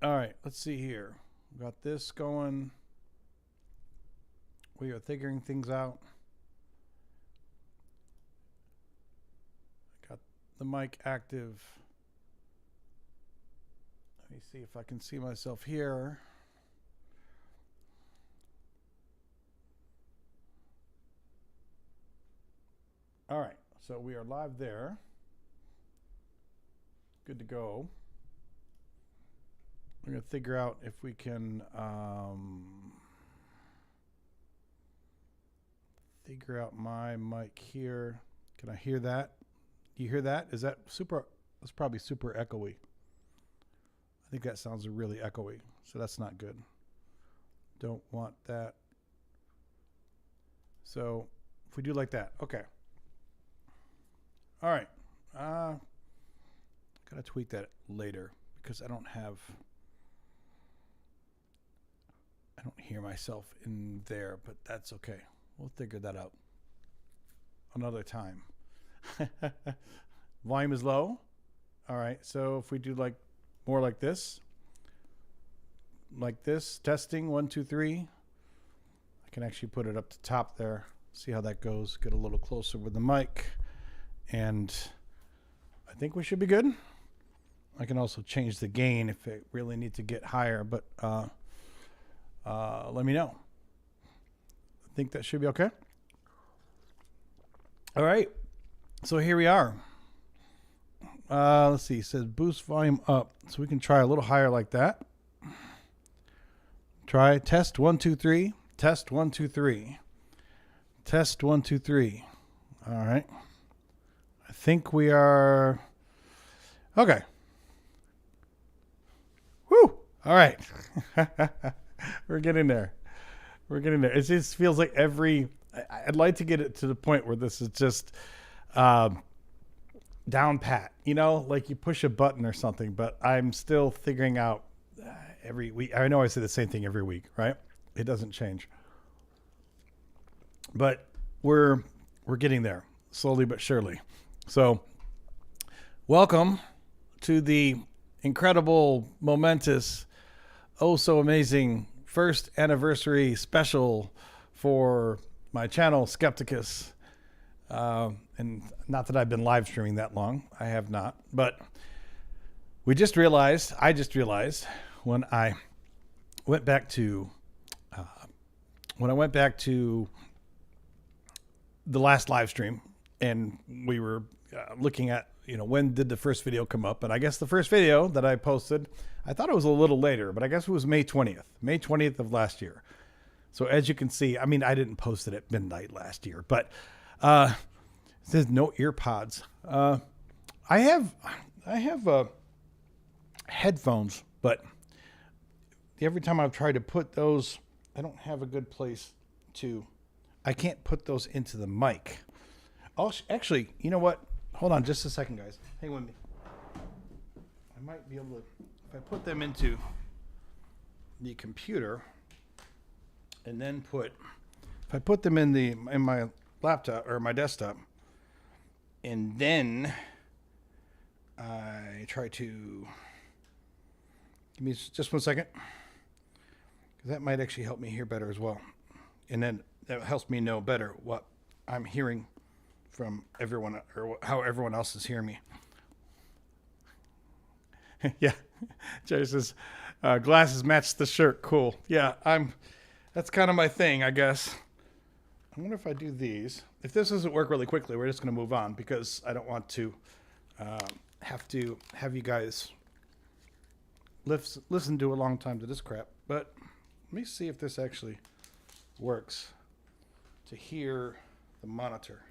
All right, let's see here. We got this going. We are figuring things out. Got the mic active. Let me see if I can see myself here. All right, so we are live there. Good to go. We're going to figure out if we can figure out my mic here. Can I hear that? You hear that? Is that super? That's probably super echoey. I think that sounds really echoey, so that's not good. Don't want that. So if we do like that, okay. All right. Gotta tweak that later because I don't hear myself in there, but that's okay. We'll figure that out another time. Volume is low. All right. So if we do like more like this, testing 1, 2, 3. I can actually put it up to top there. See how that goes. Get a little closer with the mic. And I think we should be good. I can also change the gain if it really needs to get higher, but let me know. I think that should be okay. All right. So here we are. Let's see. It says boost volume up. So we can try a little higher like that. Try test 1, 2, 3. Test 1, 2, 3. Test 1, 2, 3. All right. I think we are okay. Woo! All right. We're getting there. We're getting there. It just feels like I'd like to get it to the point where this is just down pat, like you push a button or something, but I'm still figuring out every week. I know I say the same thing every week, right? It doesn't change. But we're getting there slowly but surely. So welcome to the incredible, momentous, oh so amazing first anniversary special for my channel, Skepticus. And not that I've been live streaming that long. I have not. But I just realized when I went back to the last live stream and we were looking at, when did the first video come up? And I guess the first video that I posted, I thought it was a little later, but I guess it was May 20th of last year. So as you can see, I didn't post it at midnight last year, but it says no ear pods. I have headphones, but every time I've tried to put those, I don't have a good place I can't put those into the mic. Oh, actually, you know what? Hold on just a second, guys. Hang with me. I might be able to, if I put them into the computer and then if I put them in my laptop or my desktop and then I try to, give me just 1 second, because that might actually help me hear better as well. And then that helps me know better what I'm hearing from everyone or how everyone else is hearing me. Yeah. Jerry says, glasses match the shirt. Cool. Yeah, that's kind of my thing, I guess. I wonder if I do these. If this doesn't work really quickly, we're just going to move on because I don't want to have you guys listen to a long time to this crap. But let me see if this actually works to hear the monitor.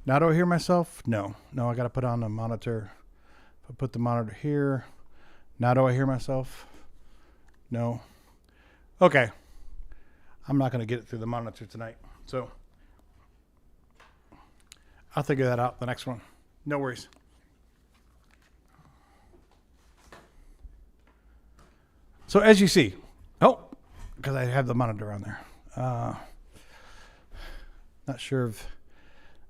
Now do I hear myself? No, I got to put on the monitor. If I put the monitor here, now do I hear myself? No. Okay. I'm not going to get it through the monitor tonight. So I'll figure that out the next one. No worries. So as you see, because I have the monitor on there. Not sure if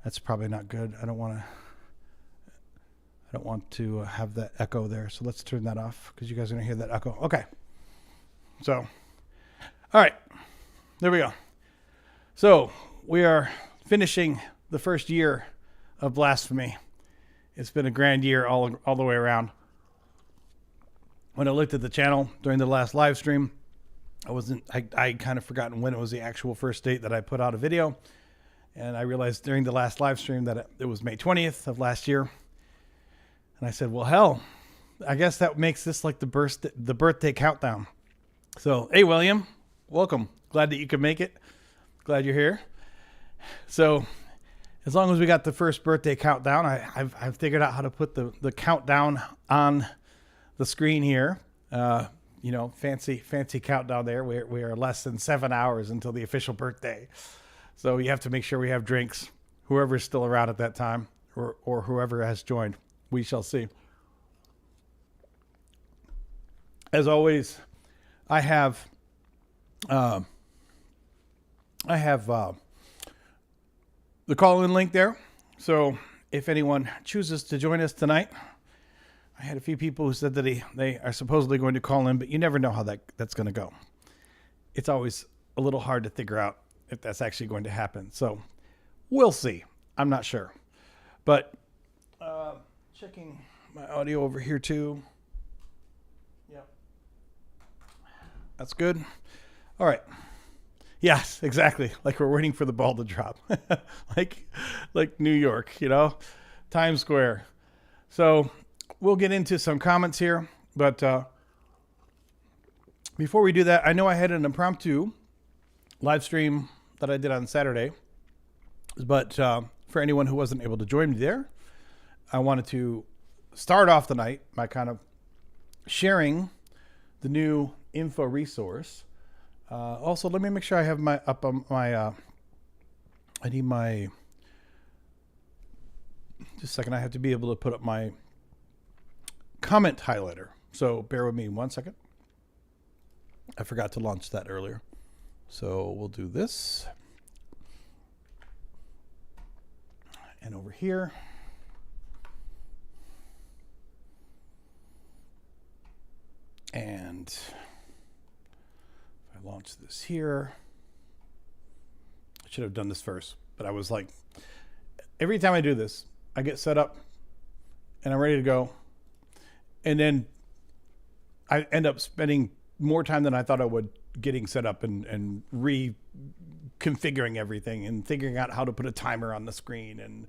that's probably not good. I don't want to have that echo there. So let's turn that off because you guys are going to hear that echo. Okay. So, all right, there we go. So we are finishing the first year of Blasphemy. It's been a grand year all the way around. When I looked at the channel during the last live stream, I kind of forgotten when it was the actual first date that I put out a video. And I realized during the last live stream that it was May 20th of last year. And I said, well, hell, I guess that makes this like the birthday countdown. So, hey, William, welcome. Glad that you could make it. Glad you're here. So, as long as we got the first birthday countdown, I've figured out how to put the countdown on the screen here. You know, fancy countdown there. We are less than 7 hours until the official birthday. So you have to make sure we have drinks. Whoever's still around at that time, or whoever has joined, we shall see. As always, I have the call-in link there. So if anyone chooses to join us tonight, I had a few people who said that they are supposedly going to call in, but you never know how that's going to go. It's always a little hard to figure out if that's actually going to happen. So we'll see. I'm not sure. But checking my audio over here too. Yep. That's good. All right. Yes, exactly. Like we're waiting for the ball to drop. like New York, you know, Times Square. So we'll get into some comments here, but before we do that, I know I had an impromptu live stream that I did on Saturday, but for anyone who wasn't able to join me there, I wanted to start off the night by kind of sharing the new info resource. Also, let me make sure I have I need my, just a second, I have to be able to put up my comment highlighter. So bear with me 1 second. I forgot to launch that earlier. So we'll do this. And over here. And if I launch this here, I should have done this first, but I was like, every time I do this, I get set up and I'm ready to go. And then I end up spending more time than I thought I would getting set up and reconfiguring everything and figuring out how to put a timer on the screen and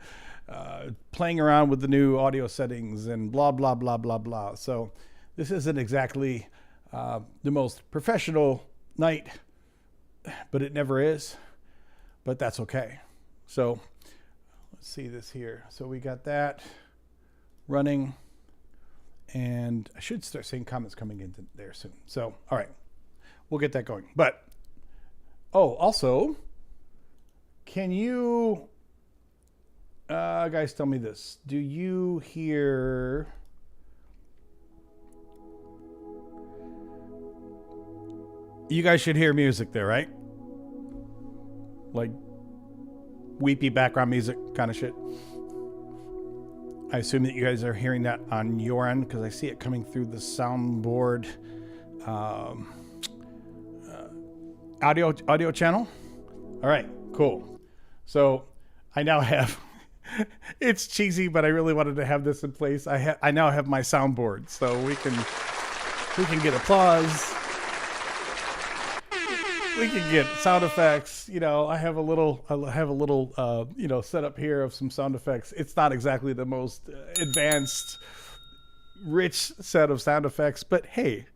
playing around with the new audio settings and blah, blah, blah, blah, blah. So this isn't exactly the most professional night, but it never is. But that's okay. So let's see this here. So we got that running. And I should start seeing comments coming into there soon. So, all right, we'll get that going. But, also, can you guys tell me this? Do you hear... You guys should hear music there, right? Like weepy background music kind of shit. I assume that you guys are hearing that on your end because I see it coming through the soundboard audio channel. All right, cool. So I now have, it's cheesy, but I really wanted to have this in place. I now have my soundboard, so we can get applause. We can get sound effects. You know, I have a little setup here of some sound effects. It's not exactly the most advanced, rich set of sound effects, but hey,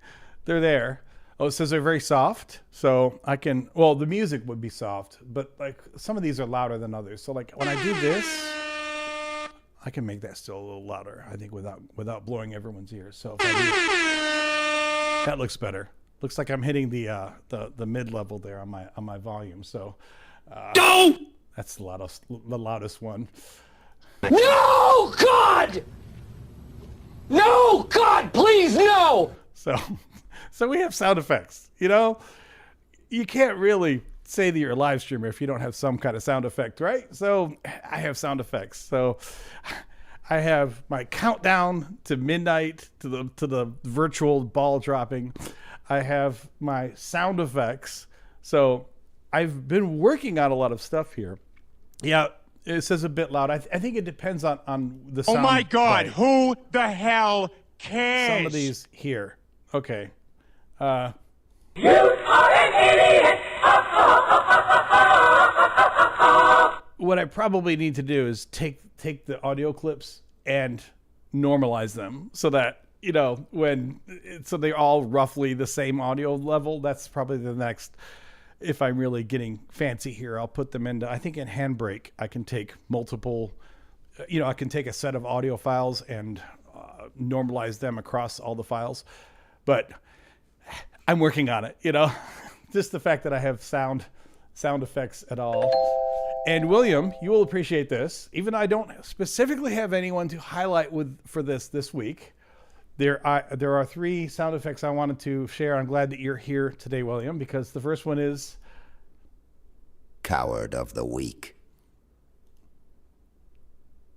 they're there. Oh, it says they're very soft, so I can. Well, the music would be soft, but like some of these are louder than others. So like when I do this, I can make that still a little louder. I think without blowing everyone's ears. So if I do, that looks better. Looks like I'm hitting the mid level there on my volume. So no! That's the loudest one. No, God! No, God, please, no! So we have sound effects. You know, you can't really say that you're a live streamer if you don't have some kind of sound effect, right? So I have sound effects. So I have my countdown to midnight to the virtual ball dropping. I have my sound effects. So I've been working on a lot of stuff here. Yeah, it says a bit loud. I think it depends on the sound. Oh my God, bite. who the hell cares? Some of these here. Okay. You are an idiot! What I probably need to do is take the audio clips and normalize them so that, you know, so they're all roughly the same audio level. That's probably the next. If I'm really getting fancy here, I'll put them into, I think in Handbrake, I can take multiple, I can take a set of audio files and normalize them across all the files. But I'm working on it, just the fact that I have sound effects at all. And William, you will appreciate this. Even though I don't specifically have anyone to highlight for this week, there are 3 sound effects I wanted to share. I'm glad that you're here today, William, because the first one is Coward of the Week.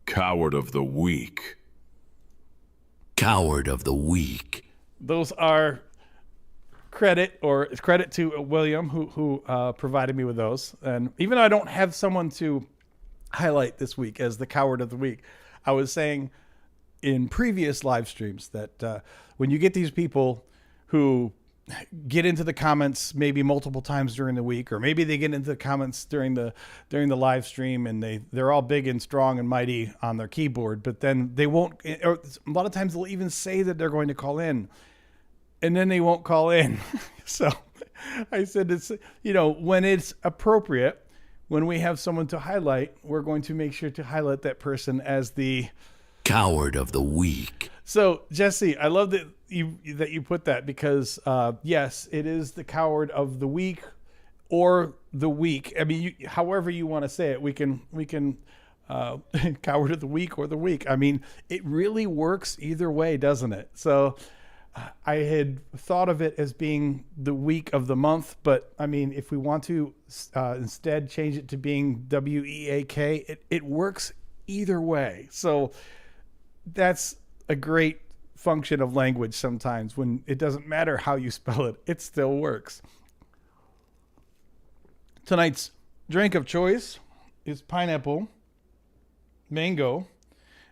Coward of the Week. Coward of the Week. Those are credit to William who provided me with those. And even though I don't have someone to highlight this week as the Coward of the Week, I was saying in previous live streams that when you get these people who get into the comments maybe multiple times during the week, or maybe they get into the comments during the live stream and they're all big and strong and mighty on their keyboard, but then they won't, or a lot of times they'll even say that they're going to call in and then they won't call in. So I said, it's, when it's appropriate, when we have someone to highlight, we're going to make sure to highlight that person as the Coward of the Week. So, Jesse, I love that you put that because, yes, it is the Coward of the Week or the week. I mean, however you want to say it, we can Coward of the Week or the week. I mean, it really works either way, doesn't it? So I had thought of it as being the week of the month, but I mean, if we want to instead change it to being WEAK, it works either way. So that's a great function of language sometimes. When it doesn't matter how you spell it, it still works. Tonight's drink of choice is pineapple, mango,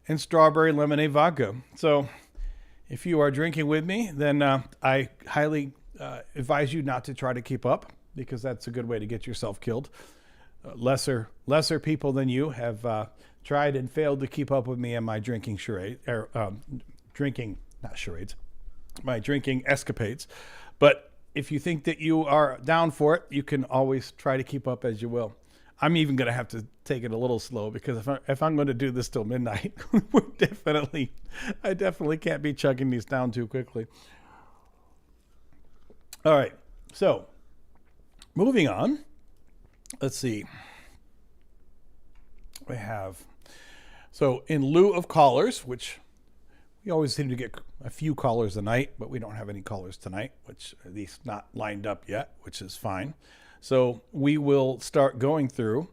and strawberry lemonade vodka. So if you are drinking with me, then I highly advise you not to try to keep up, because that's a good way to get yourself killed. Lesser people than you have tried and failed to keep up with me and my drinking my drinking escapades. But if you think that you are down for it, you can always try to keep up as you will. I'm even going to have to take it a little slow, because if I'm going to do this till midnight, I definitely can't be chugging these down too quickly. All right. So moving on, let's see. We have, so in lieu of callers, which we always seem to get a few callers a night, but we don't have any callers tonight, which at least not lined up yet, which is fine. So we will start going through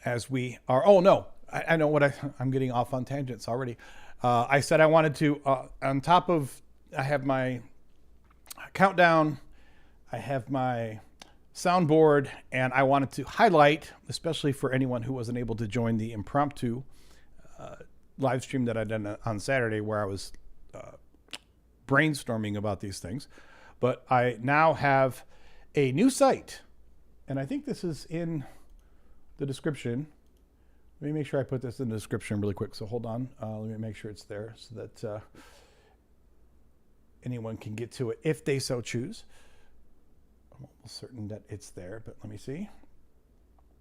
as we are. Oh no, I know what I'm getting off on tangents already. I said I wanted to, on top of, I have my countdown, I have my soundboard, and I wanted to highlight, especially for anyone who wasn't able to join the impromptu live stream that I did on Saturday, where I was brainstorming about these things. But I now have a new site, and I think this is in the description. Let me make sure I put this in the description really quick. So hold on. Let me make sure it's there so that anyone can get to it if they so choose. I'm almost certain that it's there, but let me see.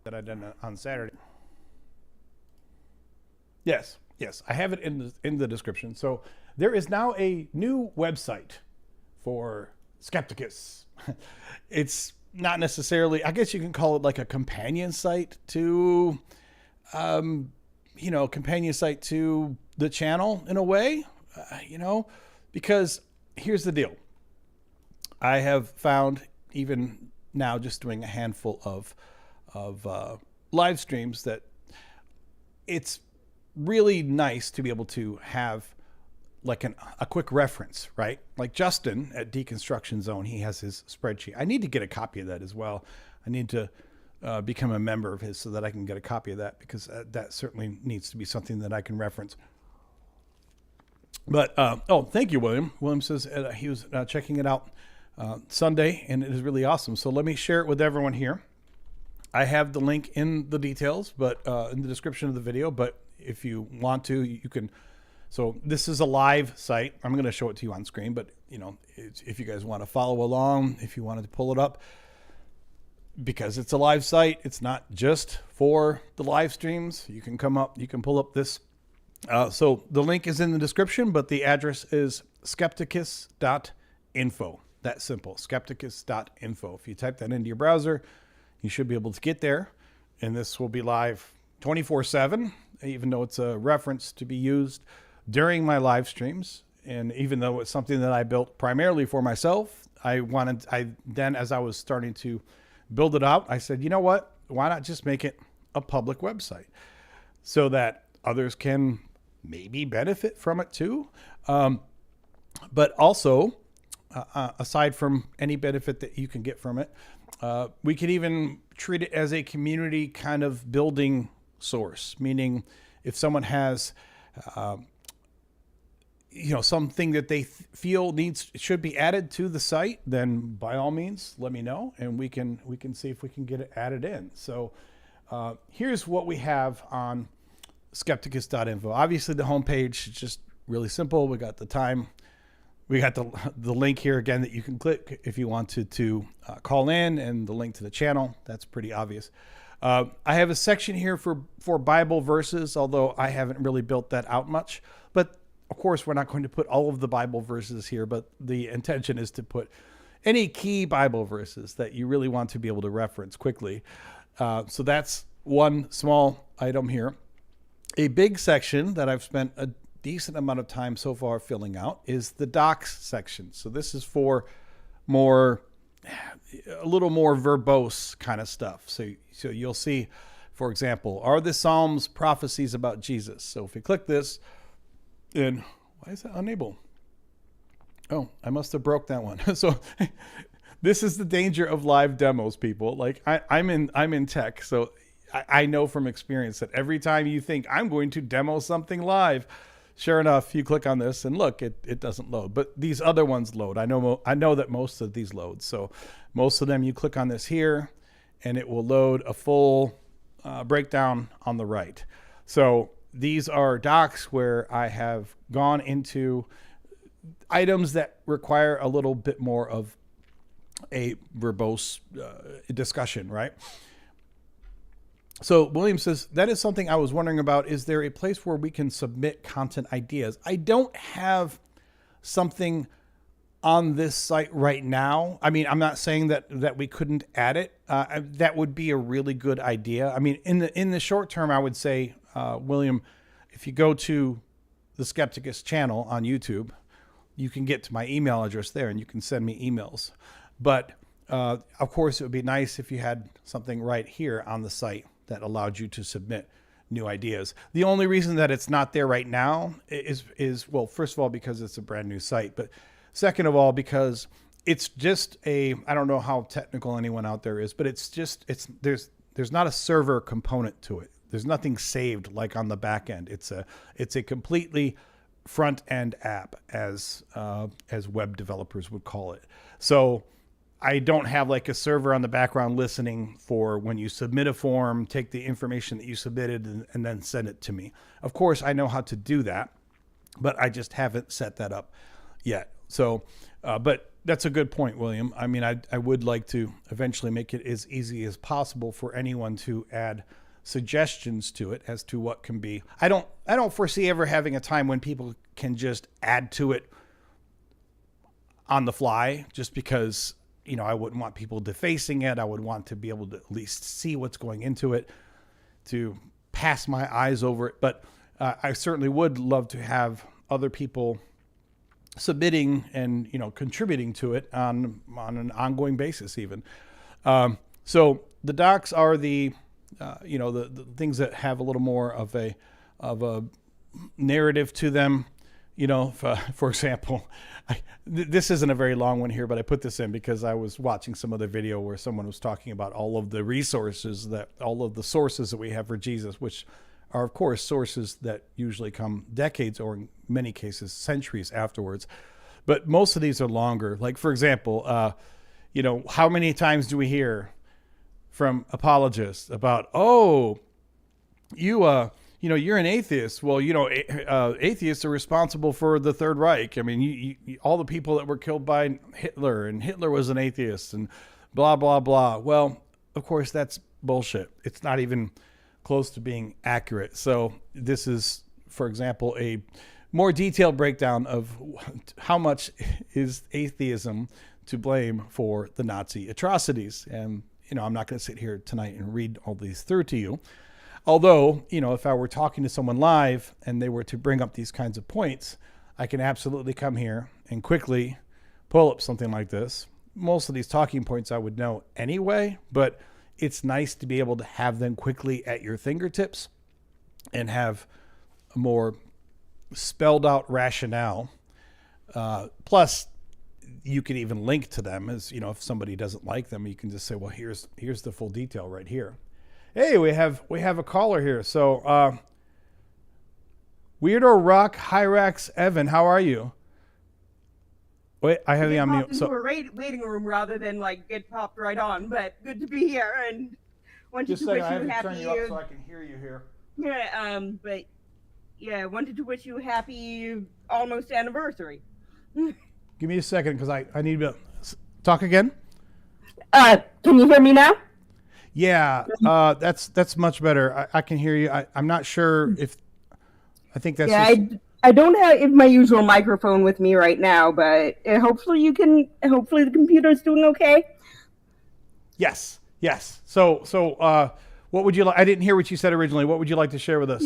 That I did on Saturday. Yes, I have it in the description. So there is now a new website for Skepticus. It's not necessarily, I guess you can call it like a companion site to, companion site to the channel in a way, because here's the deal. I have found, even now just doing a handful of live streams, that it's really nice to be able to have like a quick reference, right? Like Justin at Deconstruction Zone, he has his spreadsheet. I need to get a copy of that as well. I need to become a member of his so that I can get a copy of that, because that certainly needs to be something that I can reference. But, thank you, William. William says he was checking it out Sunday, and it is really awesome. So let me share it with everyone here. I have the link in the details, but in the description of the video, but if you want to, you can. So this is a live site. I'm going to show it to you on screen, but if you guys want to follow along, if you wanted to pull it up, because it's a live site, it's not just for the live streams. You can come up, you can pull up this. So the link is in the description, but the address is skepticus.info. That simple, skepticus.info. If you type that into your browser, you should be able to get there. And this will be live 24/7, even though it's a reference to be used during my live streams. And even though it's something that I built primarily for myself, then as I was starting to build it out, I said, you know what? Why not just make it a public website so that others can maybe benefit from it too? But also, aside from any benefit that you can get from it, we could even treat it as a community kind of building source, meaning if someone has something that they feel should be added to the site, then by all means let me know, and we can see if we can get it added in. So here's what we have on skepticus.info. Obviously the homepage is just really simple. We got the time, we got the link here again that you can click if you wanted to call in, and the link to the channel. That's pretty obvious. I have a section here for Bible verses, although I haven't really built that out much. But of course, we're not going to put all of the Bible verses here, but the intention is to put any key Bible verses that you really want to be able to reference quickly. So that's one small item here. A big section that I've spent a decent amount of time so far filling out is the docs section. So this is for a little more verbose kind of stuff. So you'll see, for example, are the Psalms prophecies about Jesus? So if we click this, and why is that unable? Oh, I must have broke that one. So this is the danger of live demos, people. Like I'm in tech, so I know from experience that every time you think I'm going to demo something live, sure enough, you click on this and look, it doesn't load. But these other ones load. I know that most of these load. So most of them, you click on this here, and it will load a full breakdown on the right. So these are docs where I have gone into items that require a little bit more of a verbose discussion, right? So William says, that is something I was wondering about. Is there a place where we can submit content ideas? I don't have something on this site right now. I mean, I'm not saying that we couldn't add it. That would be a really good idea. I mean, in the short term, I would say, William, if you go to the Skepticus channel on YouTube, you can get to my email address there and you can send me emails. But of course, it would be nice if you had something right here on the site that allowed you to submit new ideas. The only reason that it's not there right now is well, first of all, because it's a brand new site, but second of all, because it's just I don't know how technical anyone out there is, but there's not a server component to it. There's nothing saved like on the back end. It's a completely front end app, as web developers would call it. So I don't have like a server on the background listening for when you submit a form, take the information that you submitted and then send it to me. Of course, I know how to do that, but I just haven't set that up yet. So, but that's a good point, William. I mean, I would like to eventually make it as easy as possible for anyone to add suggestions to it as to what can be. I don't foresee ever having a time when people can just add to it on the fly, just because, you know, I wouldn't want people defacing it. I would want to be able to at least see what's going into it, to pass my eyes over it. But I certainly would love to have other people submitting and, you know, contributing to it on an ongoing basis even. So the docs are the things that have a little more of a narrative to them. For example, this isn't a very long one here, but I put this in because I was watching some other video where someone was talking about all of the sources that we have for Jesus, which are, of course, sources that usually come decades or in many cases centuries afterwards. But most of these are longer. Like, for example, how many times do we hear from apologists about, you're an atheist. Well, atheists are responsible for the Third Reich. I mean, all the people that were killed by Hitler, and Hitler was an atheist, and blah, blah, blah. Well, of course, that's bullshit. It's not even close to being accurate. So this is, for example, a more detailed breakdown of how much is atheism to blame for the Nazi atrocities. And, I'm not going to sit here tonight and read all these through to you. Although, if I were talking to someone live and they were to bring up these kinds of points, I can absolutely come here and quickly pull up something like this. Most of these talking points I would know anyway, but it's nice to be able to have them quickly at your fingertips and have a more spelled out rationale. Plus, you can even link to them as, if somebody doesn't like them, you can just say, well, here's the full detail right here. Hey, we have a caller here. So, Weirdo Rock Hyrax Evan, how are you? Wait, I have you on mute. So a waiting room rather than get popped right on, but good to be here and wanted Just to say wish I have you to happy. turn you up so I can hear you here. Wanted to wish you happy almost anniversary. Give me a second because I need to talk again. Can you hear me now? Yeah, that's much better. I can hear you. I'm not sure if I think that's. Yeah, I don't have my usual microphone with me right now, but hopefully you can. Hopefully the computer's doing okay. Yes. So what would you like? I didn't hear what you said originally. What would you like to share with us?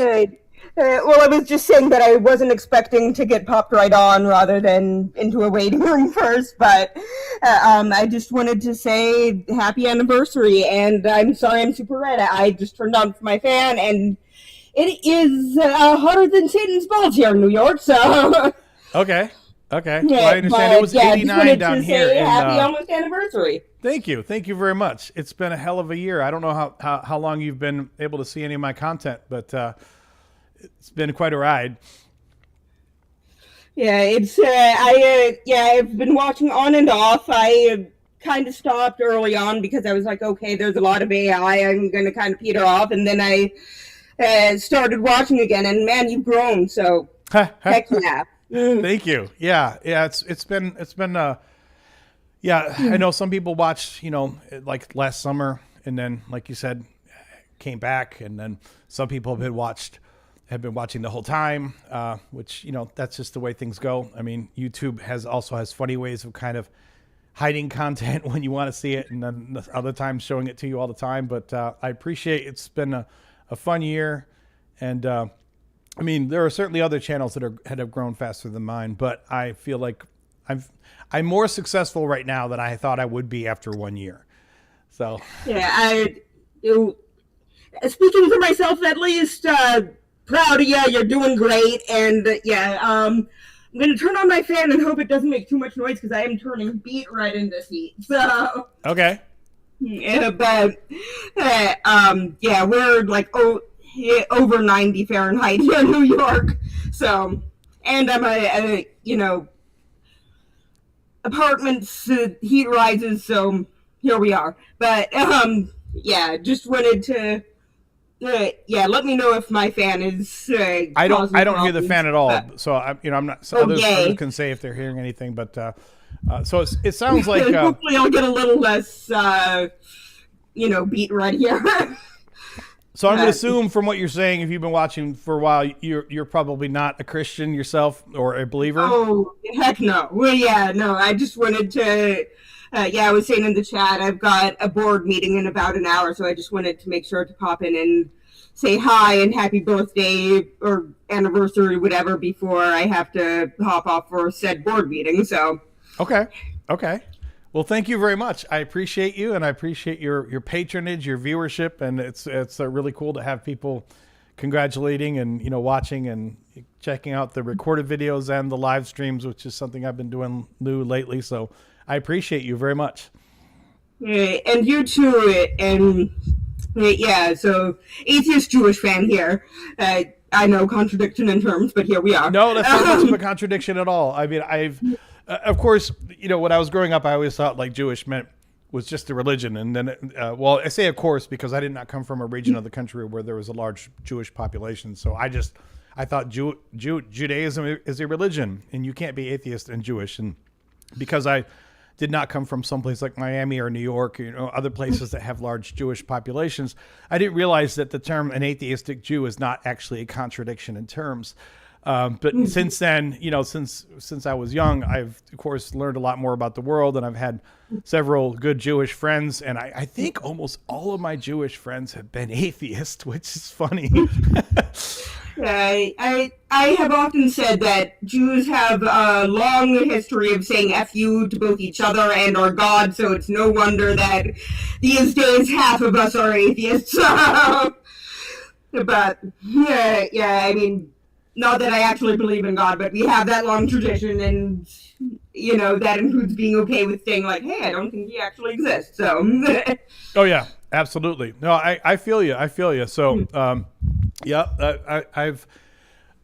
Well, I was just saying that I wasn't expecting to get popped right on rather than into a waiting room first, but I just wanted to say happy anniversary, and I'm sorry I'm super red. I just turned on for my fan, and it is hotter than Satan's balls here in New York, so... Okay. Yeah, Well, I understand it was 89 down here. Happy almost anniversary. Thank you very much. It's been a hell of a year. I don't know how long you've been able to see any of my content, but... it's been quite a ride. Yeah, it's I've been watching on and off. I kind of stopped early on because I was like, okay, there's a lot of AI. I'm going to kind of peter off, and then I started watching again. And man, you've grown. So heck yeah. Thank you. Yeah. It's been. I know some people watched, like last summer, and then, like you said, came back, and then some people have been watching the whole time, which, that's just the way things go. I mean, YouTube also has funny ways of kind of hiding content when you want to see it, and then other times showing it to you all the time. But I appreciate it's been a fun year. And I mean, there are certainly other channels that have grown faster than mine, but I feel like I'm more successful right now than I thought I would be after 1 year. So yeah, speaking for myself at least, proud of you. You're doing great, and I'm gonna turn on my fan and hope it doesn't make too much noise because I am turning beet red in this heat. So okay. Yeah, but we're like over 90 Fahrenheit here in New York. So, and I'm apartments heat rises. So here we are. But just wanted to. Let me know if my fan is. I don't hear the fan at all. So I'm not. So others can say if they're hearing anything, but so it sounds like. Hopefully, I'll get a little less, beat right here. So I'm going to assume from what you're saying, if you've been watching for a while, you're probably not a Christian yourself or a believer. Oh heck no! Well, no. I just wanted to. I was saying in the chat, I've got a board meeting in about an hour, so I just wanted to make sure to pop in and say hi and happy birthday or anniversary, whatever, before I have to hop off for said board meeting. So okay. Well, thank you very much. I appreciate you, and I appreciate your patronage, your viewership, and it's really cool to have people congratulating and watching and checking out the recorded videos and the live streams, which is something I've been doing new lately. So I appreciate you very much. And you too. And yeah, so atheist Jewish fan here. I know, contradiction in terms, but here we are. No, that's not much of a contradiction at all. I mean, of course, when I was growing up, I always thought like Jewish was just a religion. And then, well, I say of course, because I did not come from a region of the country where there was a large Jewish population. So I thought Judaism is a religion, and you can't be atheist and Jewish. And because I did not come from someplace like Miami or New York, other places that have large Jewish populations, I didn't realize that the term an atheistic Jew is not actually a contradiction in terms. But since then, since I was young, I've of course learned a lot more about the world, and I've had several good Jewish friends, and I think almost all of my Jewish friends have been atheists, which is funny. I have often said that Jews have a long history of saying F you to both each other and our God, so it's no wonder that these days half of us are atheists. But, yeah, I mean, not that I actually believe in God, but we have that long tradition, and, that includes being okay with saying, like, hey, I don't think he actually exists, so. Oh, yeah, absolutely. No, I feel you. So,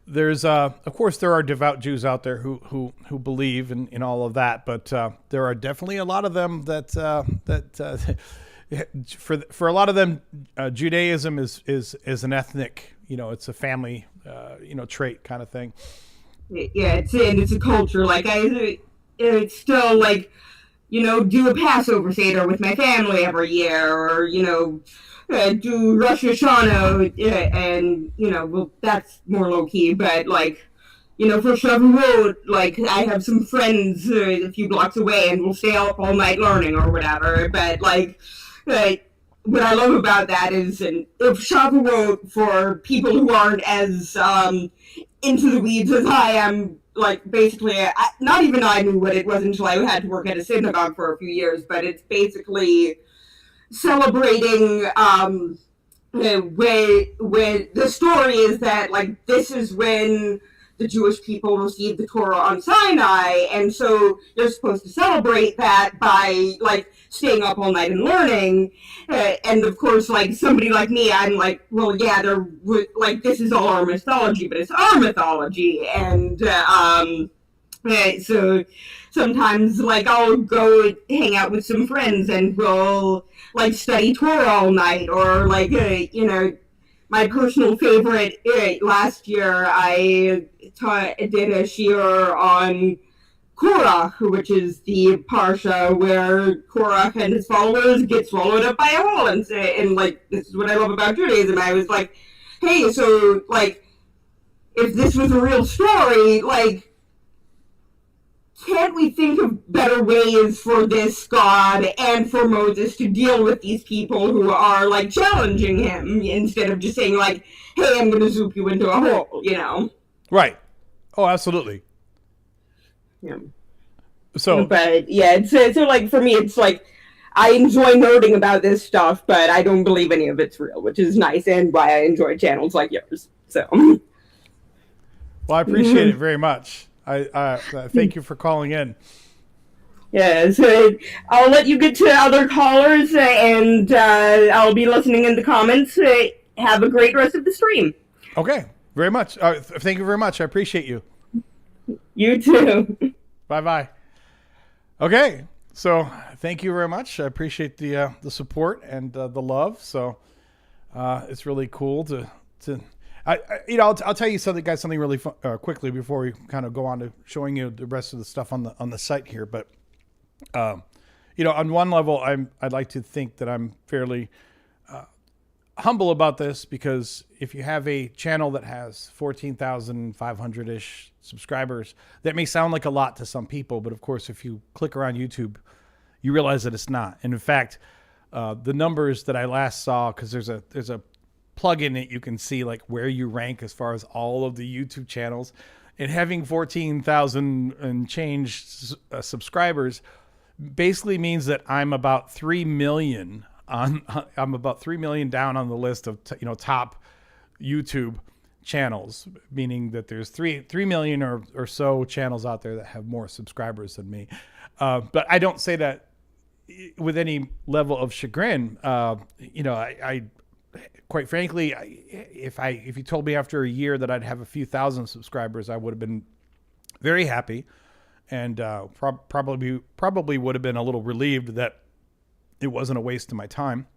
there's of course there are devout Jews out there who believe in all of that, but there are definitely a lot of them that for a lot of them Judaism is an ethnic, it's a family trait kind of thing. Yeah, it's a culture. Like it's still like do a Passover Seder with my family every year, or do Rosh Hashanah, and well, that's more low key. But like, for Shavuot, like I have some friends a few blocks away, and we'll stay up all night learning or whatever. But like, what I love about that is, and if Shavuot for people who aren't as into the weeds as I am. Like, basically, not even I knew what it was until I had to work at a synagogue for a few years, but it's basically celebrating when the story is that, like, this is when the Jewish people received the Torah on Sinai, and so you're supposed to celebrate that by, like, staying up all night and learning, and of course, like, somebody like me, I'm like, well, yeah, like, this is all our mythology, but it's our mythology, and, so sometimes, like, I'll go hang out with some friends, and we'll, like, study Torah all night, or, like, my personal favorite, last year, I did a shiur on Korach, which is the parsha where Korach and his followers get swallowed up by a hole, and like, this is what I love about Judaism. I was like, hey, so, like, if this was a real story, like, can't we think of better ways for this God and for Moses to deal with these people who are, like, challenging him, instead of just saying, like, hey, I'm going to zoop you into a hole, Right. Oh, absolutely. Yeah. So, but yeah, it's so like for me, it's like I enjoy nerding about this stuff, but I don't believe any of it's real, which is nice, and why I enjoy channels like yours. So, well, I appreciate it very much. I thank you for calling in. Yeah, so I'll let you get to other callers, and I'll be listening in the comments. Have a great rest of the stream. Okay, very much. Thank you very much. I appreciate you. You too. Bye-bye. Okay, so thank you very much. I appreciate the support and the love. So it's really cool to I'll tell you something, guys, something really quickly before we kind of go on to showing you the rest of the stuff on the site here. But on one level, I'd like to think that I'm fairly humble about this, because if you have a channel that has 14,500-ish subscribers, that may sound like a lot to some people, but of course, if you click around YouTube, you realize that it's not. And in fact, the numbers that I last saw, because there's a plug-in that you can see like where you rank as far as all of the YouTube channels, and having 14,000 and change subscribers basically means that I'm about 3 million I'm about 3 million down on the list of top YouTube channels, meaning that there's 3 million or so channels out there that have more subscribers than me. But I don't say that with any level of chagrin. I quite frankly, if you told me after a year that I'd have a few thousand subscribers, I would have been very happy, and probably would have been a little relieved that it wasn't a waste of my time.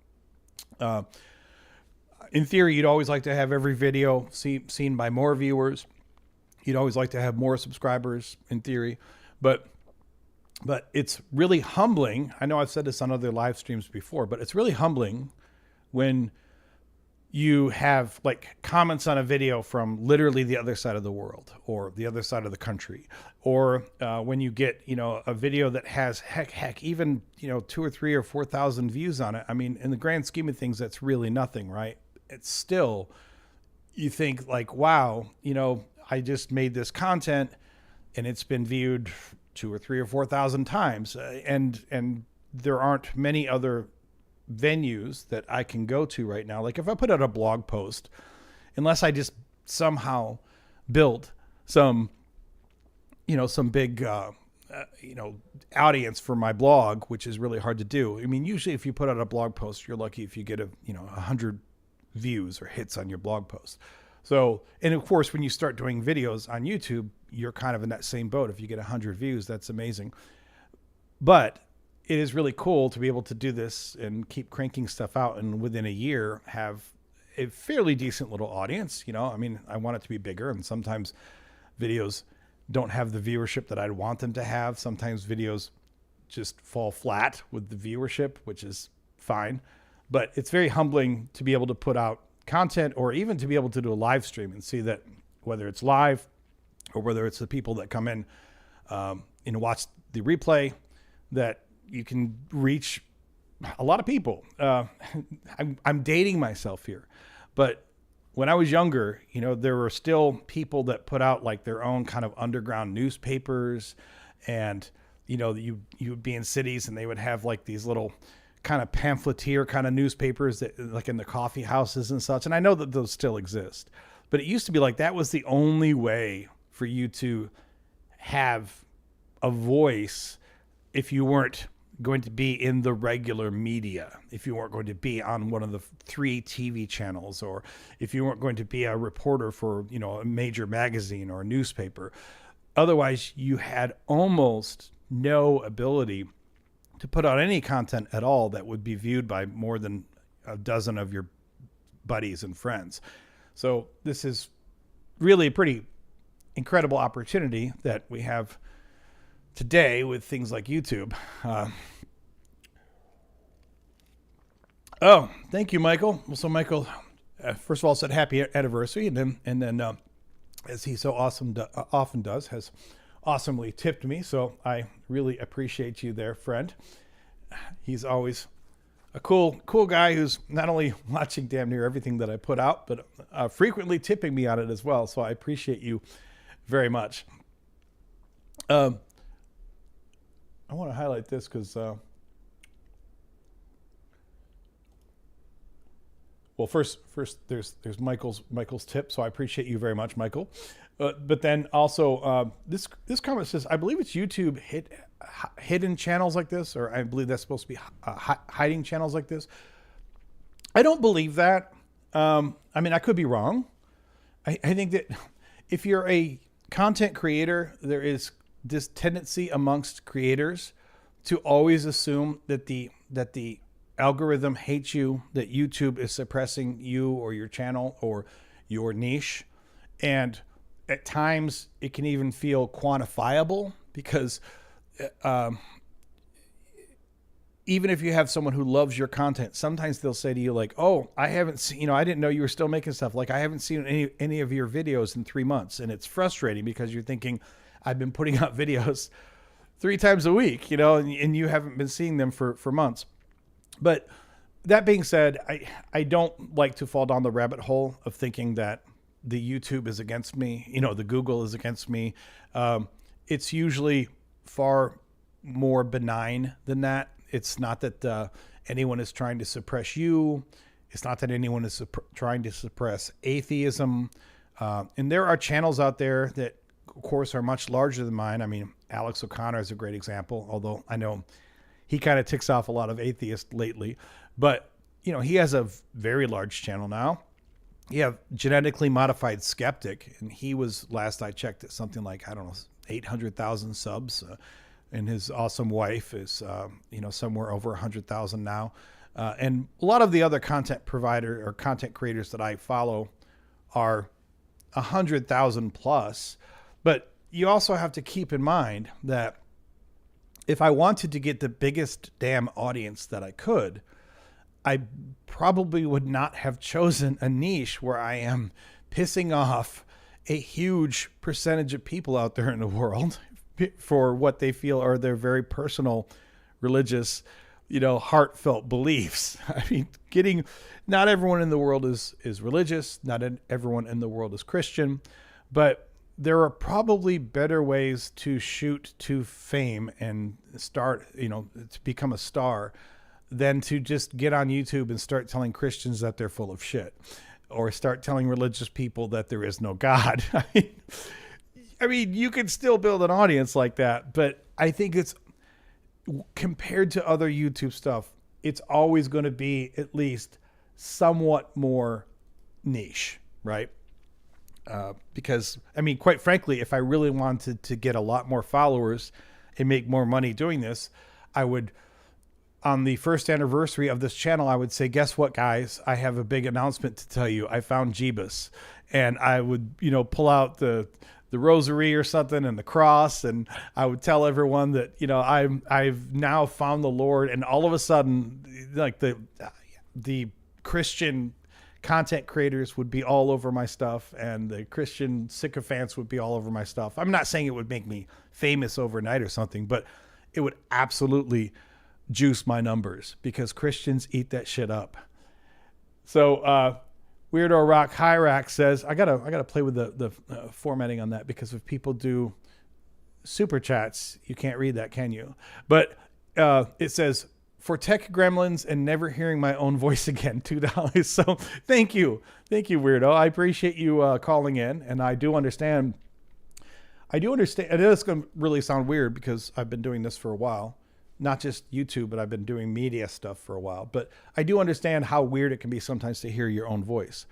In theory, you'd always like to have every video seen by more viewers. You'd always like to have more subscribers in theory, but it's really humbling. I know I've said this on other live streams before, but it's really humbling when you have like comments on a video from literally the other side of the world or the other side of the country, or when you get, a video that has heck, even, 2 or 3 or 4,000 views on it. I mean, in the grand scheme of things, that's really nothing, right? It's still, you think like, wow, I just made this content and it's been viewed 2 or 3 or 4,000 times. And there aren't many other venues that I can go to right now. Like if I put out a blog post, unless I just somehow build some big, audience for my blog, which is really hard to do. I mean, usually if you put out a blog post, you're lucky if you get 100 views or hits on your blog post. So, and of course, when you start doing videos on YouTube, you're kind of in that same boat. If you get 100 views, that's amazing. But it is really cool to be able to do this and keep cranking stuff out, and within a year have a fairly decent little audience. I mean, I want it to be bigger, and sometimes videos don't have the viewership that I'd want them to have. Sometimes videos just fall flat with the viewership, which is fine. But it's very humbling to be able to put out content, or even to be able to do a live stream and see that whether it's live or whether it's the people that come in and watch the replay, that you can reach a lot of people. I'm dating myself here, but when I was younger, there were still people that put out like their own kind of underground newspapers, and you would be in cities and they would have like these little kind of pamphleteer kind of newspapers that like in the coffee houses and such. And I know that those still exist, but it used to be like that was the only way for you to have a voice if you weren't going to be in the regular media, if you weren't going to be on one of the 3 TV channels, or if you weren't going to be a reporter for, a major magazine or a newspaper. Otherwise, you had almost no ability to put out any content at all that would be viewed by more than a dozen of your buddies and friends. So this is really a pretty incredible opportunity that we have today with things like YouTube. Oh, thank you, Michael. So Michael, first of all, said happy anniversary, and then as he so often does, has awesomely tipped me. So I really appreciate you there, friend. He's always a cool guy who's not only watching damn near everything that I put out, but frequently tipping me on it as well. So I appreciate you very much. I want to highlight this because, well, first there's Michael's tip, so I appreciate you very much, Michael. But then also this comment says, I believe it's YouTube hidden channels like this, or I believe that's supposed to be hiding channels like this. I don't believe that. I mean, I could be wrong. I think that if you're a content creator, there is this tendency amongst creators to always assume that the algorithm hates you, that YouTube is suppressing you or your channel or your niche. And at times it can even feel quantifiable, because even if you have someone who loves your content, sometimes they'll say to you like, oh, I haven't seen, I didn't know you were still making stuff. Like, I haven't seen any of your videos in 3 months. And it's frustrating because you're thinking, I've been putting out videos 3 times a week, and you haven't been seeing them for months. But that being said, I don't like to fall down the rabbit hole of thinking that the YouTube is against me, the Google is against me. It's usually far more benign than that. It's not that anyone is trying to suppress you. It's not that anyone is trying to suppress atheism. And there are channels out there that, of course, are much larger than mine. I mean, Alex O'Connor is a great example, although I know he kind of ticks off a lot of atheists lately. But, you know, he has a very large channel now. You have Genetically Modified Skeptic, and he was, last I checked, at something like, I don't know, 800,000 subs. And his awesome wife is, somewhere over 100,000 now. And a lot of the other content provider or content creators that I follow are 100,000 plus. But you also have to keep in mind that if I wanted to get the biggest damn audience that I could, I probably would not have chosen a niche where I am pissing off a huge percentage of people out there in the world for what they feel are their very personal religious, heartfelt beliefs. I mean, not everyone in the world is religious. Not everyone in the world is Christian, but there are probably better ways to shoot to fame and start, to become a star than to just get on YouTube and start telling Christians that they're full of shit, or start telling religious people that there is no God. I mean, you could still build an audience like that, but I think it's, compared to other YouTube stuff, it's always going to be at least somewhat more niche, right? Because, I mean, quite frankly, if I really wanted to get a lot more followers and make more money doing this, I would, on the first anniversary of this channel, I would say, guess what, guys? I have a big announcement to tell you. I found Jeebus. And I would, pull out the rosary or something and the cross, and I would tell everyone that, I've now found the Lord. And all of a sudden, like the Christian content creators would be all over my stuff, and the Christian sycophants would be all over my stuff. I'm not saying it would make me famous overnight or something, but it would absolutely juice my numbers, because Christians eat that shit up. So, Weirdo Rock Hyrax says, I gotta play with the formatting on that, because if people do super chats, you can't read that, can you? But it says, for tech gremlins and never hearing my own voice again, $2. So thank you, Weirdo. I appreciate you calling in, and I do understand. I know it's gonna really sound weird, because I've been doing this for a while. Not just YouTube, but I've been doing media stuff for a while. But I do understand how weird it can be sometimes to hear your own voice.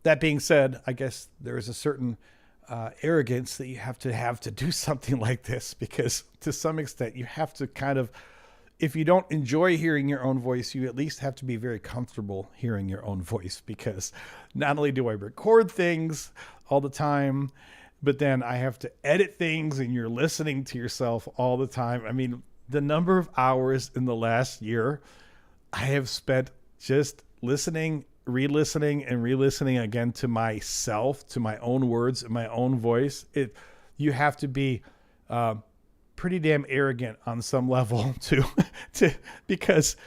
That being said, I guess there is a certain arrogance that you have to do something like this, because to some extent you have to kind of, if you don't enjoy hearing your own voice, you at least have to be very comfortable hearing your own voice, because not only do I record things all the time, but then I have to edit things, and you're listening to yourself all the time. I mean, the number of hours in the last year I have spent just listening, re-listening, and re-listening again to myself, to my own words and my own voice. You have to be pretty damn arrogant on some level to because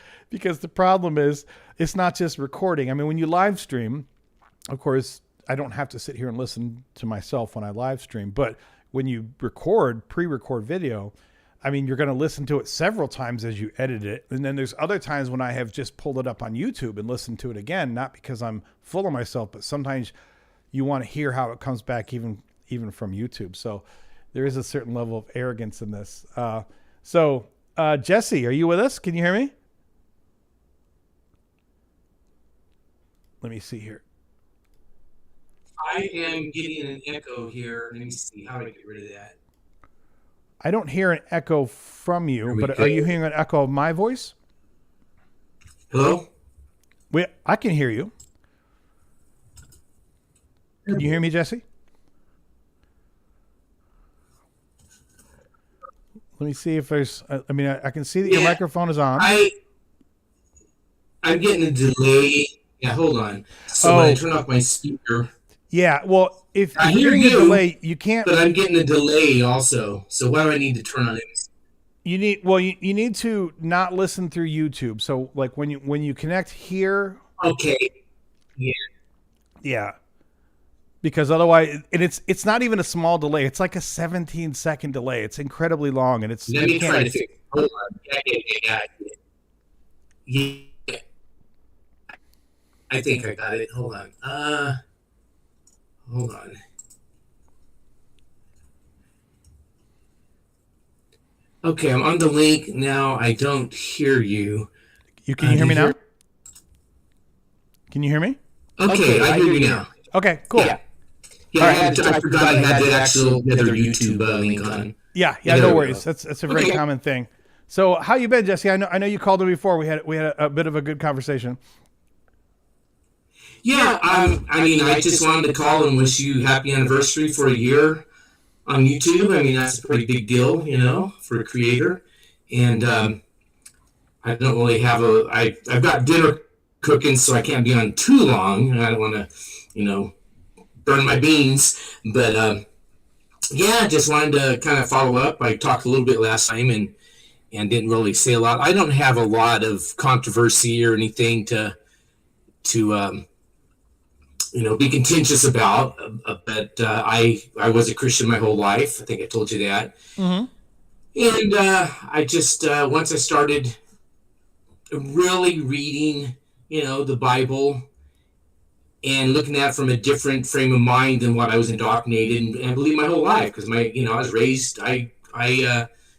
the problem is, it's not just recording. I mean, when you live stream, of course, I don't have to sit here and listen to myself when I live stream, but when you pre-record video, I mean, you're going to listen to it several times as you edit it. And then there's other times when I have just pulled it up on YouTube and listened to it again, not because I'm full of myself, but sometimes you want to hear how it comes back even from YouTube. So there is a certain level of arrogance in this. So Jesse, are you with us? Can you hear me? Let me see here. I am getting an echo here. Let me see how do I get rid of that. I don't hear an echo from you, but are you hearing an echo of my voice? Hello? I can hear you. Can you hear me, Jesse? Let me see if there's, I can see that your microphone is on. I'm getting a delay. Yeah, hold on. So when I turn off my speaker. Yeah, well, if I you're hear getting a delay, you can't. But I'm getting a delay also. So why do I need to turn on it? You need to not listen through YouTube. So like when you connect here. Okay. Yeah. Yeah. because otherwise, and it's not even a small delay. It's like a 17-second delay. It's incredibly long, and it's. Let me try to fix. Hold on. Yeah. I think I got it. Hold on. Hold on. Okay, I'm on the link now. I don't hear you. Can you hear me now? Can you hear me? Okay, I hear you now. Okay, cool. Yeah, I forgot I had the actual other YouTube link on. Yeah, no worries. That's a very common thing. So, how you been, Jesse? I know you called me before. We had a bit of a good conversation. Yeah, I just wanted to call and wish you happy anniversary for a year on YouTube. I mean, that's a pretty big deal, for a creator. And I don't really have I've got dinner cooking, so I can't be on too long. I don't want to, burn my beans. But yeah, just wanted to kind of follow up. I talked a little bit last time and didn't really say a lot. I don't have a lot of controversy or anything to be contentious about, but I was a Christian my whole life. I think I told you that. Mm-hmm. And I just, once I started really reading, the Bible and looking at it from a different frame of mind than what I was indoctrinated and I believe my whole life, because I was raised, I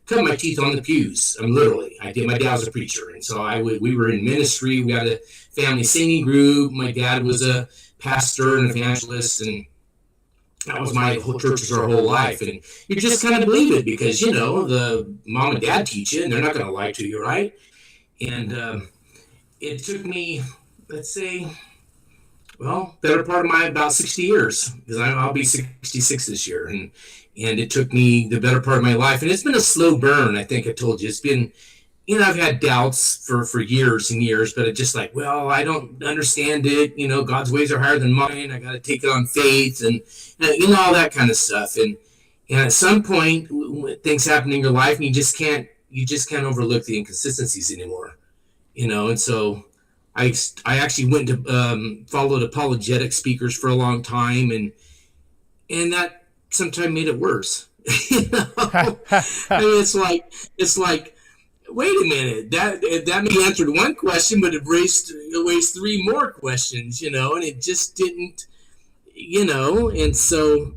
cut my teeth on the pews. Literally, I did. My dad was a preacher, and so we were in ministry. We had a family singing group. My dad was a pastor and evangelist, and that was my whole church our whole life. And you just kind of believe it because the mom and dad teach you, and they're not going to lie to you, right? And it took me, let's say, better part of about 60 years, because I'll be 66 this year, and it took me the better part of my life, and it's been a slow burn. I think I told you it's been. I've had doubts for years and years, but it's just like, I don't understand it. God's ways are higher than mine. I got to take it on faith and all that kind of stuff. And at some point, things happen in your life, and you just can't overlook the inconsistencies anymore. And so I actually went to followed apologetic speakers for a long time, and that sometimes made it worse. I mean, it's like. Wait a minute, that may answered one question, but it raised three more questions, and it just didn't, and so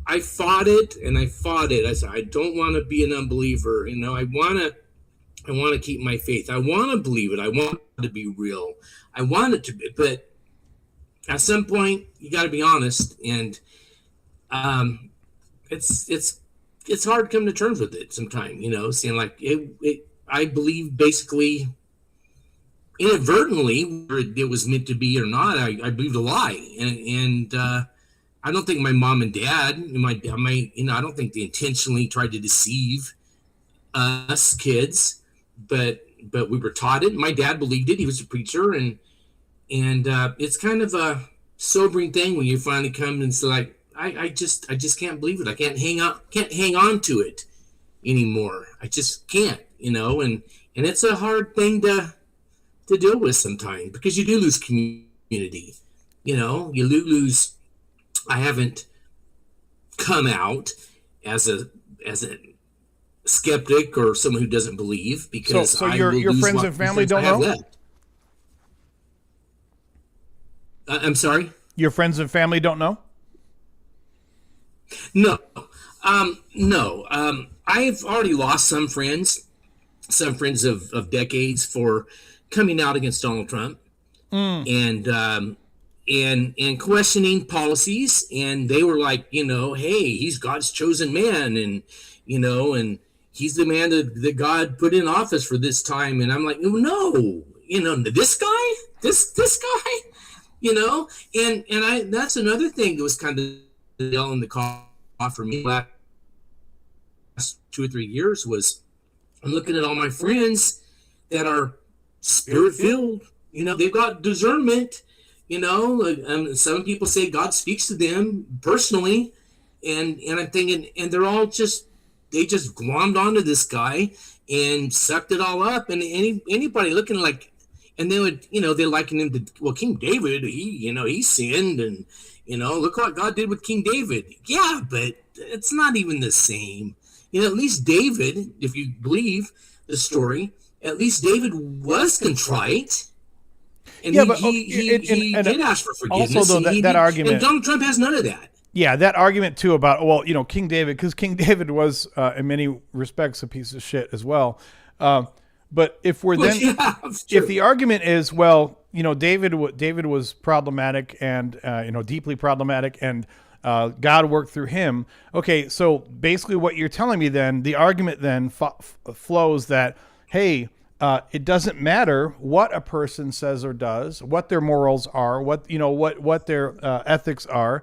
I fought it. I said, I don't want to be an unbeliever, I want to keep my faith. I want to believe it. I want it to be real. I want it to be, but at some point you got to be honest, and it's hard to come to terms with it sometimes, saying like I believe basically inadvertently, whether it was meant to be or not, I believed a lie. And I don't think my mom and dad, I don't think they intentionally tried to deceive us kids, but we were taught it. My dad believed it. He was a preacher, and it's kind of a sobering thing when you finally come and say, like, I just can't believe it. I can't hang on to it anymore. I just can't. And it's a hard thing to deal with sometimes, because you do lose community. You lose. I haven't come out as a skeptic or someone who doesn't believe, because so your friends and family don't know. I'm sorry. Your friends and family don't know. No. I've already lost some friends of decades for coming out against Donald Trump and questioning policies. And they were like, hey, he's God's chosen man. And he's the man that God put in office for this time. And I'm like, no, this guy, this guy, and that's another thing that was kind of yelling the call for me last 2 or 3 years was, I'm looking at all my friends that are spirit filled. They've got discernment. Some people say God speaks to them personally, and I'm thinking, and they're all they just glommed onto this guy and sucked it all up. And anybody looking like, and they would, they liken him to, King David. He sinned, Look what God did with King David. Yeah, but it's not even the same. At least David, if you believe the story, at least David was contrite. And he did ask for forgiveness. Also, though, that argument... And Donald Trump has none of that. Yeah, that argument, too, about, King David, because King David was, in many respects, a piece of shit as well. But if we're if the argument is, David was problematic and, deeply problematic, and God worked through him. Okay, so basically what you're telling me then, the argument then flows that, hey, it doesn't matter what a person says or does, what their morals are, what their ethics are,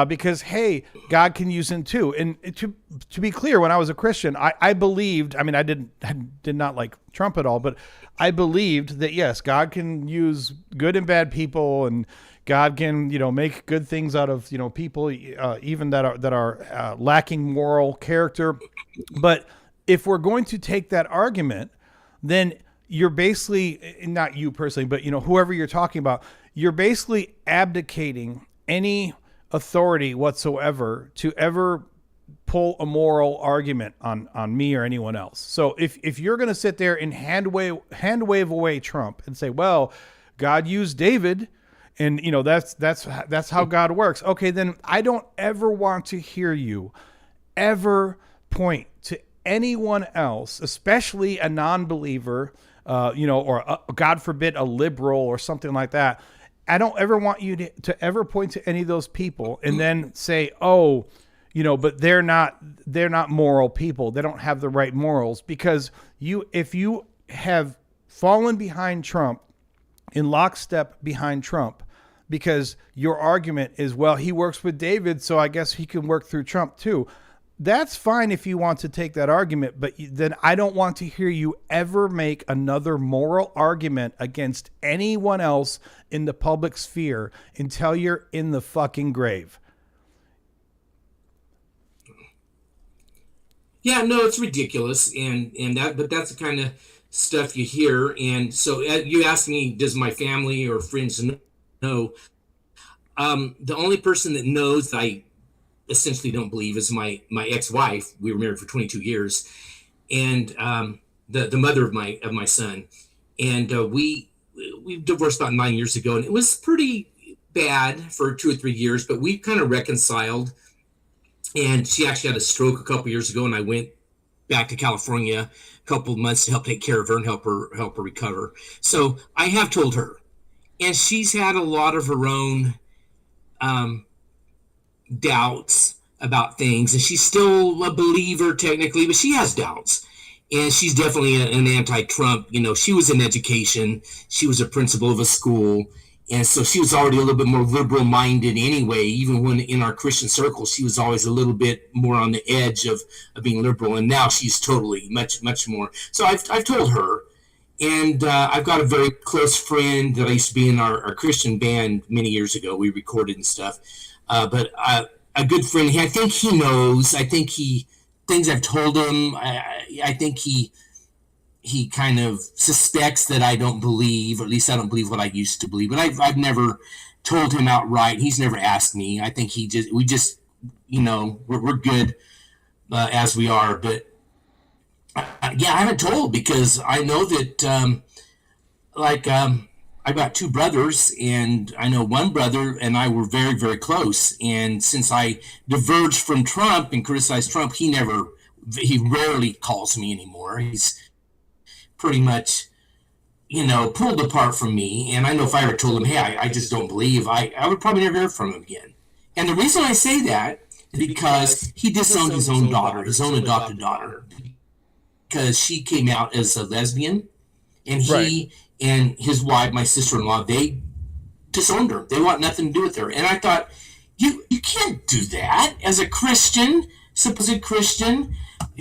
because, hey, God can use them too. And to be clear, when I was a Christian, I believed, I did not like Trump at all, but I believed that, yes, God can use good and bad people, and God can, make good things out of, people, even that are lacking moral character. But if we're going to take that argument, then you're basically, not you personally, but whoever you're talking about, you're basically abdicating any authority whatsoever to ever pull a moral argument on me or anyone else. So if you're going to sit there and hand wave away Trump and say, well, God used David, and that's how God works. Okay, then I don't ever want to hear you ever point to anyone else, especially a non-believer, or God forbid, a liberal or something like that. I don't ever want you to ever point to any of those people and then say, oh, but they're not moral people. They don't have the right morals, because if you have fallen behind Trump, in lockstep behind Trump, because your argument is, well, he works with David, so I guess he can work through Trump too. That's fine if you want to take that argument, but then I don't want to hear you ever make another moral argument against anyone else in the public sphere until you're in the fucking grave. Yeah, no, it's ridiculous, but that's the kind of stuff you hear. And so you asked me, does my family or friends know? The only person that knows that I essentially don't believe is my ex-wife. We were married for 22 years, and the mother of my son. And we divorced about 9 years ago, and it was pretty bad for 2 or 3 years, but we kind of reconciled. And she actually had a stroke a couple years ago, and I went back to California a couple of months to help take care of her and help her recover. So I have told her, and she's had a lot of her own doubts about things, and she's still a believer technically, but she has doubts. And she's definitely an anti-Trump. She was in education. She was a principal of a school. And so she was already a little bit more liberal-minded anyway. Even when in our Christian circles, she was always a little bit more on the edge of being liberal. And now she's totally much, much more. So I've told her. And I've got a very close friend that I used to be in our Christian band many years ago. We recorded and stuff. But a good friend, I think he knows. I think things I've told him, I think he kind of suspects that I don't believe, or at least I don't believe what I used to believe. But I've never told him outright. He's never asked me. I think we're good as we are. But I haven't told, because I know that I've got two brothers, and I know one brother and I were very, very close. And since I diverged from Trump and criticized Trump, he rarely calls me anymore. He's pretty much, pulled apart from me. And I know if I ever told him, hey, I just don't believe, I would probably never hear from him again. And the reason I say that is because he disowned his own daughter, his own adopted daughter, because she came out as a lesbian, and he and his wife, my sister-in-law, they disowned her. They want nothing to do with her. And I thought, you can't do that as a Christian, supposed Christian,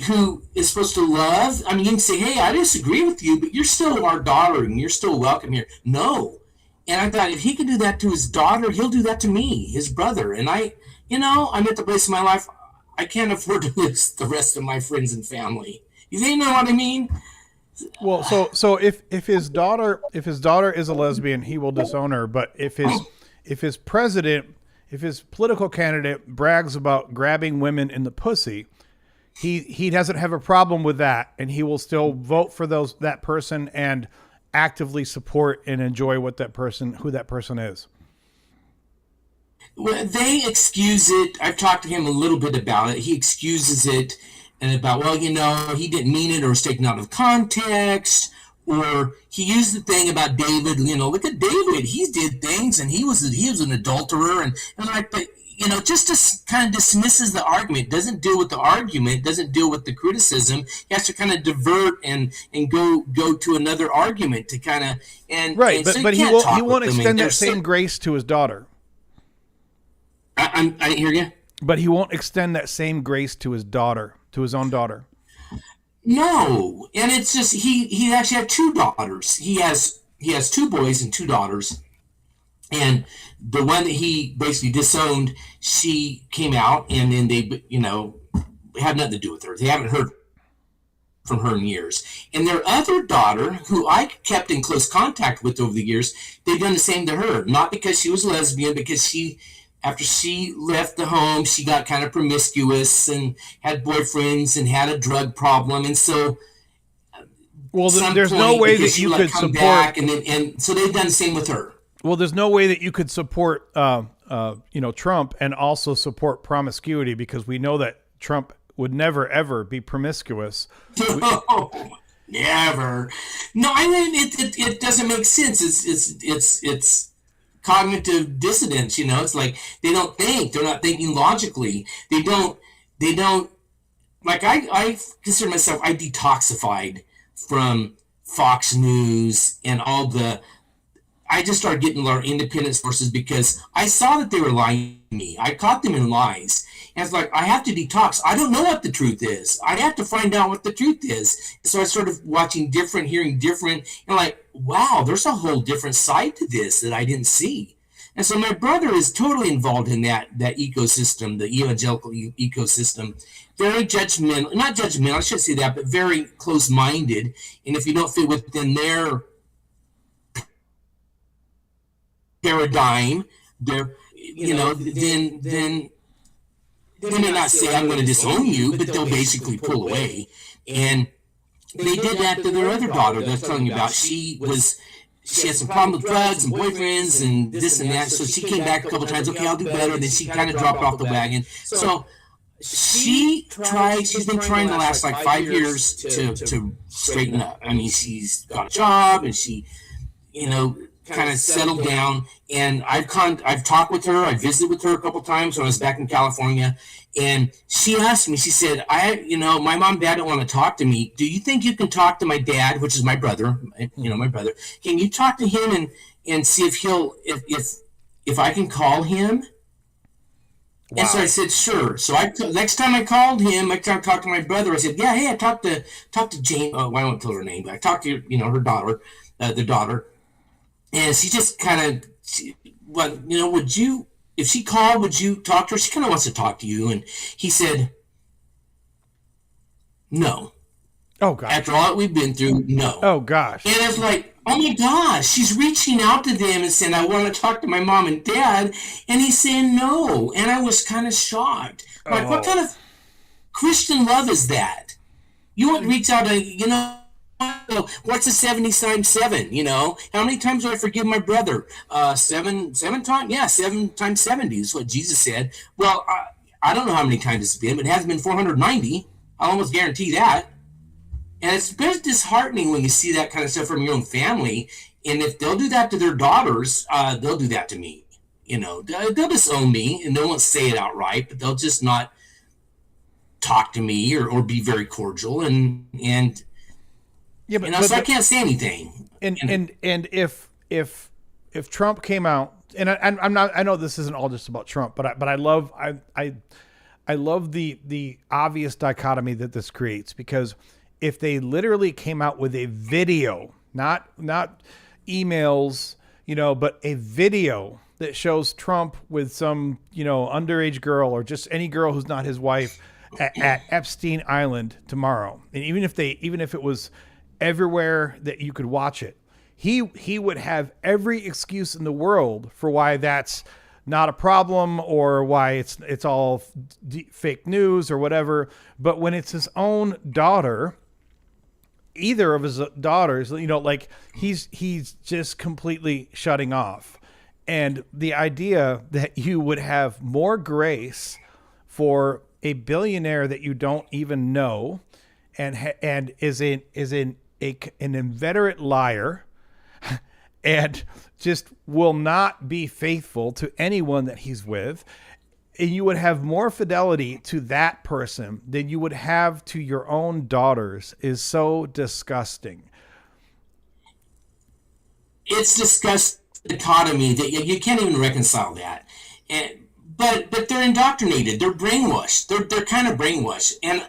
who is supposed to love. You can say, hey, I disagree with you, but you're still our daughter and you're still welcome here. No. And I thought, if he could do that to his daughter, he'll do that to me, his brother. And I'm at the place in my life, I can't afford to lose the rest of my friends and family. You know what I mean? Well, so if his daughter is a lesbian, he will disown her. But if his president political candidate brags about grabbing women in the pussy, he doesn't have a problem with that, and he will still vote for that person and actively support and enjoy who that person is. Well, they excuse it. I've talked to him a little bit about it. He excuses it and about, well, he didn't mean it, or was taken out of context, or he used the thing about David. Look at David. He did things, and he was an adulterer, and like, but just kind of dismisses the argument. Doesn't deal with the argument. Doesn't deal with the criticism. He has to kind of divert and go to another argument to kind of right. And but so but he won't extend that same grace to his daughter. I didn't hear you. But he won't extend that same grace to his daughter, to his own daughter. No, and it's just he actually had two daughters. He has 2 boys and 2 daughters, and the one that he basically disowned, she came out, and then they had nothing to do with her. They haven't heard from her in years. And their other daughter, who I kept in close contact with over the years, they've done the same to her. Not because she was a lesbian, because after she left the home, she got kind of promiscuous and had boyfriends and had a drug problem. And so, there's no way that you could support. Back and so they've done the same with her. Well, there's no way that you could support, Trump and also support promiscuity, because we know that Trump would never ever be promiscuous. No, never. No, I mean it doesn't make sense. It's cognitive dissonance, it's like they don't think. They're not thinking logically. They don't like I consider myself, I detoxified from Fox News and I just started getting a lot of independent sources because I saw that they were lying to me. I caught them in lies. And it's like, I have to detox. I don't know what the truth is. I have to find out what the truth is. So I started watching different, hearing different, and like, wow, there's a whole different side to this that I didn't see. And so my brother is totally involved in that ecosystem, the evangelical ecosystem. Very judgmental, not judgmental, I shouldn't say that, but very close-minded. And if you don't fit within their paradigm, then they may not say, I'm going to disown you, but they'll basically pull away. And they did that to their other daughter that I was telling you about. She had some problem with drugs and boyfriends and this and that. So she came back a couple times. Okay, I'll do better. And then she kind of dropped off the wagon. So she's been trying the last like 5 years to straighten up. I mean, she's got a job and she, kind of settled down. And I've talked with her. I visited with her a couple times when I was back in California. And she asked me, she said, my mom and dad don't want to talk to me. Do you think you can talk to my dad, which is my brother, my brother? Can you talk to him and see if I can call him? Wow. And so I said, sure. So next time I called him, I talked to my brother. I said, yeah, hey, I talked to Jane. Oh, I won't tell her name, but I talked to, her daughter, the daughter. And she just kind of, if she called, would you talk to her? She kind of wants to talk to you. And he said, no. Oh, gosh. After all that we've been through, no. Oh, gosh. And it's like, oh, my gosh, she's reaching out to them and saying, I want to talk to my mom and dad. And he's saying no. And I was kind of shocked. Like, what kind of Christian love is that? You want to reach out to, what's a 70 times 7? How many times do I forgive my brother? 7 times? Yeah, 7 times 70 is what Jesus said. Well, I don't know how many times it's been, but it hasn't been 490. I'll almost guarantee that. And it's very disheartening when you see that kind of stuff from your own family. And if they'll do that to their daughters, they'll do that to me. They'll disown me, and they won't say it outright, but they'll just not talk to me or be very cordial. And yeah, but, so I can't say anything. And if Trump came out, and I'm not, I know this isn't all just about Trump, but I love the obvious dichotomy that this creates, because if they literally came out with a video, not emails, but a video that shows Trump with some, underage girl or just any girl who's not his wife at Epstein Island tomorrow, and even if it was everywhere that you could watch it, he would have every excuse in the world for why that's not a problem, or why it's all fake news or whatever. But when it's his own daughter, either of his daughters, like he's just completely shutting off. And the idea that you would have more grace for a billionaire that you don't even know, and is an inveterate liar, and just will not be faithful to anyone that he's with, and you would have more fidelity to that person than you would have to your own daughters, is so disgusting. It's disgusting dichotomy that you can't even reconcile that. But they're indoctrinated. They're brainwashed. They're kind of brainwashed. And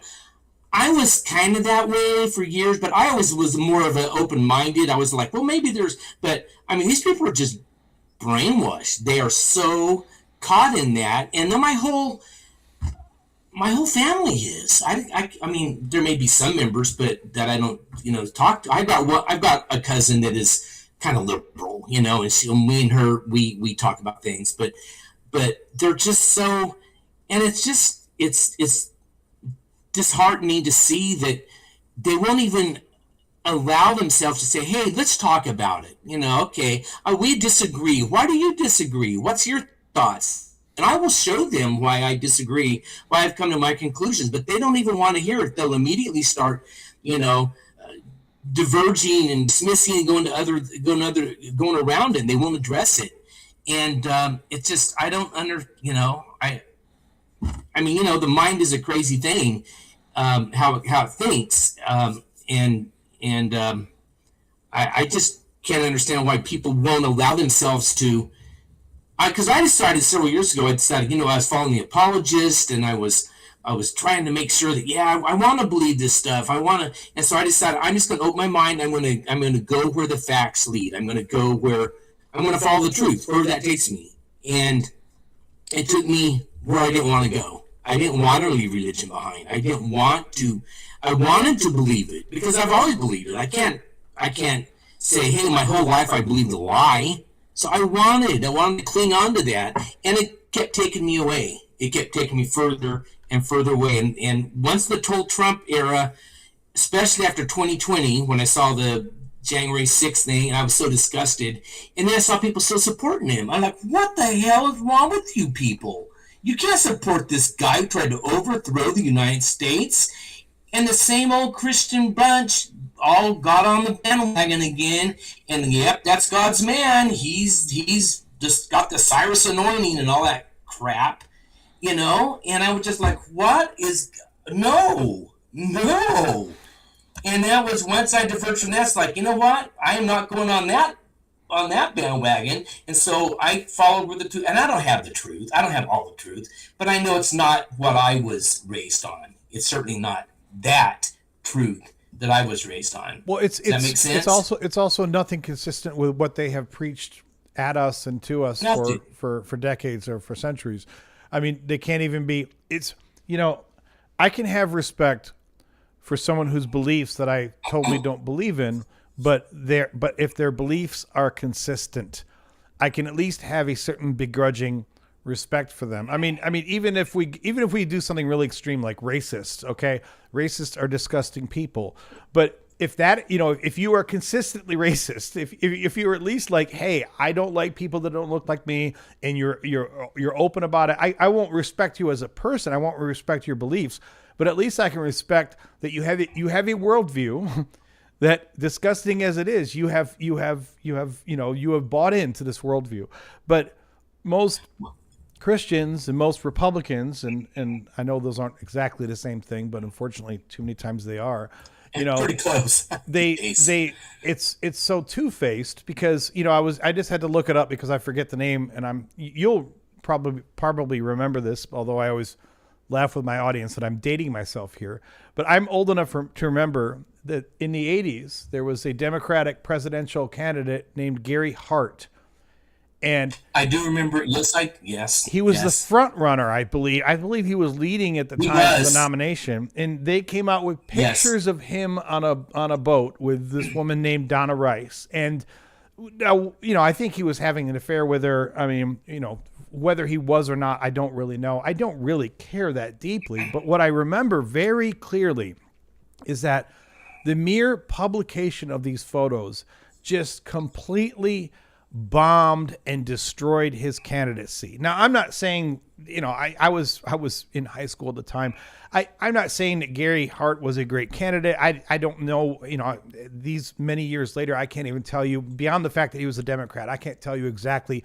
I was kind of that way for years, but I always was more of an open-minded. I was like, well, maybe but I mean, these people are just brainwashed. They are so caught in that. And then my whole family is. I mean, there may be some members, but that I don't, talk to. I've got a cousin that is kind of liberal, and me and her, we talk about things, but they're just so, and it's disheartening to see that they won't even allow themselves to say, hey, let's talk about it. Okay, we disagree. Why do you disagree? What's your thoughts? And I will show them why I disagree, why I've come to my conclusions, but they don't even want to hear it. They'll immediately start, diverging and dismissing and going around it, and they won't address it. And it's just, I don't I mean, the mind is a crazy thing, how it thinks. I just can't understand why people won't allow themselves to, because I decided several years ago, I was following the apologist, and I was trying to make sure that, I want to believe this stuff. And so I decided I'm just going to open my mind. I'm going to go where the facts lead. I'm going to go where I'm going to follow the truth, wherever that takes me. And it took me where I didn't want to go. I didn't want to leave religion behind. I wanted to believe it because I've always believed it. I can't say, hey, my whole life I believed a lie. So I wanted to cling on to that, and it kept taking me away. It kept taking me further and further away. And once the whole Trump era, especially after 2020, when I saw the January 6th thing, I was so disgusted. And then I saw people still supporting him. I'm like, what the hell is wrong with you people? You can't support this guy who tried to overthrow the United States. And the same old Christian bunch all got on the bandwagon again. And yep, that's God's man. He's just got the Cyrus anointing and all that crap, And I was just like, no. And that was, once I diverged from that, it's like, you know what? I am not going on that bandwagon. And so I followed with the truth. And I don't have the truth. I don't have all the truth. But I know it's not what I was raised on. It's certainly not that truth that I was raised on. Well, Does that make sense? It's also nothing consistent with what they have preached at us and to us for decades or for centuries. I mean, they can't even be, I can have respect for someone whose beliefs that I totally don't believe in, but if their beliefs are consistent, I can at least have a certain begrudging respect for them. I mean, even if we do something really extreme like racists, okay, racists are disgusting people, but if you are consistently racist, if you're at least like, hey, I don't like people that don't look like me, and you're open about it, I won't respect you as a person. I won't respect your beliefs, but at least I can respect that you have a worldview that, disgusting as it is, you have bought into this worldview. But most Christians and most Republicans, and I know those aren't exactly the same thing, but unfortunately too many times they are, pretty close. It's so two-faced because, I just had to look it up because I forget the name, and you'll probably remember this, although I always laugh with my audience that I'm dating myself here, but I'm old enough to remember that in the 80s, there was a Democratic presidential candidate named Gary Hart. And I do remember. Yes. He was the front runner, I believe. I believe he was leading at the time of the nomination. And they came out with pictures of him on a boat with this woman named Donna Rice. And, I think he was having an affair with her. I mean, whether he was or not, I don't really know. I don't really care that deeply. But what I remember very clearly is that the mere publication of these photos just completely bombed and destroyed his candidacy. Now, I'm not saying, I was in high school at the time. I'm not saying that Gary Hart was a great candidate. I don't know, these many years later, I can't even tell you, beyond the fact that he was a Democrat, I can't tell you exactly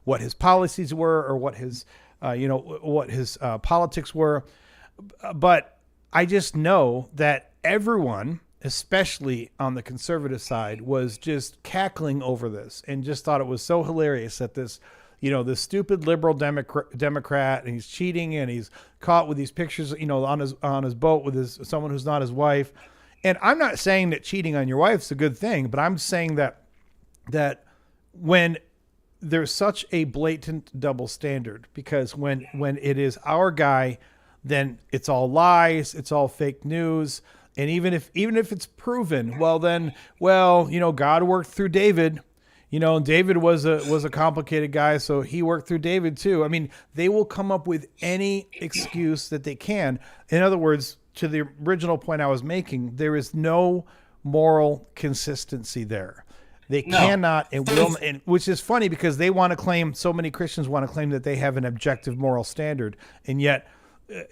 what his policies were or what his, politics were. But I just know that everyone, especially on the conservative side, was just cackling over this and just thought it was so hilarious that this, this stupid liberal Democrat, and he's cheating and he's caught with these pictures, on his boat with someone who's not his wife. And I'm not saying that cheating on your wife's a good thing, but I'm saying that when there's such a blatant double standard, because when it is our guy, then it's all lies, it's all fake news. And even if it's proven, God worked through David. David was a complicated guy, so he worked through David too. I mean, they will come up with any excuse that they can. In other words, to the original point I was making, there is no moral consistency there. They cannot and will, and which is funny because they want to claim, so many Christians want to claim that they have an objective moral standard, and yet,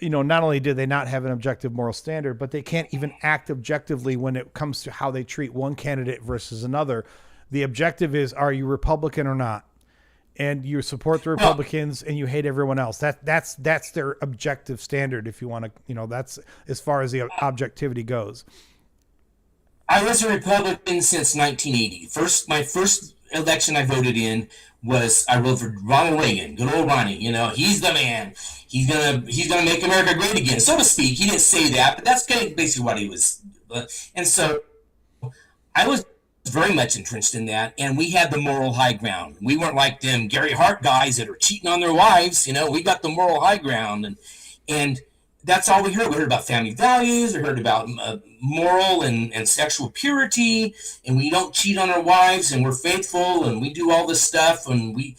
not only do they not have an objective moral standard, but they can't even act objectively when it comes to how they treat one candidate versus another. The objective is, are you Republican or not? And you support the Republicans and you hate everyone else. That's their objective standard. If you want to, that's as far as the objectivity goes. I was a Republican since 1980. My first election I voted in was I voted for Ronald Reagan, good old Ronnie. He's the man. He's gonna make America great again, so to speak. He didn't say that, but that's kind of basically what he was. And so I was very much entrenched in that, and we had the moral high ground. We weren't like them Gary Hart guys that are cheating on their wives. We got the moral high ground, and that's all we heard. We heard about family values. We heard about moral and sexual purity, and we don't cheat on our wives, and we're faithful, and we do all this stuff, and we're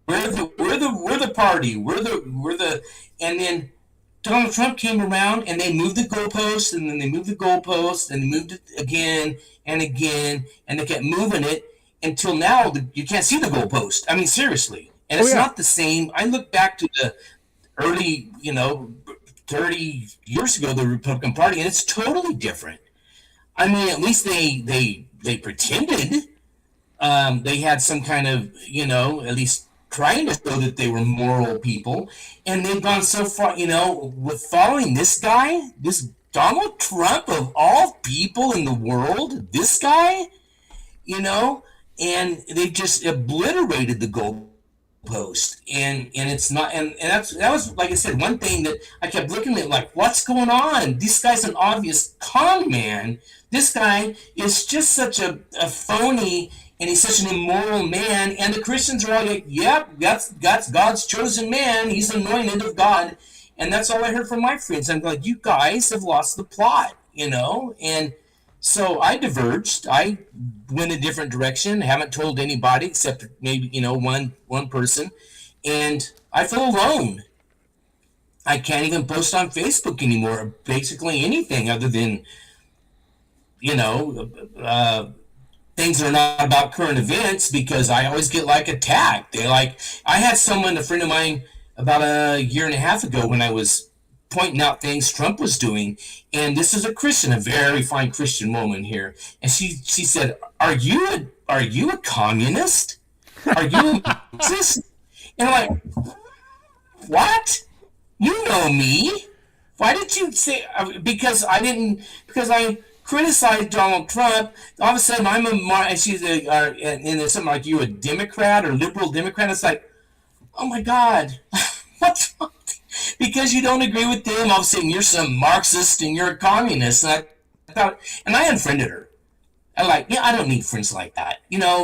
the party. We're the and then Donald Trump came around and they moved the goalposts, and then they moved the goalposts, and they moved it again and again, and they kept moving it until now you can't see the goalpost. I mean, seriously, and it's not the same. I look back to the early, 30 years ago, the Republican Party, and it's totally different. I mean, at least they pretended they had some kind of, at least trying to show that they were moral people, and they've gone so far, with following this guy, this Donald Trump of all people in the world, this guy, and they've just obliterated the goalpost, and it's not, and that was, like I said, one thing that I kept looking at, like, what's going on? This guy's an obvious con man. This guy is just such a phony, and he's such an immoral man, and the Christians are all like, yep, that's God's chosen man. He's anointed of God. And that's all I heard from my friends. I'm like, you guys have lost the plot, And so I diverged. I went a different direction. Haven't told anybody except maybe, one person. And I feel alone. I can't even post on Facebook anymore, basically anything other than, things that are not about current events, because I always get attacked. I had a friend of mine, about a year and a half ago, when I was pointing out things Trump was doing, and this is a Christian, a very fine Christian woman here, and she said, "Are you a communist? Are you a Marxist?" And I'm like, "What? You know me? Why did you say?" Because I criticized Donald Trump. All of a sudden, I'm and she's and there's something like, "You a Democrat or liberal Democrat?" It's like, oh my God, what's wrong? Because you don't agree with them, all of a sudden you're some Marxist and you're a communist. And I unfriended her. I don't need friends like that.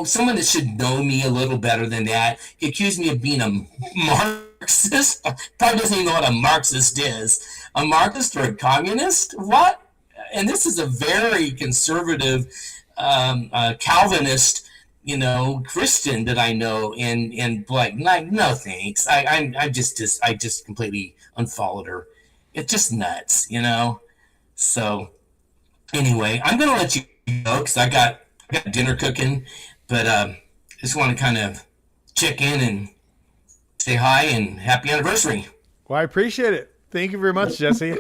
Someone that should know me a little better than that. He accused me of being a Marxist. Probably doesn't even know what a Marxist is. A Marxist or a communist? What? And this is a very conservative Calvinist Christian that I know, and like, no thanks. I just completely unfollowed her. It's just nuts. So anyway, I'm gonna let you go because I got dinner cooking, but just want to kind of check in and say hi and happy anniversary. Well, I appreciate it. Thank you very much, Jesse.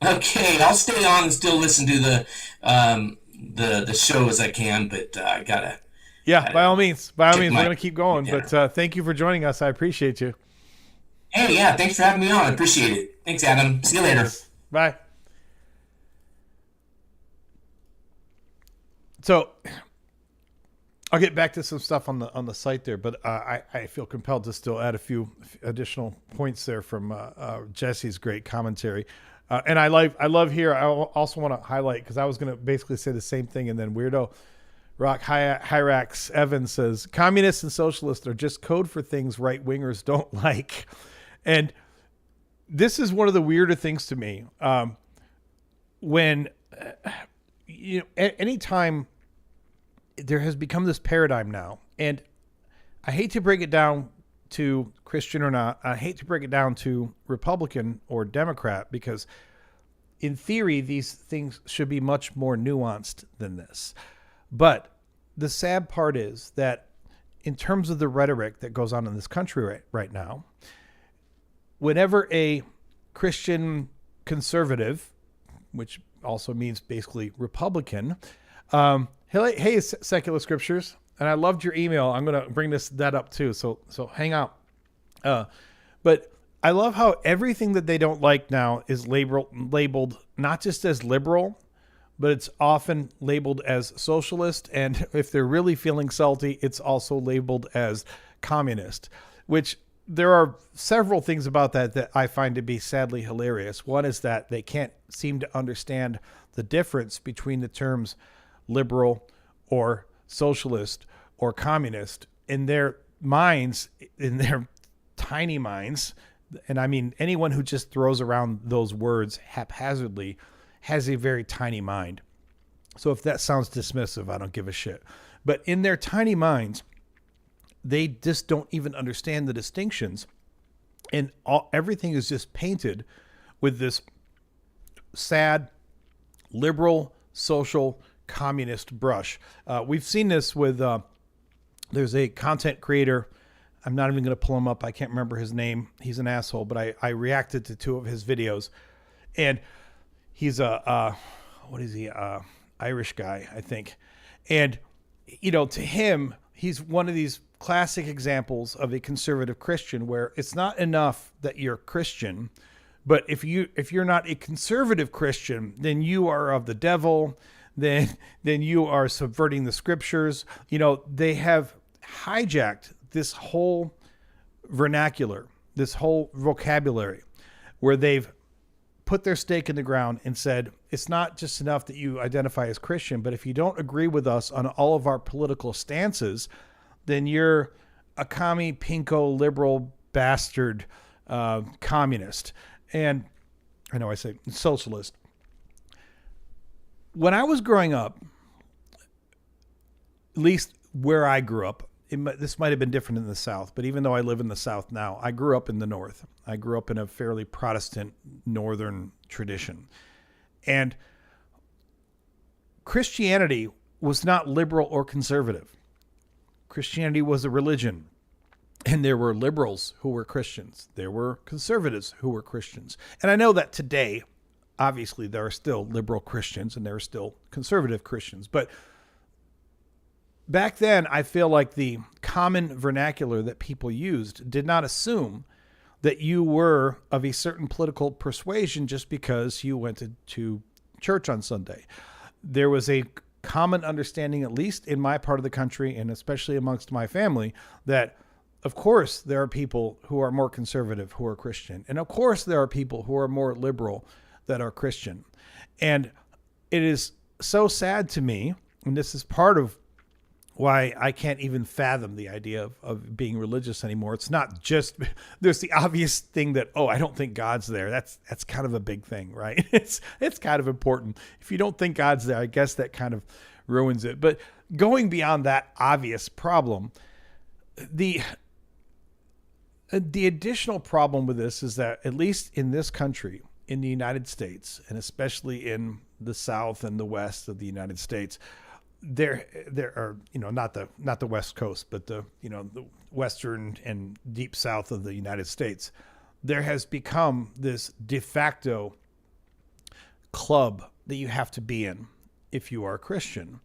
Okay, I'll stay on and still listen to the show as I can, but I gotta. Yeah, by all means, we're gonna keep going. Yeah. But thank you for joining us. I appreciate you. Hey, yeah, thanks for having me on. I appreciate it. Thanks, Adam. See you later. Bye. So I'll get back to some stuff on the site there, but I feel compelled to still add a few additional points there from Jesse's great commentary. And I love here. I also want to highlight, because I was going to basically say the same thing, and then Weirdo Rock Hyrax Evans says, communists and socialists are just code for things right wingers don't like. And this is one of the weirder things to me. When anytime there has become this paradigm now, and I hate to break it down to Christian or not, I hate to break it down to Republican or Democrat, because in theory, these things should be much more nuanced than this. But the sad part is that in terms of the rhetoric that goes on in this country right now, whenever a Christian conservative, which also means basically Republican, hey, Secular Scriptures, and I loved your email. I'm going to bring that up too. So hang out. But I love how everything that they don't like now is labeled not just as liberal, but it's often labeled as socialist. And if they're really feeling salty, it's also labeled as communist, which there are several things about that I find to be sadly hilarious. One is that they can't seem to understand the difference between the terms liberal or socialist or communist in their minds, in their tiny minds. And I mean, anyone who just throws around those words haphazardly has a very tiny mind. So if that sounds dismissive, I don't give a shit. But in their tiny minds, they just don't even understand the distinctions. And everything is just painted with this sad, liberal, social, communist brush. We've seen this with, there's a content creator. I'm not even going to pull him up. I can't remember his name. He's an asshole, but I reacted to 2 of his videos. And he's what is he? Irish guy, I think. And, to him, he's one of these classic examples of a conservative Christian, where it's not enough that you're Christian, but if you're not a conservative Christian, then you are of the devil, then you are subverting the scriptures. They have hijacked this whole vernacular, this whole vocabulary, where they've put their stake in the ground and said, it's not just enough that you identify as Christian, but if you don't agree with us on all of our political stances, then you're a commie, pinko, liberal, bastard, communist. And I know I say socialist. When I was growing up, at least where I grew up, this might have been different in the South, but even though I live in the South now, I grew up in the North. I grew up in a fairly Protestant Northern tradition. And Christianity was not liberal or conservative. Christianity was a religion. And there were liberals who were Christians. There were conservatives who were Christians. And I know that today, obviously, there are still liberal Christians and there are still conservative Christians. But back then, I feel like the common vernacular that people used did not assume that you were of a certain political persuasion just because you went to church on Sunday. There was a common understanding, at least in my part of the country, and especially amongst my family, that of course there are people who are more conservative who are Christian. And of course there are people who are more liberal that are Christian. And it is so sad to me, and this is part of why I can't even fathom the idea of being religious anymore. It's not just, there's the obvious thing that, I don't think God's there. That's kind of a big thing, right? It's kind of important. If you don't think God's there, I guess that kind of ruins it. But going beyond that obvious problem, the additional problem with this is that, at least in this country, in the United States, and especially in the South and the West of the United States, there are, not the West Coast, but the Western and deep South of the United States, there has become this de facto club that you have to be in if you are a Christian.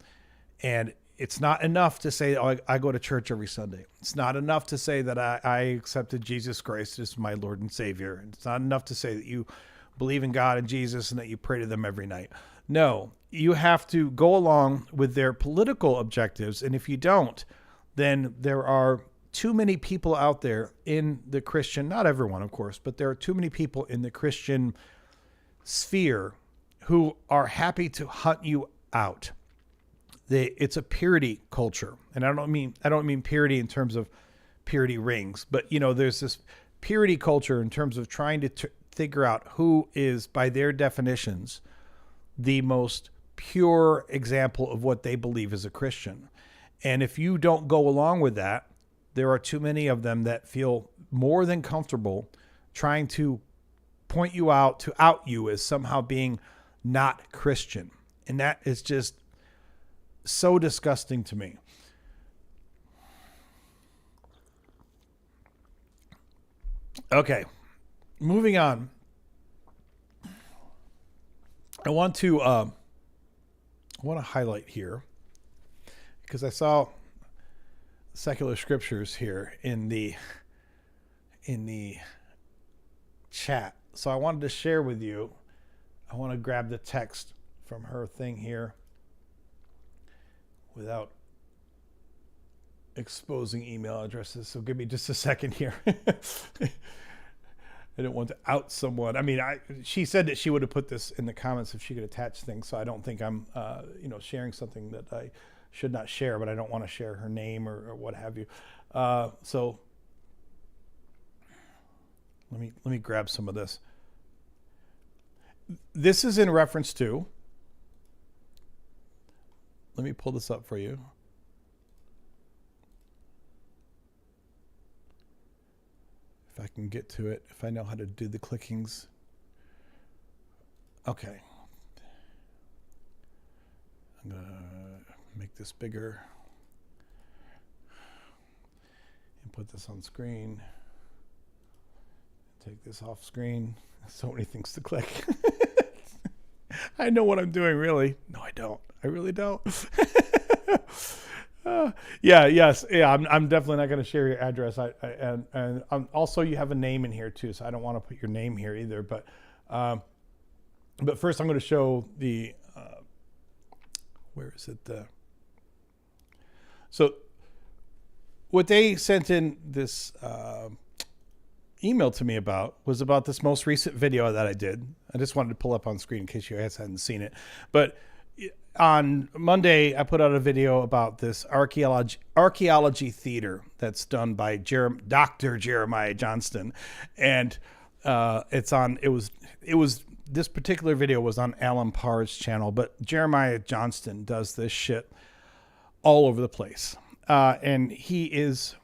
And it's not enough to say, oh, I go to church every Sunday. It's not enough to say that I accepted Jesus Christ as my Lord and Savior. It's not enough to say that you believe in God and Jesus and that you pray to them every night. No, you have to go along with their political objectives. And if you don't, then there are too many people out there in the Christian, not everyone, of course, but there are too many people in the Christian sphere who are happy to hunt you out. It's a purity culture. And I don't mean purity in terms of purity rings, but there's this purity culture in terms of trying to figure out who is, by their definitions, the most pure example of what they believe is a Christian. And if you don't go along with that, there are too many of them that feel more than comfortable trying to point you out, to out you as somehow being not Christian. And that is just so disgusting to me. Okay, moving on. I want to highlight here, because I saw secular scriptures here in the chat. So I wanted to share with you. I want to grab the text from her thing here without exposing email addresses. So give me just a second here. I don't want to out someone. I mean, she said that she would have put this in the comments if she could attach things. So I don't think I'm, sharing something that I should not share, but I don't want to share her name or what have you. So let me grab some of this. This is in reference to, let me pull this up for you. If I can get to it, if I know how to do the clickings. Okay. I'm going to make this bigger and put this on screen. Take this off screen. So many things to click. I know what I'm doing, really. No, I don't. I really don't. I'm definitely not going to share your address. And also you have a name in here too, so I don't want to put your name here either. But first I'm going to show the where is it? So what they sent in this email to me about was about this most recent video that I did. I just wanted to pull up on screen in case you guys hadn't seen it. But on Monday, I put out a video about this archaeology theater that's done by Dr. Jeremiah Johnston, and this particular video was on Alan Parr's channel, but Jeremiah Johnston does this shit all over the place, and he is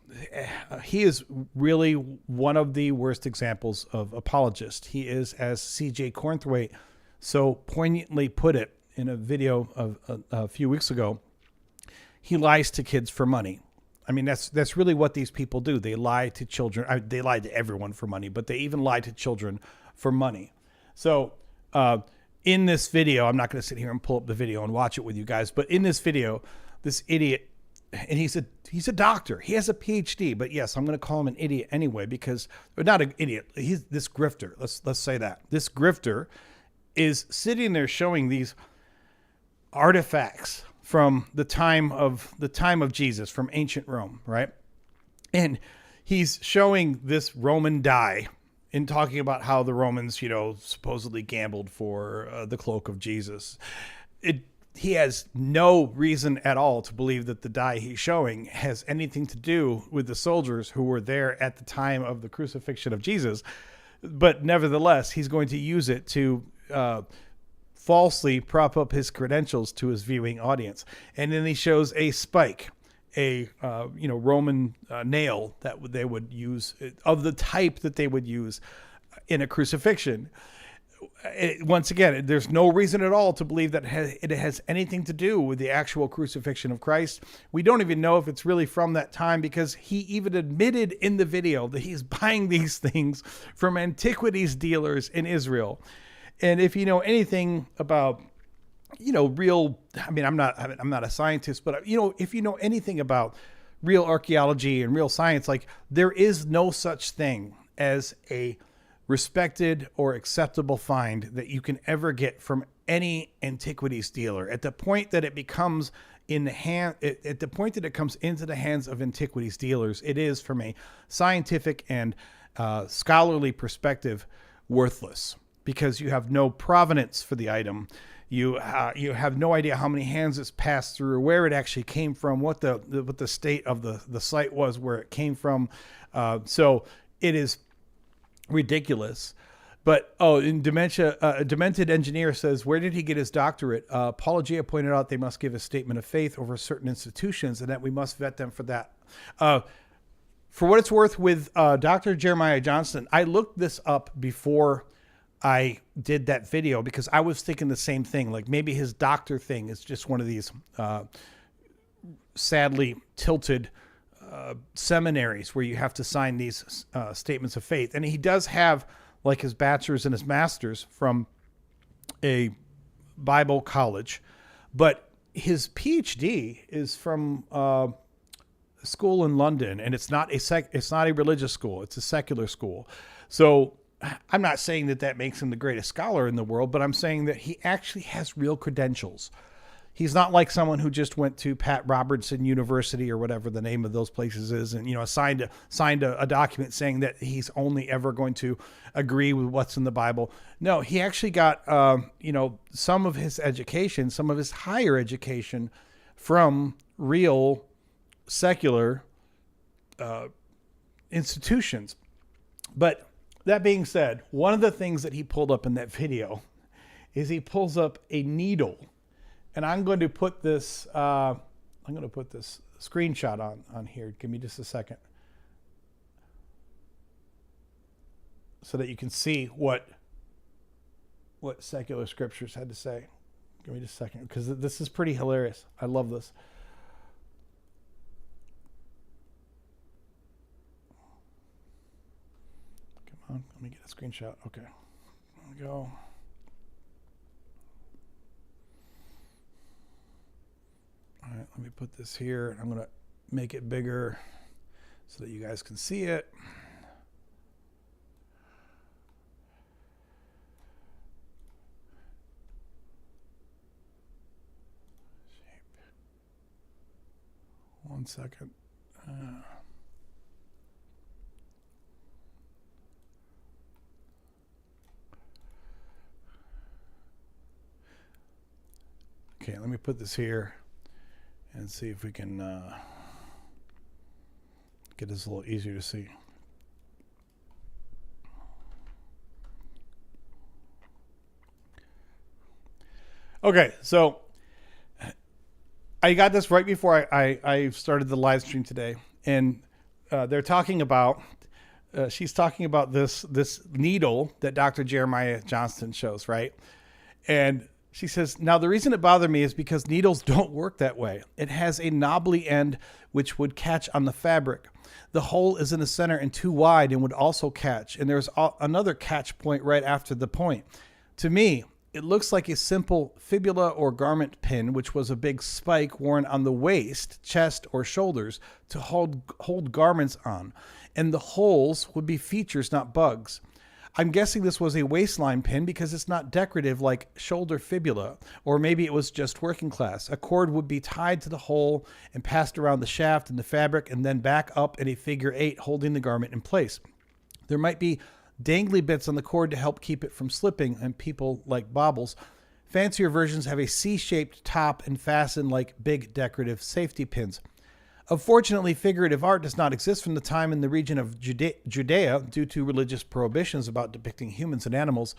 really one of the worst examples of apologist. He is, as C.J. Cornthwaite so poignantly put it in a video of a few weeks ago, he lies to kids for money. I mean, that's really what these people do. They lie to children. They lie to everyone for money, but they even lie to children for money. So in this video, I'm not going to sit here and pull up the video and watch it with you guys, but in this video, this idiot, and he's a doctor. He has a PhD, but yes, I'm going to call him an idiot anyway, because, or not an idiot. He's this grifter. Let's say that. This grifter is sitting there showing these artifacts from the time of Jesus, from ancient Rome, right? And he's showing this Roman die and talking about how the Romans, supposedly gambled for the cloak of Jesus. He has no reason at all to believe that the die he's showing has anything to do with the soldiers who were there at the time of the crucifixion of Jesus. But nevertheless, he's going to use it to falsely prop up his credentials to his viewing audience. And then he shows a spike, a Roman nail that they would use, of the type that they would use in a crucifixion. Once again, there's no reason at all to believe that it has anything to do with the actual crucifixion of Christ. We don't even know if it's really from that time, because he even admitted in the video that he's buying these things from antiquities dealers in Israel. And if you know anything about, real, I'm not a scientist, but if you know anything about real archaeology and real science, like, there is no such thing as a respected or acceptable find that you can ever get from any antiquities dealer. At the point that it becomes at the point that it comes into the hands of antiquities dealers, it is, from a scientific and scholarly perspective, worthless, because you have no provenance for the item. You have no idea how many hands it's passed through, where it actually came from, what the state of the site was where it came from. So it is ridiculous. But in dementia, a demented engineer says, where did he get his doctorate? Paula Gia pointed out they must give a statement of faith over certain institutions, and that we must vet them for that. For what it's worth, with Dr. Jeremiah Johnston, I looked this up before I did that video, because I was thinking the same thing. Like, maybe his doctor thing is just one of these sadly tilted seminaries where you have to sign these statements of faith. And he does have, like, his bachelor's and his master's from a Bible college, but his PhD is from a school in London, and it's not a religious school. It's a secular school. So I'm not saying that makes him the greatest scholar in the world, but I'm saying that he actually has real credentials. He's not like someone who just went to Pat Robertson University or whatever the name of those places is, and signed a document saying that he's only ever going to agree with what's in the Bible. No, he actually got some of his education, some of his higher education, from real secular institutions. But that being said, one of the things that he pulled up in that video is he pulls up a needle. And I'm going to put this screenshot on here. Give me just a second, so that you can see what secular scriptures had to say. Give me just a second, because this is pretty hilarious. I love this. Come on, let me get a screenshot. Okay, there we go. All right, let me put this here. I'm going to make it bigger so that you guys can see it. Shape. 1 second. Okay, let me put this here and see if we can get this a little easier to see. Okay, so I got this right before I started the live stream today, and they're talking about, she's talking about this needle that Dr. Jeremiah Johnston shows, right? And she says, now the reason it bothered me is because needles don't work that way. It has a knobbly end which would catch on the fabric. The hole is in the center and too wide and would also catch. And there's another catch point right after the point. To me, it looks like a simple fibula or garment pin, which was a big spike worn on the waist, chest, or shoulders to hold garments on. And the holes would be features, not bugs. I'm guessing this was a waistline pin because it's not decorative like shoulder fibula, or maybe it was just working class. A cord would be tied to the hole and passed around the shaft and the fabric, and then back up in a figure 8 holding the garment in place. There might be dangly bits on the cord to help keep it from slipping, and people like baubles. Fancier versions have a C-shaped top and fasten like big decorative safety pins. Unfortunately, figurative art does not exist from the time in the region of Judea due to religious prohibitions about depicting humans and animals.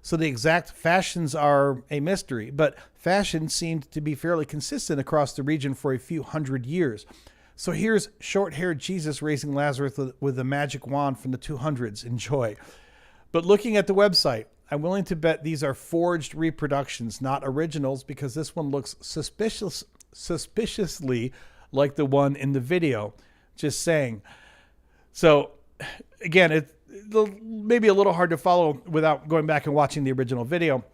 So the exact fashions are a mystery, but fashion seemed to be fairly consistent across the region for a few hundred years. So here's short-haired Jesus raising Lazarus with a magic wand from the 200s. Enjoy. But looking at the website, I'm willing to bet these are forged reproductions, not originals, because this one looks suspiciously like the one in the video. Just saying. So again, it's maybe a little hard to follow without going back and watching the original video.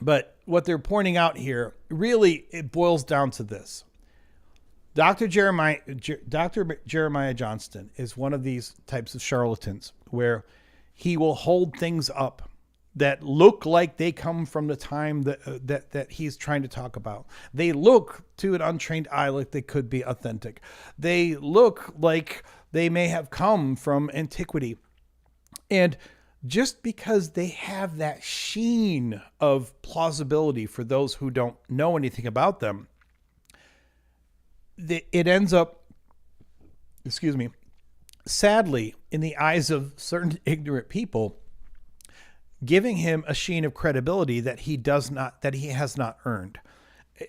But what they're pointing out here, really, it boils down to this. Dr. Jeremiah Johnston is one of these types of charlatans where he will hold things up that look like they come from the time that he's trying to talk about. They look to an untrained eye like they could be authentic. They look like they may have come from antiquity. And just because they have that sheen of plausibility for those who don't know anything about them, it ends up, sadly, in the eyes of certain ignorant people, giving him a sheen of credibility that he has not earned.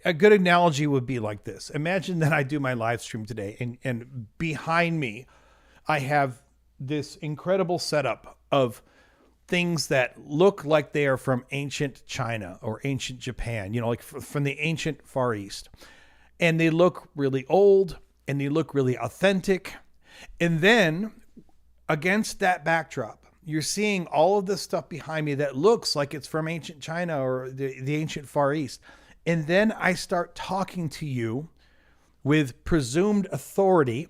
A good analogy would be like this. Imagine that I do my live stream today and behind me, I have this incredible setup of things that look like they are from ancient China or ancient Japan, like from the ancient Far East. And they look really old and they look really authentic. And then against that backdrop, you're seeing all of this stuff behind me that looks like it's from ancient China or the ancient Far East. And then I start talking to you with presumed authority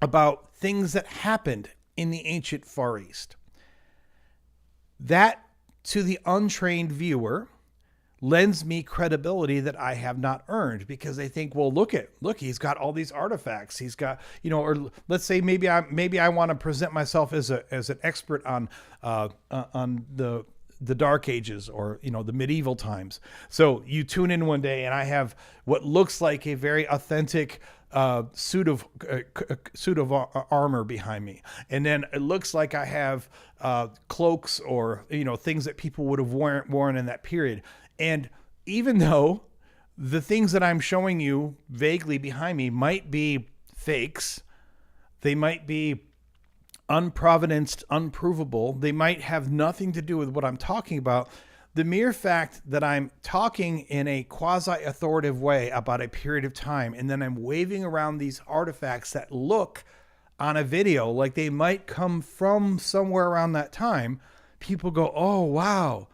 about things that happened in the ancient Far East. That, to the untrained viewer, lends me credibility that I have not earned, because they think, well, look, he's got all these artifacts. He's got, or let's say maybe I want to present myself as an expert on the Dark Ages or, the medieval times. So you tune in one day and I have what looks like a very authentic suit of armor behind me, and then it looks like I have cloaks or things that people would have worn in that period. And even though the things that I'm showing you vaguely behind me might be fakes, they might be unprovenanced, unprovable, they might have nothing to do with what I'm talking about, the mere fact that I'm talking in a quasi-authoritative way about a period of time, and then I'm waving around these artifacts that look on a video like they might come from somewhere around that time, people go, oh, wow,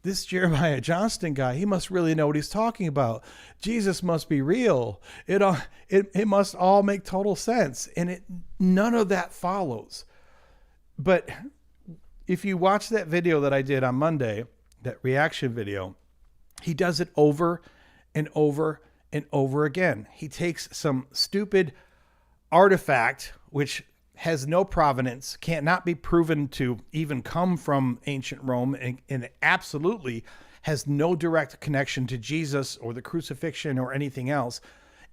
this Jeremiah Johnston guy, he must really know what he's talking about. Jesus must be real. It must all make total sense. And none of that follows. But if you watch that video that I did on Monday, that reaction video, he does it over and over and over again. He takes some stupid artifact, which has no provenance, cannot be proven to even come from ancient Rome, and absolutely has no direct connection to Jesus or the crucifixion or anything else.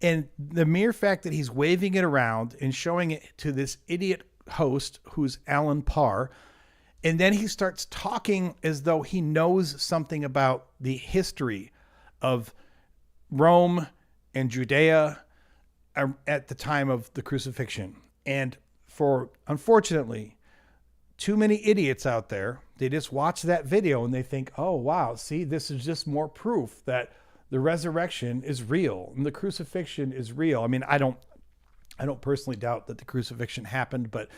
And the mere fact that he's waving it around and showing it to this idiot host who's Alan Parr, and then he starts talking as though he knows something about the history of Rome and Judea at the time of the crucifixion. And unfortunately, too many idiots out there, they just watch that video and they think, oh, wow, see, this is just more proof that the resurrection is real and the crucifixion is real. I mean, I don't personally doubt that the crucifixion happened, but,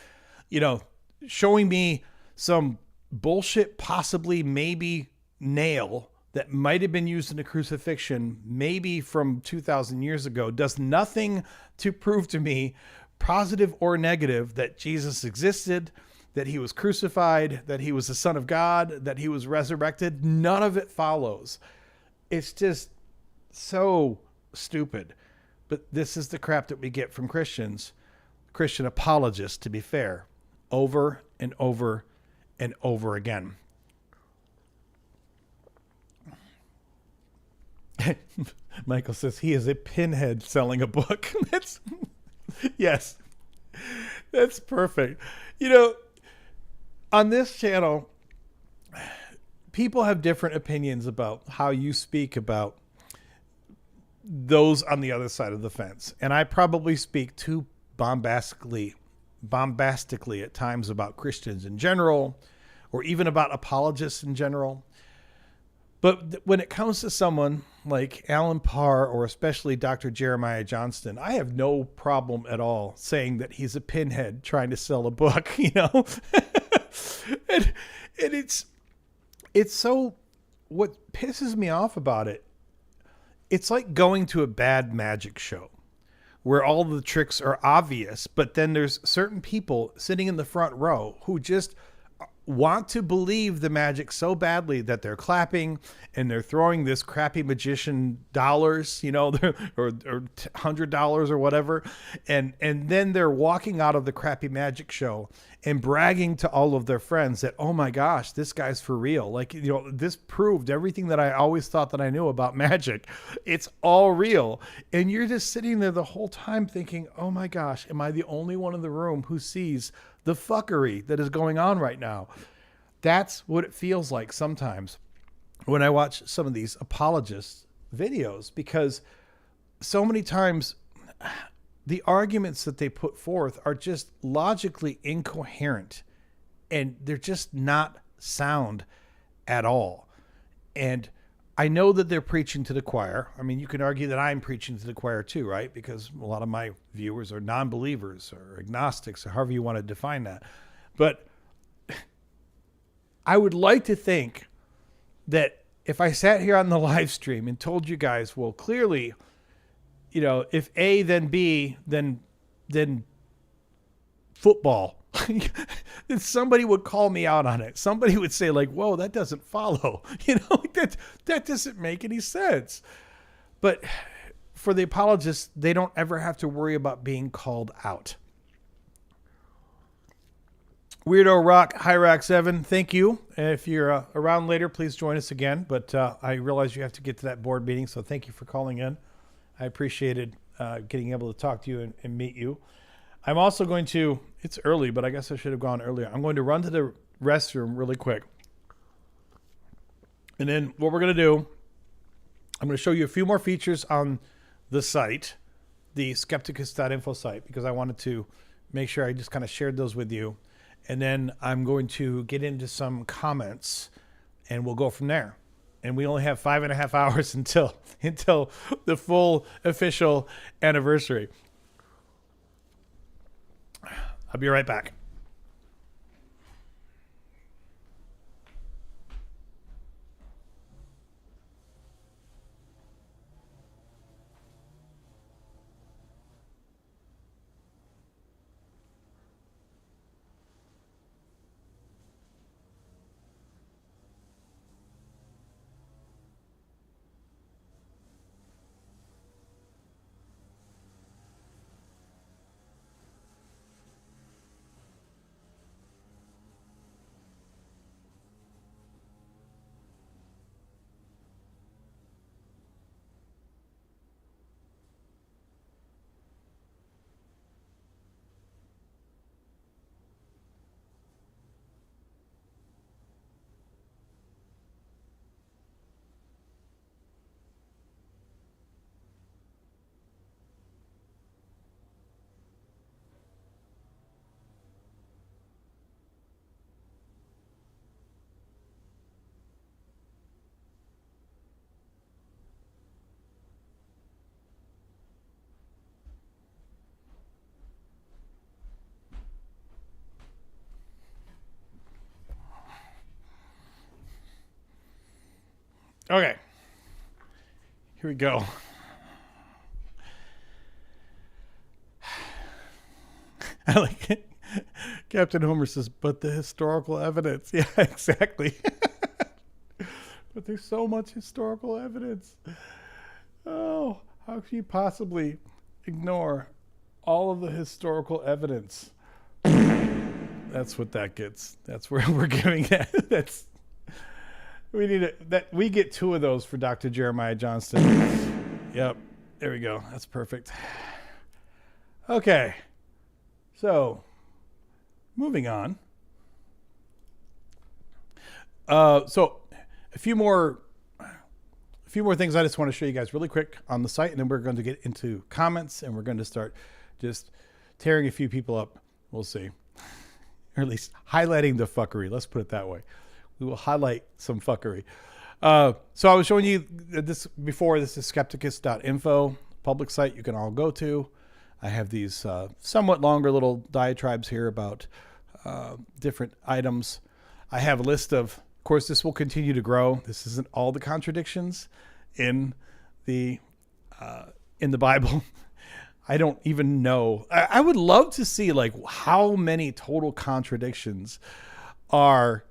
showing me some bullshit, possibly maybe nail that might have been used in a crucifixion, maybe from 2,000 years ago, does nothing to prove to me, positive or negative, that Jesus existed, that he was crucified, that he was the Son of God, that he was resurrected. None of it follows. It's just so stupid. But this is the crap that we get from Christians, Christian apologists, to be fair, over and over and over again. Michael says he is a pinhead selling a book. Yes, that's perfect. On this channel, people have different opinions about how you speak about those on the other side of the fence. And I probably speak too bombastically at times about Christians in general, or even about apologists in general. But when it comes to someone like Alan Parr, or especially Dr. Jeremiah Johnston, I have no problem at all saying that he's a pinhead trying to sell a book, you know? and it's so, what pisses me off about it, it's like going to a bad magic show where all the tricks are obvious, but then there's certain people sitting in the front row who just want to believe the magic so badly that they're clapping and they're throwing this crappy magician dollars, you know, or $100 or whatever. And then they're walking out of the crappy magic show and bragging to all of their friends that, oh my gosh, this guy's for real. Like, you know, this proved everything that I always thought that I knew about magic. It's all real. And you're just sitting there the whole time thinking, oh my gosh, am I the only one in the room who sees the fuckery that is going on right now? That's what it feels like sometimes when I watch some of these apologist videos, because so many times the arguments that they put forth are just logically incoherent and they're just not sound at all. And I know that they're preaching to the choir. I mean, you can argue that I'm preaching to the choir too, right? Because a lot of my viewers are non-believers or agnostics, or however you want to define that. But I would like to think that if I sat here on the live stream and told you guys, well, clearly, you know, if A, then B, then football, then somebody would call me out on it. Somebody would say like, whoa, that doesn't follow. You know, that doesn't make any sense. But for the apologists, they don't ever have to worry about being called out. Weirdo Rock, Hyrax 7, thank you. If you're around later, please join us again. But I realize you have to get to that board meeting, so thank you for calling in. I appreciated getting able to talk to you and meet you. I'm also going to, it's early, but I guess I should have gone earlier. I'm going to run to the restroom really quick. And then what we're going to do, I'm going to show you a few more features on the site, the skepticus.info site, because I wanted to make sure I just kind of shared those with you. And then I'm going to get into some comments and we'll go from there. And we only have 5.5 hours until the full official anniversary. I'll be right back. Okay, here we go. I like it. Captain Homer says, but the historical evidence. Yeah, exactly. But there's so much historical evidence. Oh, how can you possibly ignore all of the historical evidence? That's what that gets. That's where we're giving that. That's. We need that. We get 2 of those for Dr. Jeremiah Johnston. Yep. There we go. That's perfect. Okay. So, moving on. So a few more things I just want to show you guys really quick on the site, and then we're going to get into comments, and we're going to start just tearing a few people up. We'll see. Or at least highlighting the fuckery. Let's put it that way. We will highlight some fuckery. So I was showing you this before. This is skepticus.info, public site you can all go to. I have these somewhat longer little diatribes here about different items. I have a list of course, this will continue to grow. This isn't all the contradictions in the Bible. I don't even know. I would love to see like how many total contradictions are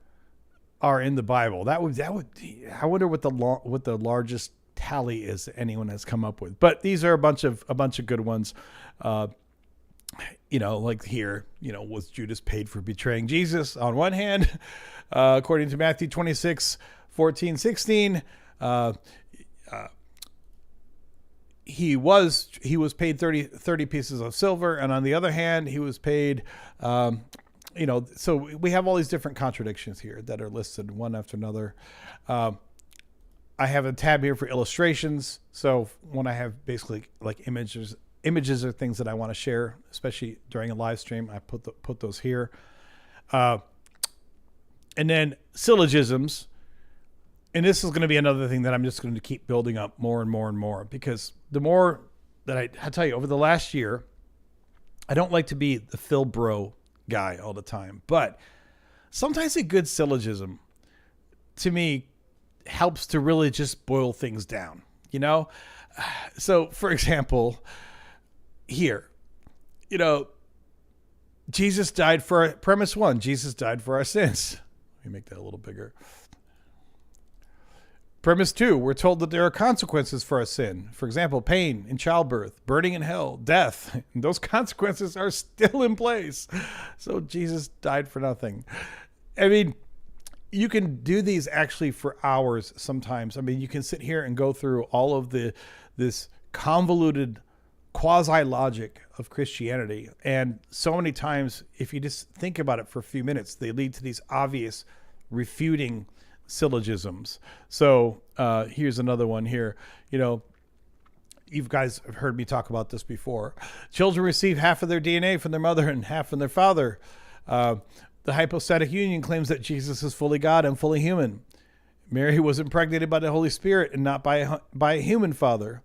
in the Bible. That would. I wonder what the largest tally is that anyone has come up with. But these are a bunch of good ones. Like here, was Judas paid for betraying Jesus on one hand, according to Matthew 26, 14, 16, he was paid 30 pieces of silver. And on the other hand, he was paid, so we have all these different contradictions here that are listed one after another. I have a tab here for illustrations. So when I have basically like images are things that I want to share, especially during a live stream. I put those here. And then syllogisms. And this is going to be another thing that I'm just going to keep building up more and more and more, because the more that I tell you over the last year, I don't like to be the Phil Bro guy all the time, but sometimes a good syllogism to me helps to really just boil things down, So for example, here, Jesus died for premise one. Jesus died for our sins. Let me make that a little bigger. Premise two, we're told that there are consequences for our sin. For example, pain in childbirth, burning in hell, death. And those consequences are still in place. So Jesus died for nothing. I mean, you can do these actually for hours sometimes. I mean, you can sit here and go through all of this convoluted quasi-logic of Christianity. And so many times, if you just think about it for a few minutes, they lead to these obvious refuting syllogisms. So here's another one here. You guys have heard me talk about this before. Children receive half of their DNA from their mother and half from their father. The hypostatic union claims that Jesus is fully God and fully human. Mary was impregnated by the Holy Spirit and not by a human father.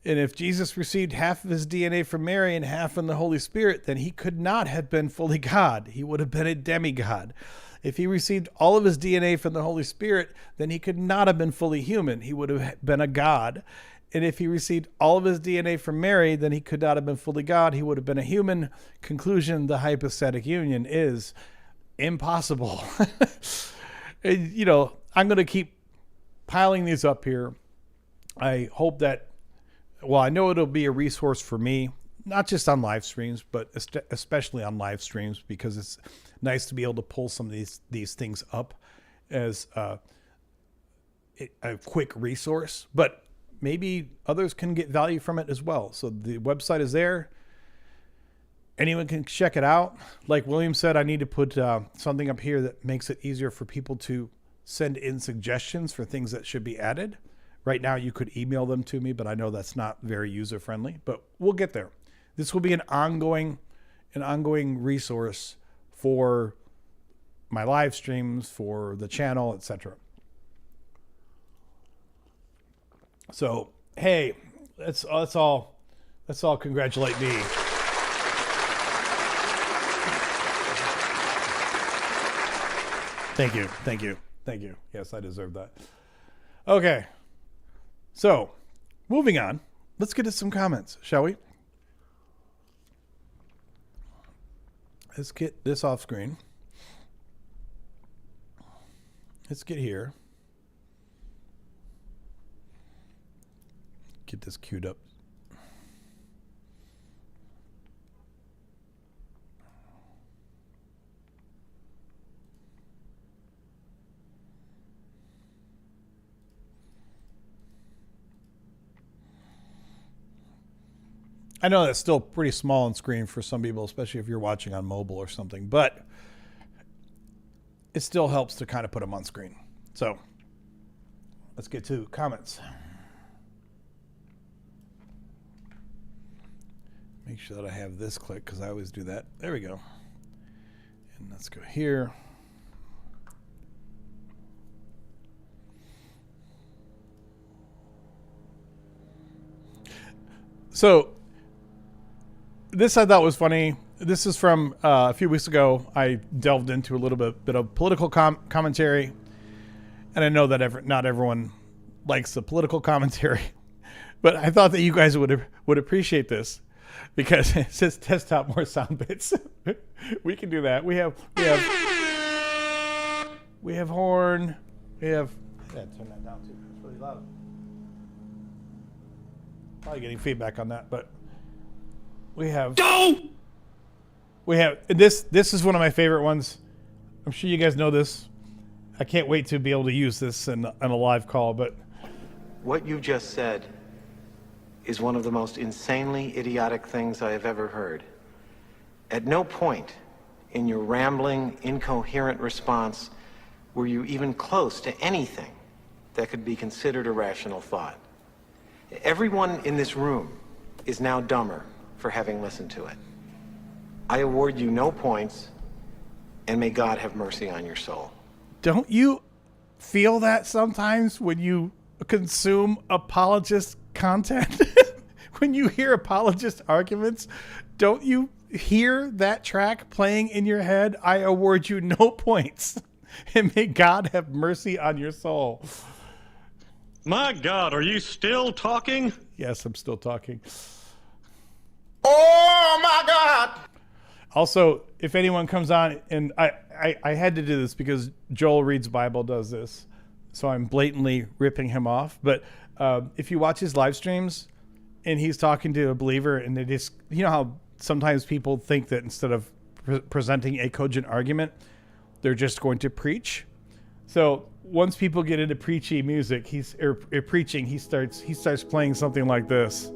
And if Jesus received half of his DNA from Mary and half from the Holy Spirit, then he could not have been fully God. He would have been a demigod. If he received all of his DNA from the Holy Spirit, then he could not have been fully human. He would have been a god. And if he received all of his DNA from Mary, then he could not have been fully God. He would have been a human. Conclusion, the hypostatic union is impossible. And, I'm going to keep piling these up here. I hope that, I know it'll be a resource for me, not just on live streams, but especially on live streams, because it's nice to be able to pull some of these things up as a quick resource, but maybe others can get value from it as well. So the website is there. Anyone can check it out. Like William said, I need to put something up here that makes it easier for people to send in suggestions for things that should be added. Right now, you could email them to me, but I know that's not very user-friendly, but we'll get there. This will be an ongoing resource for my live streams, for the channel, etc. So, hey, let's all congratulate me. Thank you. Yes, I deserve that. Okay. So, moving on. Let's get to some comments, shall we? Let's get this off screen. Let's get here. Get this queued up. I know that's still pretty small on screen for some people, especially if you're watching on mobile or something, but it still helps to kind of put them on screen. So let's get to comments. Make sure that I have this clicked because I always do that. There we go. And let's go here. So this I thought was funny. This is from a few weeks ago. I delved into a little bit of political commentary. And I know that not everyone likes the political commentary. But I thought that you guys would appreciate this. Because it says test out more sound bits. We can do that. We have horn. We have. Yeah, turn that down too. It's really loud. Probably getting feedback on that, but we have. Don't! We have this. This is one of my favorite ones. I'm sure you guys know this. I can't wait to be able to use this in a live call. But what you just said is one of the most insanely idiotic things I have ever heard. At no point in your rambling, incoherent response were you even close to anything that could be considered a rational thought. Everyone in this room is now dumber for having listened to it. I award you no points, and may God have mercy on your soul. don't you feel that sometimes when you consume apologist content? When you hear apologist arguments, don't you hear that track playing in your head? I award you no points, and may God have mercy on your soul. My God, are you still talking? Yes, I'm still talking. Oh my God! Also, if anyone comes on, and I had to do this because Joel Reed's Bible does this, so I'm blatantly ripping him off. But if you watch his live streams and he's talking to a believer, and they just, you know how sometimes people think that instead of presenting a cogent argument, they're just going to preach. So once people get into preachy music, preaching, he starts playing something like this.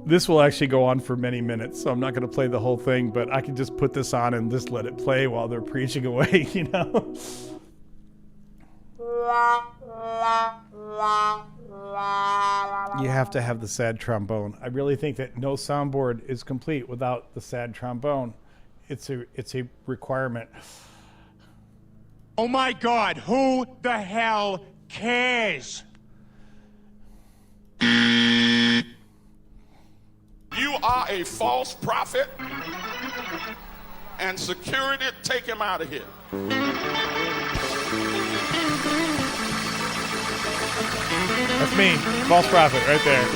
This will actually go on for many minutes, so I'm not going to play the whole thing, but I can just put this on and just let it play while they're preaching away, you know? You have to have the sad trombone. I really think that no soundboard is complete without the sad trombone. It's a requirement. Oh my God, who the hell cares? You are a false prophet, and security, take him out of here. That's me, false prophet, right there.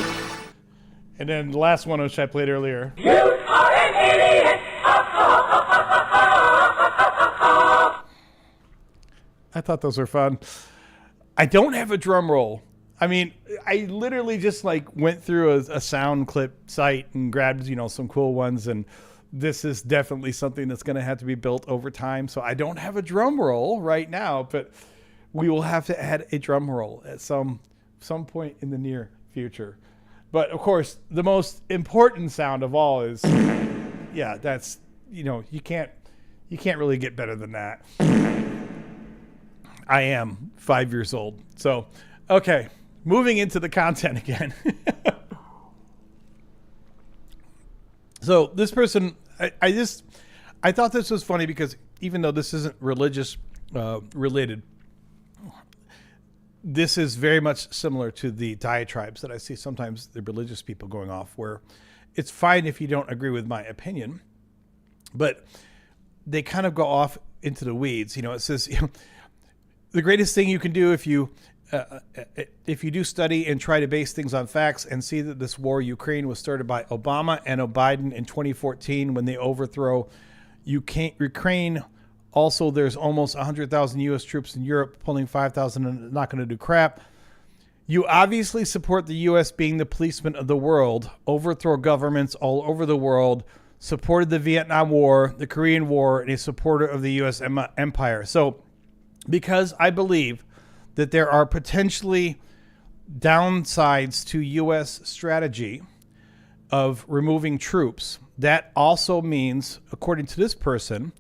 And then the last one, which I played earlier. You are an idiot! I thought those were fun. I don't have a drum roll. I mean, I literally just went through a sound clip site and grabbed, some cool ones. And this is definitely something that's going to have to be built over time. So I don't have a drum roll right now, but we will have to add a drum roll at some point in the near future. But of course, the most important sound of all is, that's, you can't really get better than that. I am 5 years old. So, okay. Moving into the content again. So this person, I thought this was funny because even though this isn't religious related, this is very much similar to the diatribes that I see sometimes the religious people going off, where it's fine if you don't agree with my opinion, but they kind of go off into the weeds. It says, the greatest thing you can do if you do study and try to base things on facts and see that this war in Ukraine was started by Obama and Biden in 2014 when they overthrow Ukraine. Also, there's almost 100,000 U.S. troops in Europe pulling 5,000 and not going to do crap. You obviously support the U.S. being the policeman of the world, overthrow governments all over the world, supported the Vietnam War, the Korean War, and a supporter of the U.S. empire. So because I believe that there are potentially downsides to U.S. strategy of removing troops, that also means, according to this person,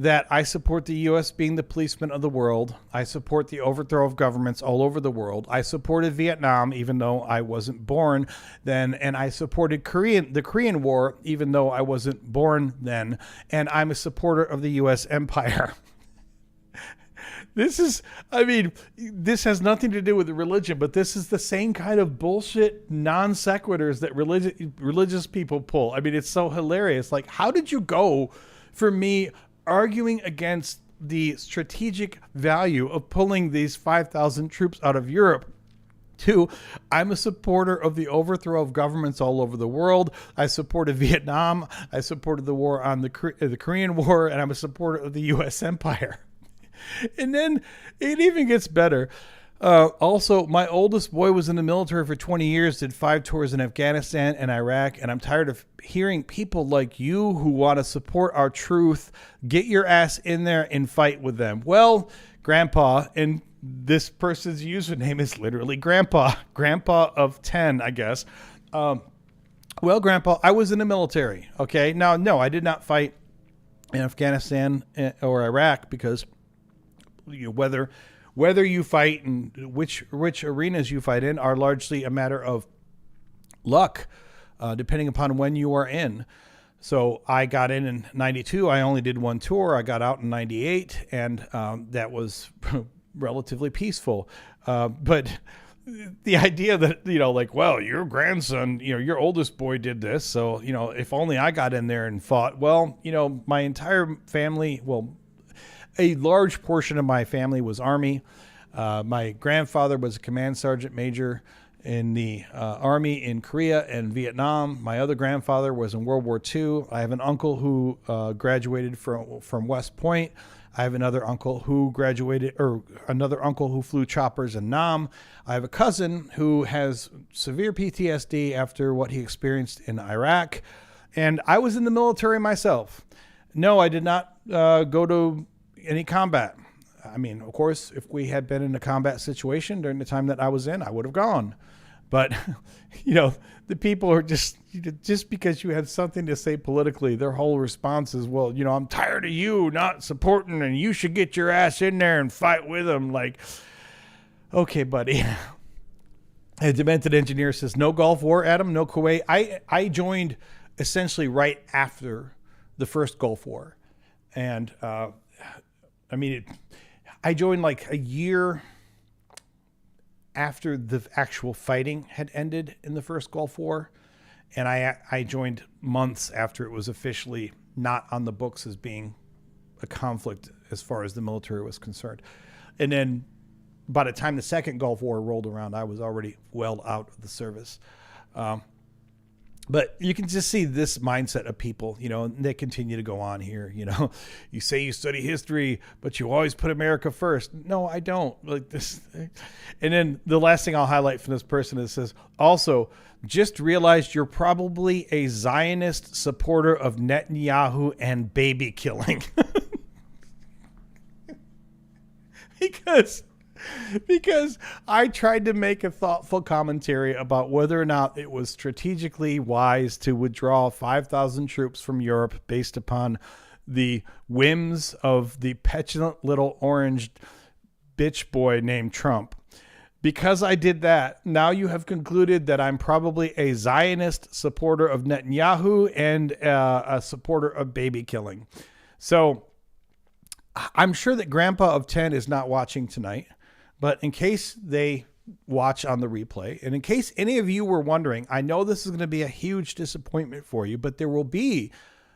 that I support the U.S. being the policeman of the world. I support the overthrow of governments all over the world. I supported Vietnam, even though I wasn't born then. And I supported the Korean War, even though I wasn't born then. And I'm a supporter of the U.S. empire. This has nothing to do with religion, but this is the same kind of bullshit non sequiturs that religious people pull. I mean, it's so hilarious. Like, how did you go for me arguing against the strategic value of pulling these 5,000 troops out of Europe to, I'm a supporter of the overthrow of governments all over the world. I supported Vietnam. I supported the war on the Korean War, and I'm a supporter of the U.S. empire. And then it even gets better. Also, my oldest boy was in the military for 20 years, did 5 tours in Afghanistan and Iraq, and I'm tired of hearing people like you who want to support our truth get your ass in there and fight with them. Well, Grandpa, and this person's username is literally Grandpa of 10, I guess. Well, Grandpa, I was in the military, okay? Now, no, I did not fight in Afghanistan or Iraq because whether you fight and which arenas you fight in are largely a matter of luck, depending upon when you are in. So I got in 92. I only did 1 tour. I got out in 98, and that was relatively peaceful. But the idea that, like, well, your grandson, your oldest boy did this. So, if only I got in there and fought. Well, my entire family, a large portion of my family was Army. My grandfather was a command sergeant major in the Army in Korea and Vietnam. My other grandfather was in World War II. I have an uncle who graduated from West Point. I have another uncle who another uncle who flew choppers in Nam. I have a cousin who has severe PTSD after what he experienced in Iraq. And I was in the military myself. No, I did not go to any combat. I mean, of course, if we had been in a combat situation during the time that I was in, I would have gone. But, the people are just because you had something to say politically, their whole response is, well, I'm tired of you not supporting and you should get your ass in there and fight with them. Like, okay, buddy. A Demented Engineer says, no Gulf War, Adam, no Kuwait. I joined essentially right after the first Gulf War. And, I joined like a year after the actual fighting had ended in the first Gulf War. And I joined months after it was officially not on the books as being a conflict as far as the military was concerned. And then by the time the second Gulf War rolled around, I was already well out of the service. But you can just see this mindset of people, and they continue to go on here. You say you study history, but you always put America first. No, I don't. Like this. And then the last thing I'll highlight from this person is says, also, just realized you're probably a Zionist supporter of Netanyahu and baby killing. Because I tried to make a thoughtful commentary about whether or not it was strategically wise to withdraw 5,000 troops from Europe based upon the whims of the petulant little orange bitch boy named Trump. Because I did that, now you have concluded that I'm probably a Zionist supporter of Netanyahu and a supporter of baby killing. So I'm sure that Grandpa of 10 is not watching tonight. But in case they watch on the replay, and in case any of you were wondering, I know this is going to be a huge disappointment for you, but there will be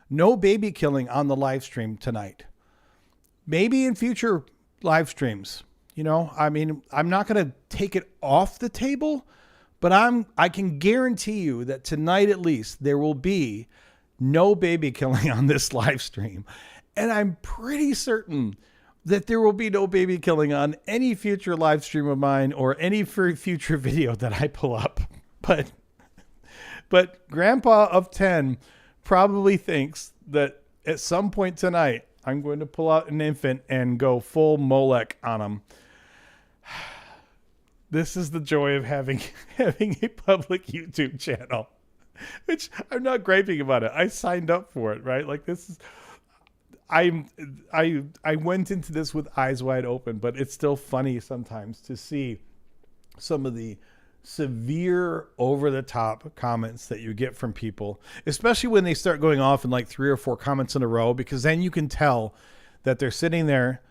no baby killing on the live stream tonight. Maybe in future live streams, I'm not going to take it off the table, but I can guarantee you that tonight at least there will be no baby killing on this live stream. And I'm pretty certain that there will be no baby killing on any future live stream of mine or any future video that I pull up. But Grandpa of 10 probably thinks that at some point tonight, I'm going to pull out an infant and go full Molech on him. This is the joy of having a public YouTube channel, which I'm not griping about it. I signed up for it, right? Like this is, I went into this with eyes wide open, but it's still funny sometimes to see some of the severe over the top comments that you get from people, especially when they start going off in like 3 or 4 comments in a row, because then you can tell that they're sitting there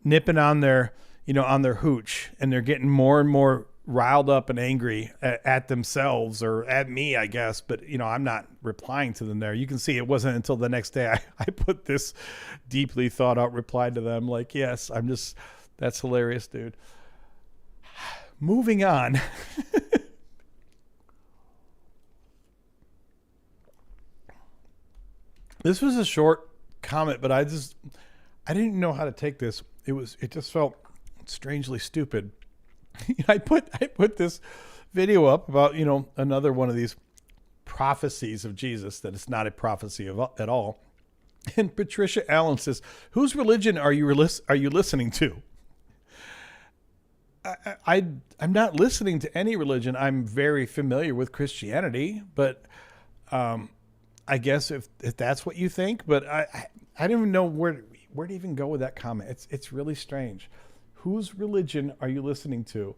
nipping on their, on their hooch, and they're getting more and more riled up and angry at themselves or at me, I guess. But, I'm not replying to them there. You can see it wasn't until the next day I put this deeply thought out reply to them. Like, yes, that's hilarious, dude. Moving on. This was a short comment, but I didn't know how to take this. It just felt strangely stupid. I put this video up about, another one of these prophecies of Jesus that it's not a prophecy at all. And Patricia Allen says, "Whose religion are you listening to?" I'm not listening to any religion. I'm very familiar with Christianity, but I guess if that's what you think, but I don't even know where to even go with that comment. It's really strange. Whose religion are you listening to?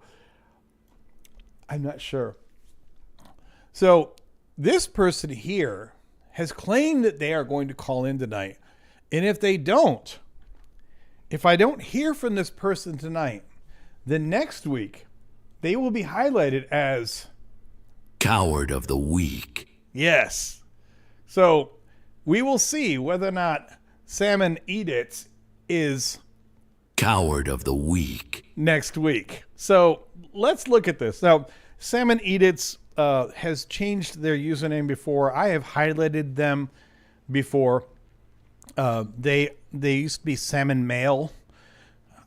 I'm not sure. So this person here has claimed that they are going to call in tonight. And if I don't hear from this person tonight, then next week they will be highlighted as Coward of the Week. Yes. So we will see whether or not Salmon Eat It is Coward of the Week next week. So let's look at this. Now, Salmon Eat It has changed their username before. I have highlighted them before. They used to be Salmon Mail.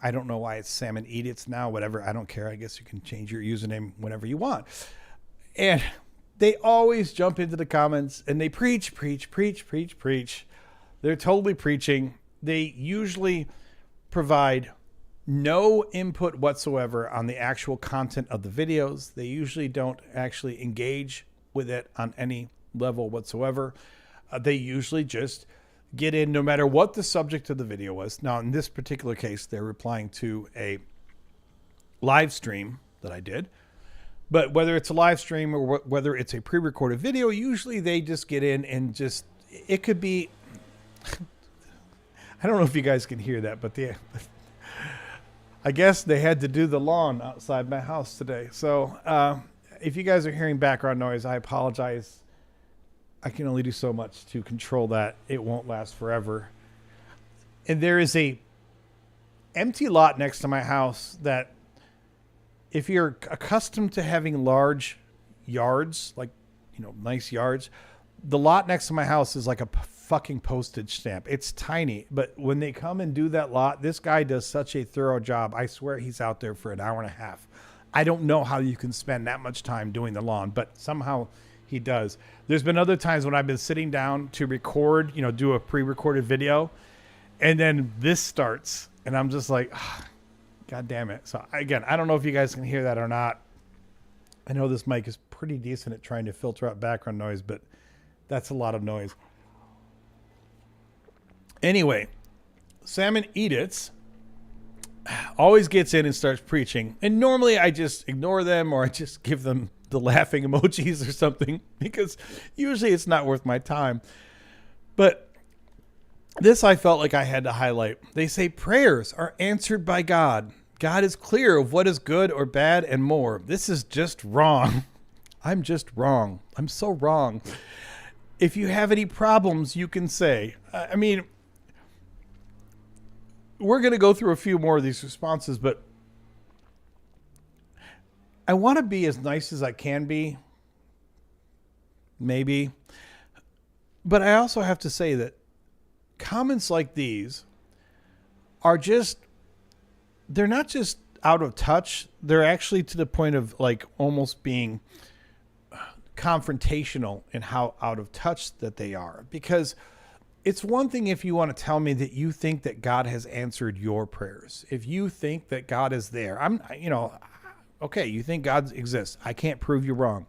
I don't know why it's Salmon Eat It now, whatever. I don't care. I guess you can change your username whenever you want. And they always jump into the comments and they preach. They're totally preaching. They usually provide no input whatsoever on the actual content of the videos. They usually don't actually engage with it on any level whatsoever. They usually just get in no matter what the subject of the video was. Now, in this particular case, they're replying to a live stream that I did. But whether it's a live stream or whether it's a pre-recorded video, usually they just get in and just, it could be, I don't know if you guys can hear that, but I guess they had to do the lawn outside my house today. So if you guys are hearing background noise, I apologize. I can only do so much to control that. It won't last forever. And there is a empty lot next to my house that if you're accustomed to having large yards, like, nice yards, the lot next to my house is like a fucking postage stamp. It's tiny, but when they come and do that lot, this guy does such a thorough job. I swear he's out there for an hour and a half. I don't know how you can spend that much time doing the lawn, but somehow he does. There's been other times when I've been sitting down to record, do a pre-recorded video, and then this starts, and I'm just like, God damn it. So again, I don't know if you guys can hear that or not. I know this mic is pretty decent at trying to filter out background noise, but that's a lot of noise. Anyway, Salmon Eat It always gets in and starts preaching. And normally I just ignore them or I just give them the laughing emojis or something because usually it's not worth my time. But this I felt like I had to highlight. They say prayers are answered by God. God is clear of what is good or bad and more. This is just wrong. I'm just wrong. I'm so wrong. If you have any problems, you can say. I mean, we're going to go through a few more of these responses, but I want to be as nice as I can be. Maybe. But I also have to say that comments like these are just, they're not just out of touch. They're actually to the point of like almost being confrontational in how out of touch that they are. Because it's one thing if you want to tell me that you think that God has answered your prayers. If you think that God is there, okay, you think God exists. I can't prove you wrong.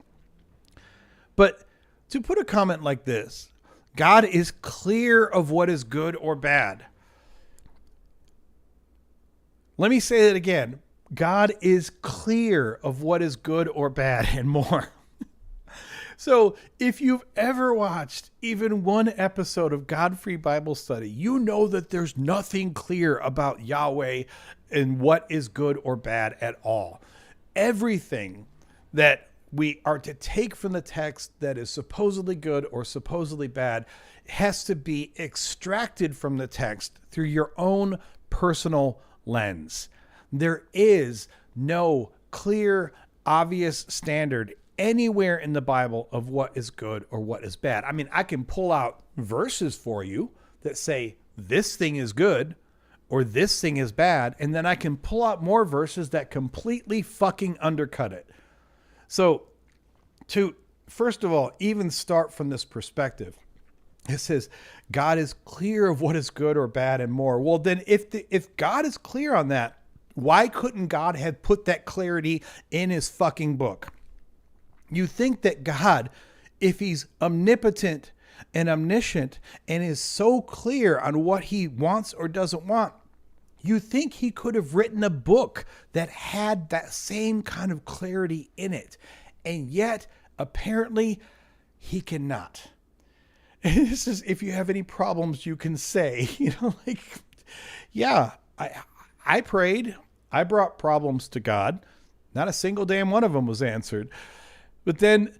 But to put a comment like this, God is clear of what is good or bad. Let me say that again. God is clear of what is good or bad and more. So if you've ever watched even one episode of God-Free Bible Study, you know that there's nothing clear about Yahweh and what is good or bad at all. Everything that we are to take from the text that is supposedly good or supposedly bad has to be extracted from the text through your own personal lens. There is no clear, obvious standard anywhere in the Bible of what is good or what is bad. I mean, I can pull out verses for you that say this thing is good or this thing is bad, and then I can pull out more verses that completely fucking undercut it. So to, first of all, even start from this perspective, it says God is clear of what is good or bad and more. Well, then if God is clear on that, why couldn't God have put that clarity in his fucking book? You think that God, if he's omnipotent and omniscient and is so clear on what he wants or doesn't want, you think he could have written a book that had that same kind of clarity in it. And yet, apparently, he cannot. And this is, if you have any problems, you can say, like, yeah, I prayed. I brought problems to God. Not a single damn one of them was answered. But then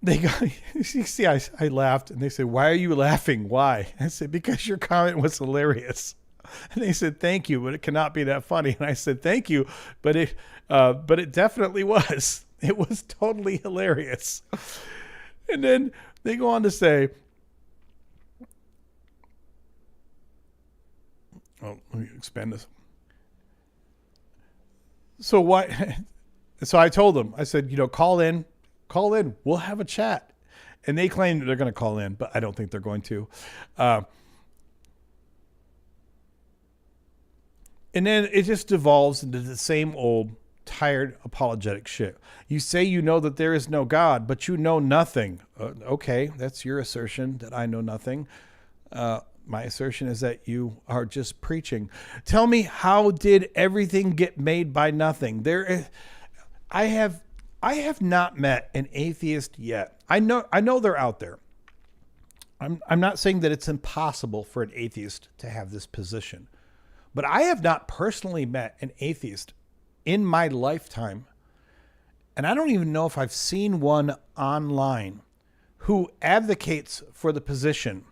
they go, you see, I laughed, and they said, why are you laughing? Why? I said, because your comment was hilarious. And they said, thank you, but it cannot be that funny. And I said, thank you, but it definitely was. It was totally hilarious. And then they go on to say, oh, let me expand this. So what? So I told them, I said, call in, we'll have a chat. And they claim that they're going to call in, but I don't think they're going to. And then it just devolves into the same old tired apologetic shit. You say you know that there is no God, but you know nothing. Okay, that's your assertion that I know nothing. My assertion is that you are just preaching. Tell me, how did everything get made by nothing? I have not met an atheist yet. I know they're out there. I'm not saying that it's impossible for an atheist to have this position, but I have not personally met an atheist in my lifetime, and I don't even know if I've seen one online who advocates for the position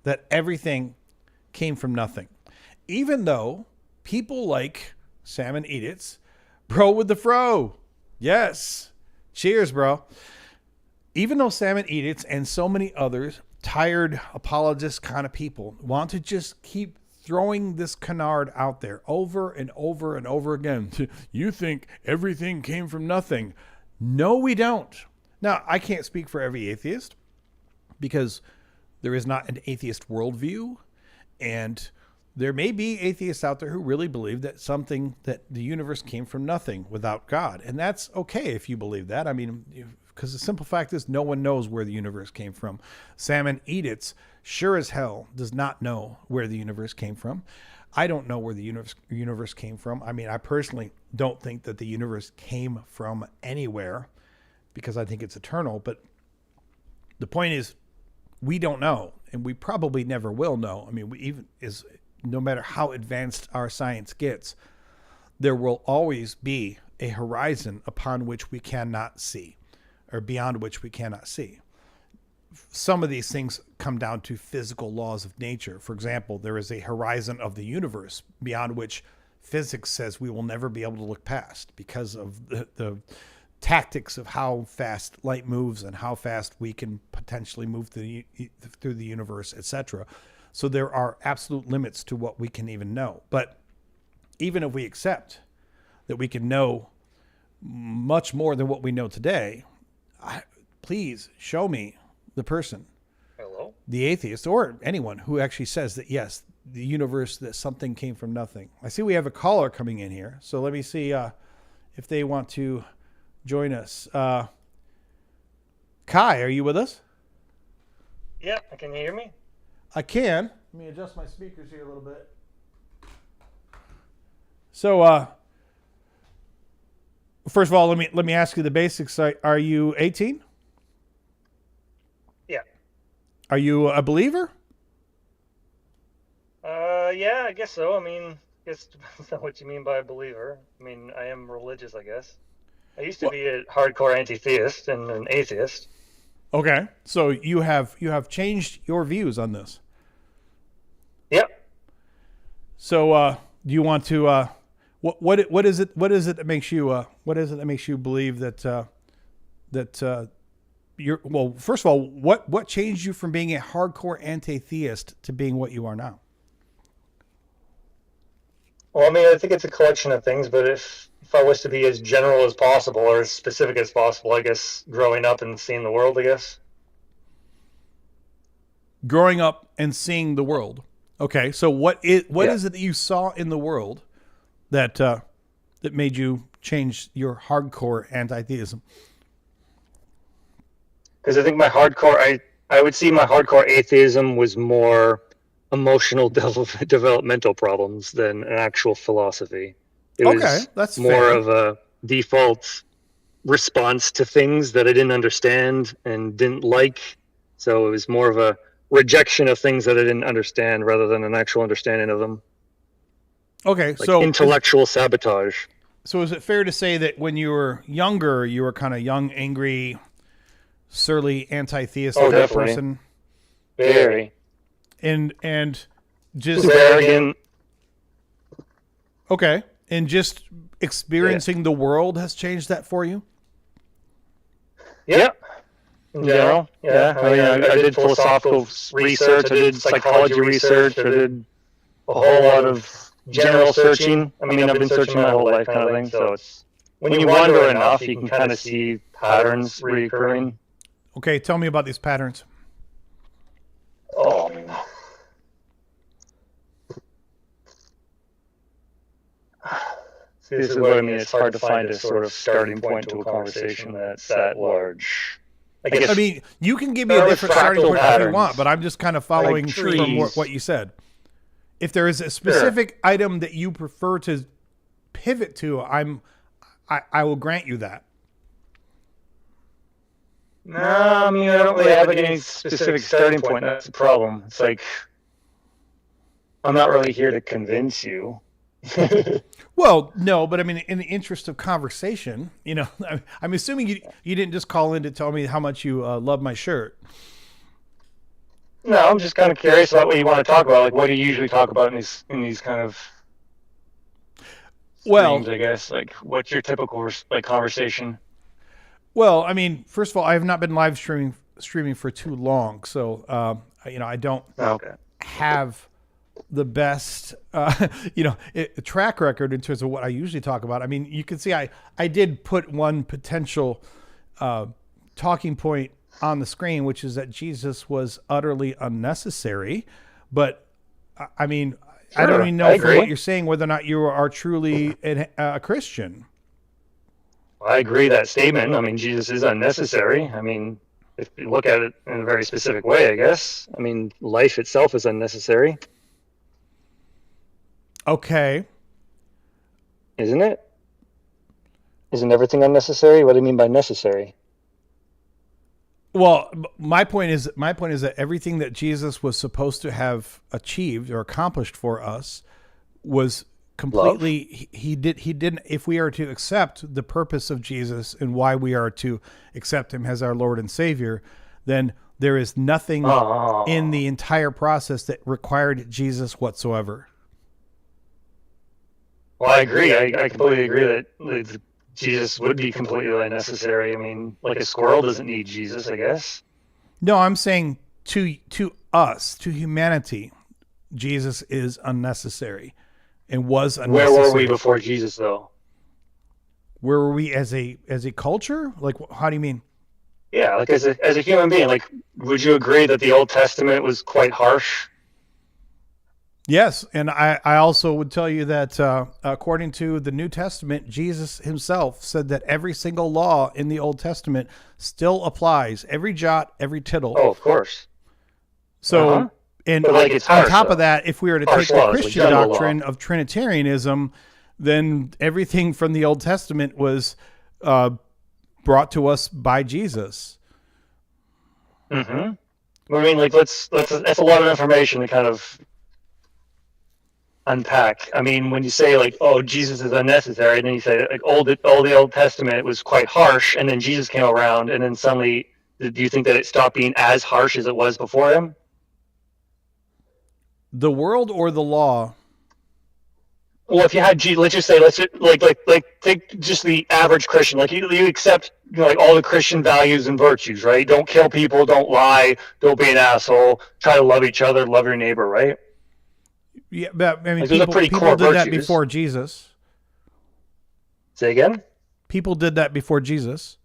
that everything came from nothing. Even though people like Salmon Edits, bro with the fro. Yes. Cheers, bro. Even though Salmon Edits and so many others, tired apologist kind of people, want to just keep throwing this canard out there over and over and over again. You think everything came from nothing. No, we don't. Now, I can't speak for every atheist because there is not an atheist worldview, and there may be atheists out there who really believe that the universe came from nothing without God. And that's okay if you believe that. I mean, because the simple fact is no one knows where the universe came from. Salmon Edits sure as hell does not know where the universe came from. I don't know where the universe came from. I mean, I personally don't think that the universe came from anywhere because I think it's eternal. But the point is, we don't know, and we probably never will know. I mean, no matter how advanced our science gets, there will always be a horizon upon which we cannot see, or beyond which we cannot see. Some of these things come down to physical laws of nature. For example, there is a horizon of the universe beyond which physics says we will never be able to look past because of the tactics of how fast light moves and how fast we can potentially move through the universe, etc. So there are absolute limits to what we can even know. But even if we accept that we can know much more than what we know today, please show me the person, the atheist, or anyone who actually says that, yes, the universe, that something came from nothing. I see we have a caller coming in here. So let me see if they want to join us. Kai, are you with us? Yeah, can you hear me? I can. Let me adjust my speakers here a little bit. So, first of all, let me ask you the basics. Are you 18? Yeah. Are you a believer? Yeah, I guess so. I mean, I guess it depends on what you mean by a believer. I mean, I am religious, I guess. I used to be a hardcore anti-theist and an atheist. Okay, so you have changed your views on this. Yep. So, do you want to? What is it that makes you believe that you're, well, first of all, what changed you from being a hardcore anti-theist to being what you are now? Well, I mean, I think it's a collection of things, but if I was to be as general as possible or as specific as possible, I guess growing up and seeing the world, I guess. Growing up and seeing the world. Okay, so what is it that you saw in the world that that made you change your hardcore anti-theism? Because I think I would see my hardcore atheism was more emotional developmental problems than an actual philosophy. It was that's more fair. of a default response to things that I didn't understand and didn't like. So it was more of a rejection of things that I didn't understand rather than an actual understanding of them. Okay, Like so intellectual sabotage. So is it fair to say that when you were younger, you were kind of young, angry, surly, anti-theist type definitely. person? Very. And just Super arrogant. okay, and just experiencing the world has changed that for you? Yeah. In general, yeah. I mean, I did philosophical research, I did psychology research, I did a whole lot of general searching. I mean, I've been searching my whole life kind of thing, so it's when you wander enough, you can kind of see patterns recurring. Okay, tell me about these patterns. Oh, see, this is what I mean. It's hard to find a sort of starting point to a conversation that's that large. I mean, you can give me a different starting point if you want, but I'm just kind of following Like from trees. what you said. If there is a specific item that you prefer to pivot to, I will grant you that. No, I mean, I don't really have any specific starting point. That's the problem. It's like, I'm not really here to convince you. Well, no, but I mean, in the interest of conversation, you know, I'm assuming you didn't just call in to tell me how much you love my shirt. No, I'm just kind of curious about what you want to talk about. Like, what do you usually talk about in these kind of streams, I guess? Like, what's your typical conversation? Well, I mean, first of all, I have not been live streaming for too long, so you know, I don't have the best track record in terms of what I usually talk about. I mean, you can see I did put one potential talking point on the screen, which is that Jesus was utterly unnecessary. But I mean, I don't even know from what you're saying whether or not you are truly a Christian. I agree that statement. I mean, Jesus is unnecessary. I mean, if you look at it in a very specific way, I guess. I mean, life itself is unnecessary. Okay. Isn't it? Isn't everything unnecessary? What do you mean by necessary? Well, my point is that everything that Jesus was supposed to have achieved or accomplished for us was completely he didn't. If we are to accept the purpose of Jesus and why we are to accept him as our Lord and Savior, then there is nothing in the entire process that required Jesus whatsoever. Well, I agree. I completely agree that Jesus would be completely unnecessary. I mean, like a squirrel doesn't need Jesus, I guess. No, I'm saying to us, to humanity, Jesus is unnecessary and was unnecessary. Where were we before Jesus, though? Where were we as a culture? Like, how do you mean? Yeah, like as a human being, like, would you agree that the Old Testament was quite harsh? Yes, and I also would tell you that according to the New Testament, Jesus himself said that every single law in the Old Testament still applies, every jot, every tittle. Oh, of course. So, and But, like, it's on harsh, top of though. that, if we were to Harsh take the laws, like Christian general law. doctrine of Trinitarianism, then everything from the Old Testament was brought to us by Jesus. I mean, like, that's a lot of information to kind of unpack. I mean, when you say like, oh, Jesus is unnecessary, and then you say like all the Old Testament was quite harsh, and then Jesus came around, and then suddenly, do you think that it stopped being as harsh as it was before him? The world or the law? Well, if you had let's just say, take just the average Christian, like you accept, you know, like all the Christian values and virtues, right? Don't kill people, don't lie, don't be an asshole, try to love each other, love your neighbor, right? Yeah, but I mean, Like, those are pretty people core did that virtues. before Jesus. Say again? People did that before Jesus.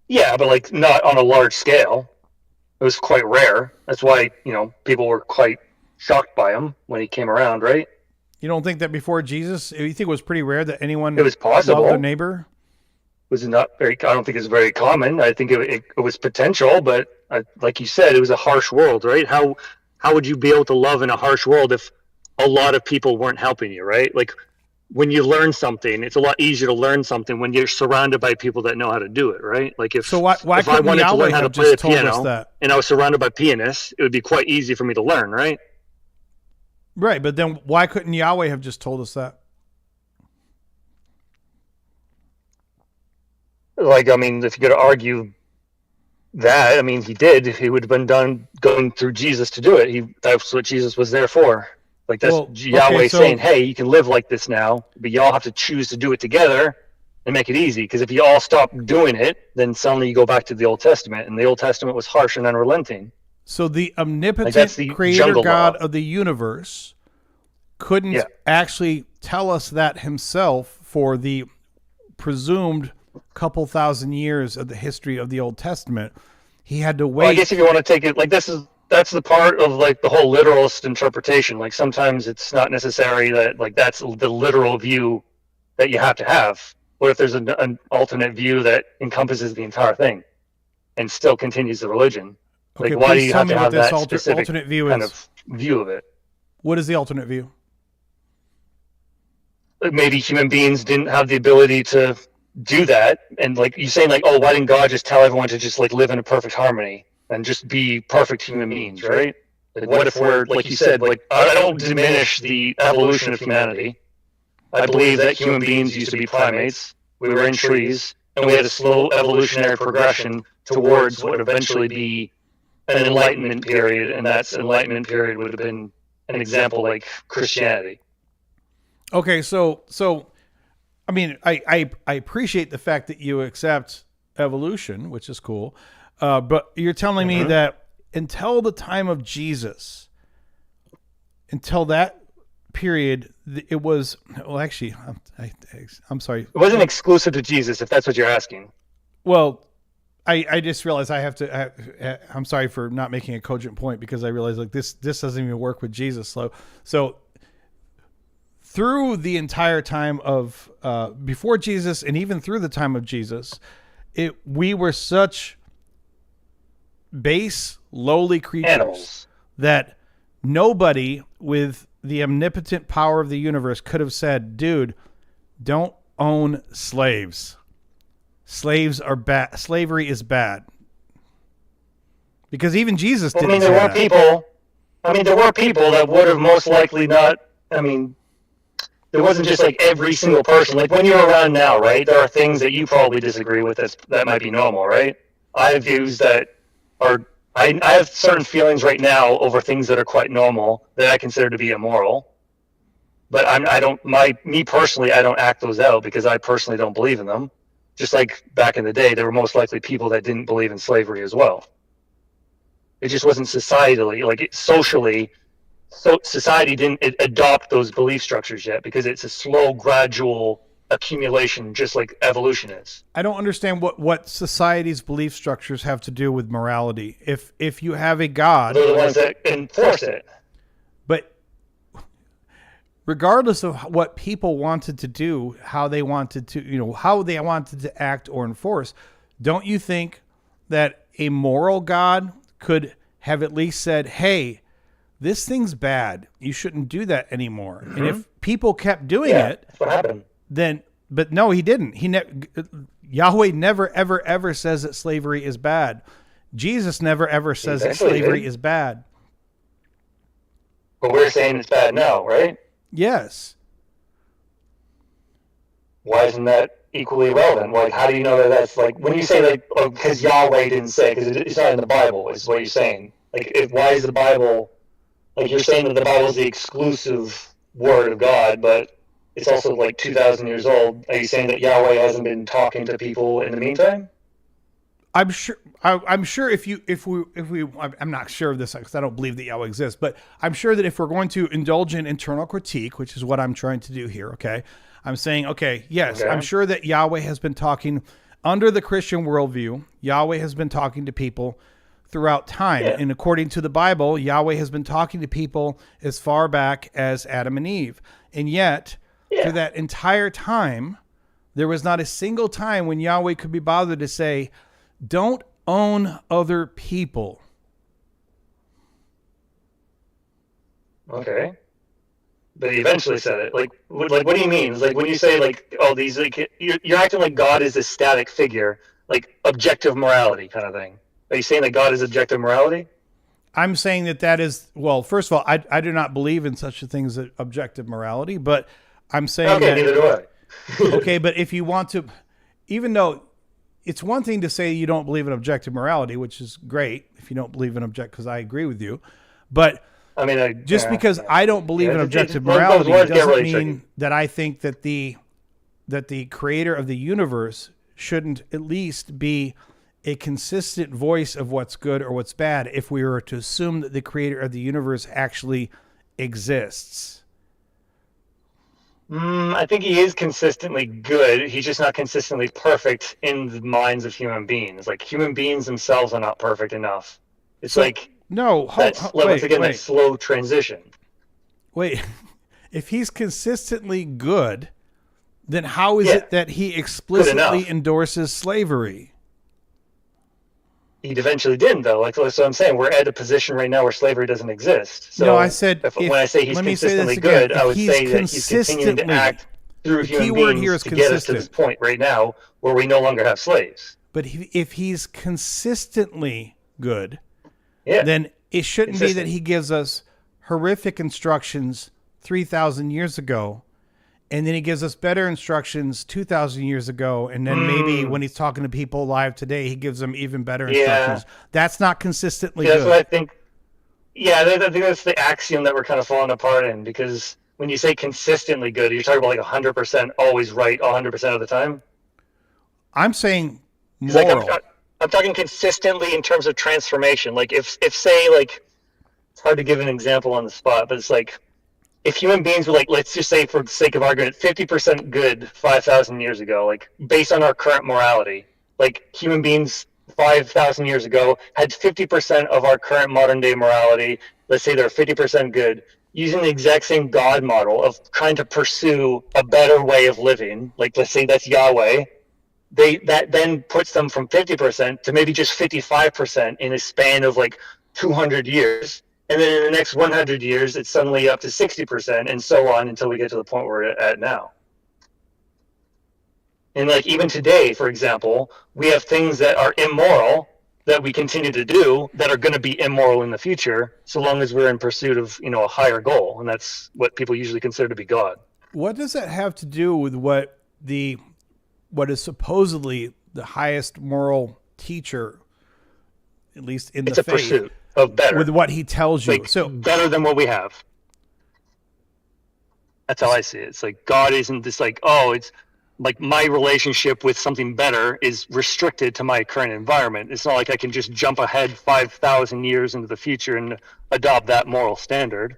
Yeah, but like not on a large scale. It was quite rare. That's why, you know, people were quite shocked by him when he came around, right? You don't think that before Jesus, you think it was pretty rare that anyone It was possible. loved their neighbor? Was not very. I don't think it's very common. I think it was potential, but like you said, it was a harsh world, right? How would you be able to love in a harsh world if a lot of people weren't helping you, right? Like when you learn something, it's a lot easier to learn something when you're surrounded by people that know how to do it, right? Like if So why if I couldn't wanted to Yahweh learn how to have play the just told us piano that? and I was surrounded by pianists, it would be quite easy for me to learn, right? Right, but then why couldn't Yahweh have just told us that? Like, I mean, if you're going to argue that, I mean, he did. He would have been done going through Jesus to do it. That's what Jesus was there for. Like, that's Well, Yahweh okay, so- saying, hey, you can live like this now, but y'all have to choose to do it together and make it easy. Because if you all stop doing it, then suddenly you go back to the Old Testament, and the Old Testament was harsh and unrelenting. So the omnipotent that's the creator jungle God law. of the universe couldn't Yeah. actually tell us that himself for the presumed couple thousand years of the history of the Old Testament. He had to wait. Well, I guess if you want to take it, like, that's the part of, like, the whole literalist interpretation. Like, sometimes it's not necessary that, like, that's the literal view that you have to have. What if there's an alternate view that encompasses the entire thing and still continues the religion? Like, Okay, why do please you tell have me to what have this that specific alternate view kind is. of view of it? What is the alternate view? Like, maybe human beings didn't have the ability to do that, and like you saying, like, oh, why didn't God just tell everyone to just like live in a perfect harmony and just be perfect human beings, right? Like, what if we're, like you said, like, I don't diminish the evolution of humanity. I believe that human beings used to be primates. We were in trees, and we had a slow evolutionary progression towards what would eventually be an enlightenment period, and that enlightenment period would have been an example like Christianity. Okay, so I mean, I appreciate the fact that you accept evolution, which is cool. But you're telling me that until the time of Jesus, until that period, it was, well, actually, I'm sorry. It wasn't exclusive to Jesus, if that's what you're asking. Well, I just realized I have to, I'm sorry for not making a cogent point, because I realized like this doesn't even work with Jesus. So through the entire time of before Jesus and even through the time of Jesus, we were such base, lowly creatures Animals. that nobody with the omnipotent power of the universe could have said, dude, don't own slaves. Slaves are bad. Slavery is bad. Because even Jesus didn't say that. There were people that would have most likely not, there wasn't just like every single person. Like when you're around now, right, there are things that you probably disagree with that might be normal, right? I have views that are, I have certain feelings right now over things that are quite normal that I consider to be immoral. But me personally, I don't act those out because I personally don't believe in them. Just like back in the day, there were most likely people that didn't believe in slavery as well. It just wasn't societally, socially. So society didn't adopt those belief structures yet because it's a slow, gradual accumulation, just like evolution is. I don't understand what society's belief structures have to do with morality. If you have a God, They're the ones that enforce it. But regardless of what people wanted to do, how they wanted to act or enforce, don't you think that a moral God could have at least said, hey, this thing's bad. You shouldn't do that anymore. And if people kept doing it, that's what happened. then, but no, he didn't. Yahweh never, ever, ever says that slavery is bad. Jesus never, ever says that slavery is bad. But we're saying it's bad now, right? Yes. Why isn't that equally relevant? Like, how do you know that that's like, when you say like, oh, because Yahweh didn't say, because it's not in the Bible, is what you're saying. Like, why is the Bible, like you're saying that the Bible is the exclusive word of God, but it's also like 2,000 years old. Are you saying that Yahweh hasn't been talking to people in the meantime? I'm sure. I'm sure if we, I'm not sure of this because I don't believe that Yahweh exists, but I'm sure that if we're going to indulge in internal critique, which is what I'm trying to do here, okay, I'm saying, okay, yes, I'm sure that Yahweh has been talking under the Christian worldview. Yahweh has been talking to people throughout time, and according to the Bible, Yahweh has been talking to people as far back as Adam and Eve, and yet through that entire time, there was not a single time when Yahweh could be bothered to say, don't own other people. Okay. But he eventually said it. Like, what do you mean? It's like when you say like, oh, these, like, you're acting like God is a static figure, like objective morality kind of thing. Are you saying that God is objective morality? I'm saying that is, well, first of all, I do not believe in such a thing as objective morality, but I'm saying okay, neither do I. Okay, but if you want to, even though it's one thing to say you don't believe in objective morality, which is great if you don't believe in because I agree with you, but I mean, because I don't believe in objective morality doesn't mean that I think that the creator of the universe shouldn't at least be a consistent voice of what's good or what's bad if we were to assume that the creator of the universe actually exists. I think he is consistently good. He's just not consistently perfect in the minds of human beings. Like, human beings themselves are not perfect enough. It's like, no, once again, that slow transition. Wait, if he's consistently good, then how is it that he explicitly endorses slavery? He eventually didn't, though. Like, so I'm saying, we're at a position right now where slavery doesn't exist. So no, I said when I say he's consistently good, I would say that he's continuing to act through human beings to get us to this point right now where we no longer have slaves. But if he's consistently good, then it shouldn't be that he gives us horrific instructions 3,000 years ago, and then he gives us better instructions 2,000 years ago, and then maybe when he's talking to people live today, he gives them even better instructions. That's not consistently good. That's what I think. Yeah, I think that's the axiom that we're kind of falling apart in, because when you say consistently good, you're talking about like 100% always right 100% of the time? I'm saying moral. Like I'm talking consistently in terms of transformation. Like if say, like, it's hard to give an example on the spot, but it's like, if human beings were like, let's just say for the sake of argument, 50% good 5,000 years ago, like based on our current morality, like human beings 5,000 years ago had 50% of our current modern day morality. Let's say they're 50% good, using the exact same God model of trying to pursue a better way of living. Like, let's say that's Yahweh. That then puts them from 50% to maybe just 55% in a span of like 200 years. And then in the next 100 years, it's suddenly up to 60% and so on until we get to the point where we're at now. And like even today, for example, we have things that are immoral that we continue to do that are going to be immoral in the future, so long as we're in pursuit of, a higher goal. And that's what people usually consider to be God. What does that have to do with what is supposedly the highest moral teacher, at least in the faith? It's a pursuit of better. With what he tells you. Like, so better than what we have. That's how I see it. It's like God isn't this like, oh, it's like my relationship with something better is restricted to my current environment. It's not like I can just jump ahead 5,000 years into the future and adopt that moral standard.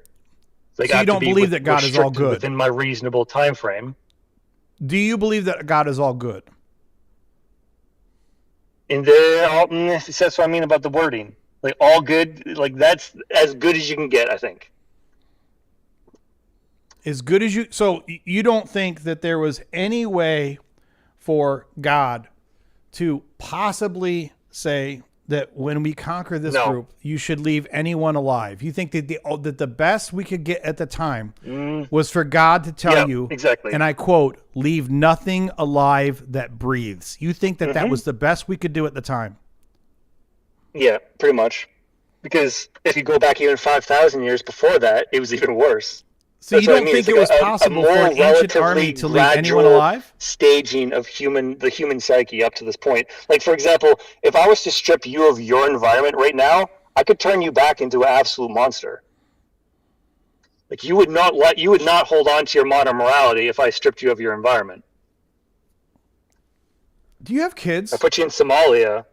Like, so you don't believe that God is all good? Within my reasonable time frame. Do you believe that God is all good? That's what I mean about the wording. Like, all good, like that's as good as you can get, I think. As good as you... So you don't think that there was any way for God to possibly say that when we conquer this No. group, you should leave anyone alive? You think that the best we could get at the time was for God to tell you, exactly. and I quote, leave nothing alive that breathes. You think that that was the best we could do at the time? Yeah, pretty much. Because if you go back even 5,000 years before that, it was even worse. So That's you what I don't mean. think It's it was like possible more for an ancient relatively army to leave anyone gradual alive? Staging of the human psyche up to this point. Like, for example, if I was to strip you of your environment right now, I could turn you back into an absolute monster. Like, you would not hold on to your modern morality if I stripped you of your environment. Do you have kids? I put you in Somalia.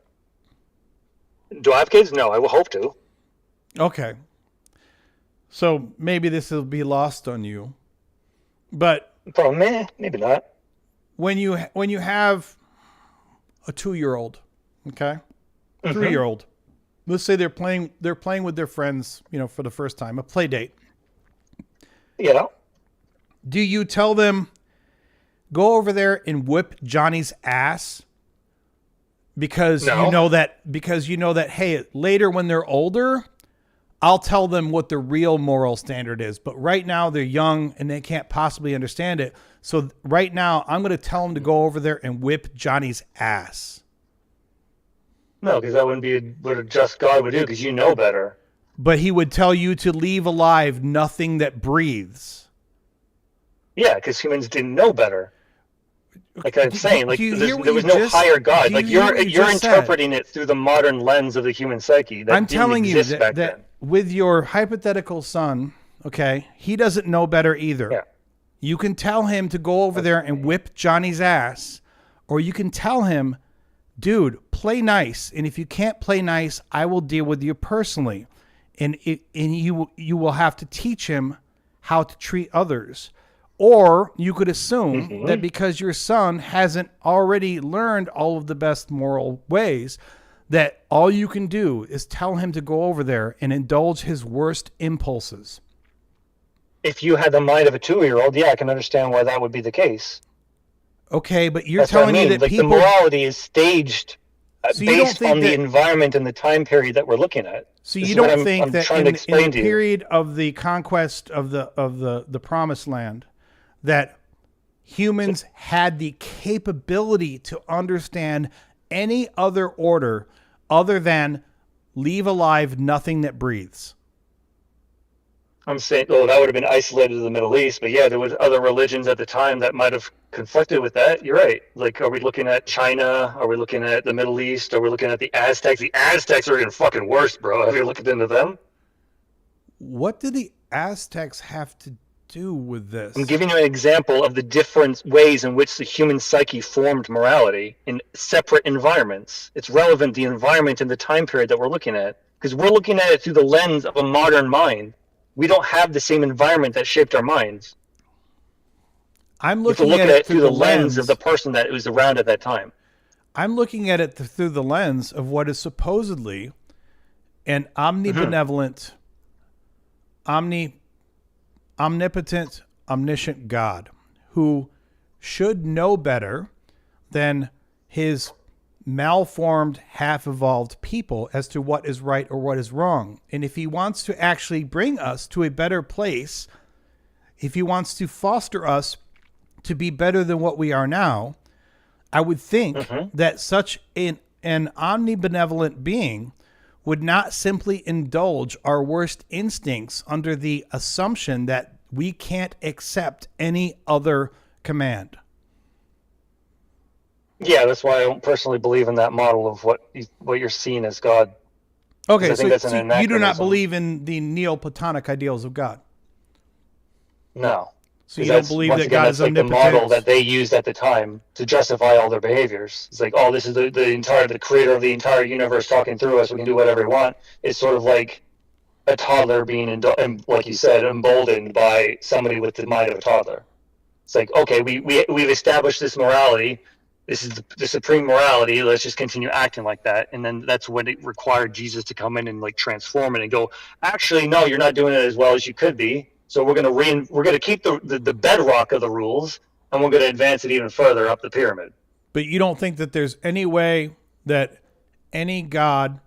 Do I have kids? No, I will hope to. Okay. So maybe this will be lost on you, but maybe not. when you have a 2-year-old, okay, 3-year-old, let's say they're playing with their friends, for the first time, a play date. Yeah. Do you tell them, go over there and whip Johnny's ass? Because No. you know that, hey, later when they're older, I'll tell them what the real moral standard is. But right now they're young and they can't possibly understand it. So right now I'm going to tell them to go over there and whip Johnny's ass. No, because that wouldn't be what a just God would do, because you know better. But he would tell you to leave alive nothing that breathes. Yeah, because humans didn't know better. Like I'm saying, like do you there hear what was you no just- higher do God. you Like hear what you you're just said? interpreting it through the modern lens of the human psyche. That I'm didn't telling you exist back that then. with your hypothetical son, okay, he doesn't know better either. Yeah. You can tell him to go over there and whip Johnny's ass, or you can tell him, dude, play nice. And if you can't play nice, I will deal with you personally. And you will have to teach him how to treat others. Or you could assume that because your son hasn't already learned all of the best moral ways, that all you can do is tell him to go over there and indulge his worst impulses. If you had the mind of a 2-year-old, yeah, I can understand why that would be the case. Okay, but you're That's what I telling me mean. that Like people... the morality is staged So you don't based think on the that- environment and the time period that we're looking at. So This you is what don't I'm think that trying to in explain the to you. period of the conquest of the promised land, that humans had the capability to understand any other order other than leave alive nothing that breathes? I'm saying, oh, that would have been isolated to the Middle East, but yeah, there was other religions at the time that might have conflicted with that. You're right. Like, are we looking at China? Are we looking at the Middle East? Are we looking at the Aztecs? The Aztecs are even fucking worse, bro. Have you looked into them? What did the Aztecs have to do with this? I'm giving you an example of the different ways in which the human psyche formed morality in separate environments. It's relevant, the environment and the time period that we're looking at, because we're looking at it through the lens of a modern mind. We don't have the same environment that shaped our minds. I'm You have to looking look at it through the lens of the person that was around at that time. I'm looking at it through the lens of what is supposedly an omnibenevolent, omnipotent, omniscient God who should know better than his malformed, half-evolved people as to what is right or what is wrong. And if he wants to actually bring us to a better place, if he wants to foster us to be better than what we are now, I would think that such an omnibenevolent being would not simply indulge our worst instincts under the assumption that we can't accept any other command. Yeah, that's why I don't personally believe in that model of what you're seeing as God. Okay, I think that's an so you do not anachronism. believe in the Neoplatonic ideals of God. No. So you don't believe that God is like the omnipotent? model that they used at the time to justify all their behaviors. It's like, oh, this is the creator of the entire universe talking through us. We can do whatever we want. It's sort of like a toddler being, like you said, emboldened by somebody with the mind of a toddler. It's like, okay, we've established this morality. This is the supreme morality. Let's just continue acting like that. And then that's when it required Jesus to come in and like transform it and go, actually, no, you're not doing it as well as you could be. So we're gonna keep the bedrock of the rules, and we're gonna advance it even further up the pyramid. But you don't think that there's any way that any God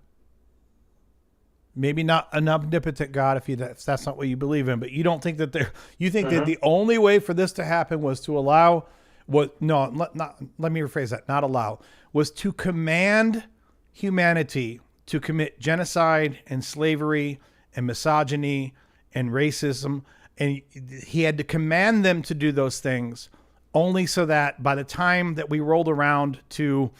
maybe not an omnipotent God if that's not what you believe in, but you don't think that you think that the only way for this to happen was to allow let me rephrase that, not allow, was to command humanity to commit genocide and slavery and misogyny and racism. And he had to command them to do those things only so that by the time that we rolled around to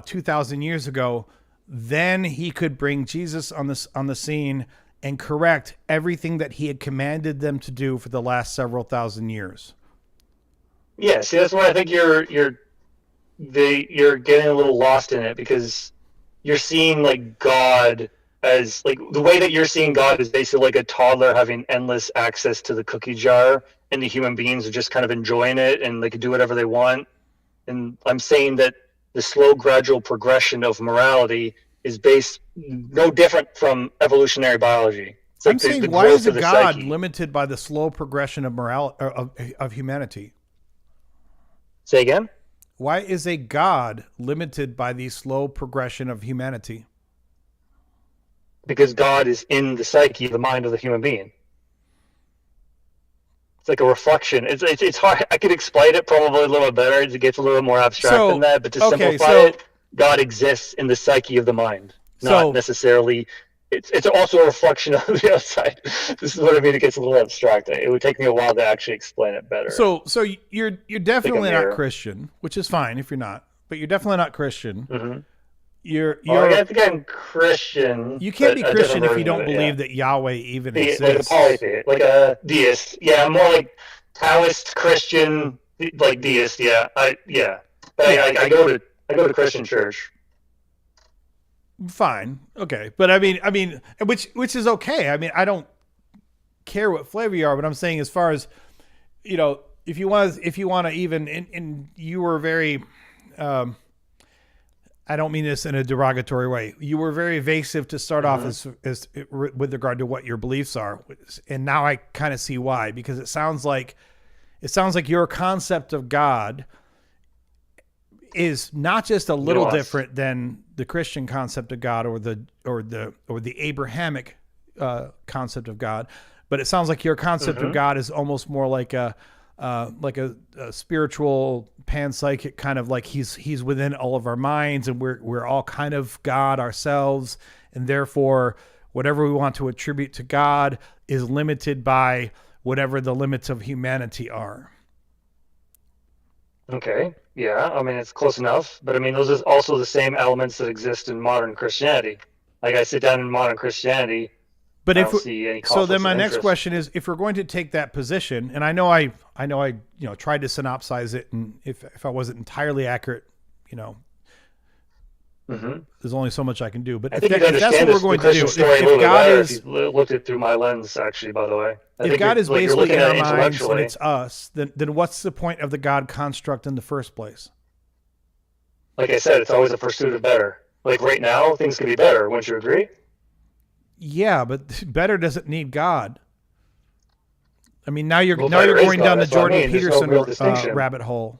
2,000 years ago, then he could bring Jesus on the scene and correct everything that he had commanded them to do for the last several thousand years. Yeah, see, that's why I think you're getting a little lost in it, because you're seeing like God as like the way that you're seeing God is basically like a toddler having endless access to the cookie jar, and the human beings are just kind of enjoying it and they can do whatever they want. And I'm saying that the slow, gradual progression of morality is based no different from evolutionary biology. It's like I'm saying, why is a God limited by the slow progression of of humanity? Say again? Why is a God limited by the slow progression of humanity? Because God is in the psyche, the mind of the human being. It's like a reflection. It's hard. I could explain it probably a little better. It gets a little more abstract than that. But to simplify it, God exists in the psyche of the mind, not necessarily. It's also a reflection of the outside. This is what I mean. It gets a little abstract. It would take me a while to actually explain it better. So you're definitely not Christian, which is fine if you're not. But you're definitely not Christian. Mm-hmm. I think I'm Christian. You can't be Christian if you don't believe that Yahweh even exists. Like a polytheist, like a deist. Yeah, I'm more like Taoist Christian, like deist. Yeah, I go to Christian church. Fine, okay, but I mean, which is okay. I mean, I don't care what flavor you are, but I'm saying as far as if you want to even, and you were very. I don't mean this in a derogatory way. You were very evasive to start off as with regard to what your beliefs are. And now I kind of see why, because it sounds like your concept of God is not just a little different than the Christian concept of God or the Abrahamic concept of God, but it sounds like your concept of God is almost more like a spiritual panpsychic kind of, like he's within all of our minds, and we're all kind of God ourselves, and therefore whatever we want to attribute to God is limited by whatever the limits of humanity are. Okay, yeah, I mean it's close enough, but I mean those are also the same elements that exist in modern Christianity. Like I sit down in modern Christianity. But so then my next question is, if we're going to take that position, and I know I tried to synopsize it, and if I wasn't entirely accurate, there's only so much I can do. But if that's what we're going to do, if God is, if you looked at through my lens, actually, by the way, if God is basically in our minds and it's us, then what's the point of the God construct in the first place? Like I said, it's always a pursuit of better. Like right now, things could be better. Wouldn't you agree? Yeah, but better doesn't need God. I mean, now you're going down the Jordan Peterson rabbit hole.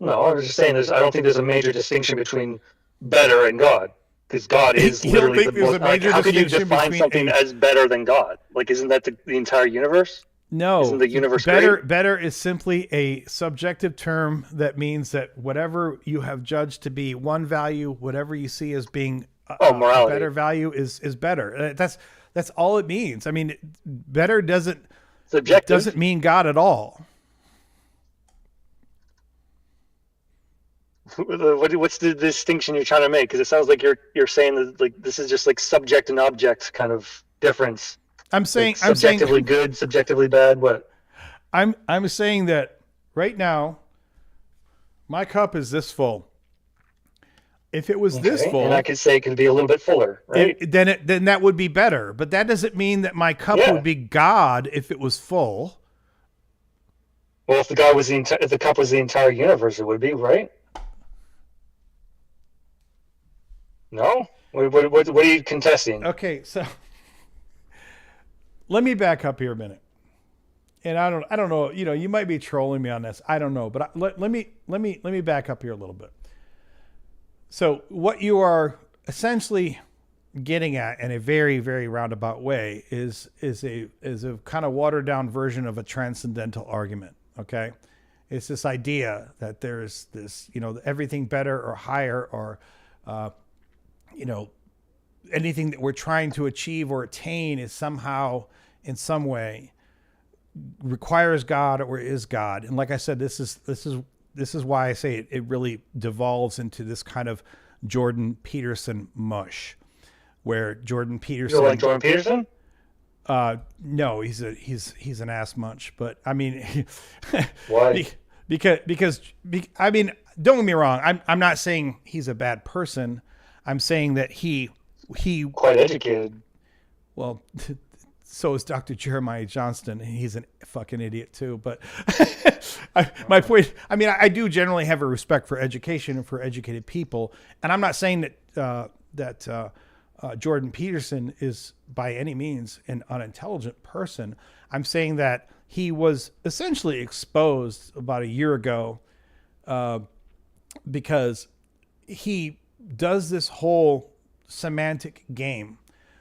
No, I was just saying I don't think there's a major distinction between better and God, because God is literally the most. How could you define something as better than God? Like, isn't that the entire universe? No, isn't the universe better? Better is simply a subjective term that means that whatever you have judged to be one value, whatever you see as being morality. Better value is better. That's all it means. I mean, better doesn't mean God at all. What's the distinction you're trying to make? Because it sounds like you're saying that like this is just like subject and object kind of difference. I'm saying like subjectively good, subjectively bad. What? I'm saying that right now, my cup is this full. If it was this full, and I could say it could be a little bit fuller, right? Then that would be better. But that doesn't mean that my cup would be God if it was full. Well, if the cup was the entire universe, it would be, right? No. What are you contesting? Okay, so let me back up here a minute. And I don't know. You might be trolling me on this. I don't know. But let me back up here a little bit. So what you are essentially getting at in a very, very roundabout way is a kind of watered down version of a transcendental argument. Okay. It's this idea that there's this, everything better or higher or, anything that we're trying to achieve or attain is somehow in some way requires God or is God. And like I said, this is why I say it really devolves into this kind of Jordan Peterson mush, where Jordan Peterson. You like Jordan Peterson? No, he's an ass munch. But I mean, why? Because I mean, don't get me wrong. I'm not saying he's a bad person. I'm saying that he quite educated. Well, so is Dr. Jeremiah Johnston, and he's a fucking idiot too. But my point, I mean, I do generally have a respect for education and for educated people, and I'm not saying that Jordan Peterson is by any means an unintelligent person. I'm saying that he was essentially exposed about a year ago because he does this whole semantic game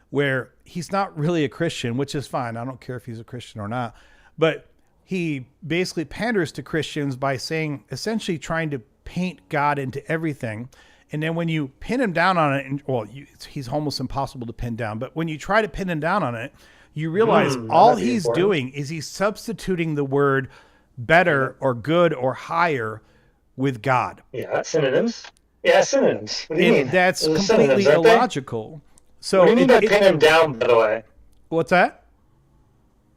where he's not really a Christian, which is fine. I don't care if he's a Christian or not, but he basically panders to Christians by saying, essentially trying to paint God into everything. And then when you pin him down on it, he's almost impossible to pin down, but when you try to pin him down on it, you realize all he's doing is he's substituting the word better or good or higher with God. Yeah, synonyms. Yeah, synonyms. What do you mean? That's completely illogical. So what do you mean by pin him down, by the way? What's that?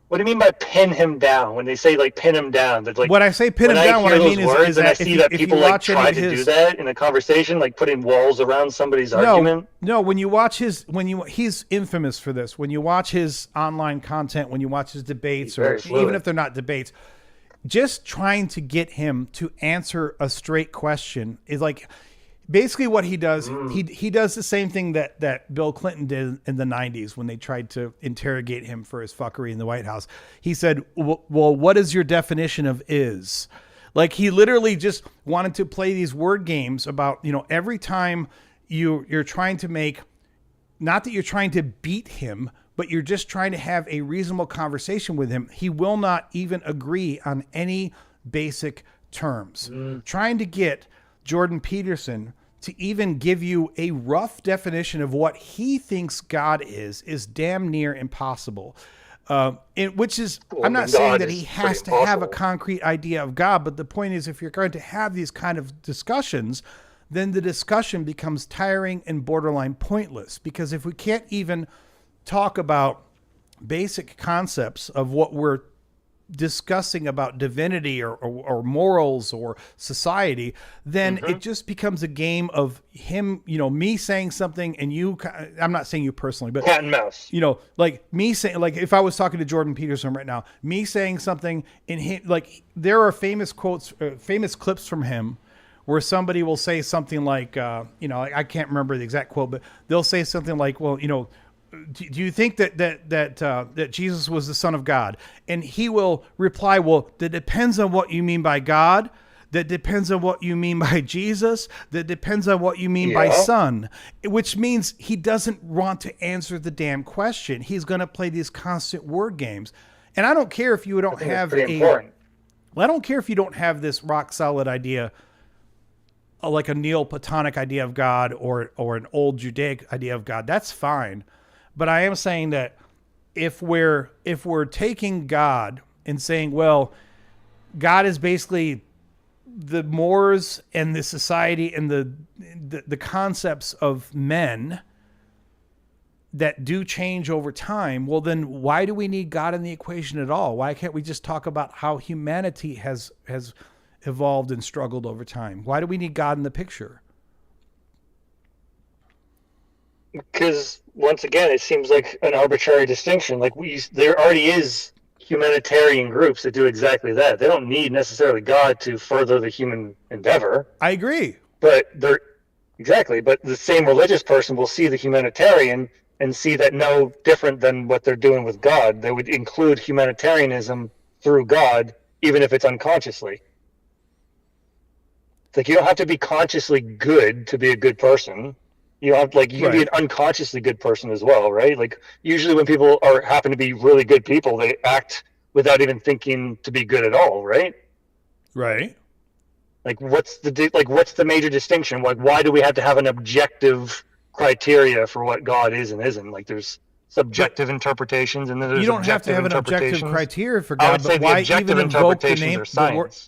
What do you mean by pin him down? When they say like pin him down, that's like when I say pin him down, what I mean is that I that see that people like try to do that in a conversation, like putting walls around somebody's argument. No, when you watch he's infamous for this. When you watch his online content, when you watch his debates, or even if they're not debates, just trying to get him to answer a straight question is like. Basically what he does, he does the same thing that Bill Clinton did in the 90s when they tried to interrogate him for his fuckery in the White House. He said, well, what is your definition of is? Like he literally just wanted to play these word games about, every time you're trying to make, not that you're trying to beat him, but you're just trying to have a reasonable conversation with him. He will not even agree on any basic terms. Trying to get Jordan Peterson to even give you a rough definition of what he thinks God is damn near impossible. Which is, I'm not saying that he has to have a concrete idea of God, but the point is, if you're going to have these kind of discussions, then the discussion becomes tiring and borderline pointless. Because if we can't even talk about basic concepts of what we're discussing about divinity or morals or society, then it just becomes a game of him, me saying something and you, I'm not saying you personally, but cat and mouse, like me saying, like if I was talking to Jordan Peterson right now, me saying something and him, like there are famous quotes, famous clips from him where somebody will say something like, I can't remember the exact quote, but they'll say something like, well, do you think that Jesus was the Son of God? And he will reply, well, that depends on what you mean by God. That depends on what you mean by Jesus. That depends on what you mean by Son, which means he doesn't want to answer the damn question. He's going to play these constant word games. And I don't care if you don't have I don't care if you don't have this rock solid idea, like a Neoplatonic idea of God or an old Judaic idea of God. That's fine. But I am saying that if we're taking God and saying, well, God is basically the mores and the society and the concepts of men that do change over time, well, then why do we need God in the equation at all? Why can't we just talk about how humanity has evolved and struggled over time? Why do we need God in the picture? Because once again, it seems like an arbitrary distinction. Like there already is humanitarian groups that do exactly that. They don't need necessarily God to further the human endeavor. I agree. But but the same religious person will see the humanitarian and see that no different than what they're doing with God. They would include humanitarianism through God, even if it's unconsciously. It's like you don't have to be consciously good to be a good person. You have like you can be an unconsciously good person as well, right? Like usually when people happen to be really good people, they act without even thinking to be good at all, right? Right. Like what's the major distinction? Like why do we have to have an objective criteria for what God is and isn't? Like there's subjective interpretations and then there's you don't have to have an objective criteria for God, but why even invoke the name?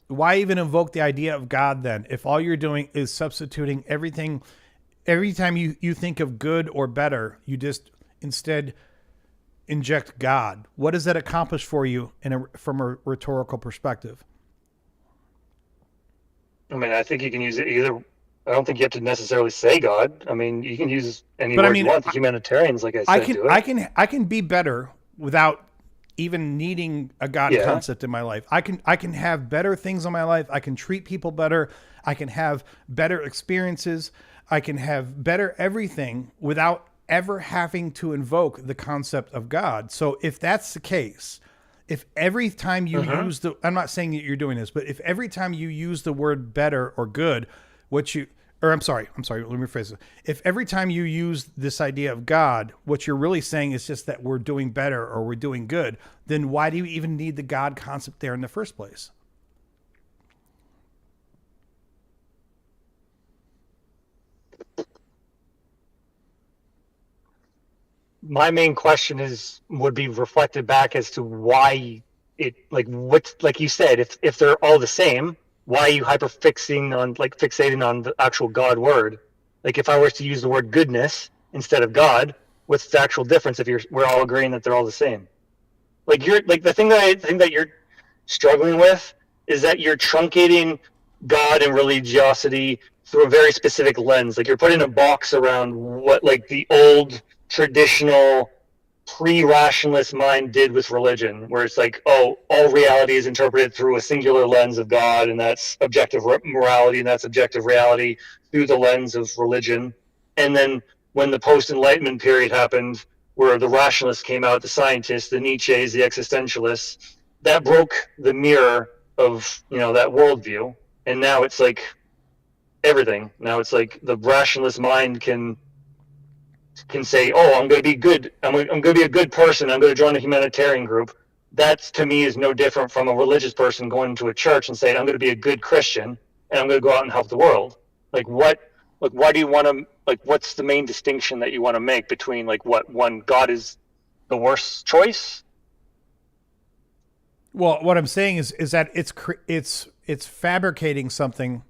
Why even invoke the idea of God then? If all you're doing is substituting everything, every time you think of good or better, you just instead inject God. What does that accomplish for you from a rhetorical perspective? I mean, I think you can use it either. I don't think you have to necessarily say God. I mean, you can use any word you want. The humanitarians, like I said, do it. I can be better without even needing a God concept in my life. I can have better things in my life. I can treat people better. I can have better experiences. I can have better everything without ever having to invoke the concept of God. So if that's the case, if every time you use I'm not saying that you're doing this, but if every time you use the word better or good, I'm sorry, let me rephrase it. If every time you use this idea of God, what you're really saying is just that we're doing better or we're doing good, then why do you even need the God concept there in the first place? My main question would be reflected back as to why it, like what's, like you said, if they're all the same, why are you fixating on the actual God word? Like if I was to use the word goodness instead of God, what's the actual difference if we're all agreeing that they're all the same? Like the thing that you're struggling with is that you're truncating God and religiosity through a very specific lens. Like you're putting a box around what like the old traditional pre-rationalist mind did with religion, where it's like, oh, all reality is interpreted through a singular lens of God, and that's objective morality, and that's objective reality through the lens of religion. And then when the post-Enlightenment period happened, where the rationalists came out, the scientists, the Nietzsche's, the existentialists, that broke the mirror of, that worldview. And now it's like everything. Now it's like the rationalist mind can say, oh, I'm going to be good. I'm going to be a good person. I'm going to join a humanitarian group. That, to me, is no different from a religious person going to a church and saying, I'm going to be a good Christian and I'm going to go out and help the world. Why do you want to, what's the main distinction that you want to make between, one, God is the worst choice? Well, what I'm saying is that it's fabricating something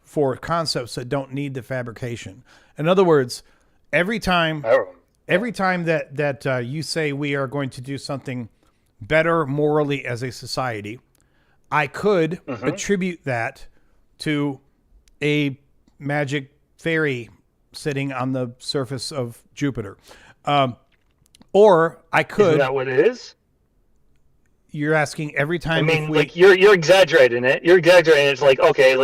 for concepts that don't need the fabrication. In other words, every time that you say we are going to do something better morally as a society, I could attribute that to a magic fairy sitting on the surface of Jupiter. Or I could... Isn't that what it is? You're asking every time... I mean, you're exaggerating it. You're exaggerating it. It's like, okay,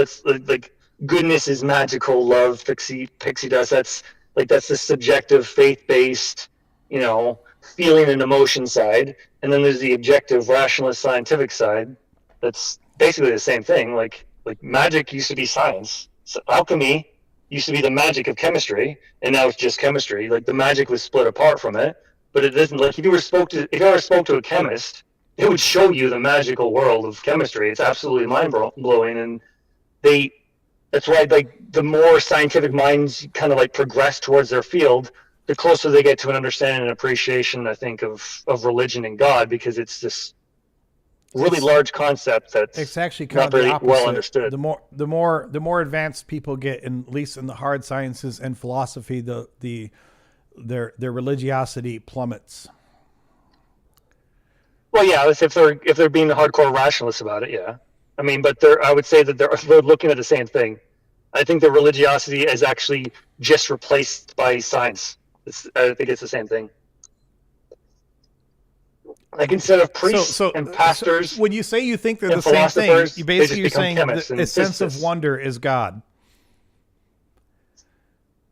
goodness is magical, love, pixie dust. That's the subjective, faith-based, feeling and emotion side. And then there's the objective, rationalist, scientific side. That's basically the same thing. Like magic used to be science. So alchemy used to be the magic of chemistry, and now it's just chemistry. Like the magic was split apart from it, but it doesn't. Like if you ever spoke to a chemist, it would show you the magical world of chemistry. It's absolutely mind blowing, and that's why the more scientific minds kind of progress towards their field, the closer they get to an understanding and appreciation, I think, of religion and God, because it's this really large concept that's it's actually not very well understood. The more advanced people get, at least in the hard sciences and philosophy, their religiosity plummets. Well, yeah, if they're being hardcore rationalists about it, yeah. I mean, but I would say that they're looking at the same thing. I think the religiosity is actually just replaced by science. I think it's the same thing. Like instead of priests and pastors, so when you say you think they're the same thing, you're saying a sense of wonder is God.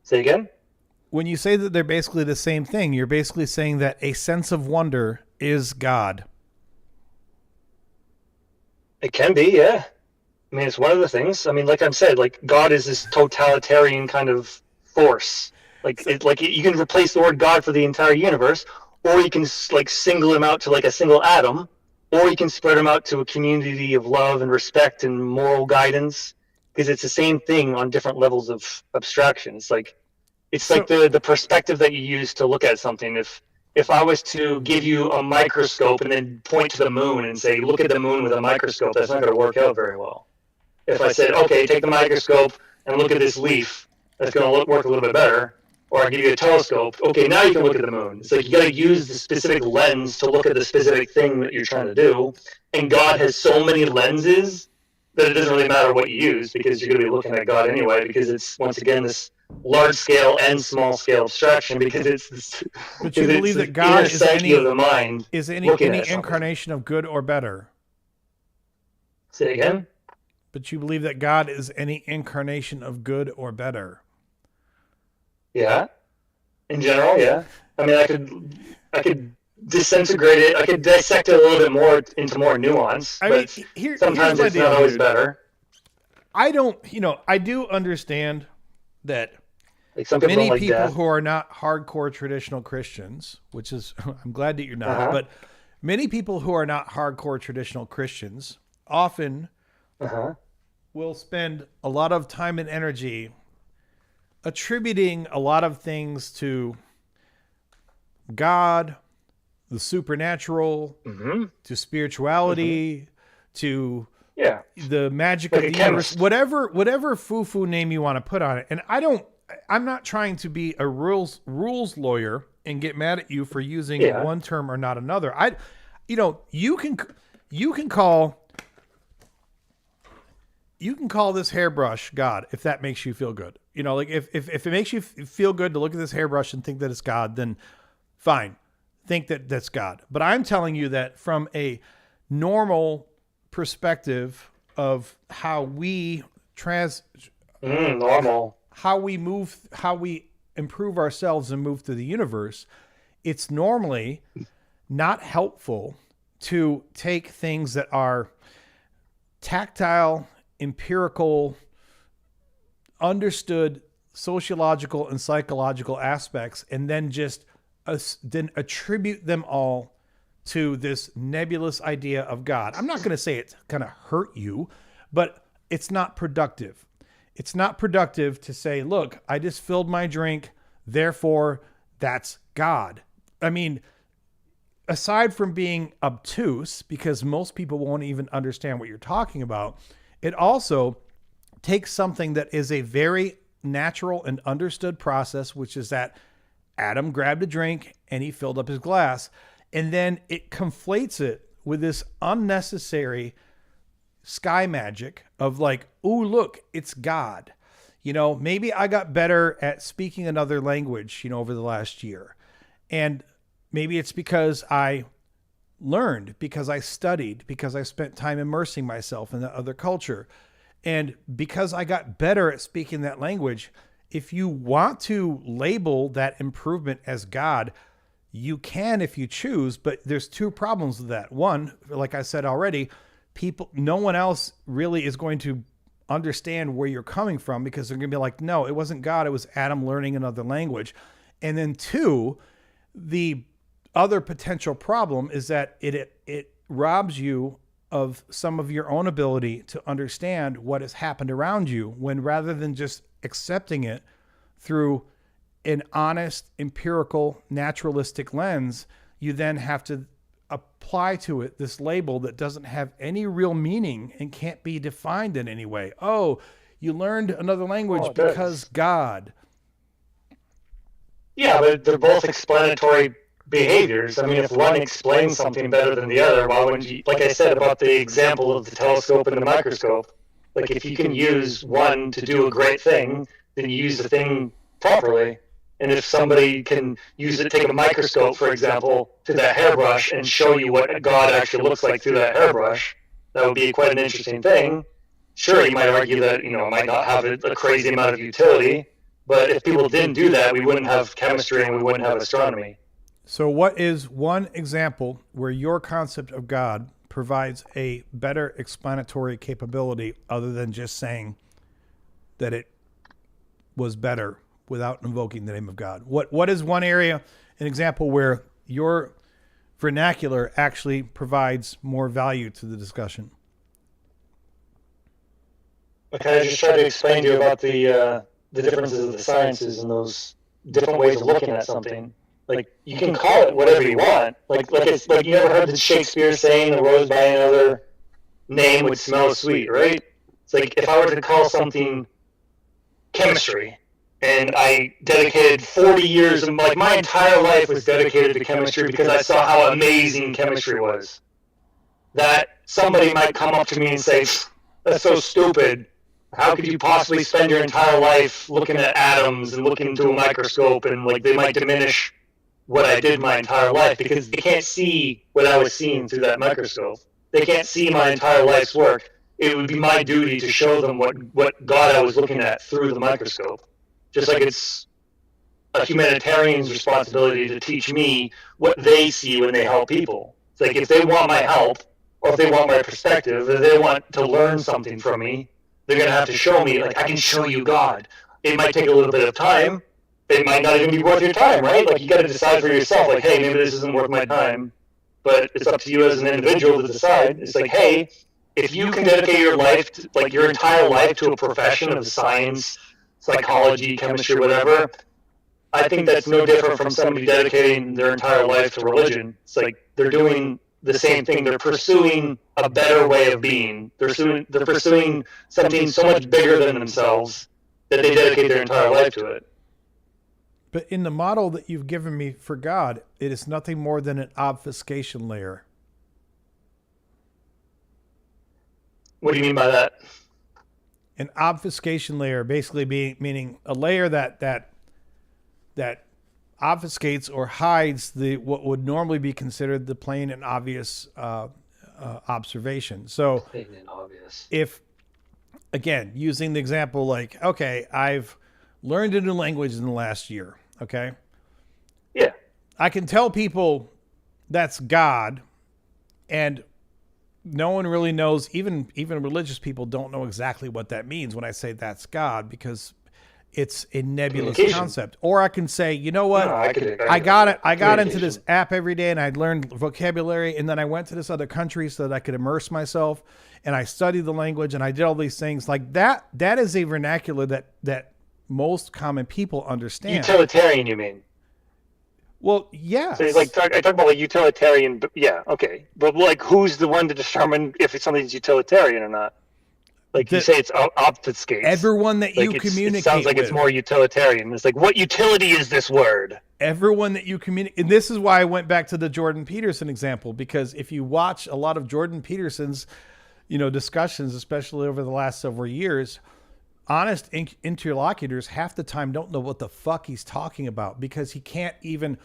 Say again? When you say that they're basically the same thing, you're basically saying that a sense of wonder is God. It can be, yeah. I mean, it's one of the things. I mean, like I've said, God is this totalitarian kind of force. You can replace the word God for the entire universe, or you can like single him out to like a single atom, or you can spread him out to a community of love and respect and moral guidance, because it's the same thing on different levels of abstraction. It's like the perspective that you use to look at something. If I was to give you a microscope and then point to the moon and say, look at the moon with a microscope, that's not going to work out very well. If I said, okay, take the microscope and look at this leaf, that's going to work a little bit better. Or I give you a telescope, okay, now you can look at the moon. It's like you got to use the specific lens to look at the specific thing that you're trying to do. And God has so many lenses that it doesn't really matter what you use, because you're going to be looking at God anyway, because it's, once again, this large scale and small scale abstraction, because it's this, but you believe that God is any of the mind is any incarnation of good or better. Say again? But you believe that God is any incarnation of good or better. Yeah. In general, yeah. I mean, I could disintegrate it. I could dissect it a little bit more into more nuance. But sometimes it's not always better. I do understand that like some people many people who are not hardcore traditional Christians, which is, I'm glad that you're not, but many people who are not hardcore traditional Christians often will spend a lot of time and energy attributing a lot of things to God, the supernatural, to spirituality, to the magic of the universe, whatever foo-foo name you want to put on it. And I'm not trying to be a rules lawyer and get mad at you for using one term or not another. You can call this hairbrush God if that makes you feel good. Like if it makes you feel good to look at this hairbrush and think that it's God, then fine. Think that that's God. But I'm telling you that from a normal perspective of how we how we improve ourselves and move through the universe, it's normally not helpful to take things that are tactile, empirical, understood sociological and psychological aspects, and then just then attribute them all to this nebulous idea of God. I'm not going to say it's going to hurt you, but it's not productive. It's not productive to say, look, I just filled my drink, therefore that's God. I mean, aside from being obtuse, because most people won't even understand what you're talking about, it also takes something that is a very natural and understood process, which is that Adam grabbed a drink and he filled up his glass, and then it conflates it with this unnecessary sky magic of like, oh, look, it's God. Maybe I got better at speaking another language, over the last year. And maybe it's because I learned, because I studied, because I spent time immersing myself in that other culture. And because I got better at speaking that language, if you want to label that improvement as God, you can if you choose, but there's two problems with that. One, like I said already, no one else really is going to understand where you're coming from, because they're going to be like, no, it wasn't God, it was Adam learning another language. And then two, the other potential problem is that it robs you of some of your own ability to understand what has happened around you, when rather than just accepting it through an honest, empirical, naturalistic lens, you then have to apply to it this label that doesn't have any real meaning and can't be defined in any way. Oh, you learned another language because God. Yeah, but they're both explanatory behaviors. I mean, if one explains something better than the other, why wouldn't you? Like I said about the example of the telescope and the microscope, like if you can use one to do a great thing, then you use the thing properly. And if somebody can use it, take a microscope, for example, to that hairbrush and show you what God actually looks like through that hairbrush, that would be quite an interesting thing. Sure, you might argue that, it might not have a crazy amount of utility, but if people didn't do that, we wouldn't have chemistry and we wouldn't have astronomy. So what is one example where your concept of God provides a better explanatory capability other than just saying that it was better without invoking the name of God? What is one area, an example where your vernacular actually provides more value to the discussion? I kind of just tried to explain to you about the differences of the sciences and those different ways of looking at something. Like, you can call it whatever you want. Like it's like, you never heard the Shakespeare saying the rose by another name would smell sweet, right? It's like, if I were to call something chemistry, and I dedicated 40 years of, like, my entire life was dedicated to chemistry because I saw how amazing chemistry was, that somebody might come up to me and say, that's so stupid. How could you possibly spend your entire life looking at atoms and looking into a microscope, and, like, they might diminish what I did my entire life because they can't see what I was seeing through that microscope. They can't see my entire life's work. It would be my duty to show them what God I was looking at through the microscope. Just like it's a humanitarian's responsibility to teach me what they see when they help people. It's like, if they want my help, or if they want my perspective, if they want to learn something from me, they're going to have to show me, like, I can show you God. It might take a little bit of time. It might not even be worth your time, right? Like, you got to decide for yourself, like, hey, maybe this isn't worth my time. But it's up to you as an individual to decide. It's like, hey, if you can dedicate your life, like your entire life, to a profession of science, psychology, chemistry, whatever, I think that's no different from somebody dedicating their entire life to religion. It's like, they're doing the same thing. They're pursuing a better way of being. They're pursuing something so much bigger than themselves that they dedicate their entire life to it. But in the model that you've given me for God, it is nothing more than an obfuscation layer. What do you mean by that? An obfuscation layer basically meaning a layer that obfuscates or hides what would normally be considered the plain and obvious observation. So Plain and obvious. if, again, using the example, like, okay, I've learned a new language in the last year, okay? Yeah. I can tell people that's God, and no one really knows, even religious people don't know exactly what that means when I say that's God, because it's a nebulous concept. Or I can say, you know what? No, I got into this app every day and I learned vocabulary, and then I went to this other country so that I could immerse myself, and I studied the language and I did all these things. Like that is a vernacular that most common people understand. Utilitarian, you mean? Well, yeah. So I talk about like utilitarian, but yeah, okay. But like, who's the one to determine if something's utilitarian or not? Like, you say it's obfuscates. Everyone that you communicate it sounds like with. It's more utilitarian. It's like, what utility is this word? Everyone that you communicate, and this is why I went back to the Jordan Peterson example, because if you watch a lot of Jordan Peterson's, discussions, especially over the last several years, honest interlocutors half the time don't know what the fuck he's talking about, because you can't even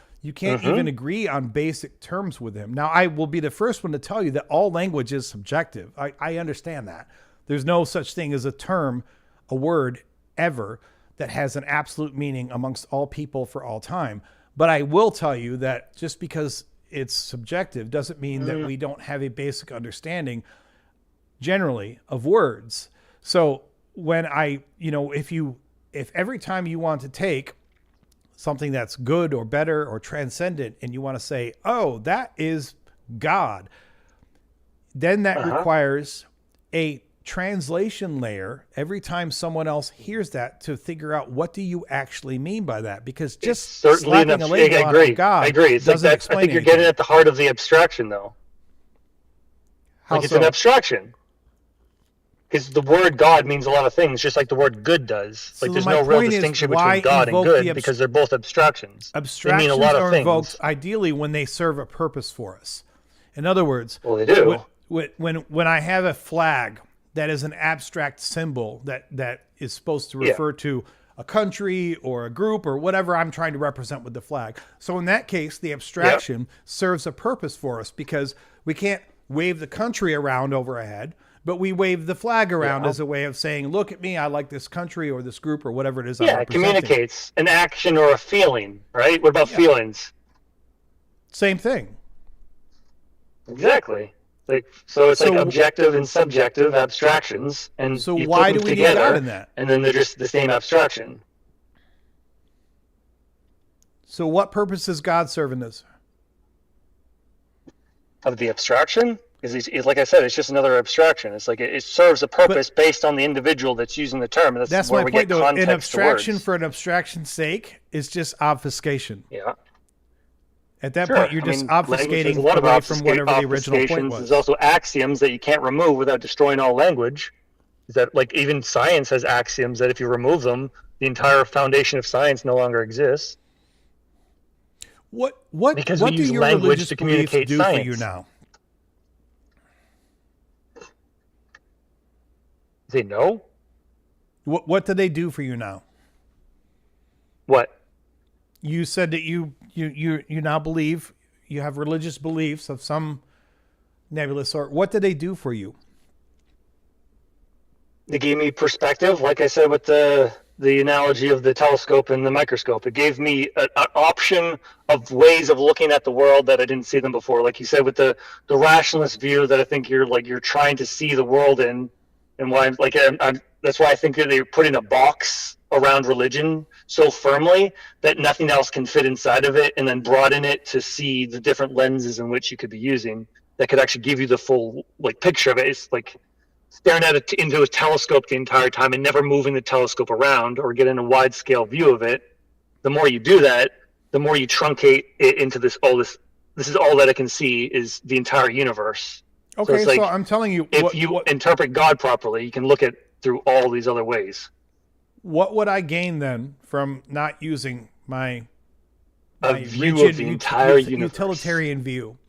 agree on basic terms with him. Now, I will be the first one to tell you that all language is subjective. I understand that. There's no such thing as a term, a word, ever that has an absolute meaning amongst all people for all time. But I will tell you that just because it's subjective doesn't mean that we don't have a basic understanding generally of words. So when if every time you want to take something that's good or better or transcendent and you want to say, oh, that is God, then that requires a translation layer every time someone else hears that to figure out what do you actually mean by that, because just slapping a label on God I agree. It's doesn't like explain I think anything. you're getting at the heart of the abstraction, though. How It's so? an abstraction. Because the word God means a lot of things, just like the word good does. So Like, there's my no real point is, distinction why between God and invoke good the because they're both abstractions. They Abstractions mean a lot of are things. invoked ideally when they serve a purpose for us. In other words, Well, they do. when I have a flag that is an abstract symbol that is supposed to refer to a country or a group or whatever I'm trying to represent with the flag. So in that case, the abstraction serves a purpose for us, because we can't wave the country around over our head, but we wave the flag around as a way of saying, look at me, I like this country or this group or whatever it is I'm Yeah, it representing. communicates an action or a feeling, right? What about feelings? Same thing. Exactly. Like, so it's like objective and subjective abstractions, and So you why put do them we need together, God in that? and then they're just the same abstraction. So what purpose is God serving this? Of the abstraction? Is like I said, it's just another abstraction. It's like it serves a purpose based on the individual that's using the term. And that's where my we point, get though. context An abstraction to words. for an abstraction's sake is just obfuscation. Yeah. At that Sure. point, you're just language has obfuscating a lot of away from whatever the original point obfuscations. was. There's also axioms that you can't remove without destroying all language. Is that like even science has axioms that if you remove them, the entire foundation of science no longer exists. What Because what we do use your language religious to beliefs communicate do for science. you now? Say no? What do they do for you now? What? You said that you now believe, you have religious beliefs of some nebulous sort. What do they do for you? It gave me perspective, like I said with the analogy of the telescope and the microscope. It gave me an option of ways of looking at the world that I didn't see them before. Like you said, with the rationalist view that I think you're trying to see the world in, and why that's why I think that they're putting a box around religion so firmly that nothing else can fit inside of it, and then broaden it to see the different lenses in which you could be using that could actually give you the full picture of it. It's like staring at it into a telescope the entire time and never moving the telescope around or getting a wide scale view of it. The more you do that, the more you truncate it into this is all that I can see is the entire universe. Okay, so, so I'm telling you, if you interpret God properly, you can look at through all these other ways. What would I gain then from not using my view rigid of the entire universe. utilitarian view?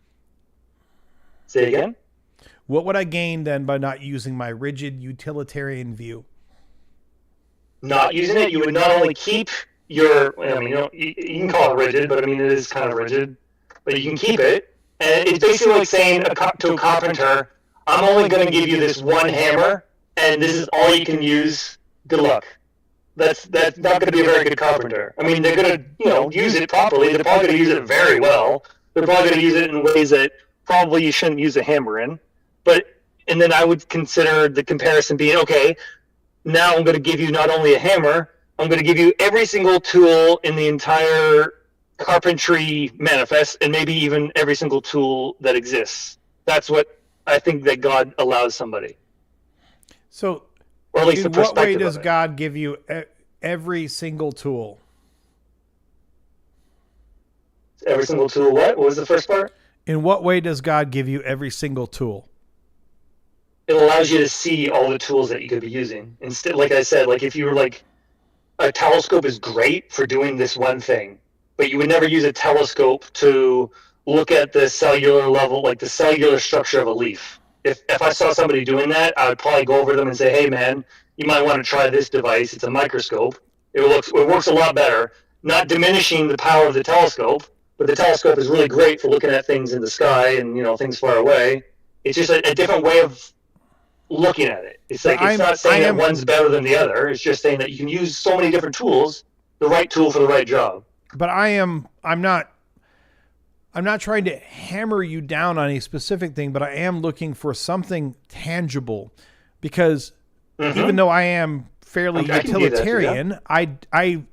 Say again? What would I gain then by not using my rigid utilitarian view? Not using it, you would not only keep your, you can call it rigid, but it is kind of rigid, but you can keep it. And it's basically like saying to a carpenter, I'm only going to give you this one hammer, and this is all you can use. Good luck. That's not going to be a very good carpenter. They're going to, use it properly. They're probably going to use it very well. They're probably going to use it in ways that probably you shouldn't use a hammer in. And then I would consider the comparison being, okay, now I'm going to give you not only a hammer, I'm going to give you every single tool in the entire carpentry manifest, and maybe even every single tool that exists. That's what I think that God allows somebody. So, or at least in the what way perspective does of it. God give you every single tool? Every single tool, what? What was the first part? In what way does God give you every single tool? It allows you to see all the tools that you could be using. Instead, like I said, if you were a telescope is great for doing this one thing, but you would never use a telescope to look at the cellular level, like the cellular structure of a leaf. If I saw somebody doing that, I would probably go over to them and say, hey man, you might want to try this device. It's a microscope. It works a lot better. Not diminishing the power of the telescope, but the telescope is really great for looking at things in the sky and things far away. It's just a different way of looking at it. It's not saying that one's better than the other. It's just saying that you can use so many different tools, the right tool for the right job. But I'm not trying to hammer you down on a specific thing, but I am looking for something tangible, because even though I am fairly utilitarian, I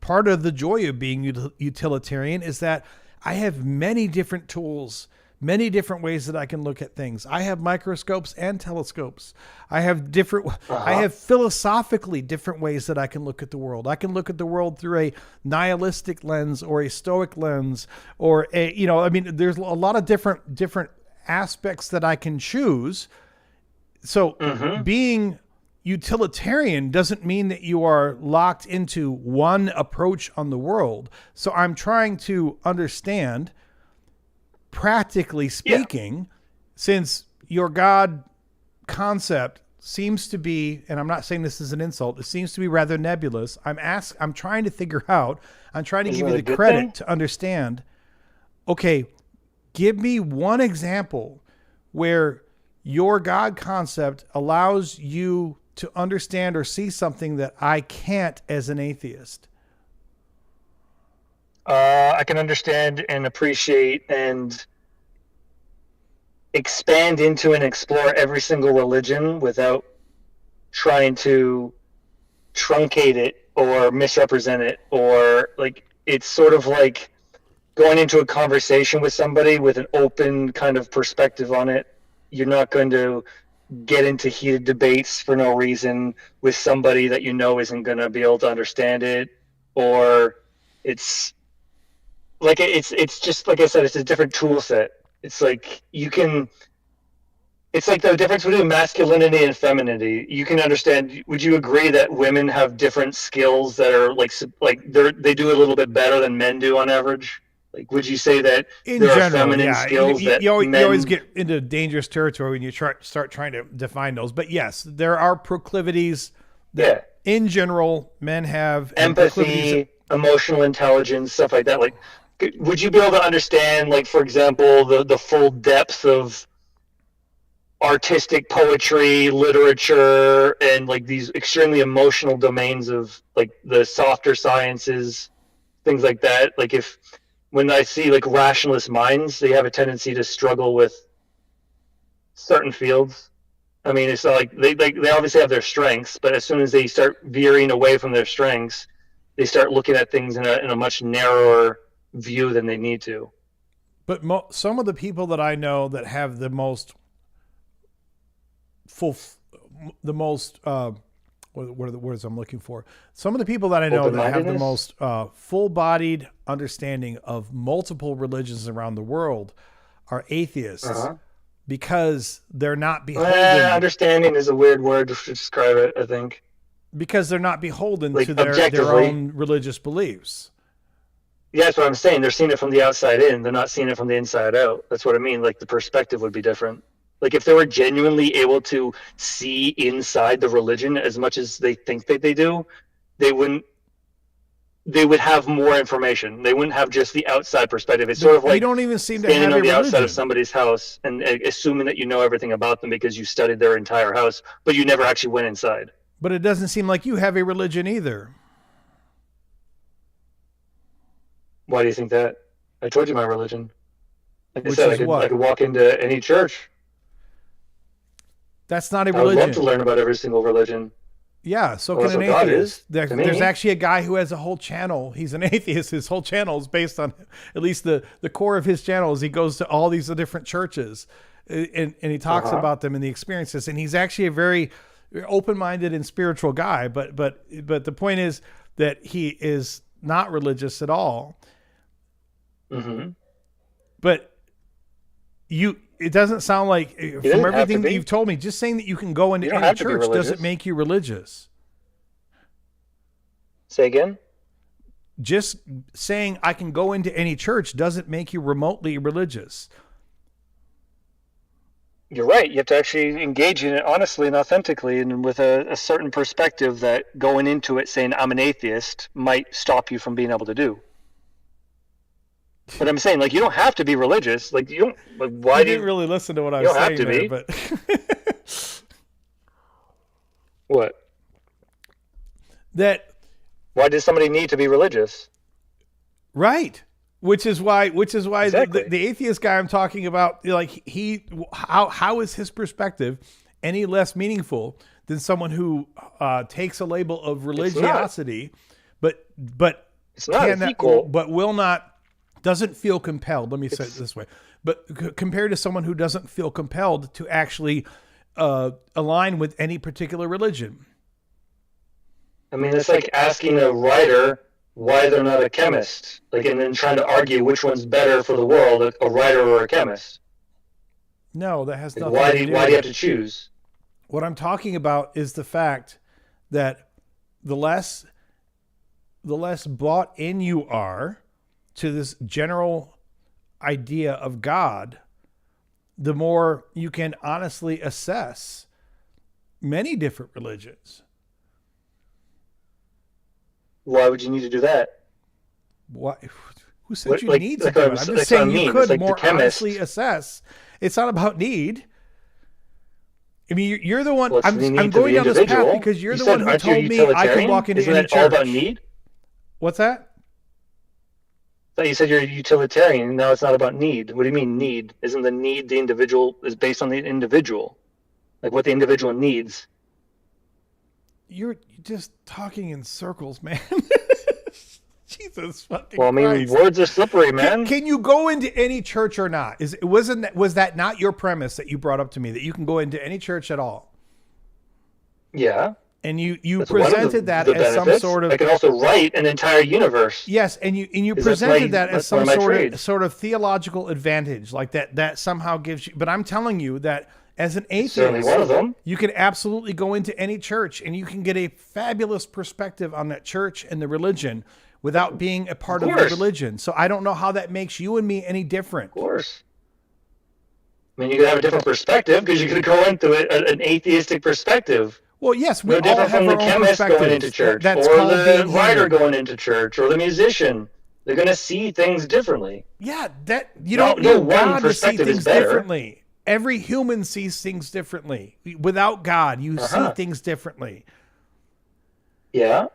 part of the joy of being utilitarian is that I have many different tools, many different ways that I can look at things. I have microscopes and telescopes. I have I have philosophically different ways that I can look at the world. I can look at the world through a nihilistic lens or a stoic lens, or there's a lot of different aspects that I can choose. So being utilitarian doesn't mean that you are locked into one approach on the world. So I'm trying to understand, practically speaking, since your God concept seems to be, and I'm not saying this is an insult, it seems to be rather nebulous. I'm trying to figure out, I'm trying to give you the credit to understand. Okay, give me one example where your God concept allows you to understand or see something that I can't as an atheist. I can understand and appreciate and expand into and explore every single religion without trying to truncate it or misrepresent it, or it's sort of like going into a conversation with somebody with an open kind of perspective on it. You're not going to get into heated debates for no reason with somebody that you know isn't going to be able to understand it, or it's just like I said, it's a different tool set. It's like it's like the difference between masculinity and femininity. You can understand. Would you agree that women have different skills that are they do a little bit better than men do on average? Like, would you say that In there general, are feminine yeah. skills that You men... always get into dangerous territory when you start trying to define those. But yes, there are proclivities that, in general, men have. Empathy, emotional intelligence, stuff like that. Like, would you be able to understand, like, for example, the full depth of artistic poetry, literature, and like these extremely emotional domains of like the softer sciences, things like that? Like, when I see like rationalist minds, they have a tendency to struggle with certain fields. I mean, it's not like they obviously have their strengths, but as soon as they start veering away from their strengths, they start looking at things in a much narrower view than they need to. But some of the people that I know that have the most what are the words I'm looking for? Some of the people that I know that have the most full-bodied understanding of multiple religions around the world are atheists, because they're not beholden. Understanding is a weird word to describe it, I think. Because they're not beholden like, to their own religious beliefs. Yeah, that's what I'm saying. They're seeing it from the outside in. They're not seeing it from the inside out. That's what I mean. Like, the perspective would be different. Like, if they were genuinely able to see inside the religion as much as they think that they do, they would have more information. They wouldn't have just the outside perspective. It's sort of like you don't even seem to standing have on the a outside religion of somebody's house and assuming that you know everything about them because you studied their entire house, but you never actually went inside. But it doesn't seem like you have a religion either. Why do you think that? I told you my religion. Like Which I said, is I could walk into any church. That's not a I would religion. love to learn about every single religion. Yeah, so Well, can an that's what God atheist. is, There's actually a guy who has a whole channel. He's an atheist. His whole channel is based on, at least the core of his channel is he goes to all these different churches and he talks about them and the experiences. And he's actually a very open-minded and spiritual guy. But the point is that he is not religious at all. Mm-hmm. But it doesn't sound like, from everything that you've told me, just saying that you can go into any church doesn't make you religious. Say again? Just saying I can go into any church doesn't make you remotely religious. You're right. You have to actually engage in it honestly and authentically and with a certain perspective that going into it saying I'm an atheist might stop you from being able to do. But I'm saying, like, you don't have to be religious. Like, you don't. Like, why you do you didn't really listen to what I was saying there, but what? That. Why does somebody need to be religious? Right. Which is why Exactly. the atheist guy I'm talking about, like, how is his perspective any less meaningful than someone who takes a label of religiosity, but it's not. It's equal. but doesn't feel compelled. Let me say it this way. But compared to someone who doesn't feel compelled to actually align with any particular religion. I mean, it's like asking a writer why they're not a chemist, like, and then trying to argue which one's better for the world, a writer or a chemist. No, that has nothing Why to do do you have to choose? What I'm talking about is the fact that the less bought in you are to this general idea of God, the more you can honestly assess many different religions. Why would you need to do that? Why? Who said you like, need like to do I'm, it? I'm like just saying I mean. you could like more the chemist, honestly assess. It's not about need. I mean, you're the one. Well, I'm going down this path because you're the one who told me I can walk into Isn't any that church. all about need? What's that? I thought you said you're a utilitarian. Now it's not about need. What do you mean need? Isn't the need the individual is based on the individual, like what the individual needs? You're just talking in circles, man. Jesus fucking Well, I mean, Christ. words are slippery, man. Can you go into any church or not? Was that not your premise that you brought up to me, that you can go into any church at all? Yeah. And you That's one of presented that the as some benefits. sort of I can also write an entire universe. yes, and you 'Cause presented that that's as one some of my trades. sort of theological advantage, like that somehow gives you. But I'm telling you that as an Certainly atheist, one of them. you can absolutely go into any church and you can get a fabulous perspective on that church and the religion without being a part of the course. religion. So I don't know how that makes you and me any different. Of course. I mean, you could have a different perspective because you could go into it an atheistic perspective. Well, yes, we No all different have from our the own chemist going perspectives. into church, That's or called the being writer human. going into church, or the musician. They're going to see things differently. Yeah, that you No- don't no need one God to see perspective is things better. differently. Every human sees things differently. Without God, you see things differently. Yeah.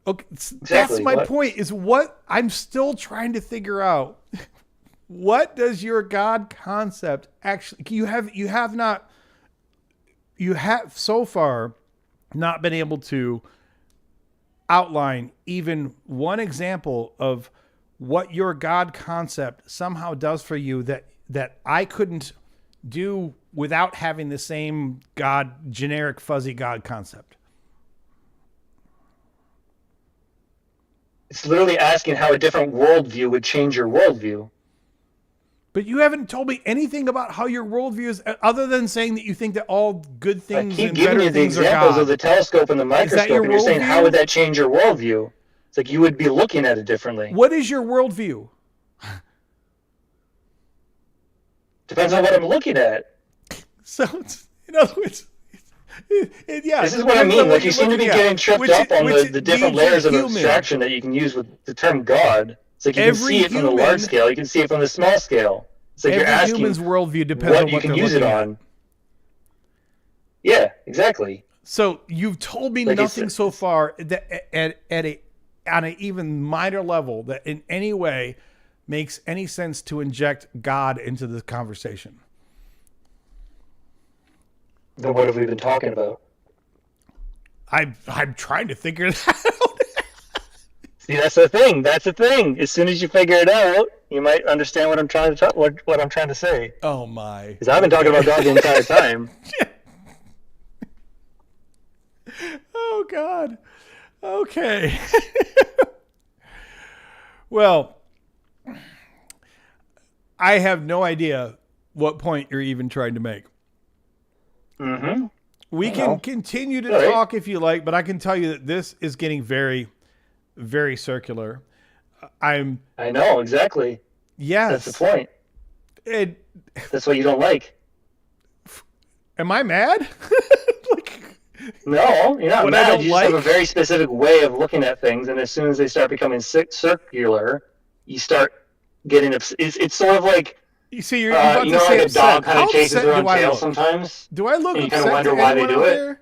Okay, that's Exactly. my What? point. Is what I'm still trying to figure out. What does your God concept actually? You have so far not been able to outline even one example of what your God concept somehow does for you that I couldn't do without having the same God, generic fuzzy God concept. It's literally asking how a different worldview would change your worldview. But you haven't told me anything about how your worldview is, other than saying that you think that all good things I keep and giving better you the things are examples God. of the telescope and the microscope, your and you're saying, worldview? how would that change your worldview? It's like you would be looking at it differently. What is your worldview? Depends on what I'm looking at. So, in other words, yeah. This is what I depends on mean. Like, you you're seem to be looking at. getting tripped Which- up on which the different means you're layers of human. abstraction that you can use with the term God. It's like you can Every see it from the human- large scale, you can see it from the small scale. It's like you're Every asking human's worldview depends what on you what can they're use it looking on. at. Yeah, exactly. So you've told me Like nothing so far that on an even minor level that in any way makes any sense to inject God into the conversation. Then what have we been talking about? I'm trying to figure it out. See, that's the thing. That's the thing. As soon as you figure it out, you might understand what I'm trying to what I'm trying to say. Oh my! Because I've been talking about God the entire time. Oh God. Okay. Well, I have no idea what point you're even trying to make. Mm-hmm. We can continue to All right. talk if you like, but I can tell you that this is getting very, very circular. I know, exactly. Yes. That's the point. It, That's what you don't like. am I mad? No, you're not What I mad. don't You just have a like? very specific way of looking at things, and as soon as they start becoming circular, you start getting it's sort of like You see, you're about you to know, say like a upset. dog kind How of chases upset their own do I tail look? sometimes. Do I look And you upset kinda wonder to why they anyone do out it. there?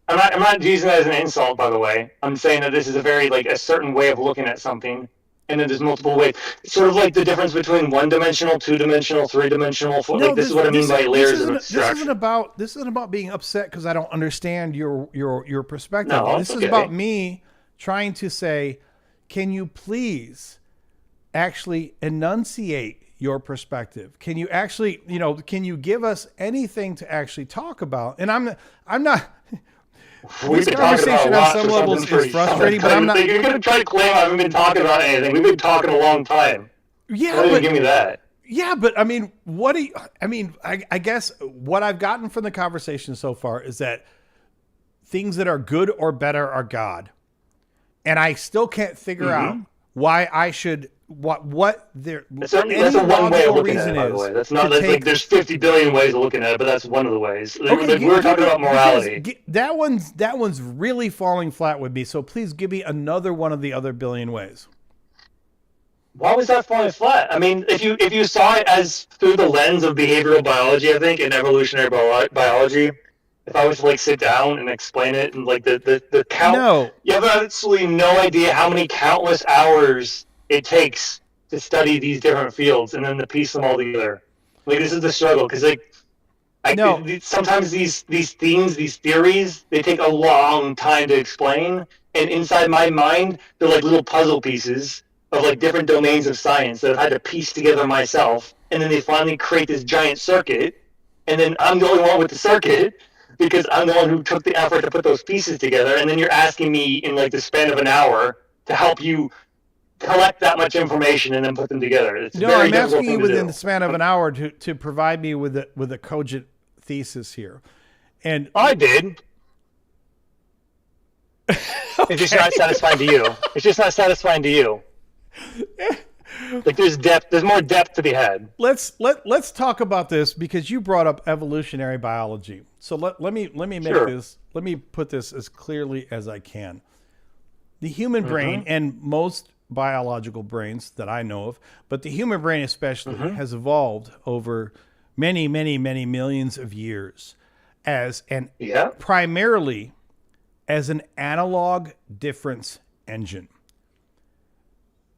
I'm not using that as an insult, by the way. I'm saying that this is a very like a certain way of looking at something, and then there's multiple ways. It's sort of like the difference between one-dimensional, two-dimensional, three-dimensional. No, This is what I mean by layers of abstraction. This isn't about being upset because I don't understand your perspective. No, This it's is okay. about me trying to say, can you please actually enunciate your perspective? Can you actually, can you give us anything to actually talk about? And I'm not. We've This been talking conversation about a lot on some for levels something is for frustrating, but something. I'm not. You're going to try to claim I haven't been talking about anything. We've been talking a long time. Yeah, Don't even but give me that. yeah, but I mean, what do you? I mean, I guess what I've gotten from the conversation so far is that things that are good or better are God, and I still can't figure out why I should what there. That's a any one way of logical looking at reason it, by the is way. That's to not that's take- like there's 50 billion ways of looking at it, but that's one of the ways. Like, Okay, we were talking about morality. That one's really falling flat with me. So please give me another one of the other billion ways. Why was that falling flat? I mean, if you saw it as through the lens of behavioral biology, I think, and evolutionary biology, if I was to like sit down and explain it and like the count, No. you have absolutely no idea how many countless hours it takes to study these different fields and then to piece them all together. Like this is the struggle because sometimes these themes, these theories, they take a long time to explain, And inside my mind, they're like little puzzle pieces of like different domains of science that I've had to piece together myself. And then they finally create this giant circuit. And then I'm the only one with the circuit because I'm the one who took the effort to put those pieces together. And then you're asking me in like the span of an hour to help you collect that much information and then put them together. It's No, very I'm difficult asking for you me to within do. the span of an hour to provide me with a cogent thesis here. And I did. It's just not satisfying to you. It's just not satisfying to you. Like there's depth. There's more depth to be had. let's talk about this because you brought up evolutionary biology. So let me make Sure. this. Let me put this as clearly as I can. The human brain and most biological brains that I know of, but the human brain especially has evolved over many, many, many millions of years as an primarily as an analog difference engine.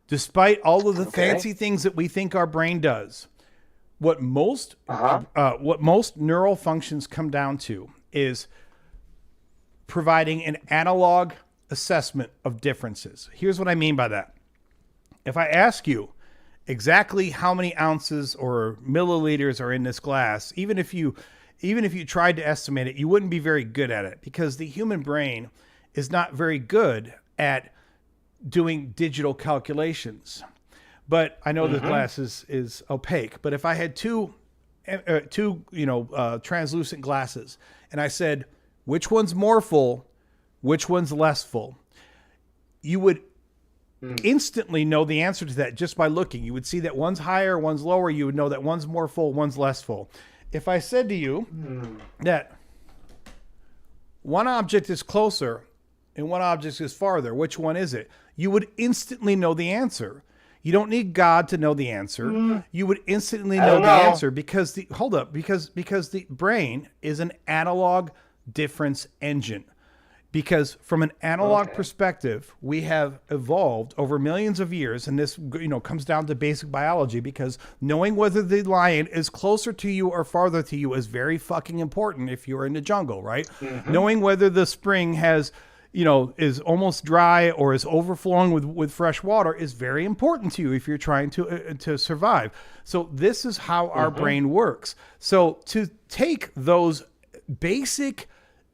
Despite all of the fancy things that we think our brain does, what most neural functions come down to is providing an analog assessment of differences. Here's what I mean by that. If I ask you exactly how many ounces or milliliters are in this glass, even if you tried to estimate it, you wouldn't be very good at it because the human brain is not very good at doing digital calculations. But I know the glass is opaque. But if I had two translucent glasses and I said, which one's more full, which one's less full, you would instantly know the answer to that just by looking. You would see that one's higher, one's lower. You would know that one's more full, one's less full. If I said to you that one object is closer and one object is farther, which one is it? You would instantly know the answer. You don't need God to know the answer. You would instantly know the answer because because the brain is an analog difference engine. Because from an analog perspective, we have evolved over millions of years, and this comes down to basic biology, because knowing whether the lion is closer to you or farther to you is very fucking important if you're in the jungle, right? Knowing whether the spring has, is almost dry or is overflowing with fresh water is very important to you if you're trying to survive. So this is how our brain works. So to take those basic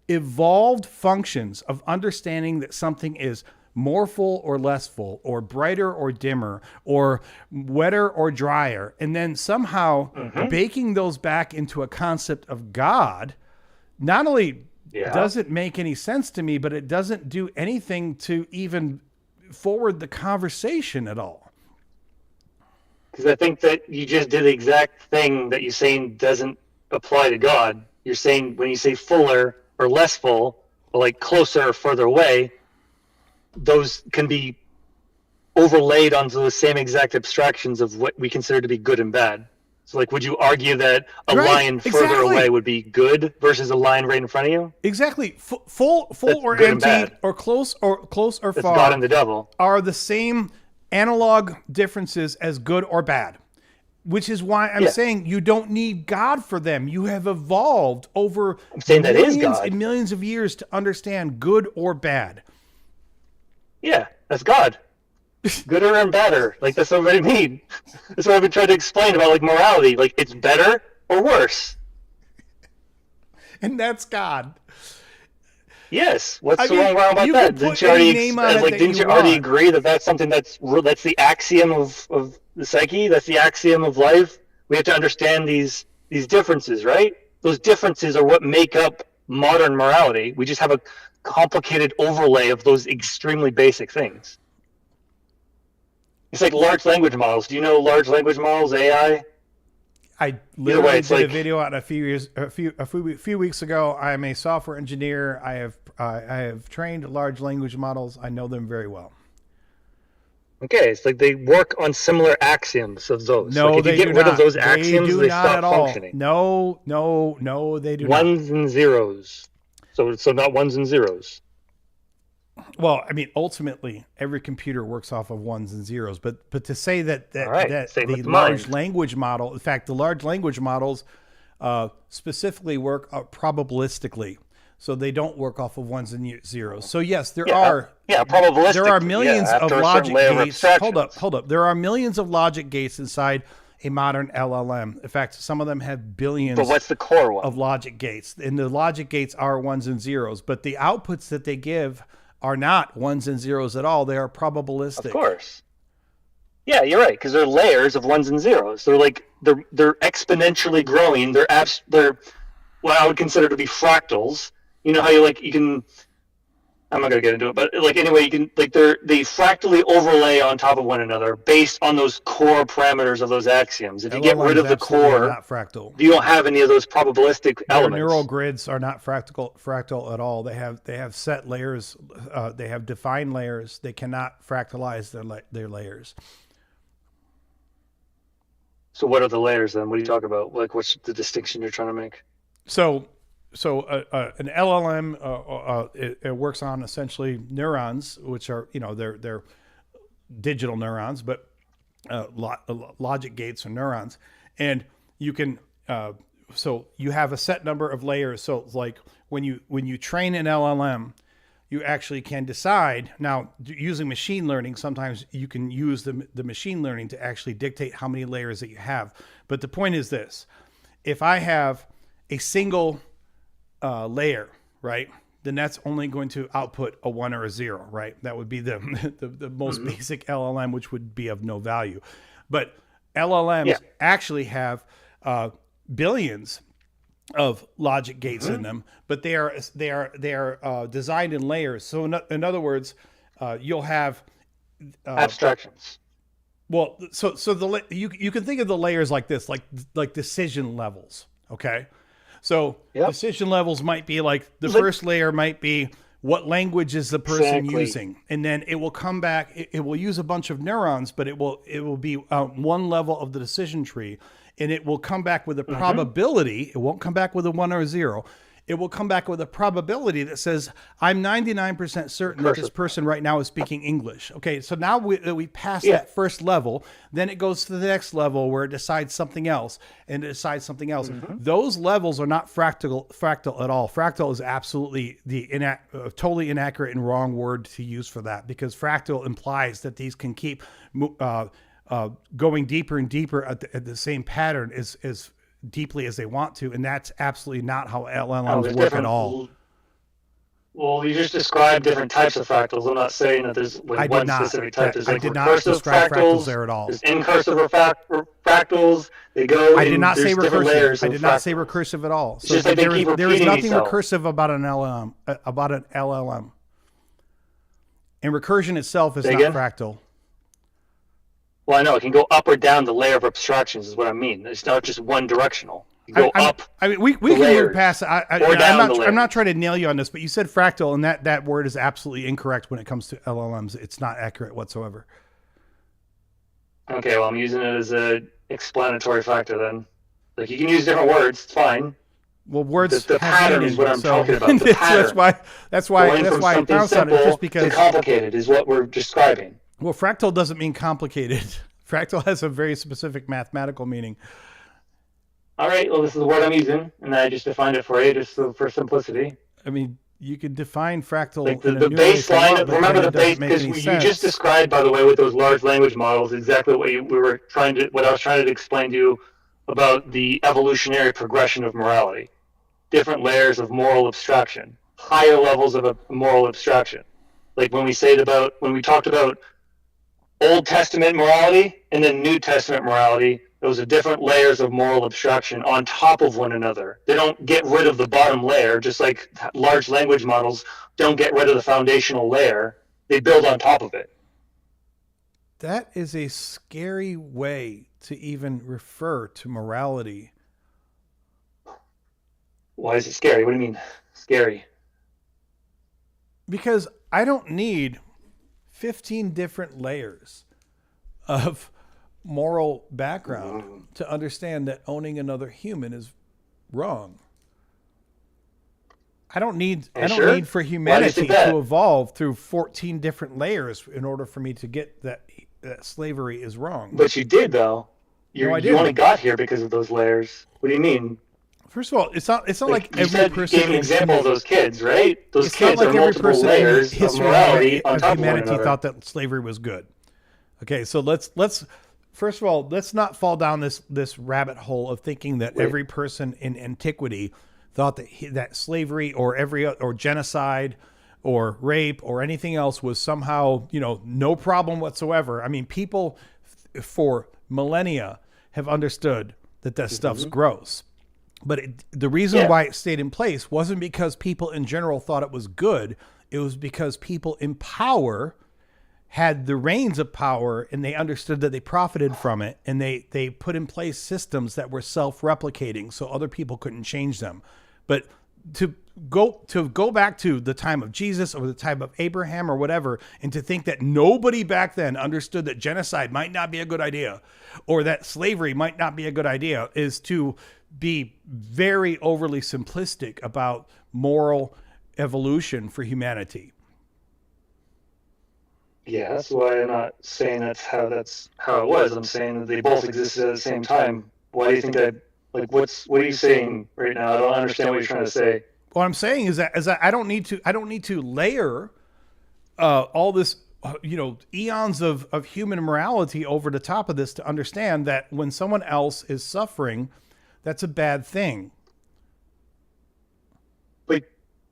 evolved functions of understanding that something is more full or less full, or brighter or dimmer, or wetter or drier, and then somehow baking those back into a concept of God, not only doesn't make any sense to me, but it doesn't do anything to even forward the conversation at all. Because I think that you just did the exact thing that you're saying doesn't apply to God. You're saying when you say fuller or less full, or like closer or further away, those can be overlaid onto the same exact abstractions of what we consider to be good and bad. So like, would you argue that a lion further away would be good versus a lion right in front of you? Exactly. Full or empty, or close or far. That's God and the devil. Are the same analog differences as good or bad. Which is why I'm saying you don't need God for them. You have evolved over millions and millions of years to understand good or bad. Yeah, that's God. Gooder and badder. Like, that's what I mean. That's what I've been trying to explain about, like, morality. Like, it's better or worse. And that's God. Yes. What's so wrong about that? Didn't you already agree that that's something that's the axiom of the psyche? That's the axiom of life? We have to understand these differences, right? Those differences are what make up modern morality. We just have a complicated overlay of those extremely basic things. It's like large language models. Do you know large language models, AI? I literally did a video on a few weeks ago. I'm a software engineer. I have trained large language models. I know them very well. Okay, it's like they work on similar axioms of those. No, like if they you get do rid not. of those axioms, they stop functioning. No, they do not. Ones and zeros. So not ones and zeros. Well, I mean, ultimately, every computer works off of ones and zeros. But to say that the large language model, in fact, the large language models specifically work probabilistically. So they don't work off of ones and zeros. So yes, there Yeah, are probabilistic. there are millions of after a certain logic layer of gates. abstractions. Hold up. There are millions of logic gates inside a modern LLM. In fact, some of them have billions But what's the core one? of logic gates. And the logic gates are ones and zeros, but the outputs that they give are not ones and zeros at all. They are probabilistic. Of course. Yeah, you're right, because they're layers of ones and zeros. They're exponentially growing. They're what I would consider to be fractals. You know how you can. I'm not gonna get into it, but anyway, you can they fractally overlay on top of one another based on those core parameters of those axioms. If you get rid of the core, not fractal. you don't have any of those probabilistic Their elements. neural grids are not fractal at all. They have set layers. They have defined layers. They cannot fractalize their layers. So what are the layers then? What are you talking about? What's the distinction you're trying to make? So an LLM it works on essentially neurons, which are they're digital neurons, but logic gates are neurons, and you can so you have a set number of layers. So it's like when you train an LLM, you actually can decide. Now, using machine learning, sometimes you can use the machine learning to actually dictate how many layers that you have. But the point is this: if I have a single layer, right, then that's only going to output a 1 or a 0, right? That would be the most basic LLM, which would be of no value. But LLMs actually have billions of logic gates in them, but they are designed in layers. So in other words, you'll have abstractions. Well, so you can think of the layers like this, like decision levels. Okay. So decision levels might be like the first layer might be what language is the person using, and then it will come back. It will use a bunch of neurons, but it will be one level of the decision tree, and it will come back with a probability. It won't come back with a 1 or a 0. It will come back with a probability that says, I'm 99% certain that this person right now is speaking English. Okay, so now we pass that first level. Then it goes to the next level where it decides something else, and it decides something else. Those levels are not fractal at all. Fractal is absolutely totally inaccurate and wrong word to use for that, because fractal implies that these can keep going deeper and deeper at the same pattern as deeply as they want to, and that's absolutely not how LLMs work at all. Well, you just described different types of fractals. I'm not saying that there's one specific type. There's I did not describe fractals there at all. There's incursive fractals. They go. I did not say recursive. I did not say recursive at all. So like there is nothing recursive about an LLM. And recursion itself is not fractal. Well, I know it can go up or down the layer of abstractions is what I mean. It's not just one directional. You go up. I mean, we can move past. I'm not trying to nail you on this, but you said fractal, and that word is absolutely incorrect when it comes to LLMs. It's not accurate whatsoever. Okay, well, I'm using it as an explanatory factor then. Like, you can use different words. It's fine. Well, words. The pattern is what I'm talking about. The pattern. That's why I pounced on it, just because. Complicated is what we're describing. Well, fractal doesn't mean complicated. Fractal has a very specific mathematical meaning. All right. Well, this is the word I'm using, and I just defined it for you just for simplicity. I mean, you could define fractal. Like the baseline. Remember the base, because you just described, by the way, with those large language models, exactly what I was trying to explain to you about the evolutionary progression of morality. Different layers of moral abstraction, higher levels of a moral abstraction. Like when we talked about Old Testament morality and then New Testament morality, those are different layers of moral abstraction on top of one another. They don't get rid of the bottom layer, just like large language models don't get rid of the foundational layer. They build on top of it. That is a scary way to even refer to morality. Why is it scary? What do you mean, scary? Because I don't need 15 different layers of moral background to understand that owning another human is wrong. I don't need for humanity to evolve through 14 different layers in order for me to get that slavery is wrong. But you did, though. You only got here because of those layers. What do you mean? First of all, it's not like you every said, person gave an in example of those kids, right? Those it's not kids like are every multiple person in layers the of history morality on of top of one humanity another. thought that slavery was good. Okay, so let's first of all, let's not fall down this rabbit hole of thinking that every person in antiquity thought that slavery or genocide or rape or anything else was somehow, no problem whatsoever. I mean, people for millennia have understood that stuff's gross. But the reason why it stayed in place wasn't because people in general thought it was good. It was because people in power had the reins of power, and they understood that they profited from it, and they put in place systems that were self-replicating so other people couldn't change them. But to go back to the time of Jesus or the time of Abraham or whatever, and to think that nobody back then understood that genocide might not be a good idea or that slavery might not be a good idea is to be very overly simplistic about moral evolution for humanity. Yeah, that's why I'm not saying that's how it was. I'm saying that they both existed at the same time. Why do you think that? Like, what are you saying right now? I don't understand what you're trying to say. What I'm saying is that I don't need to layer all this eons of human morality over the top of this to understand that when someone else is suffering, that's a bad thing. But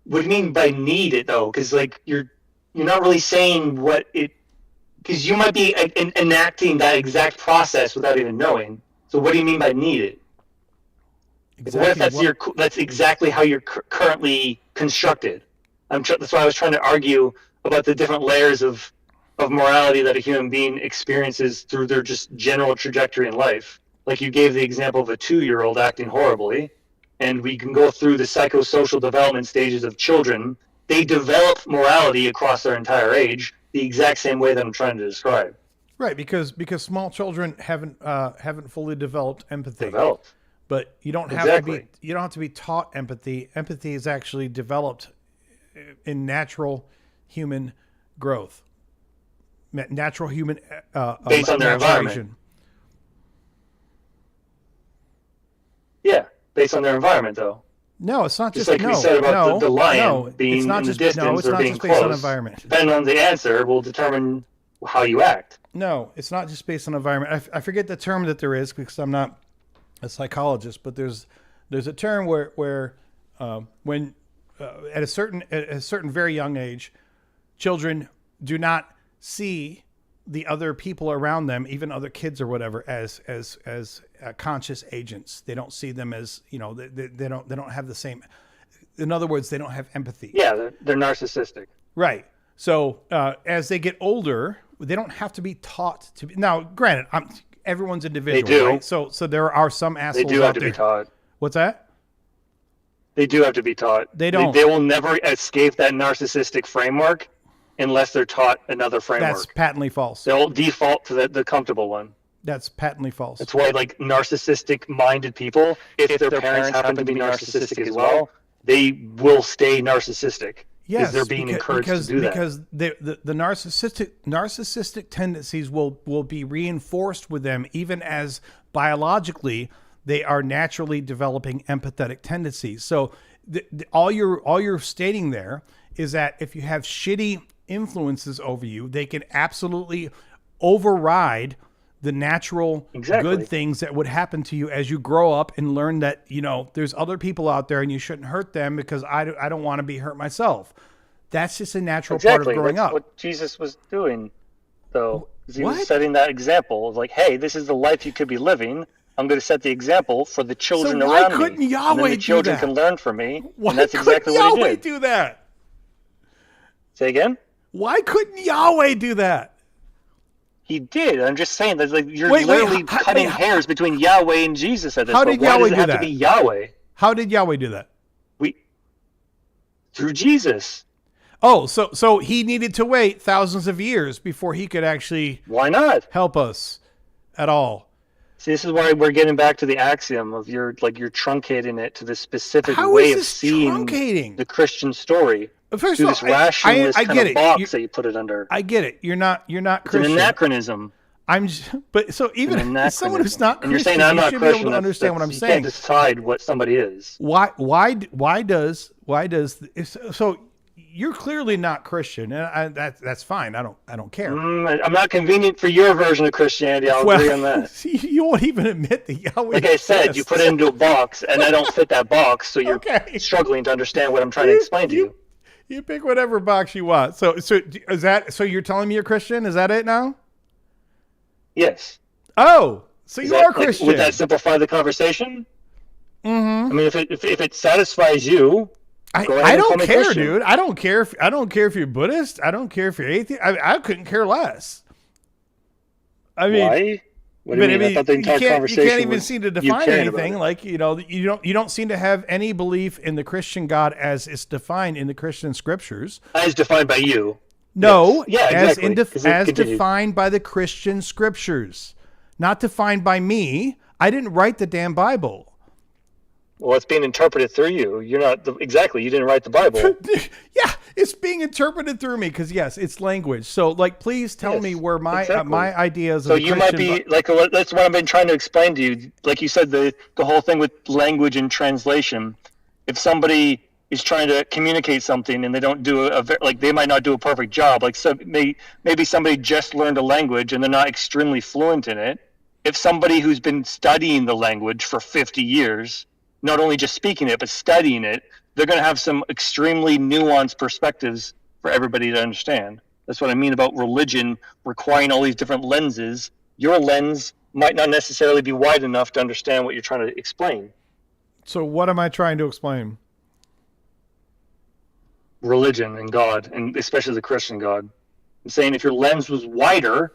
what do you mean by need it though? Because like you're not really saying what it, because you might be enacting that exact process without even knowing. So what do you mean by need it? Exactly. What if that's exactly how you're currently constructed? That's why I was trying to argue about the different layers of morality that a human being experiences through their just general trajectory in life. Like you gave the example of a 2-year-old acting horribly, and we can go through the psychosocial development stages of children. They develop morality across their entire age the exact same way that I'm trying to describe. Right, because small children haven't fully developed empathy. But you don't have to be taught empathy. Empathy is actually developed in natural human growth, natural human based on their environment. Yeah, based on their environment, though. No, it's not just like we said about the lion being in the distance or being close. On environment. Depending on the answer, will determine how you act. No, it's not just based on environment. I forget the term that there is because I'm not a psychologist, but there's a term where when at a certain very young age, children do not see the other people around them, even other kids or whatever, as conscious agents. They don't see them as they don't have the same. In other words, they don't have empathy. Yeah, they're narcissistic. Right. So as they get older, they don't have to be taught to be. Now, granted, everyone's individual. They do. Right? So there are some assholes. They do have to be taught. What's that? They do have to be taught. They don't. They will never escape that narcissistic framework unless they're taught another framework. That's patently false. They'll default to the comfortable one. That's patently false. That's why, like, narcissistic-minded people, if their parents happen to be narcissistic as well, they will stay narcissistic. Yes, they're being encouraged to do that. Because the narcissistic tendencies will be reinforced with them, even as biologically they are naturally developing empathetic tendencies. So all you're stating there is that if you have shitty influences over you, they can absolutely override the natural good things that would happen to you as you grow up and learn that, there's other people out there and you shouldn't hurt them because I don't want to be hurt myself. That's just a natural part of growing up. That's what Jesus was doing, though. He was setting that example of like, hey, this is the life you could be living. I'm going to set the example for the children around me. Why couldn't Yahweh and then the children can learn from me. Why and that's exactly what he did. do that? Say again? Why couldn't Yahweh do that? He did. I'm just saying that you're literally cutting hairs between Yahweh and Jesus at this point. How did Yahweh do that? Why does it have to be Yahweh? How did Yahweh do that? Through Jesus. Oh, so he needed to wait thousands of years before he could actually help us at all. See, this is why we're getting back to the axiom of you're truncating it to the specific way of seeing the Christian story. First through of all, this rationalist I kind get of it. box that you put it under. I get it. You're not It's Christian. an anachronism. But so even as someone who's not and you're Christian, saying I'm you not should Christian, be able to understand what I'm you saying. can't decide what somebody is. Why does so you're clearly not Christian, and that's fine. I don't care. I'm not convenient for your version of Christianity. I'll agree on that. You won't even admit that Yahweh Like I said, you exists. put it into a box, and I don't fit that box, so you're struggling to understand what I'm trying to explain to you. You pick whatever box you want. So is that so? You're telling me you're Christian? Is that it now? Yes. Oh, so you are Christian. Would that simplify the conversation? Mm-hmm. I mean, if it satisfies you, go ahead I and don't call me care, Christian. dude. I don't care if you're Buddhist. I don't care if you're atheist. I couldn't care less. I mean, why? What do you mean? I thought the entire conversation you can't even was seem to you define caring about anything. it. Like you don't seem to have any belief in the Christian God as it's defined in the Christian scriptures. As defined by you. No, Yes. Yeah, exactly. as Continue. defined by the Christian scriptures, not defined by me. I didn't write the damn Bible. Well, it's being interpreted through you. You're not exactly. You didn't write the Bible. Yeah, it's being interpreted through me because yes, it's language. So, like, please tell me where my my ideas. So of the you might Christian be like that's what I've been trying to explain to you. Like you said, the whole thing with language and translation. If somebody is trying to communicate something and they don't do they might not do a perfect job. Like so, maybe somebody just learned a language and they're not extremely fluent in it. If somebody who's been studying the language for 50 years, not only just speaking it but studying it, they're going to have some extremely nuanced perspectives for everybody to understand. That's what I mean about religion requiring all these different lenses. Your lens might not necessarily be wide enough to understand what you're trying to explain. So what am I trying to explain? Religion and God, and especially the Christian God. I'm saying if your lens was wider,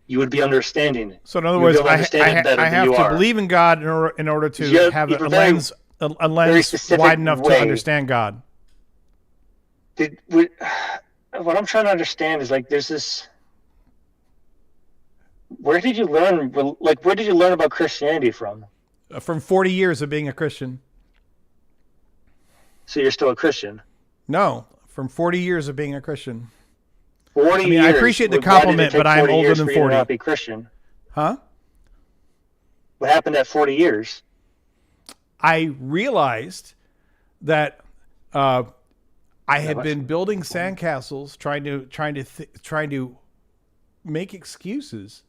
you would be understanding it. So in other words, I have to are. believe in God in order to have a lens wide enough to understand God. What I'm trying to understand is like there's this. Where did you learn? Like where did you learn about Christianity from? From 40 years of being a Christian. So you're still a Christian? No, from 40 years of being a Christian. 40 years. I appreciate the compliment, but I'm older than 40. Not be Christian. Huh? What happened at 40 years? I realized that I had been building sandcastles, trying to make excuses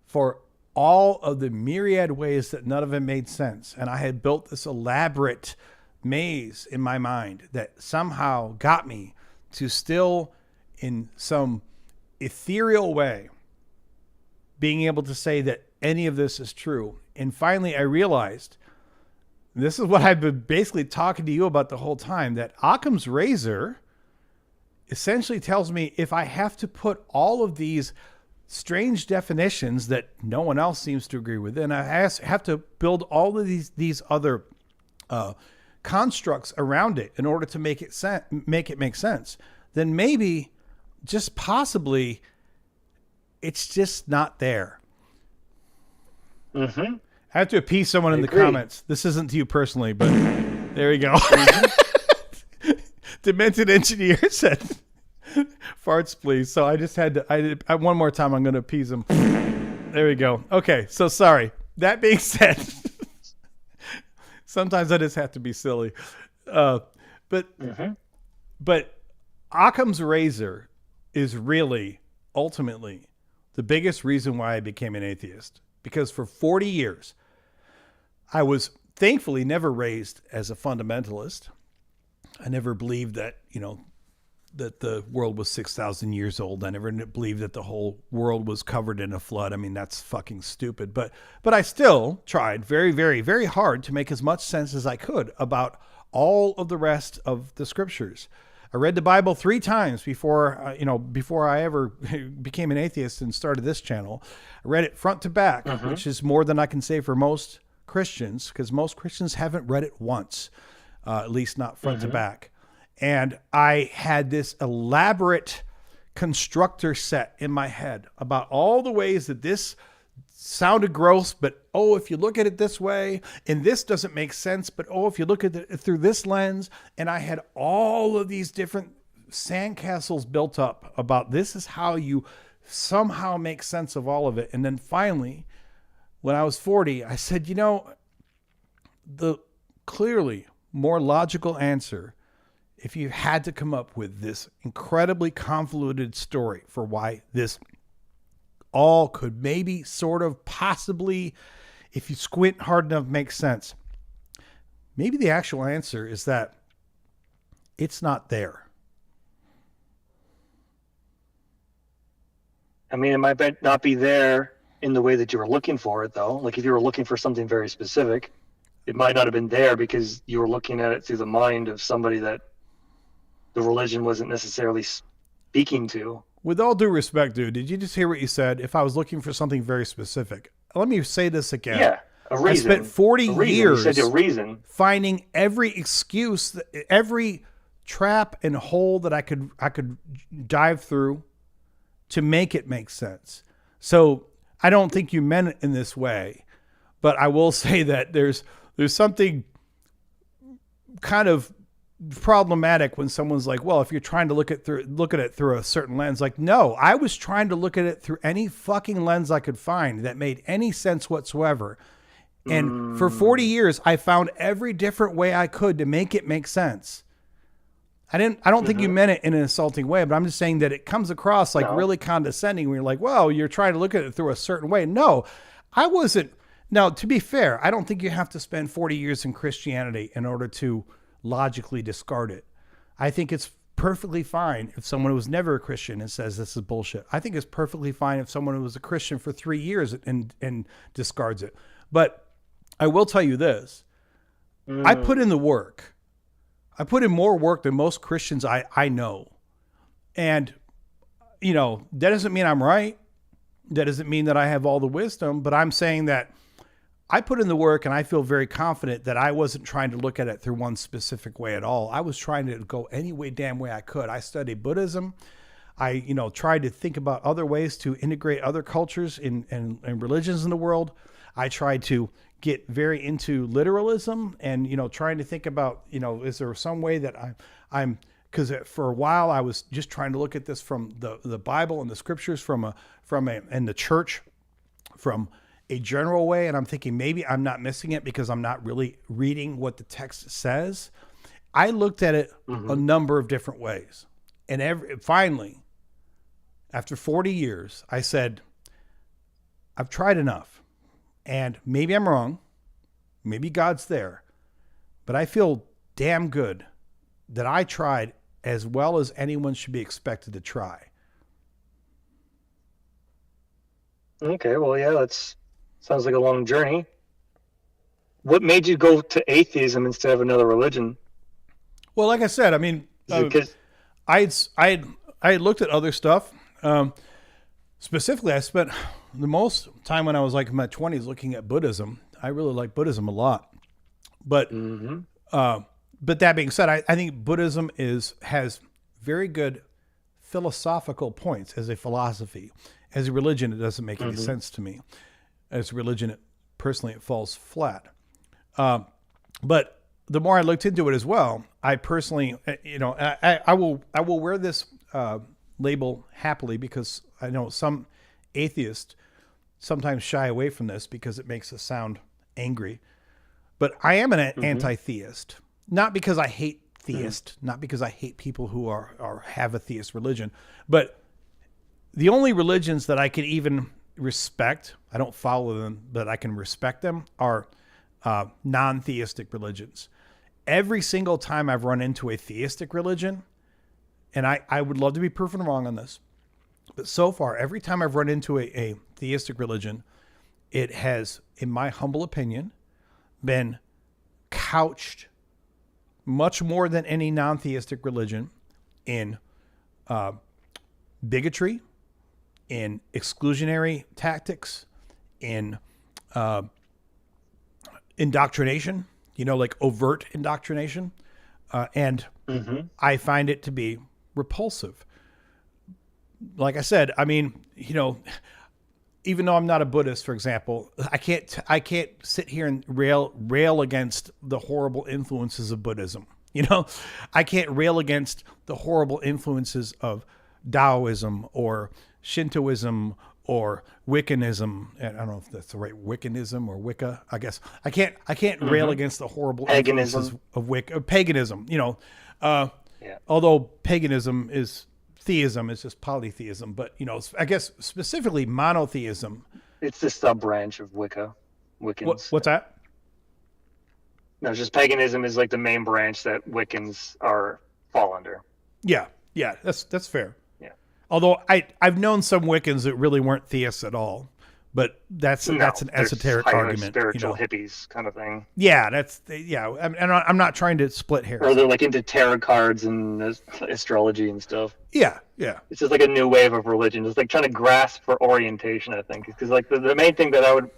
for all of the myriad ways that none of them made sense, and I had built this elaborate maze in my mind that somehow got me to still, in some ethereal way, being able to say that any of this is true. And finally, I realized, this is what I've been basically talking to you about the whole time, that Occam's razor essentially tells me if I have to put all of these strange definitions that no one else seems to agree with, and I have to build all of these other constructs around it in order to make it make sense, then maybe, just possibly, it's just not there. Mm-hmm. I have to appease someone in the comments. This isn't to you personally, but there you go. Demented engineer said, farts, please. So I just had to, one more time, I'm going to appease him. There we go. Okay, so sorry. That being said, sometimes I just have to be silly. But Occam's razor is really, ultimately, the biggest reason why I became an atheist. Because for 40 years, I was thankfully never raised as a fundamentalist. I never believed that, that the world was 6,000 years old. I never believed that the whole world was covered in a flood. I mean, that's fucking stupid. But I still tried very, very, very hard to make as much sense as I could about all of the rest of the scriptures. I read the Bible 3 times before I ever became an atheist and started this channel. I read it front to back, which is more than I can say for most Christians, because most Christians haven't read it once, at least not front to back. And I had this elaborate constructor set in my head about all the ways that this sounded gross, but if you look at it this way, and this doesn't make sense, but if you look at it through this lens, and I had all of these different sandcastles built up about this is how you somehow make sense of all of it. And then finally, when I was 40, I said, you know, the clearly more logical answer, if you had to come up with this incredibly convoluted story for why this all could maybe sort of possibly, if you squint hard enough, make sense. Maybe the actual answer is that it's not there. I mean, it might not be there in the way that you were looking for it, though. Like if you were looking for something very specific, it might not have been there because you were looking at it through the mind of somebody that the religion wasn't necessarily speaking to. With all due respect, dude, did you just hear what you said? If I was looking for something very specific. Let me say this again. Yeah, a reason. I spent 40 years you said a reason. finding every excuse, every trap and hole that I could dive through to make it make sense. So I don't think you meant it in this way, but I will say that there's something kind of problematic when someone's like, well, if you're trying to look at it through a certain lens, like, no, I was trying to look at it through any fucking lens I could find that made any sense whatsoever. And for 40 years, I found every different way I could to make it make sense. I don't think you meant it in an insulting way, but I'm just saying that it comes across like really condescending when you're like, well, you're trying to look at it through a certain way. No, I wasn't. Now, to be fair, I don't think you have to spend 40 years in Christianity in order to logically discard it. I think it's perfectly fine if someone who was never a Christian and says this is bullshit. I think it's perfectly fine if someone who was a Christian for 3 years and discards it. But I will tell you this. I put in the work. I put in more work than most Christians I know. And, you know, that doesn't mean I'm right. That doesn't mean that I have all the wisdom, but I'm saying that I put in the work and I feel very confident that I wasn't trying to look at it through one specific way at all. I was trying to go any way, damn way I could. I studied Buddhism. I, tried to think about other ways to integrate other cultures and religions in the world. I tried to get very into literalism and, trying to think about, is there some way that I'm because for a while I was just trying to look at this from the Bible and the scriptures and the church from a general way. And I'm thinking maybe I'm not missing it because I'm not really reading what the text says. I looked at it a number of different ways. And finally, after 40 years, I said, I've tried enough. And maybe I'm wrong. Maybe God's there. But I feel damn good that I tried as well as anyone should be expected to try. Okay, well, yeah, that sounds like a long journey. What made you go to atheism instead of another religion? Well, like I said, I mean, I had looked at other stuff. Specifically, I spent the most time when I was like in my 20s looking at Buddhism. I really like Buddhism a lot. But that being said, I think Buddhism has very good philosophical points as a philosophy. As a religion, it doesn't make any sense to me. As a religion, personally, it falls flat. But the more I looked into it as well, I personally, I will wear this label happily because I know some atheists sometimes shy away from this because it makes us sound angry. But I am an anti-theist, not because I hate theists, not because I hate people who have a theist religion, but the only religions that I can even respect, I don't follow them, but I can respect them, are non-theistic religions. Every single time I've run into a theistic religion, and I would love to be proven wrong on this, but so far, every time I've run into a theistic religion, it has, in my humble opinion, been couched much more than any non-theistic religion in bigotry, in exclusionary tactics, in indoctrination, like overt indoctrination. And I find it to be repulsive. Like I said, I mean, even though I'm not a Buddhist, for example, I can't sit here and rail against the horrible influences of Buddhism. I can't rail against the horrible influences of Taoism or Shintoism or Wiccanism. And I don't know if that's the right Wiccanism or Wicca. I guess I can't rail against the horrible influences of Wicca, paganism. Although paganism is theism, it's just polytheism. But I guess specifically monotheism. It's the sub branch of Wicca. Wiccans. What's that? No, just paganism is like the main branch that Wiccans fall under. Yeah, that's fair. Yeah. Although I've known some Wiccans that really weren't theists at all, but that's an esoteric argument. Spiritual hippies kind of thing. Yeah, and I'm not trying to split hairs. Or they're like into tarot cards and astrology and stuff. Yeah. It's just like a new wave of religion. It's like trying to grasp for orientation, I think. Because like the main thing that I would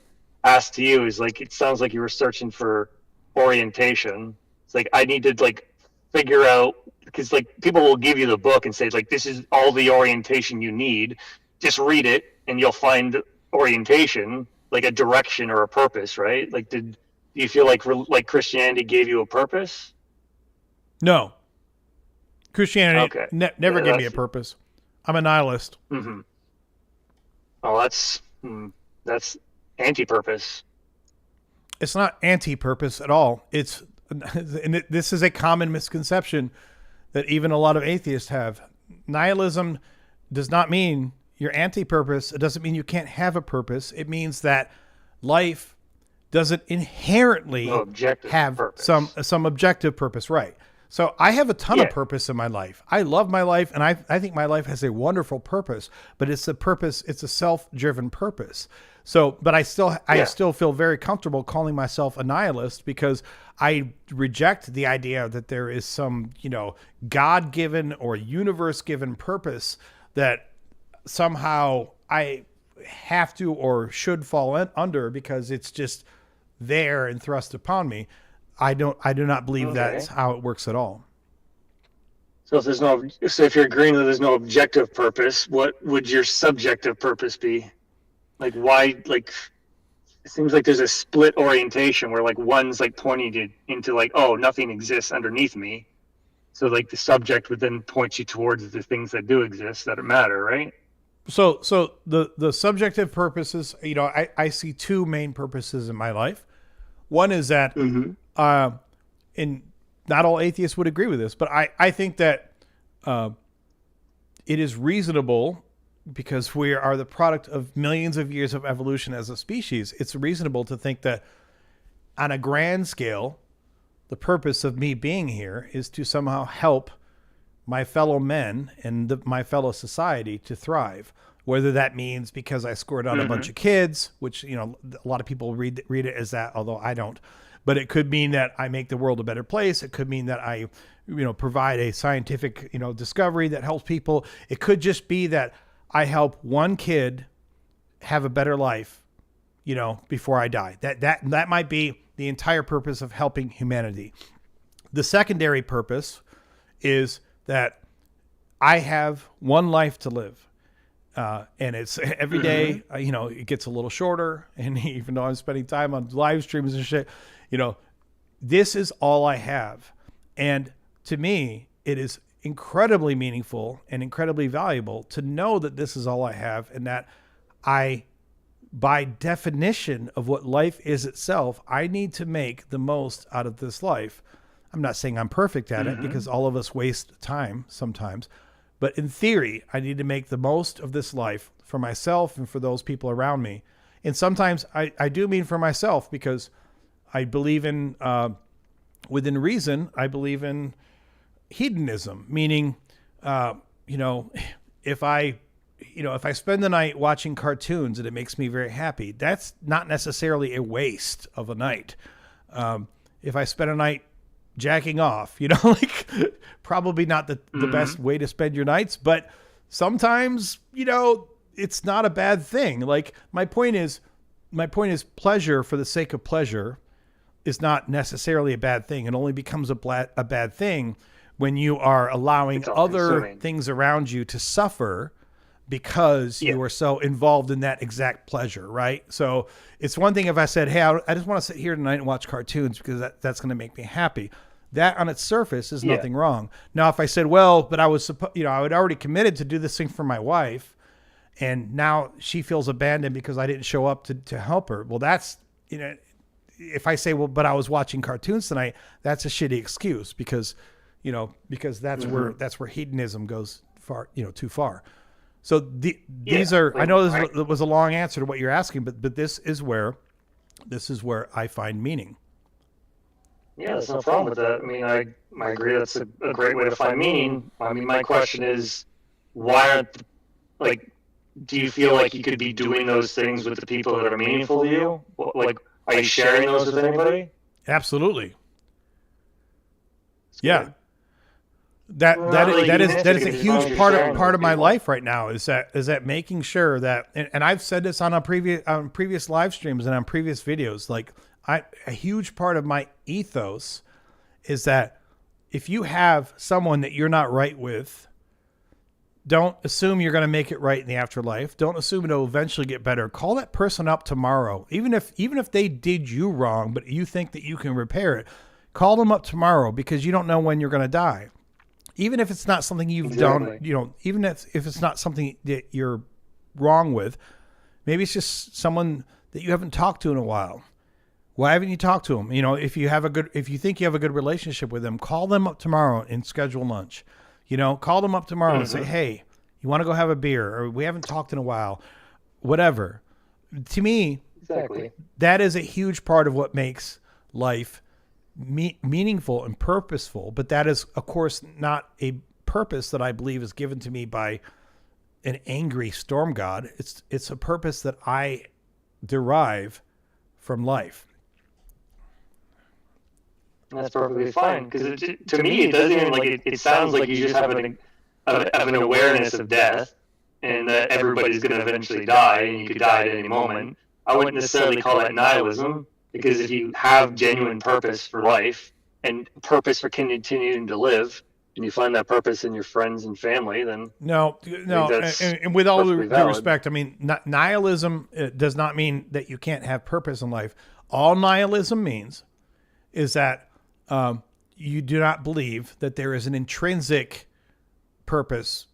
ask to you is like, it sounds like you were searching for orientation. It's like, I need to like figure out, because like people will give you the book and say like, this is all the orientation you need. Just read it and you'll find orientation, like a direction or a purpose, right? Like, do you feel like Christianity gave you a purpose? No. Christianity never gave me a purpose. I'm a nihilist. Mm-hmm. Oh, that's anti-purpose. It's not anti-purpose at all. This is a common misconception that even a lot of atheists have. Nihilism does not mean you're anti-purpose. It doesn't mean you can't have a purpose. It means that life doesn't inherently have purpose. some objective purpose, right? So I have a ton of purpose in my life. I love my life, and I think my life has a wonderful purpose, but it's a self-driven purpose. So, but I still feel very comfortable calling myself a nihilist because I reject the idea that there is some, God-given or universe-given purpose that somehow I have to or should fall under because it's just there and thrust upon me. I do not believe that's how it works at all. So if you're agreeing that there's no objective purpose, what would your subjective purpose be? Like why? Like it seems like there's a split orientation where like one's like pointing into like, oh, nothing exists underneath me. So like the subject would then point you towards the things that do exist that matter, right? So the subjective purposes, I see two main purposes in my life. One is that, and not all atheists would agree with this, but I think that it is reasonable because we are the product of millions of years of evolution as a species. It's reasonable to think that on a grand scale, the purpose of me being here is to somehow help my fellow men and my fellow society to thrive. Whether that means because I scored on a bunch of kids, which, a lot of people read it as that, although I don't. But it could mean that I make the world a better place. It could mean that I, provide a scientific, discovery that helps people. It could just be that I help one kid have a better life, before I die. That might be the entire purpose of helping humanity. The secondary purpose is that I have one life to live. And it's every day, it gets a little shorter. And even though I'm spending time on live streams and shit, this is all I have. And to me, it is incredibly meaningful and incredibly valuable to know that this is all I have. And that by definition of what life is itself, I need to make the most out of this life. I'm not saying I'm perfect at it because all of us waste time sometimes. But in theory, I need to make the most of this life for myself and for those people around me. And sometimes I do mean for myself because I believe in, within reason, I believe in hedonism, meaning, if I spend the night watching cartoons and it makes me very happy, that's not necessarily a waste of a night. If I spend a night jacking off, probably not the best way to spend your nights, but sometimes, it's not a bad thing. Like my point is pleasure for the sake of pleasure is not necessarily a bad thing. It only becomes a bad thing when you are allowing other things around you to suffer because you are so involved in that exact pleasure, right? So it's one thing if I said, hey, I just want to sit here tonight and watch cartoons because that's going to make me happy. That on its surface is nothing wrong. Now, if I said, well, but I was, I had already committed to do this thing for my wife, And now she feels abandoned because I didn't show up to help her. Well, that's, if I say, well, but I was watching cartoons tonight, that's a shitty excuse because that's where hedonism goes far, too far. So these are, I know this was a long answer to what you're asking, but this is where I find meaning. Yeah, there's no problem with that. I mean, I agree that's a great way to find meaning. I mean, my question is, why aren't, do you feel like you could be doing those things with the people that are meaningful to you? Like, are you sharing those with anybody? Absolutely. Yeah. That is a huge part of my life right now is that making sure that, and I've said this on previous live streams and on previous videos, like a huge part of my ethos is that if you have someone that you're not right with, don't assume you're going to make it right in the afterlife. Don't assume it'll eventually get better. Call that person up tomorrow. Even if they did you wrong, but you think that you can repair it, call them up tomorrow because you don't know when you're going to die. Even if it's not something you've done, even if it's not something that you're wrong with, maybe it's just someone that you haven't talked to in a while. Why haven't you talked to them? If you think you have a good relationship with them, call them up tomorrow and schedule lunch. Call them up tomorrow and say, hey, you want to go have a beer? Or we haven't talked in a while. Whatever. To me, exactly, that is a huge part of what makes life meaningful and purposeful. But that is, of course, not a purpose that I believe is given to me by an angry storm god. It's a purpose that I derive from life. That's perfectly fine, because to me, it doesn't even it sounds like you just have an awareness of death and that everybody's going to eventually die and you could die at any moment. I wouldn't necessarily call that nihilism, because if you have genuine purpose for life and purpose for continuing to live, and you find that purpose in your friends and family, then no. And with all due respect, I mean, nihilism does not mean that you can't have purpose in life. All nihilism means is that you do not believe that there is an intrinsic purpose,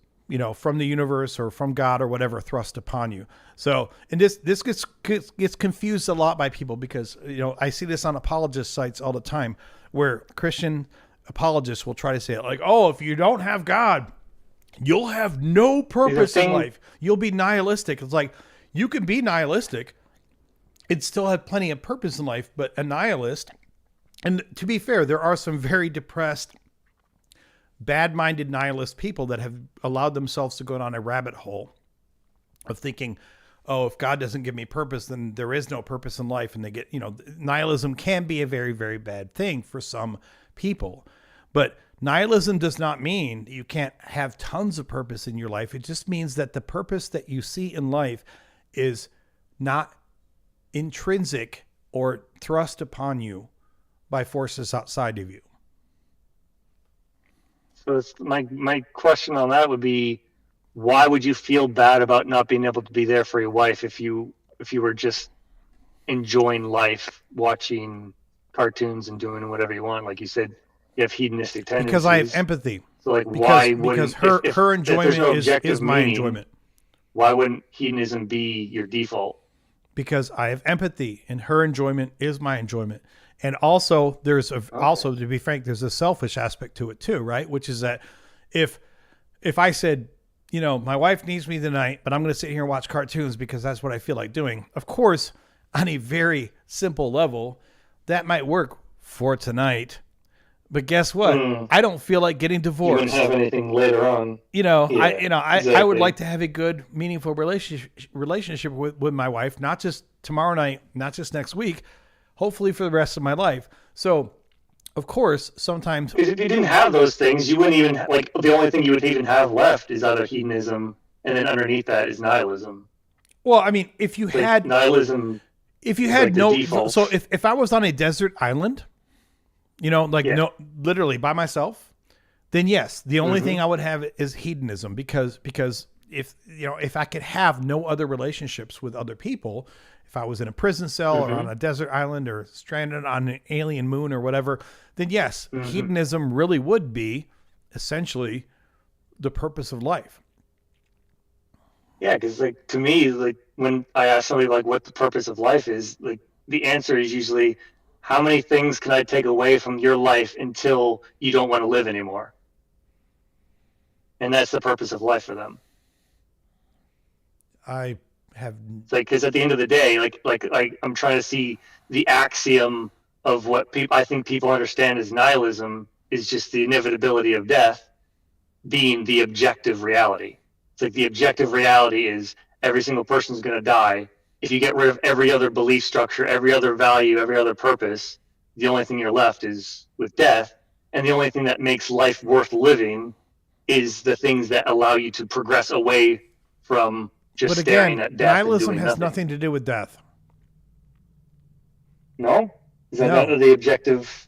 from the universe or from God or whatever thrust upon you. So, and this gets confused a lot by people because, I see this on apologist sites all the time where Christian apologists will try to say it like, oh, if you don't have God, you'll have no purpose in life. You'll be nihilistic. It's like, you can be nihilistic and still have plenty of purpose in life, but a nihilist, and to be fair, there are some very depressed, bad-minded nihilist people that have allowed themselves to go down a rabbit hole of thinking, oh, if God doesn't give me purpose, then there is no purpose in life. And they get, nihilism can be a very, very bad thing for some people. But nihilism does not mean you can't have tons of purpose in your life. It just means that the purpose that you see in life is not intrinsic or thrust upon you by forces outside of you. So my question on that would be, why would you feel bad about not being able to be there for your wife if you were just enjoying life, watching cartoons and doing whatever you want? Like you said, you have hedonistic tendencies. Because I have empathy. So because her enjoyment is my enjoyment. Why wouldn't hedonism be your default? Because I have empathy and her enjoyment is my enjoyment. And also also, to be frank, there's a selfish aspect to it too, right? Which is that if I said, my wife needs me tonight, but I'm going to sit here and watch cartoons because that's what I feel like doing. Of course, on a very simple level, that might work for tonight. But guess what? I don't feel like getting divorced. You wouldn't have anything later on. Exactly. I would like to have a good, meaningful relationship with my wife, not just tomorrow night, not just next week, hopefully for the rest of my life. So, of course, sometimes... Because if you didn't have those things, you wouldn't even... the only thing you would even have left is either hedonism, and then underneath that is nihilism. Well, I mean, if you had... Nihilism... If you had no... Default. So, if I was on a desert island, no, literally by myself, then yes, the only thing I would have is hedonism because if I could have no other relationships with other people, if I was in a prison cell or on a desert island or stranded on an alien moon or whatever, then yes, hedonism really would be essentially the purpose of life. Yeah, because like to me, like when I ask somebody like what the purpose of life is, like the answer is usually, how many things can I take away from your life until you don't want to live anymore? And that's the purpose of life for them. I have It's like, because at the end of the day, like I'm trying to see the axiom of what I think people understand as nihilism is just the inevitability of death being the objective reality. It's like the objective reality is every single person is going to die. If you get rid of every other belief structure, every other value, every other purpose, the only thing you're left is with death. And the only thing that makes life worth living is the things that allow you to progress away from just but staring again, at death. nihilism and doing has nothing to do with death. No? Is that No. not the objective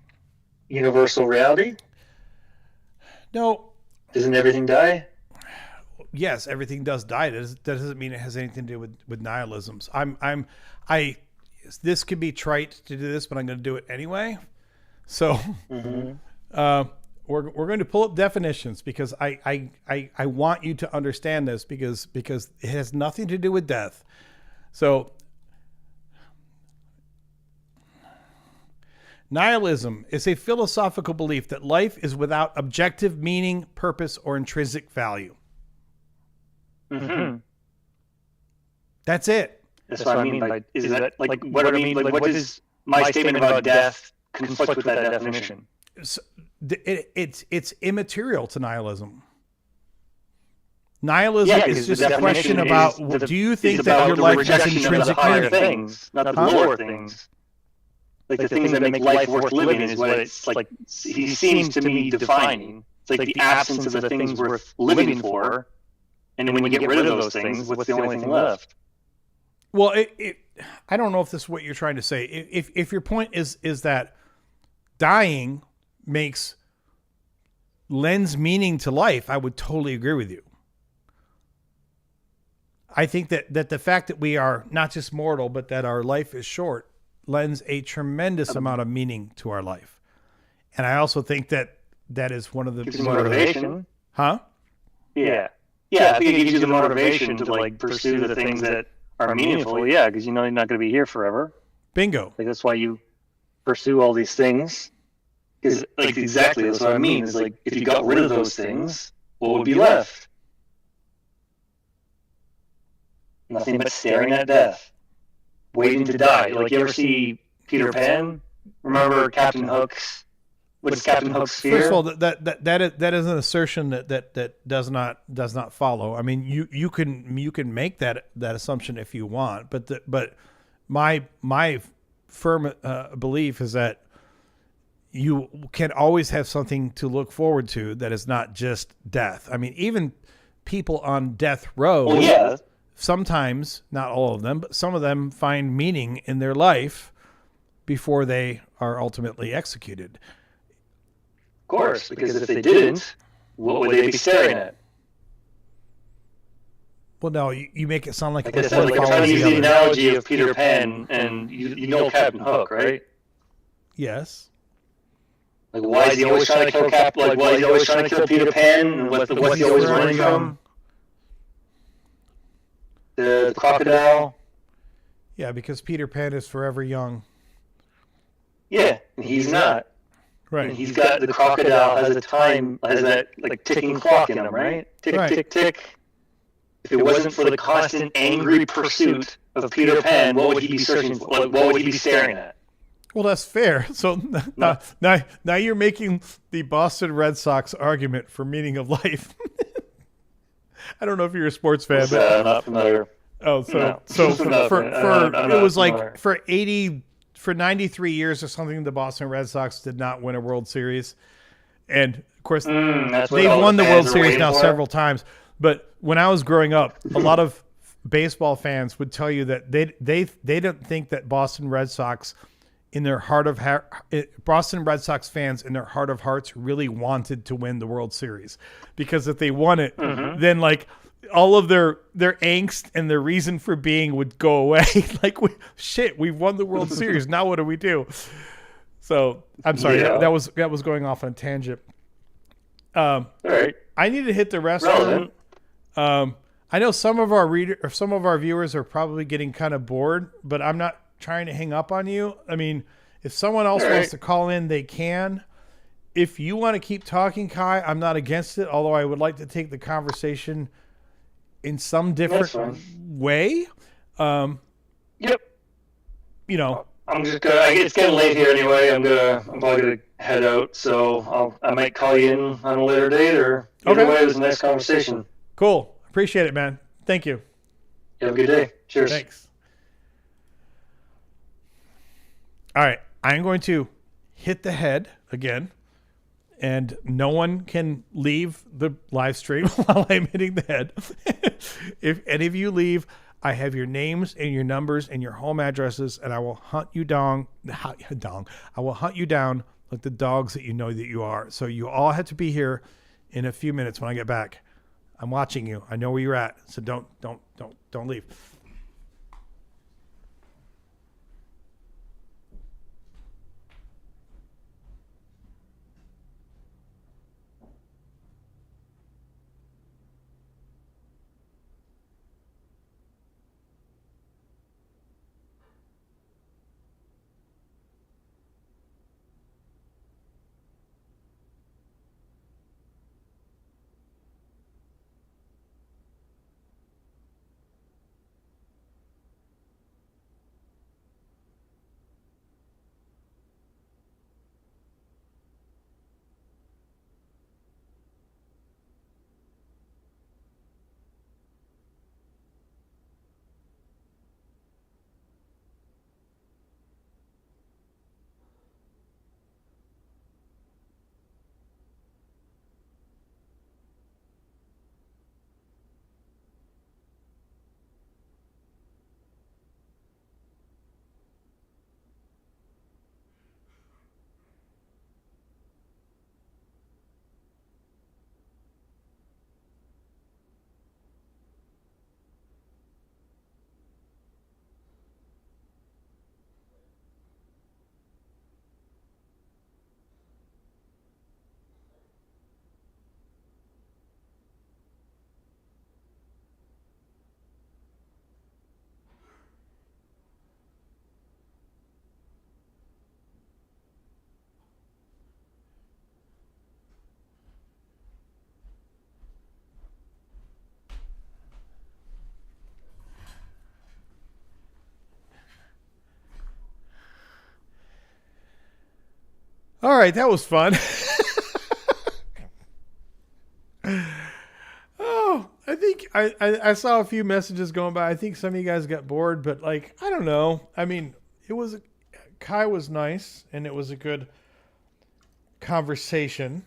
universal reality? No. Doesn't everything die? Yes, everything does die. That doesn't mean it has anything to do with nihilisms. This could be trite to do this, but I'm going to do it anyway. So, we're going to pull up definitions because I want you to understand this because it has nothing to do with death. So, nihilism is a philosophical belief that life is without objective meaning, purpose, or intrinsic value. Mm-hmm. That's it. That's what I mean by, is that like what I mean, like what does my statement about death conflict with that definition? It's immaterial to nihilism. Nihilism is just a question about, do you think that your life has intrinsic meaning? Things, not the lower things. Like the things that make life worth living is what it's like. He seems to me defining. It's like the absence of the things worth living for. And when you get rid of those things, what's the only thing left? Well, I don't know if this is what you're trying to say. If your point is that dying lends meaning to life, I would totally agree with you. I think that the fact that we are not just mortal, but that our life is short, lends a tremendous amount of meaning to our life. And I also think that is one of the... Gives you motivation. Huh? Yeah. Yeah, I think it gives you the motivation to like pursue the things that are meaningful. Yeah, because you know you're not going to be here forever. Bingo. Like that's why you pursue all these things. Because like exactly that's what I mean. Is like if you got rid of those things, what would be left? Nothing but staring at death, waiting to die. Like you ever see Peter Pan? Remember Captain Hook's? What's Captain Hook's fear? First of all, that is an assertion that does not follow. I mean, you can make that assumption if you want, but my firm belief is that you can always have something to look forward to that is not just death. I mean, even people on death row, sometimes, not all of them, but some of them find meaning in their life before they are ultimately executed. Of course, because if they didn't, what would they be staring at? Well, no, you make it sound like I said, like I'm trying to use the analogy of Peter Pan, and you know Captain Hook, right? Yes. Like, why is he always trying to kill Like, why is he always trying to kill Peter Pan? And what's he always running from? The crocodile. Yeah, because Peter Pan is forever young. Yeah, and he's not. Right. And he's got the crocodile has that like ticking clock in him, right? Tick, tick, tick. If it wasn't for the constant angry pursuit of Peter Pan, what would he be searching for? Like, what would he be staring at? Well, that's fair. So now you're making the Boston Red Sox argument for meaning of life. I don't know if you're a sports fan, but not familiar. Oh, so it was like for 93 years or something, the Boston Red Sox did not win a World Series. And of course, they've won the World Series now several times. But when I was growing up, a lot of baseball fans would tell you that they don't think that Boston Red Sox Boston Red Sox fans in their heart of hearts really wanted to win the World Series, because if they won it, then like all of their angst and their reason for being would go away. Like, we've won the World Series. Now what do we do? So I'm sorry, that was going off on a tangent. All right. I need to hit the restroom. I know some of our viewers are probably getting kind of bored, but I'm not trying to hang up on you. I mean, if someone else wants to call in, they can. If you want to keep talking, Kai, I'm not against it, although I would like to take the conversation in some different way. Yep. You know, I'm just gonna. It's getting late here anyway. I'm probably gonna head out, so I might call you in on a later date, or either way, it was a nice conversation. Cool. Appreciate it, man. Thank you. You have a good day. Cheers. Thanks. All right, I'm going to hit the head again, and no one can leave the live stream while I'm hitting the head. If any of you leave, I have your names and your numbers and your home addresses, and I will hunt you down. I will hunt you down like the dogs that you know that you are. So you all have to be here in a few minutes when I get back. I'm watching you. I know where you're at. So don't leave. All right, that was fun. Oh, I think I saw a few messages going by. I think some of you guys got bored, but like, I don't know. I mean, Kai was nice, and it was a good conversation.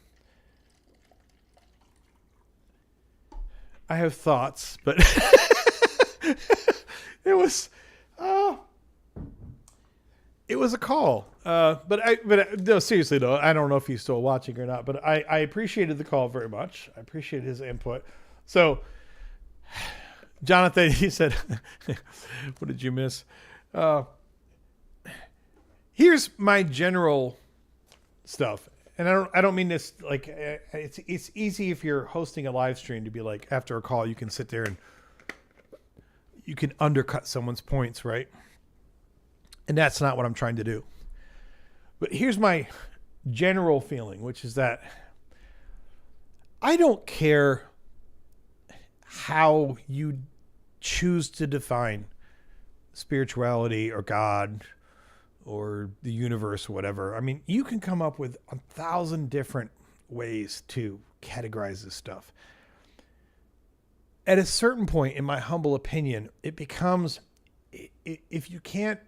I have thoughts, but it was a call. But no, seriously though, I don't know if he's still watching or not, but I appreciated the call very much. I appreciated his input. So, Jonathan, he said, what did you miss? Here's my general stuff. And I don't mean this like, it's easy if you're hosting a live stream to be like, after a call, you can sit there and you can undercut someone's points, right? And that's not what I'm trying to do. But here's my general feeling, which is that I don't care how you choose to define spirituality or God or the universe or whatever. I mean, you can come up with 1,000 different ways to categorize this stuff. At a certain point, in my humble opinion, it becomes, if you can't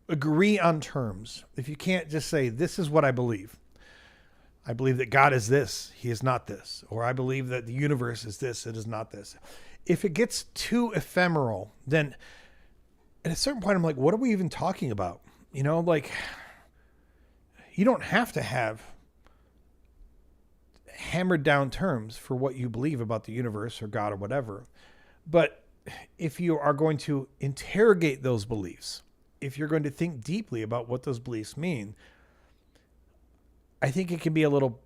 agree on terms, if you can't just say, this is what I believe that God is this, he is not this, or I believe that the universe is this, it is not this. If it gets too ephemeral, then at a certain point, I'm like, what are we even talking about? You know, like, you don't have to have hammered down terms for what you believe about the universe or God or whatever. But if you are going to interrogate those beliefs, if you're going to think deeply about what those beliefs mean, I think it can be a little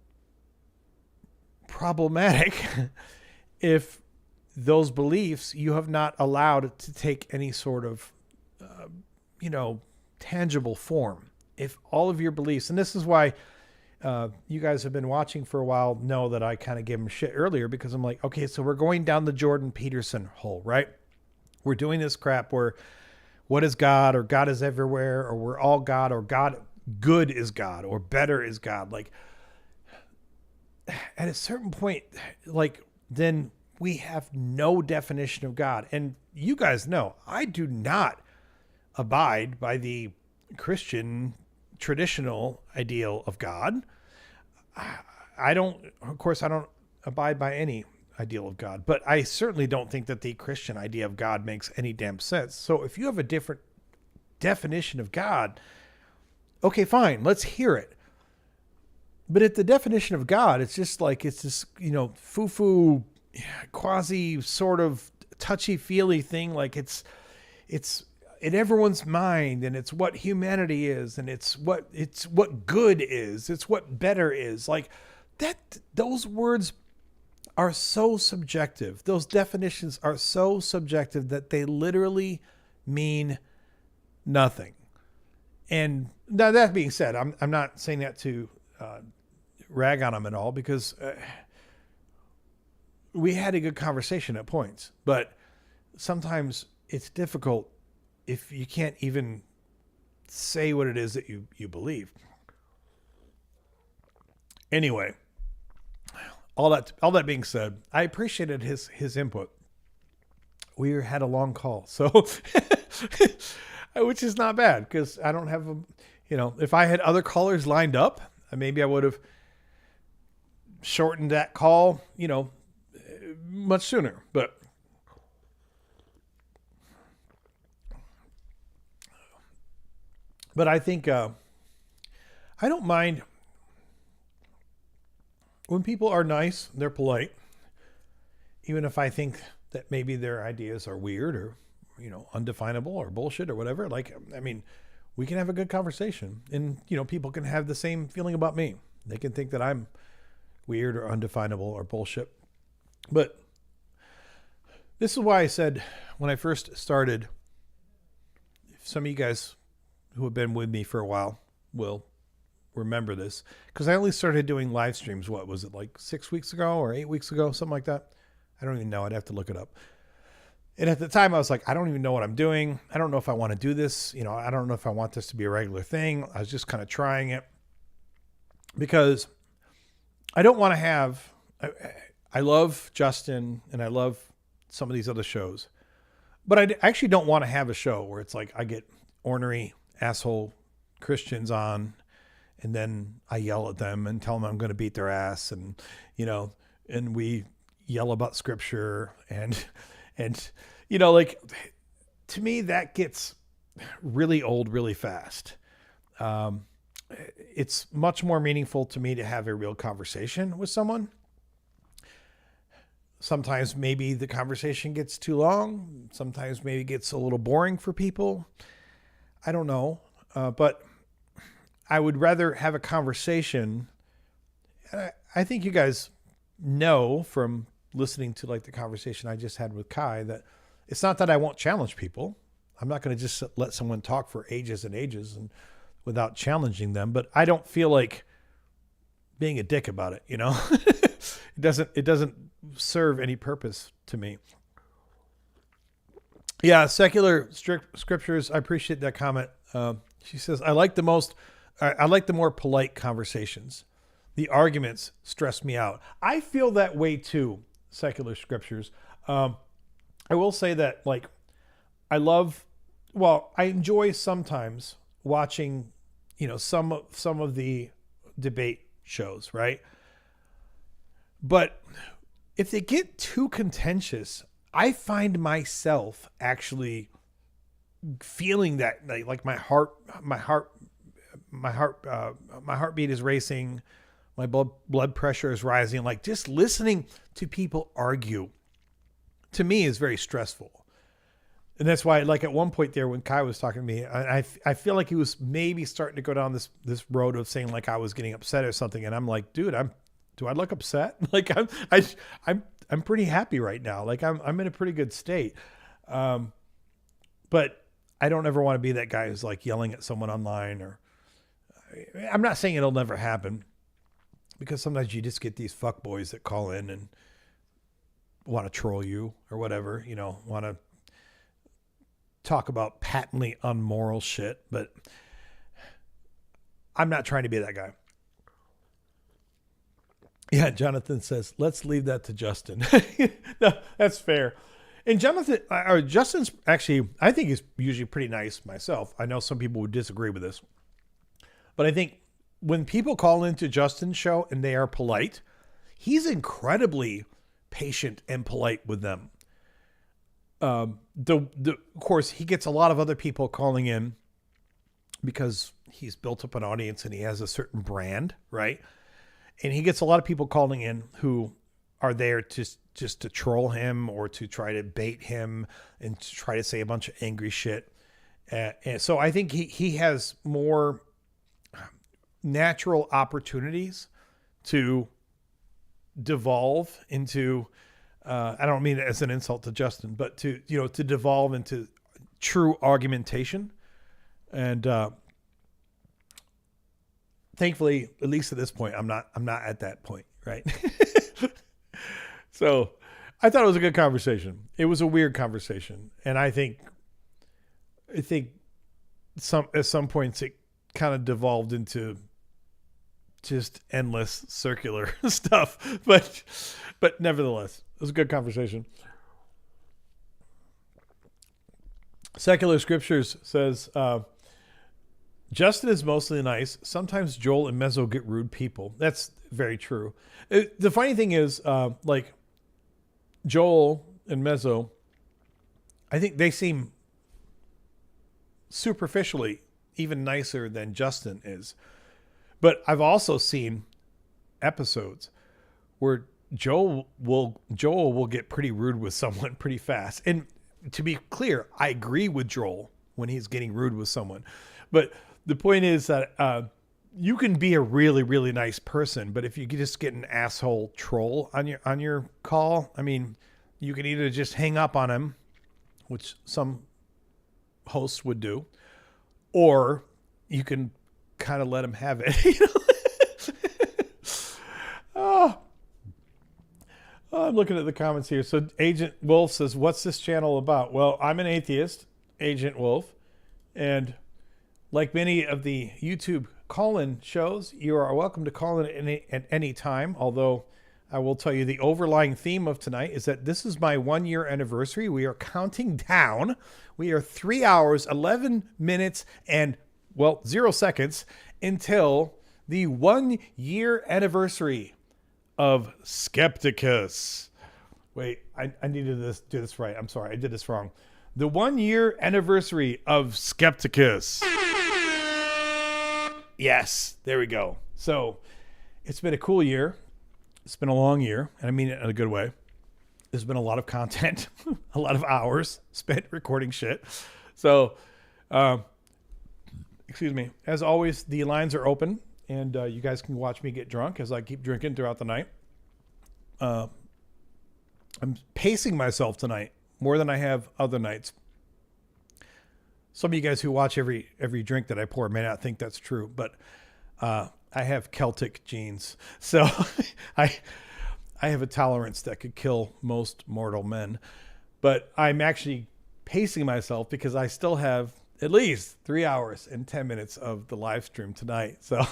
problematic if those beliefs you have not allowed to take any sort of, tangible form. If all of your beliefs, and this is why you guys have been watching for a while, know that I kind of gave them shit earlier, because I'm like, okay, so we're going down the Jordan Peterson hole, right? We're doing this crap where what is God, or God is everywhere, or we're all God, or God, good is God, or better is God. Like, at a certain point, like, then we have no definition of God. And you guys know, I do not abide by the Christian traditional ideal of God. I don't abide by any ideal of God, but I certainly don't think that the Christian idea of God makes any damn sense. So if you have a different definition of God, okay, fine, let's hear it. But at the definition of God, it's just like, it's this, foo-foo, quasi sort of touchy-feely thing. Like it's in everyone's mind, and it's what humanity is, and it's what good is, it's what better is. Like that, those words are so subjective. Those definitions are so subjective that they literally mean nothing. And now, that being said, I'm not saying that to rag on them at all, because we had a good conversation at points, but sometimes it's difficult if you can't even say what it is that you believe. Anyway, all that being said, I appreciated his input. We had a long call, so which is not bad, because I don't have if I had other callers lined up, maybe I would have shortened that call, much sooner. But I think I don't mind when people are nice, they're polite, even if I think that maybe their ideas are weird or, undefinable or bullshit or whatever. Like, I mean, we can have a good conversation, and, people can have the same feeling about me. They can think that I'm weird or undefinable or bullshit. But this is why I said when I first started, some of you guys who have been with me for a while will remember this, because I only started doing live streams, what was it, like 6 weeks ago or 8 weeks ago, something like that. I don't even know. I'd have to look it up. And at the time I was like, I don't even know what I'm doing. I don't know if I want to do this. I don't know if I want this to be a regular thing. I was just kind of trying it, because I don't want to have, I love Justin and I love some of these other shows, but I actually don't want to have a show where it's like I get ornery asshole Christians on, and then I yell at them and tell them I'm going to beat their ass, and and we yell about scripture, and like, to me that gets really old really fast. It's much more meaningful to me to have a real conversation with someone. Sometimes maybe the conversation gets too long. Sometimes maybe it gets a little boring for people. I don't know. But I would rather have a conversation. I think you guys know from listening to like the conversation I just had with Kai that it's not that I won't challenge people. I'm not going to just let someone talk for ages and ages and without challenging them, but I don't feel like being a dick about it. It doesn't serve any purpose to me. Yeah. Secular scriptures. I appreciate that comment. She says, I like the more polite conversations. The arguments stress me out. I feel that way too. Secular scriptures. I will say that, like, I enjoy sometimes watching, some of the debate shows, right? But if they get too contentious, I find myself actually feeling that, like my heartbeat is racing, my blood pressure is rising. Like, just listening to people argue, to me, is very stressful. And that's why, like, at one point there when Kai was talking to me, I feel like he was maybe starting to go down this road of saying like I was getting upset or something. And I'm like, dude, Do I look upset? Like I'm pretty happy right now. Like I'm in a pretty good state. But I don't ever want to be that guy who's like yelling at someone online, or I'm not saying it'll never happen, because sometimes you just get these fuckboys that call in and want to troll you or whatever, you know, want to talk about patently unmoral shit, but I'm not trying to be that guy. Yeah, Jonathan says, let's leave that to Justin. No, that's fair. And Justin's actually, I think he's usually pretty nice myself. I know some people would disagree with this, but I think when people call into Justin's show and they are polite, he's incredibly patient and polite with them. Of course, he gets a lot of other people calling in because he's built up an audience and he has a certain brand, right? And he gets a lot of people calling in who are there just to troll him or to try to bait him and to try to say a bunch of angry shit. And so I think he has more natural opportunities to devolve into, I don't mean it as an insult to Justin, but to devolve into true argumentation. And thankfully, at least at this point, I'm not at that point, right? So I thought it was a good conversation. It was a weird conversation. And I think at some points it kind of devolved into just endless circular stuff. But nevertheless, it was a good conversation. Secular Scriptures says, Justin is mostly nice. Sometimes Joel and Mezzo get rude people. That's very true. The funny thing is, like Joel and Mezzo, I think they seem superficially even nicer than Justin is. But I've also seen episodes where Joel will get pretty rude with someone pretty fast. And to be clear, I agree with Joel when he's getting rude with someone. But the point is that you can be a really, really nice person, but if you just get an asshole troll on your call, I mean, you can either just hang up on him, which some hosts would do, or you can kind of let him have it. You know? I'm looking at the comments here. So Agent Wolf says, what's this channel about? Well, I'm an atheist, Agent Wolf, and like many of the YouTube call-in shows, you are welcome to call in at any time, although I will tell you the overlying theme of tonight is that this is my 1-year anniversary. We are counting down. We are 3 hours, 11 minutes, and, 0 seconds until the 1-year anniversary of Skepticus. Wait, I need to do this right. I'm sorry, I did this wrong. The 1-year anniversary of Skepticus. Yes, there we go. So it's been a cool year. It's been a long year, and I mean it in a good way. There's been a lot of content, a lot of hours spent recording shit. So, excuse me. As always, the lines are open, and you guys can watch me get drunk as I keep drinking throughout the night. I'm pacing myself tonight more than I have other nights. Some of you guys who watch every drink that I pour may not think that's true, but I have Celtic genes, so I have a tolerance that could kill most mortal men. But I'm actually pacing myself because I still have at least 3 hours and 10 minutes of the live stream tonight. So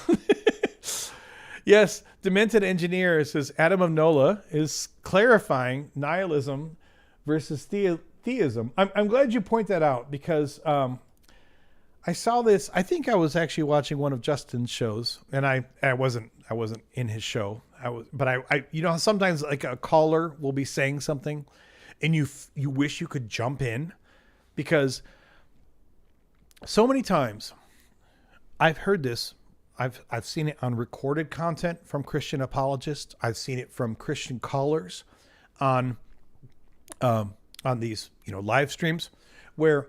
yes, Demented Engineer says Adam of NOLA is clarifying nihilism versus theism. I'm glad you point that out because I saw this. I think I was actually watching one of Justin's shows, and I wasn't in his show. But I you know, sometimes like a caller will be saying something, and you wish you could jump in, because so many times I've heard this. I've seen it on recorded content from Christian apologists. I've seen it from Christian callers on these, live streams, where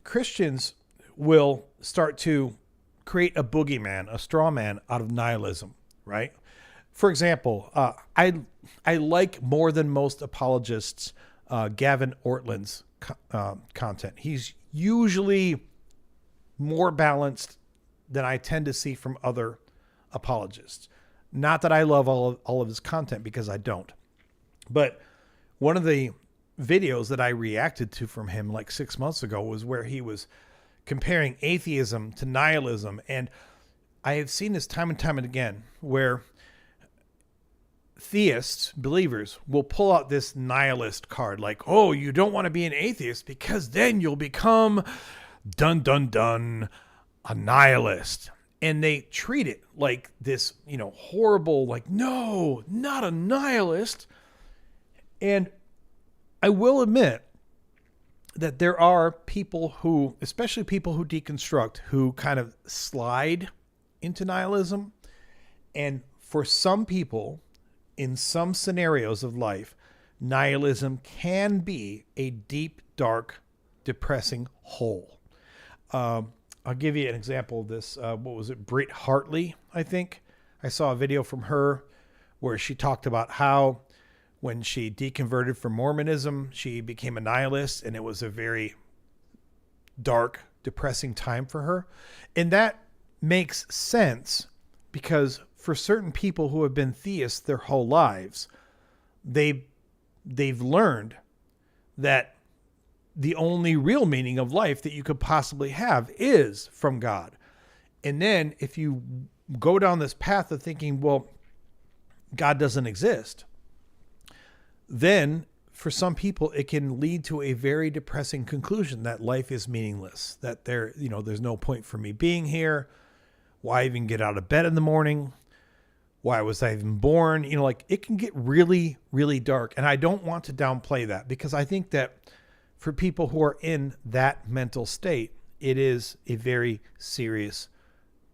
Christians will start to create a boogeyman, a straw man out of nihilism, right? for example, I like more than most apologists Gavin Ortland's content. He's usually more balanced than I tend to see from other apologists. Not that I love all of his content, because I don't. But one of the videos that I reacted to from him like 6 months ago was where he was comparing atheism to nihilism. And I have seen this time and time and again, where theists, believers, will pull out this nihilist card, like, oh, you don't want to be an atheist because then you'll become dun dun dun a nihilist. And they treat it like this, horrible, like, no, not a nihilist. And I will admit that there are people who, especially people who deconstruct, who kind of slide into nihilism. And for some people, in some scenarios of life, nihilism can be a deep, dark, depressing hole. I'll give you an example of this. What was it? Britt Hartley, I think. I saw a video from her where she talked about how when she deconverted from Mormonism, she became a nihilist, and it was a very dark, depressing time for her. And that makes sense, because for certain people who have been theists their whole lives, they've learned that the only real meaning of life that you could possibly have is from God. And then if you go down this path of thinking, well, God doesn't exist, then for some people it can lead to a very depressing conclusion that life is meaningless, that there's no point for me being here. Why even get out of bed in the morning? Why was I even born? It can get really, really dark. And I don't want to downplay that, because I think that for people who are in that mental state, it is a very serious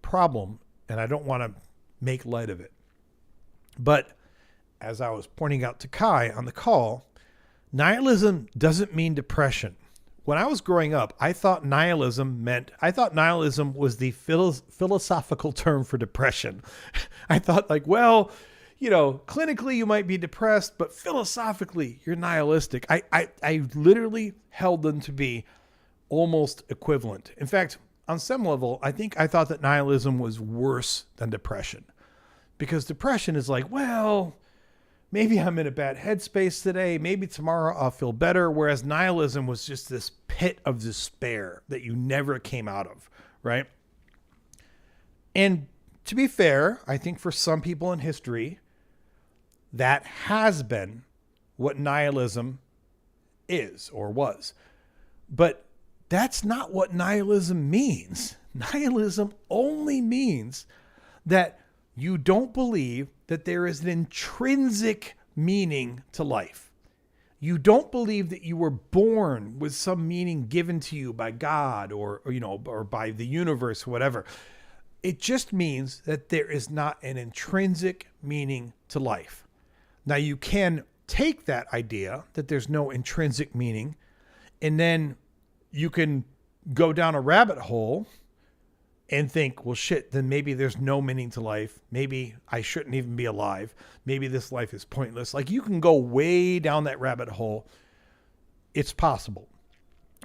problem. And I don't want to make light of it. But as I was pointing out to Kai on the call, nihilism doesn't mean depression. When I was growing up, I thought nihilism was the philosophical term for depression. I thought clinically you might be depressed, but philosophically you're nihilistic. I literally held them to be almost equivalent. In fact, on some level, I thought that nihilism was worse than depression, because depression is like, well, maybe I'm in a bad headspace today. Maybe tomorrow I'll feel better. Whereas nihilism was just this pit of despair that you never came out of, right? And to be fair, I think for some people in history, that has been what nihilism is or was. But that's not what nihilism means. Nihilism only means that you don't believe that there is an intrinsic meaning to life. You don't believe that you were born with some meaning given to you by God or by the universe, whatever. It just means that there is not an intrinsic meaning to life. Now, you can take that idea that there's no intrinsic meaning, and then you can go down a rabbit hole and think, well, shit, then maybe there's no meaning to life. Maybe I shouldn't even be alive. Maybe this life is pointless. Like, you can go way down that rabbit hole. It's possible.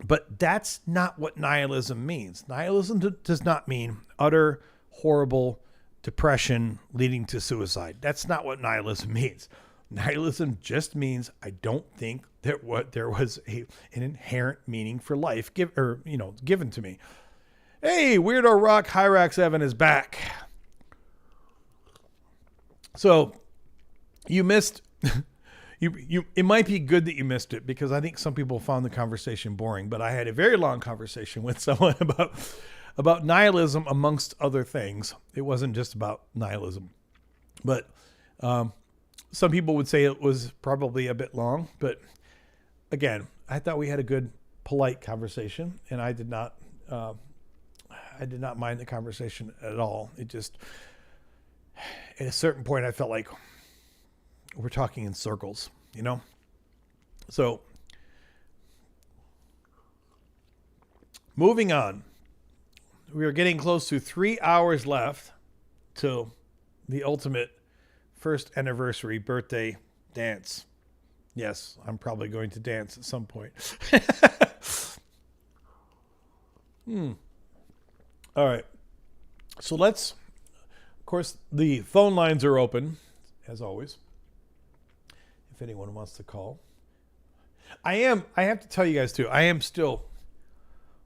But that's not what nihilism means. Nihilism does not mean utter, horrible depression leading to suicide. That's not what nihilism means. Nihilism just means I don't think that there was an inherent meaning for life given to me. Hey, Weirdo Rock Hyrax Evan is back. So you missed it might be good that you missed it, because I think some people found the conversation boring, but I had a very long conversation with someone about nihilism amongst other things. It wasn't just about nihilism. But some people would say it was probably a bit long, but again, I thought we had a good, polite conversation, and I did not mind the conversation at all. It just, at a certain point, I felt like we're talking in circles, So, moving on. We are getting close to 3 hours left till the ultimate first anniversary birthday dance. Yes, I'm probably going to dance at some point. All right. So let's, of course, the phone lines are open, as always, if anyone wants to call. I have to tell you guys too, I am still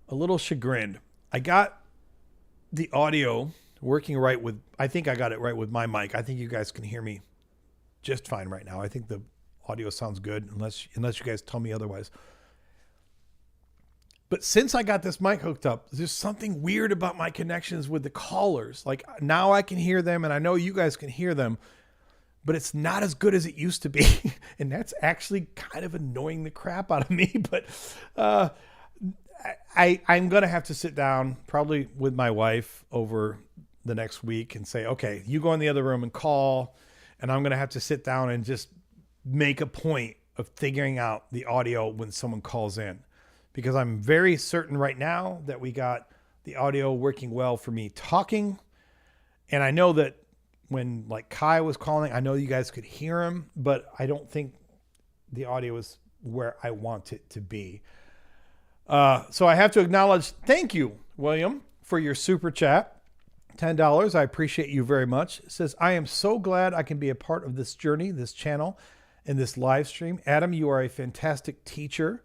a little chagrined. I got the audio working right with, I think I got it right with my mic. I think you guys can hear me just fine right now. I think the audio sounds good, unless you guys tell me otherwise. But since I got this mic hooked up, there's something weird about my connections with the callers. Like now I can hear them, and I know you guys can hear them, but it's not as good as it used to be. And that's actually kind of annoying the crap out of me. But I'm going to have to sit down probably with my wife over the next week and say, okay, you go in the other room and call, and I'm going to have to sit down and just make a point of figuring out the audio when someone calls in. Because I'm very certain right now that we got the audio working well for me talking. And I know that when like Kai was calling, I know you guys could hear him, but I don't think the audio is where I want it to be. So I have to acknowledge, thank you, William, for your super chat. $10. I appreciate you very much. It says, I am so glad I can be a part of this journey, this channel, and this live stream. Adam, you are a fantastic teacher.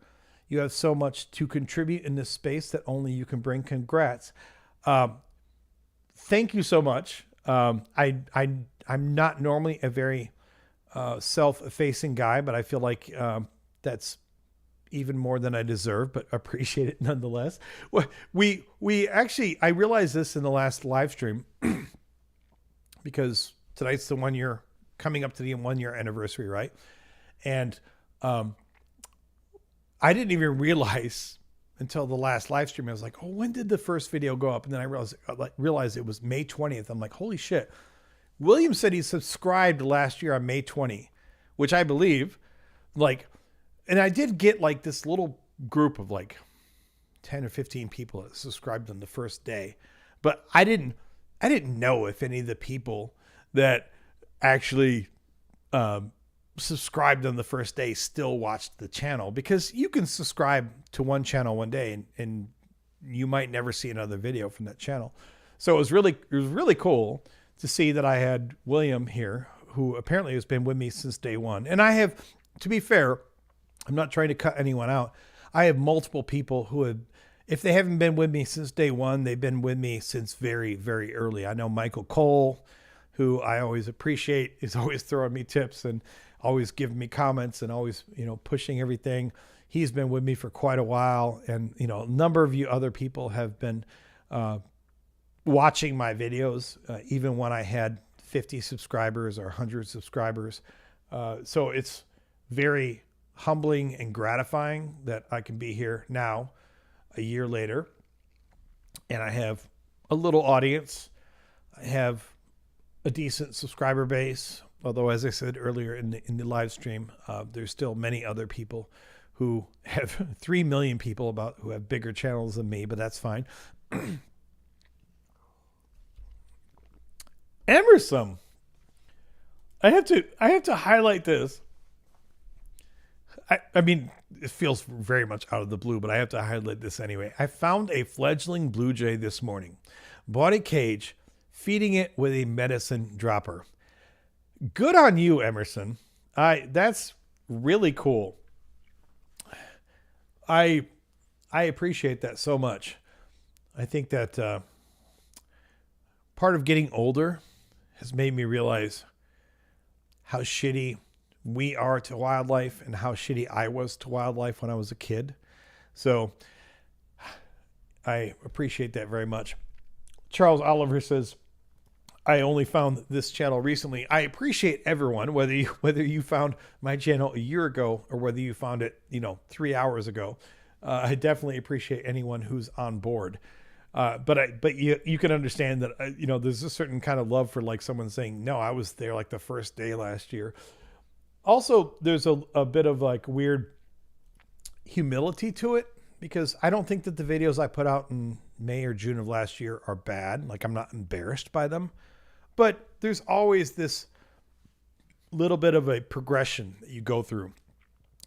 You have so much to contribute in this space that only you can bring. Congrats. Thank you so much. I'm not normally a very self-effacing guy, but I feel like that's even more than I deserve, but appreciate it nonetheless. We actually, I realized this in the last live stream because tonight's the 1 year, coming up to the 1 year anniversary, right? And I didn't even realize until the last live stream. I was like, oh, when did the first video go up? And then I realized it was May 20th. I'm like, holy shit. William said he subscribed last year on May 20, which I believe, like, and I did get like this little group of like 10 or 15 people that subscribed on the first day. But I didn't know if any of the people that actually subscribed on the first day still watched the channel, because you can subscribe to one channel one day and you might never see another video from that channel. So it was really cool to see that I had William here, who apparently has been with me since day one. And I have, to be fair, I'm not trying to cut anyone out. I have multiple people who have, if they haven't been with me since day one, they've been with me since very, very early. I know Michael Cole, who I always appreciate, is always throwing me tips and always giving me comments and always, pushing everything. He's been with me for quite a while. And, a number of you other people have been watching my videos, even when I had 50 subscribers or 100 subscribers. So it's very humbling and gratifying that I can be here now, a year later, and I have a little audience. I have a decent subscriber base. Although, as I said earlier in the live stream, there's still many other people who have 3 million people who have bigger channels than me, but that's fine. Emerson, I have to highlight this. I mean, it feels very much out of the blue, but I have to highlight this anyway. I found a fledgling blue jay this morning. Bought a cage, feeding it with a medicine dropper. Good on you, Emerson. That's really cool. I appreciate that so much. I think that part of getting older has made me realize how shitty we are to wildlife and how shitty I was to wildlife when I was a kid. So I appreciate that very much. Charles Oliver says, I only found this channel recently. I appreciate everyone, whether you found my channel a year ago or whether you found it, 3 hours ago. I definitely appreciate anyone who's on board. But you can understand that, there's a certain kind of love for like someone saying, no, I was there like the first day last year. Also, there's a bit of like weird humility to it, because I don't think that the videos I put out in May or June of last year are bad. Like, I'm not embarrassed by them. But there's always this little bit of a progression that you go through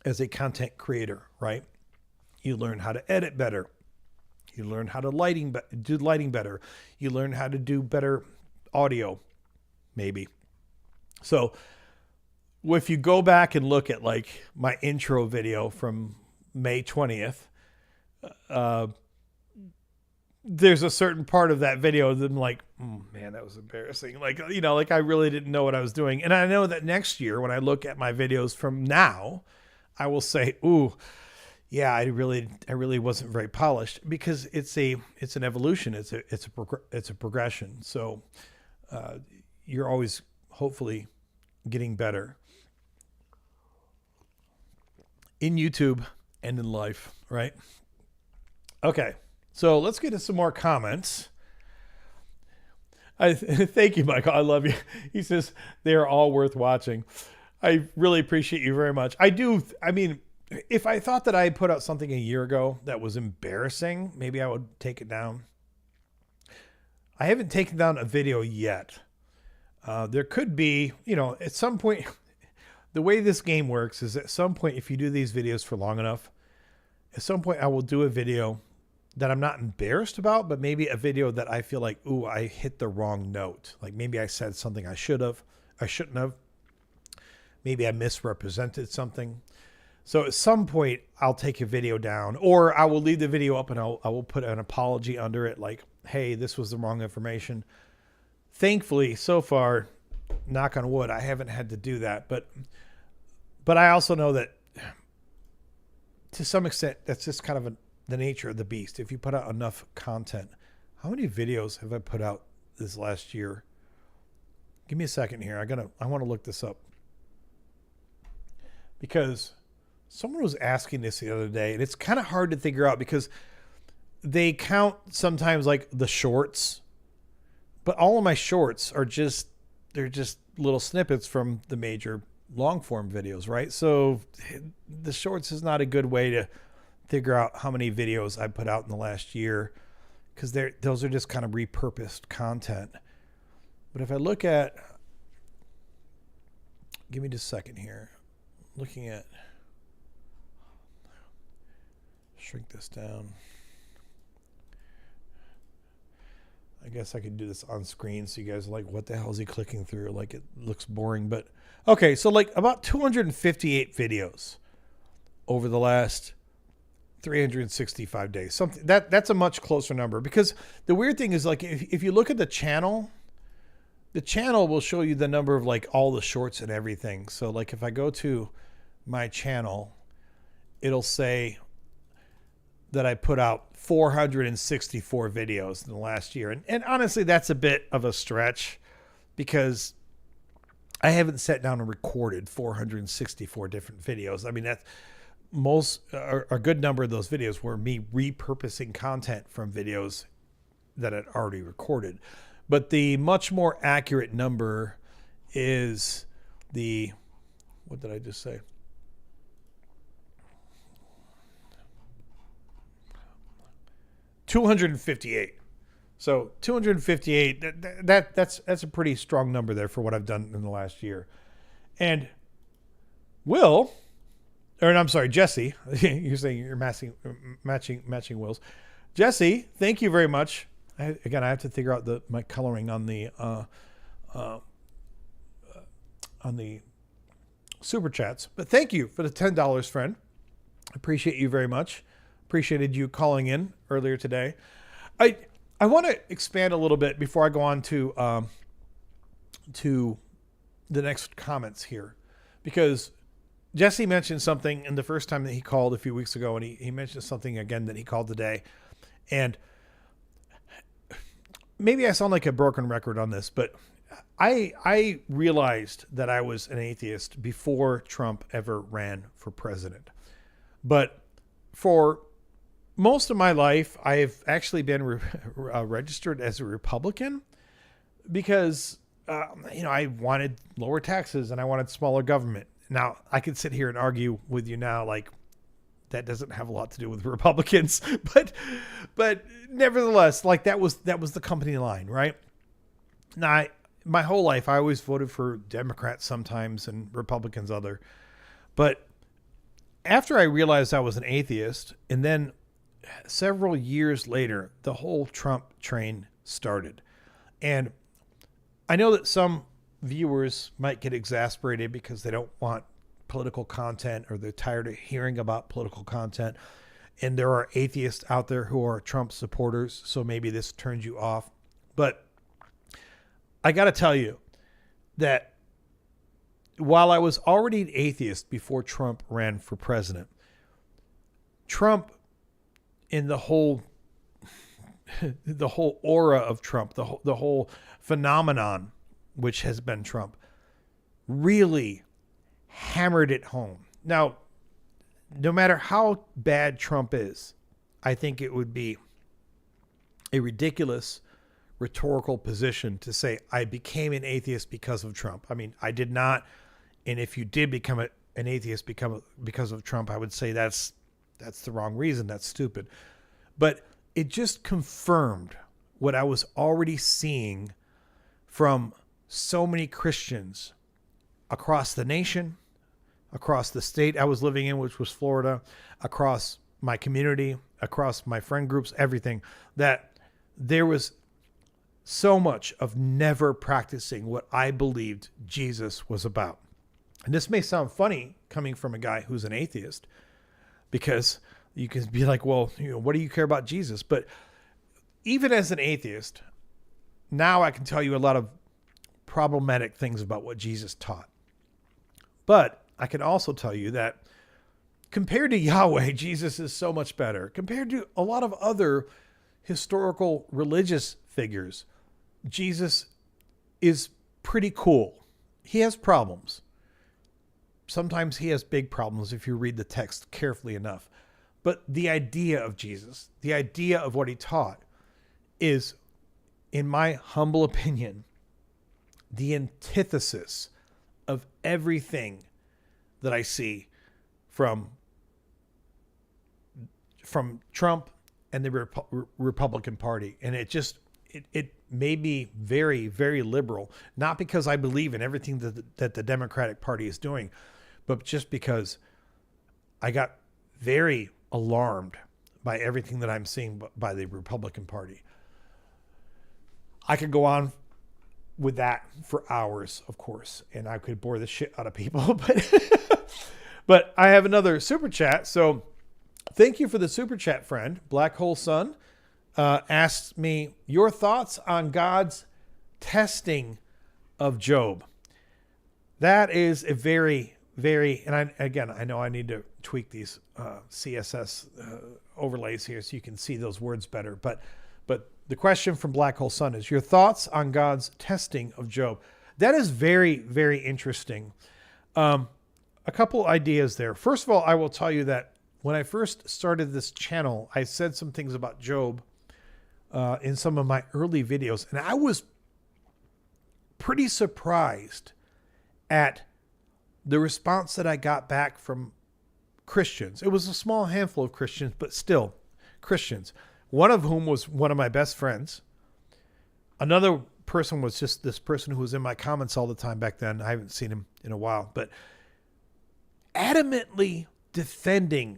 as a content creator, right? You learn how to edit better. You learn how to do lighting better. You learn how to do better audio, maybe. So if you go back and look at like my intro video from May 20th, there's a certain part of that video that I'm like, man, that was embarrassing. Like, you know, like I really didn't know what I was doing. And I know that next year when I look at my videos from now, I will say, ooh, yeah, I really wasn't very polished, because it's an evolution. It's a progression. So you're always hopefully getting better in YouTube and in life, right? Okay, so let's get to some more comments. Thank you, Michael. I love you. He says they are all worth watching. I really appreciate you very much. I do. I mean, if I thought that I put out something a year ago that was embarrassing, maybe I would take it down. I haven't taken down a video yet. There could be, you know, at some point, the way this game works is at some point, if you do these videos for long enough, at some point I will do a video that I'm not embarrassed about, but maybe a video that I feel like, ooh, I hit the wrong note. Like maybe I said something I shouldn't have. Maybe I misrepresented something. So at some point I'll take a video down, or I will leave the video up and I will put an apology under it. Like, hey, this was the wrong information. Thankfully, so far, knock on wood, I haven't had to do that. But I also know that to some extent, that's just kind of the nature of the beast. If you put out enough content, how many videos have I put out this last year? Give me a second here. I want to look this up, because someone was asking this the other day, and it's kind of hard to figure out because they count sometimes like the shorts, but all of my shorts are they're just little snippets from the major long form videos, right? So the shorts is not a good way to figure out how many videos I put out in the last year, because those are just kind of repurposed content. But if I look at, give me just a second here, looking at, shrink this down. I guess I could do this on screen so you guys are like, what the hell is he clicking through? Like, it looks boring. But okay, so like about 258 videos over the last 365 days. Something that's a much closer number, because the weird thing is, like, if you look at the channel will show you the number of like all the shorts and everything. So like if I go to my channel, it'll say that I put out 464 videos in the last year. And honestly, that's a bit of a stretch, because I haven't sat down and recorded 464 different videos. I mean, that's a good number of those videos were me repurposing content from videos that I'd already recorded. But the much more accurate number is what did I just say? $258. So 258, that's a pretty strong number there for what I've done in the last year. And Jesse, you're saying you're matching Will's. Jesse, thank you very much. I have to figure out my coloring on the super chats. But thank you for the $10, friend. Appreciate you very much. Appreciated you calling in earlier today. I want to expand a little bit before I go on to the next comments here, because Jesse mentioned something in the first time that he called a few weeks ago, and he mentioned something again that he called today. And maybe I sound like a broken record on this, but I realized that I was an atheist before Trump ever ran for president. But for most of my life, I've actually been registered as a Republican, because I wanted lower taxes and I wanted smaller government. Now, I could sit here and argue with you now, like, that doesn't have a lot to do with Republicans, but nevertheless, like, that was the company line, right? Now, my whole life, I always voted for Democrats sometimes and Republicans other. But after I realized I was an atheist, and then several years later, the whole Trump train started. And I know that some viewers might get exasperated because they don't want political content, or they're tired of hearing about political content. And there are atheists out there who are Trump supporters, so maybe this turns you off. But I got to tell you that while I was already an atheist before Trump ran for president, Trump, in the whole aura of Trump, the whole phenomenon which has been Trump, really hammered it home. Now, no matter how bad Trump is, I think it would be a ridiculous rhetorical position to say I became an atheist because of Trump. I mean, I did not. And if you did become an atheist because of Trump, I would say that's the wrong reason. That's stupid. But it just confirmed what I was already seeing from so many Christians across the nation, across the state I was living in, which was Florida, across my community, across my friend groups, everything, that there was so much of never practicing what I believed Jesus was about. And this may sound funny coming from a guy who's an atheist, because you can be like, well, what do you care about Jesus? But even as an atheist, now I can tell you a lot of problematic things about what Jesus taught. But I can also tell you that compared to Yahweh, Jesus is so much better. Compared to a lot of other historical religious figures, Jesus is pretty cool. He has problems. Sometimes he has big problems if you read the text carefully enough. But the idea of Jesus, the idea of what he taught, is, in my humble opinion, the antithesis of everything that I see from Trump and the Republican Party. And it made me very, very liberal, not because I believe in everything that the Democratic Party is doing, but just because I got very alarmed by everything that I'm seeing by the Republican Party. I could go on with that for hours, of course, and I could bore the shit out of people, but I have another super chat. So thank you for the super chat, friend. Black Hole Sun asked me your thoughts on God's testing of Job. That is a very, very, and I know I need to tweak these CSS overlays here so you can see those words better. But the question from Black Hole Sun is your thoughts on God's testing of Job. That is very, very interesting. A couple ideas there. First of all, I will tell you that when I first started this channel, I said some things about Job in some of my early videos, and I was pretty surprised at the response that I got back from Christians. It was a small handful of Christians, but still Christians. One of whom was one of my best friends. Another person was just this person who was in my comments all the time back then. I haven't seen him in a while, but adamantly defending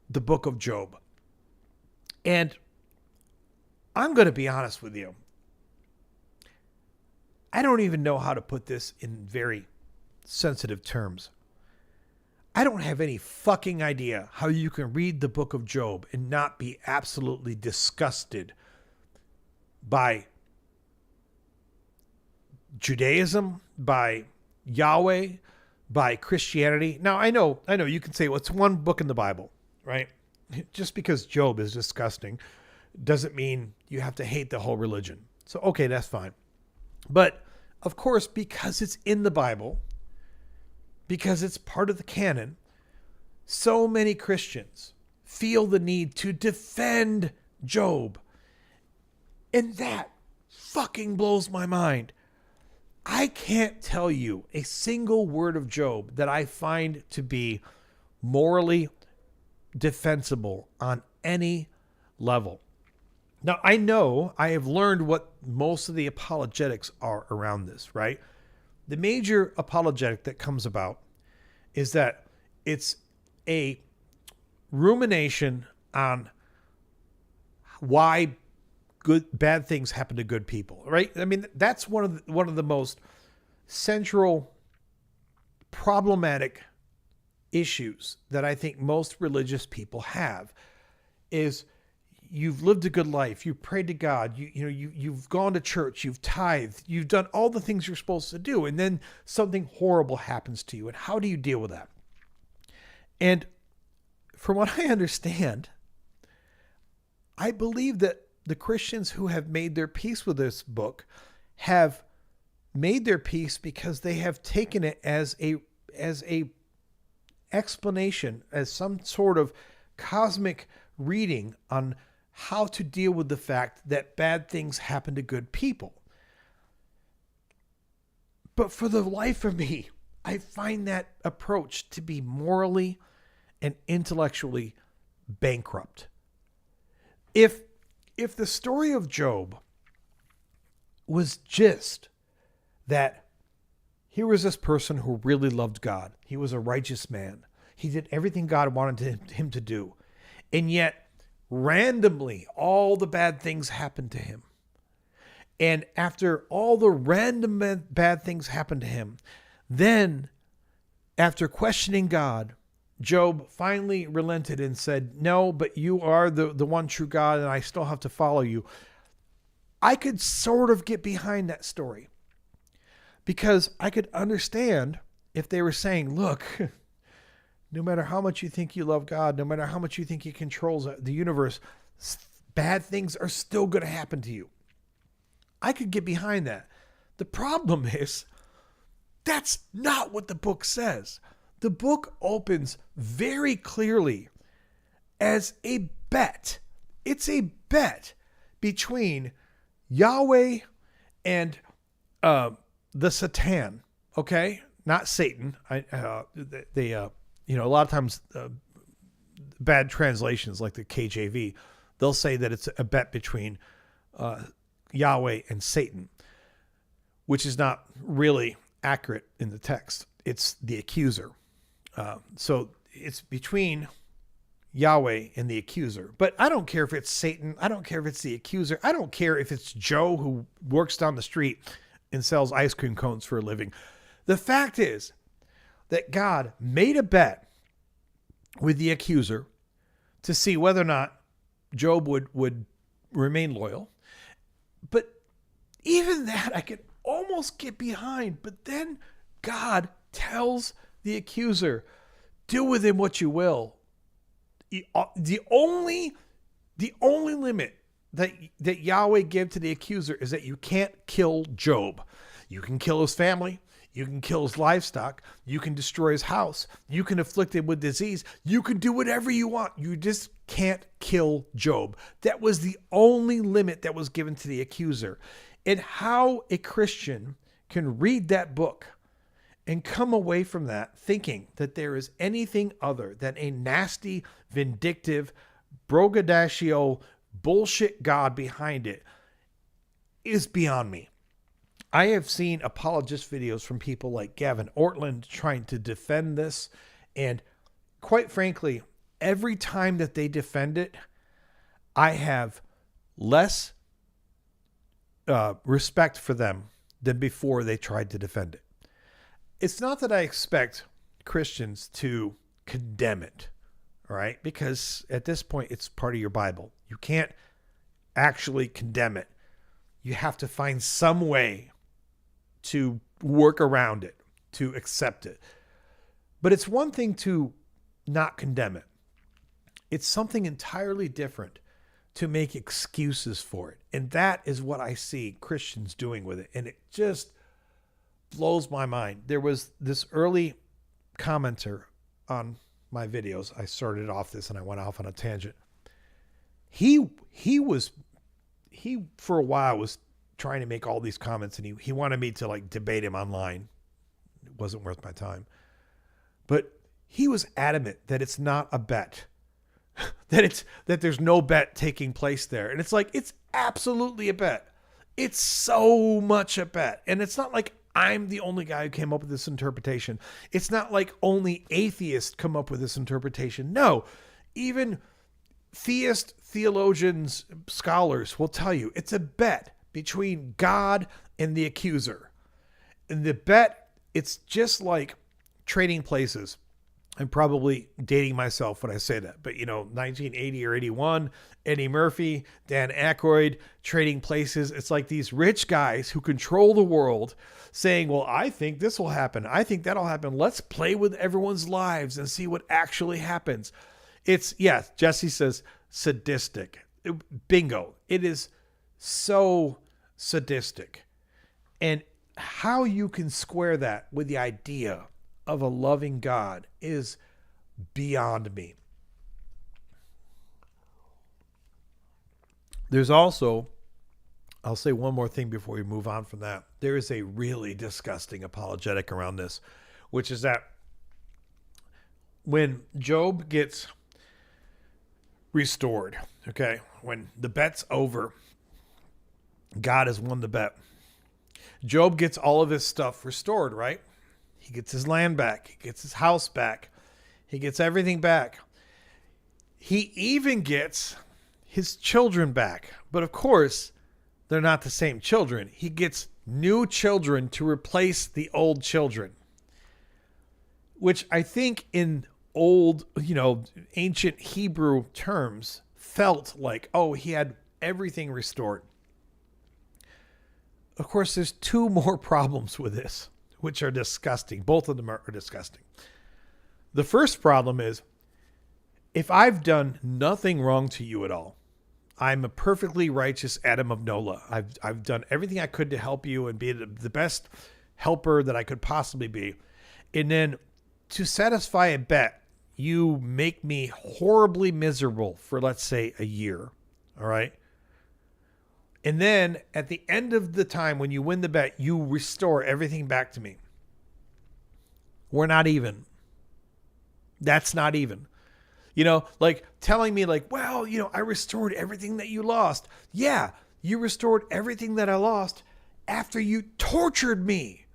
the book of Job. And I'm going to be honest with you. I don't even know how to put this in very sensitive terms. I don't have any fucking idea how you can read the book of Job and not be absolutely disgusted by Judaism, by Yahweh, by Christianity. Now, I know you can say, well, it's one book in the Bible, right? Just because Job is disgusting doesn't mean you have to hate the whole religion. So, okay, that's fine. But, of course, because it's in the Bible, because it's part of the canon, so many Christians feel the need to defend Job. And that fucking blows my mind. I can't tell you a single word of Job that I find to be morally defensible on any level. Now, I know I have learned what most of the apologetics are around this, right? The major apologetic that comes about is that it's a rumination on why bad things happen to good people, right? I mean, that's one of the most central problematic issues that I think most religious people have is you've lived a good life, you prayed to God, you've gone to church, you've tithed, you've done all the things you're supposed to do, and then something horrible happens to you. And how do you deal with that? And from what I understand, I believe that the Christians who have made their peace with this book have made their peace because they have taken it as a explanation, as some sort of cosmic reading on how to deal with the fact that bad things happen to good people. But for the life of me, I find that approach to be morally and intellectually bankrupt. If the story of Job was just that here was this person who really loved God. He was a righteous man. He did everything God wanted him to do. And yet, randomly, all the bad things happened to him. And after all the random bad things happened to him, then, after questioning God, Job finally relented and said, no, but you are the one true God, and I still have to follow you. I could sort of get behind that story because I could understand if they were saying, look, no matter how much you think you love God, no matter how much you think he controls the universe, bad things are still going to happen to you. I could get behind that. The problem is, that's not what the book says. The book opens very clearly as a bet. It's a bet between Yahweh and the Satan. Okay, not Satan. A lot of times bad translations like the KJV, they'll say that it's a bet between Yahweh and Satan, which is not really accurate in the text. It's the accuser. So it's between Yahweh and the accuser. But I don't care if it's Satan. I don't care if it's the accuser. I don't care if it's Joe who works down the street and sells ice cream cones for a living. The fact is that God made a bet with the accuser to see whether or not Job would remain loyal. But even that I could almost get behind. But then God tells the accuser, do with him what you will. The only limit that Yahweh gave to the accuser is that you can't kill Job. You can kill his family. You can kill his livestock. You can destroy his house. You can afflict him with disease. You can do whatever you want. You just can't kill Job. That was the only limit that was given to the accuser. And how a Christian can read that book and come away from that thinking that there is anything other than a nasty, vindictive, braggadocio, bullshit God behind it is beyond me. I have seen apologist videos from people like Gavin Ortland trying to defend this. And quite frankly, every time that they defend it, I have less respect for them than before they tried to defend it. It's not that I expect Christians to condemn it, all right? Because at this point, it's part of your Bible. You can't actually condemn it. You have to find some way to work around it, to accept it. But it's one thing to not condemn it. It's something entirely different to make excuses for it. And that is what I see Christians doing with it. And it just blows my mind. There was this early commenter on my videos. I started off this and I went off on a tangent. He for a while was trying to make all these comments and he wanted me to like debate him online. It wasn't worth my time. But he was adamant that it's not a bet. that there's no bet taking place there. And it's like, it's absolutely a bet. It's so much a bet. And it's not like I'm the only guy who came up with this interpretation. It's not like only atheists come up with this interpretation. No, even theologians, scholars will tell you it's a bet between God and the accuser. And the bet, it's just like trading places. I'm probably dating myself when I say that, but 1980 or 81, Eddie Murphy, Dan Aykroyd, Trading Places. It's like these rich guys who control the world saying, well, I think this will happen. I think that'll happen. Let's play with everyone's lives and see what actually happens. It's, Jesse says sadistic. Bingo. It is so sadistic. And how you can square that with the idea of a loving God is beyond me. There's also, I'll say one more thing before we move on from that. There is a really disgusting apologetic around this, which is that when Job gets restored, okay, when the bet's over, God has won the bet. Job gets all of his stuff restored, right? He gets his land back. He gets his house back. He gets everything back. He even gets his children back. But of course, they're not the same children. He gets new children to replace the old children, which I think in old, ancient Hebrew terms felt like, oh, he had everything restored. Of course, there's two more problems with this, which are disgusting. Both of them are disgusting. The first problem is, if I've done nothing wrong to you at all, I'm a perfectly righteous Adam of NOLA. I've done everything I could to help you and be the best helper that I could possibly be. And then to satisfy a bet, you make me horribly miserable for, let's say, a year. All right. And then at the end of the time, when you win the bet, you restore everything back to me. We're not even. That's not even. Like telling me like, well, I restored everything that you lost. Yeah, you restored everything that I lost after you tortured me.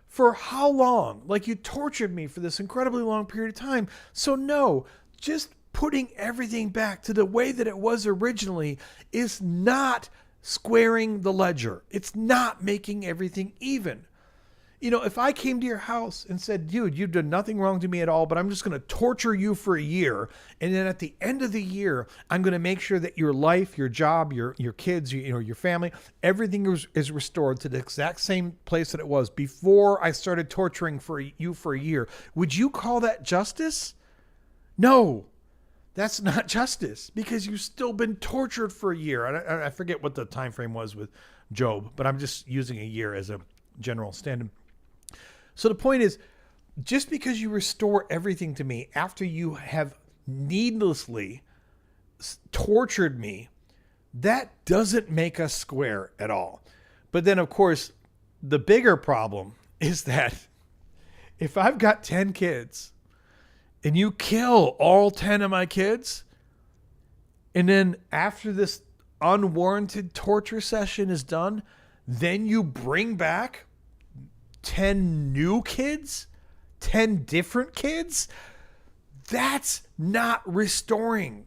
For how long? Like, you tortured me for this incredibly long period of time. So no, just putting everything back to the way that it was originally is not squaring the ledger. It's not making everything even. If I came to your house and said, dude, you've done nothing wrong to me at all, but I'm just going to torture you for a year. And then at the end of the year, I'm going to make sure that your life, your job, your kids, your family, everything is restored to the exact same place that it was before I started torturing you for a year. Would you call that justice? No, that's not justice, because you've still been tortured for a year. I forget what the time frame was with Job, but I'm just using a year as a general stand-in. So the point is, just because you restore everything to me after you have needlessly tortured me, that doesn't make us square at all. But then, of course, the bigger problem is that if I've got 10 kids and you kill all 10 of my kids, and then after this unwarranted torture session is done, then you bring back 10 new kids, 10 different kids, that's not restoring.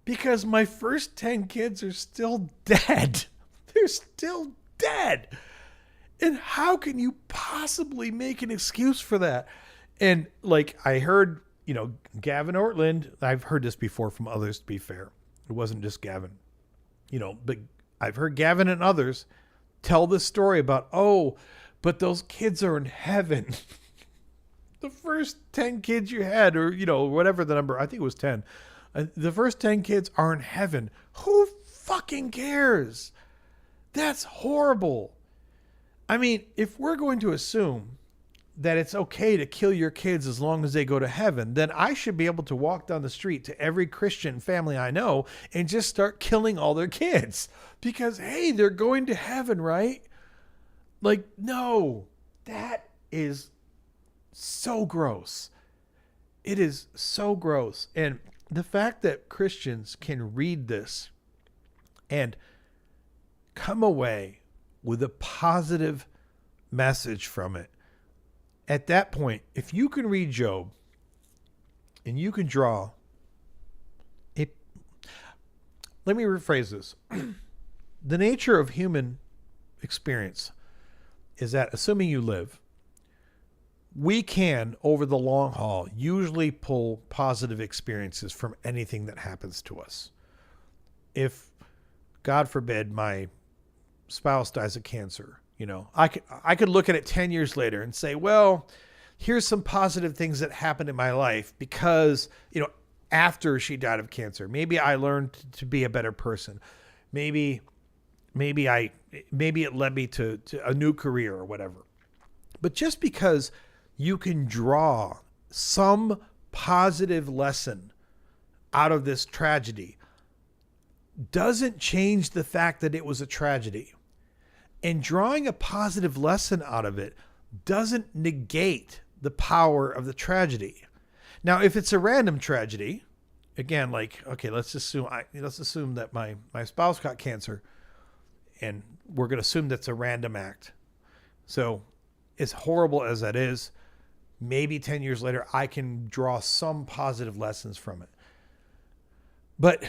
Because my first 10 kids are still dead. They're still dead. And how can you possibly make an excuse for that? And like I heard, Gavin Ortland, I've heard this before from others, to be fair. It wasn't just Gavin, but I've heard Gavin and others tell this story about, but those kids are in heaven. The first 10 kids you had, or, whatever the number, I think it was 10. The first 10 kids are in heaven. Who fucking cares? That's horrible. I mean, if we're going to assume that it's okay to kill your kids as long as they go to heaven, then I should be able to walk down the street to every Christian family I know and just start killing all their kids. Because, hey, they're going to heaven, right? Like, no, that is so gross. It is so gross. And the fact that Christians can read this and come away with a positive message from it. At that point, if you can read Job and you can draw it, let me rephrase this. The nature of human experience is that, assuming you live, we can, over the long haul, usually pull positive experiences from anything that happens to us. If, God forbid, my spouse dies of cancer, I could look at it 10 years later and say, well, here's some positive things that happened in my life because, after she died of cancer, maybe I learned to be a better person. Maybe it led me to a new career or whatever. But just because you can draw some positive lesson out of this tragedy doesn't change the fact that it was a tragedy. And drawing a positive lesson out of it doesn't negate the power of the tragedy. Now, if it's a random tragedy, again, okay, let's assume that my spouse got cancer, and we're going to assume that's a random act. So, as horrible as that is, maybe 10 years later, I can draw some positive lessons from it. But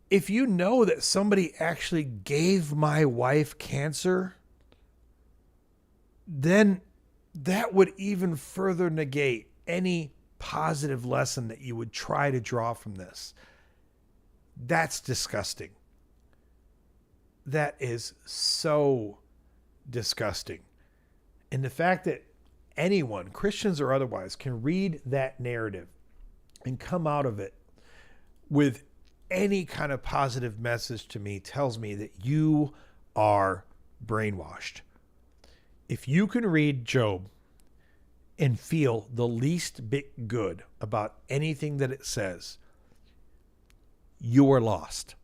if you know that somebody actually gave my wife cancer, then that would even further negate any positive lesson that you would try to draw from this. That's disgusting. That is so disgusting. And the fact that anyone, Christians or otherwise, can read that narrative and come out of it with any kind of positive message to me tells me that you are brainwashed. If you can read Job and feel the least bit good about anything that it says, you are lost.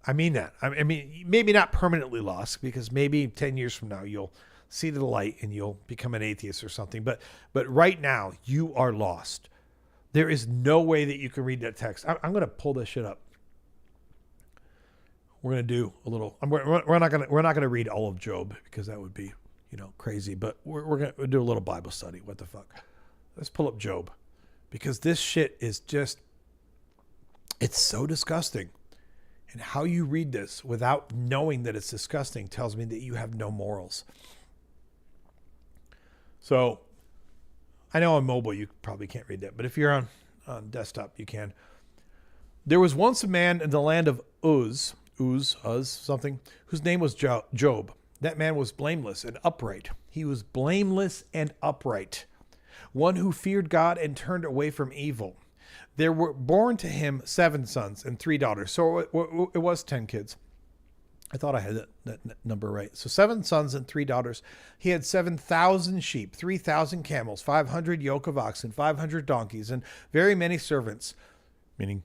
I mean that. I mean, maybe not permanently lost, because maybe 10 years from now you'll see the light and you'll become an atheist or something. But right now you are lost. There is no way that you can read that text. I'm going to pull this shit up. We're going to do a little. We're not going to read all of Job, because that would be, crazy. But we're going to do a little Bible study. What the fuck? Let's pull up Job, because this shit is just, it's so disgusting. And how you read this without knowing that it's disgusting tells me that you have no morals. So, I know on mobile you probably can't read that, but if you're on desktop, you can. There was once a man in the land of Uz, something, whose name was Job. That man was blameless and upright. He was blameless and upright, one who feared God and turned away from evil. There were born to him 7 sons and 3 daughters. So it was 10 kids. I thought I had that number right. So 7 sons and 3 daughters. He had 7,000 sheep, 3,000 camels, 500 yoke of oxen, 500 donkeys, and very many servants, meaning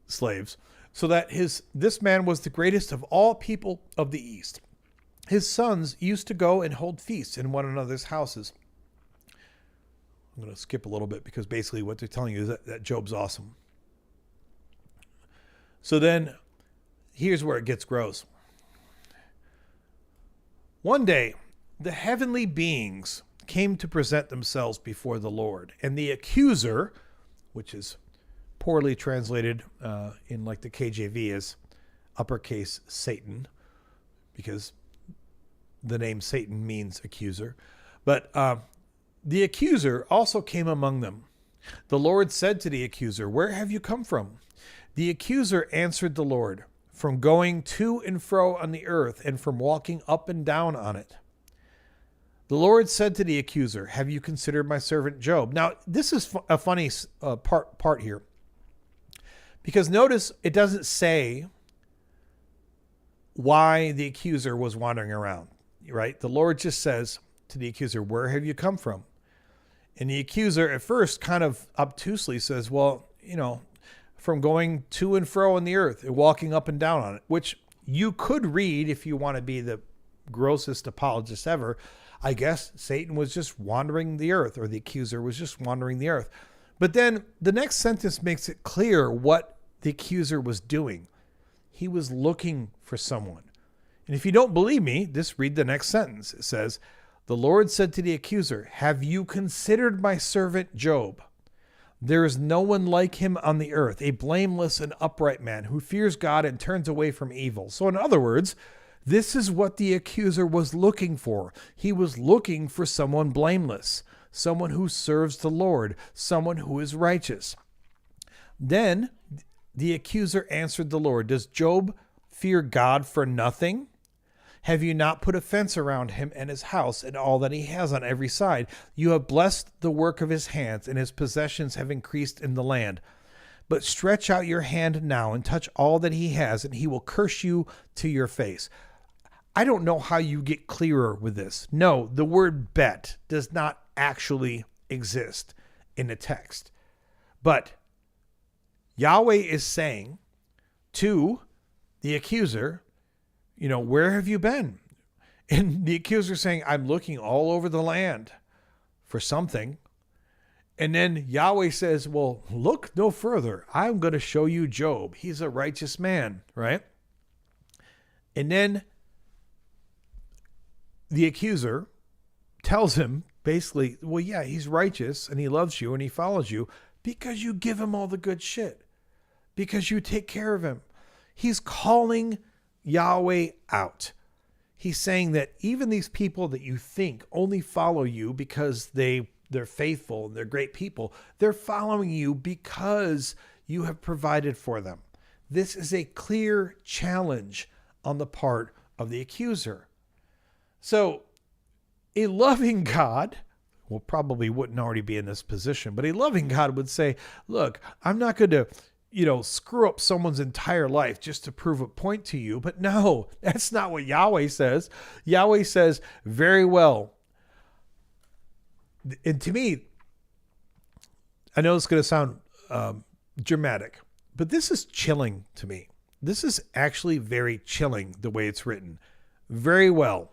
slaves, so that this man was the greatest of all people of the East. His sons used to go and hold feasts in one another's houses. I'm going to skip a little bit, because basically what they're telling you is that Job's awesome. So then, here's where it gets gross. One day, the heavenly beings came to present themselves before the Lord, and the accuser, which is poorly translated in like the KJV as uppercase Satan, because the name Satan means accuser, but the accuser also came among them. The Lord said to the accuser, "Where have you come from?" The accuser answered the Lord, "From going to and fro on the earth, and from walking up and down on it." The Lord said to the accuser, "Have you considered my servant Job?" Now, this is a funny part here, because notice it doesn't say why the accuser was wandering around, right? The Lord just says to the accuser, "Where have you come from?" And the accuser at first kind of obtusely says, "Well, from going to and fro on the earth and walking up and down on it," which you could read if you want to be the grossest apologist ever. I guess Satan was just wandering the earth, or the accuser was just wandering the earth. But then the next sentence makes it clear what the accuser was doing. He was looking for someone. And if you don't believe me, just read the next sentence. It says, the Lord said to the accuser, have you considered my servant Job? There is no one like him on the earth, a blameless and upright man who fears God and turns away from evil. So in other words, this is what the accuser was looking for. He was looking for someone blameless, someone who serves the Lord, someone who is righteous. Then the accuser answered the Lord, does Job fear God for nothing? Have you not put a fence around him and his house and all that he has on every side? You have blessed the work of his hands, and his possessions have increased in the land. But stretch out your hand now and touch all that he has, and he will curse you to your face. I don't know how you get clearer with this. No, the word bet does not actually exist in the text. But Yahweh is saying to the accuser, where have you been? And the accuser saying, I'm looking all over the land for something. And then Yahweh says, well, look no further. I'm going to show you Job. He's a righteous man, right? And then the accuser tells him basically, well, yeah, he's righteous and he loves you and he follows you because you give him all the good shit, because you take care of him. He's calling Yahweh out. He's saying that even these people that you think only follow you because they're faithful and they're great people, they're following you because you have provided for them. This is a clear challenge on the part of the accuser. So a loving God, well, probably wouldn't already be in this position, but a loving God would say, look, I'm not going to screw up someone's entire life just to prove a point to you. But no, that's not what Yahweh says. Yahweh says, very well. And to me, I know it's going to sound dramatic, but this is chilling to me. This is actually very chilling the way it's written. Very well.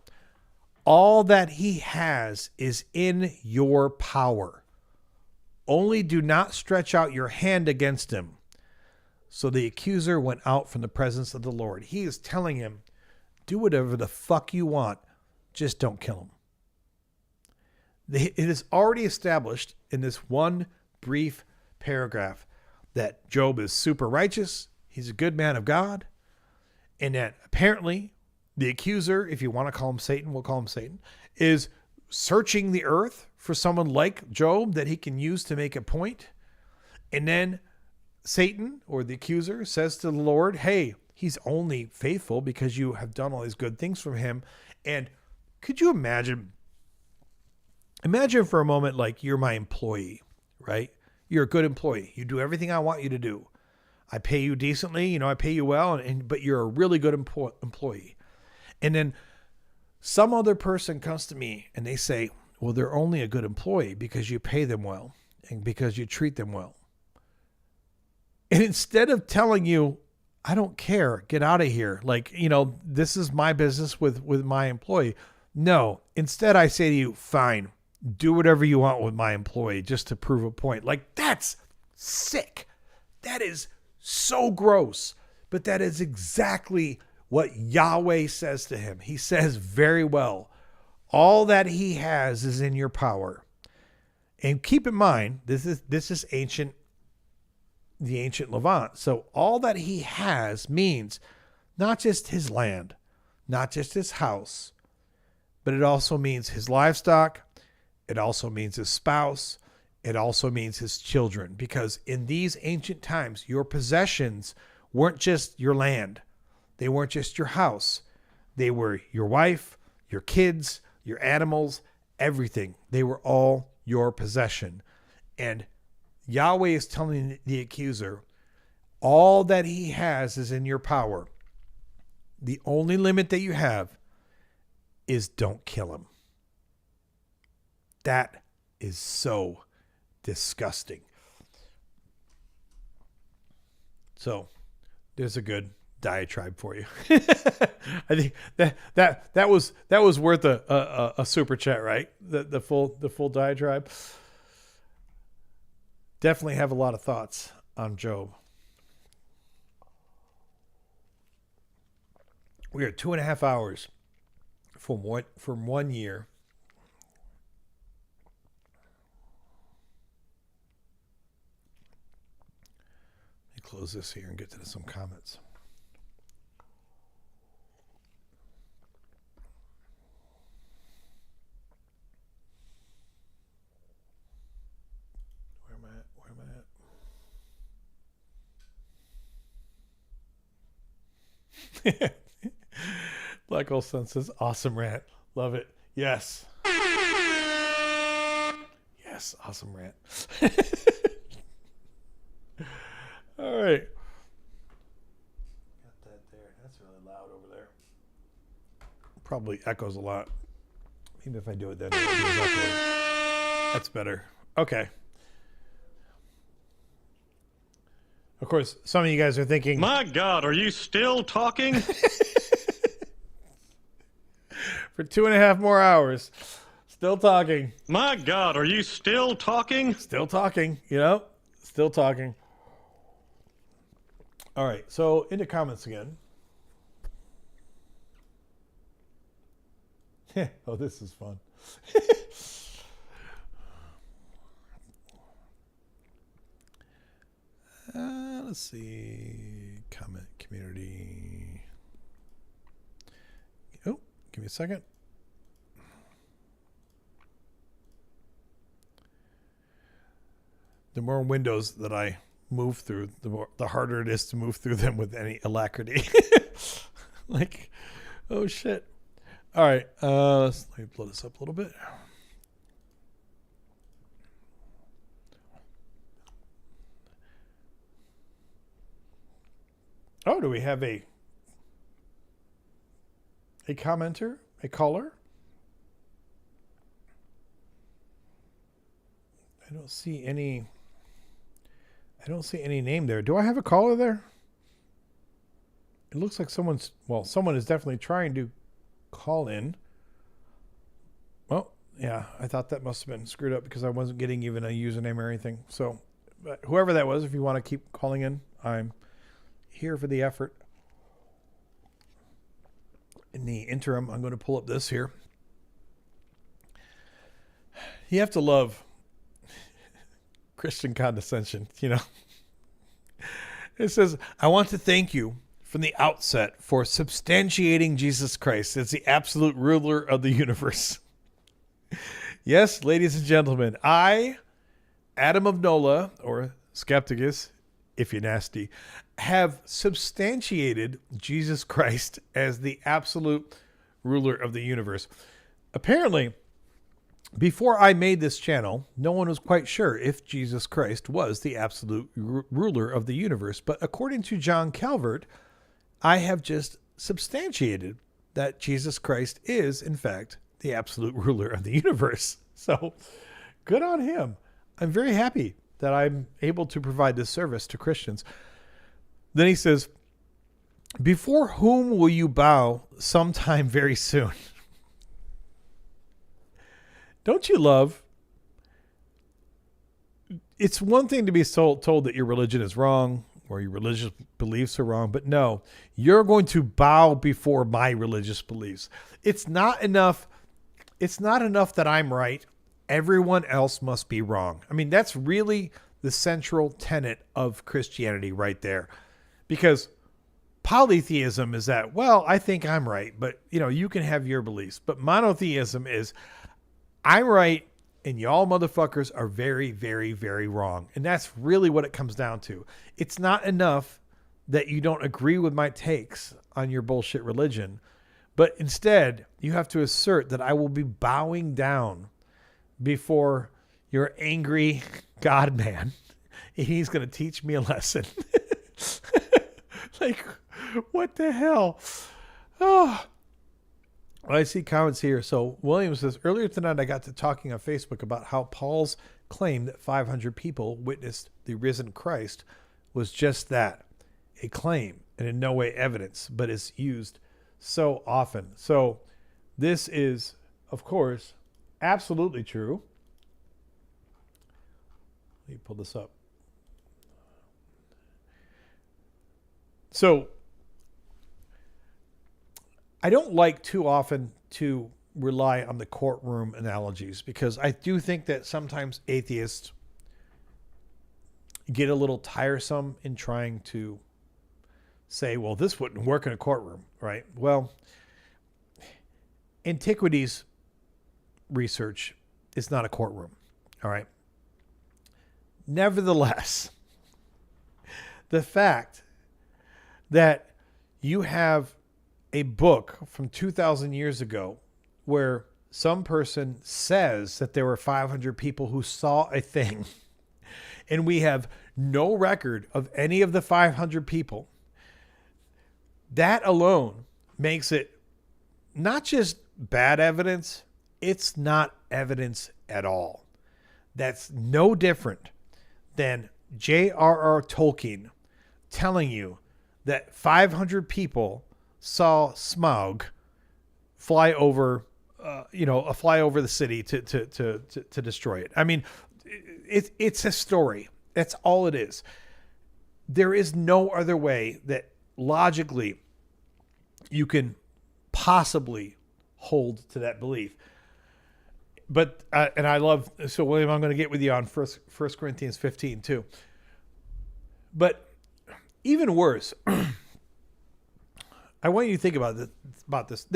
All that he has is in your power. Only do not stretch out your hand against him. So the accuser went out from the presence of the Lord. He is telling him, do whatever the fuck you want. Just don't kill him. It is already established in this one brief paragraph that Job is super righteous. He's a good man of God. And that apparently the accuser, if you want to call him Satan, we'll call him Satan, is searching the earth for someone like Job that he can use to make a point. And then Satan, or the accuser, says to the Lord, hey, he's only faithful because you have done all these good things for him. And could you imagine for a moment, like you're my employee, right? You're a good employee. You do everything I want you to do. I pay you decently, I pay you well, but you're a really good employee. And then some other person comes to me and they say, well, they're only a good employee because you pay them well and because you treat them well. And instead of telling you, I don't care, get out of here, this is my business with my employee. No, instead I say to you, fine, do whatever you want with my employee just to prove a point. That's sick. That is so gross. But that is exactly what Yahweh says to him. He says, very well, all that he has is in your power. And keep in mind, this is the ancient Levant. So all that he has means not just his land, not just his house, but it also means his livestock. It also means his spouse. It also means his children. Because in these ancient times, your possessions weren't just your land. They weren't just your house. They were your wife, your kids, your animals, everything. They were all your possession. And Yahweh is telling the accuser, all that he has is in your power. The only limit that you have is don't kill him. That is so disgusting. So there's a good diatribe for you. I think that was worth a super chat, right? The full diatribe. definitely have a lot of thoughts on Job. We are 2.5 hours from 1 year. Let me close this here and get to some comments. Where am I at? Black Hole Sun says, awesome rant. Love it. Yes. Yes, awesome rant. All right. Got that there. That's really loud over there. Probably echoes a lot. Maybe if I do it then, it'll be echoing. That's better. Okay. Of course, some of you guys are thinking, My God, are you still talking? for 2.5 more hours, still talking. My God, are you still talking? Still talking, still talking. All right, so into comments again. Oh, this is fun. Let's see. Comment community. Oh, give me a second. The more windows that I move through, the harder it is to move through them with any alacrity. Like, oh shit. All right, let me blow this up a little bit. Oh, do we have a commenter, a caller? I don't see any name there. Do I have a caller there? It looks like someone is definitely trying to call in. Well, yeah, I thought that must have been screwed up because I wasn't getting even a username or anything. So, but whoever that was, if you want to keep calling in, I'm here for the effort. In the interim, I'm going to pull up this here. You have to love Christian condescension, It says, I want to thank you from the outset for substantiating Jesus Christ as the absolute ruler of the universe. Yes, ladies and gentlemen, I, Adam of NOLA, or Skepticus, if you're nasty, have substantiated Jesus Christ as the absolute ruler of the universe. Apparently, before I made this channel, no one was quite sure if Jesus Christ was the absolute ruler of the universe. But according to John Calvert, I have just substantiated that Jesus Christ is, in fact, the absolute ruler of the universe. So, good on him. I'm very happy that I'm able to provide this service to Christians. Then he says, before whom will you bow sometime very soon? Don't you love? It's one thing to be told that your religion is wrong or your religious beliefs are wrong, but no, you're going to bow before my religious beliefs. It's not enough that I'm right. Everyone else must be wrong. I mean, that's really the central tenet of Christianity right there. Because polytheism is that, well, I think I'm right, but you can have your beliefs. But monotheism is, I'm right and y'all motherfuckers are very, very, very wrong. And that's really what it comes down to. It's not enough that you don't agree with my takes on your bullshit religion, but instead you have to assert that I will be bowing down before your angry God man. And he's going to teach me a lesson. Like, what the hell? Oh, I see comments here. So William says, earlier tonight I got to talking on Facebook about how Paul's claim that 500 people witnessed the risen Christ was just that, a claim and in no way evidence, but is used so often. So this is, of course, absolutely true. Let me pull this up. So I don't like too often to rely on the courtroom analogies, because I do think that sometimes atheists get a little tiresome in trying to say, well, this wouldn't work in a courtroom, right? Well, antiquities research is not a courtroom, all right? Nevertheless, the fact that you have a book from 2,000 years ago where some person says that there were 500 people who saw a thing, and we have no record of any of the 500 people, that alone makes it not just bad evidence, it's not evidence at all. That's no different than J.R.R. Tolkien telling you that 500 people saw Smaug fly over, fly over the city to destroy it. I mean, it's a story. That's all it is. There is no other way that logically you can possibly hold to that belief. But, and I love, so William, I'm going to get with you on 1 Corinthians 15 too. But even worse, I want you to think about this.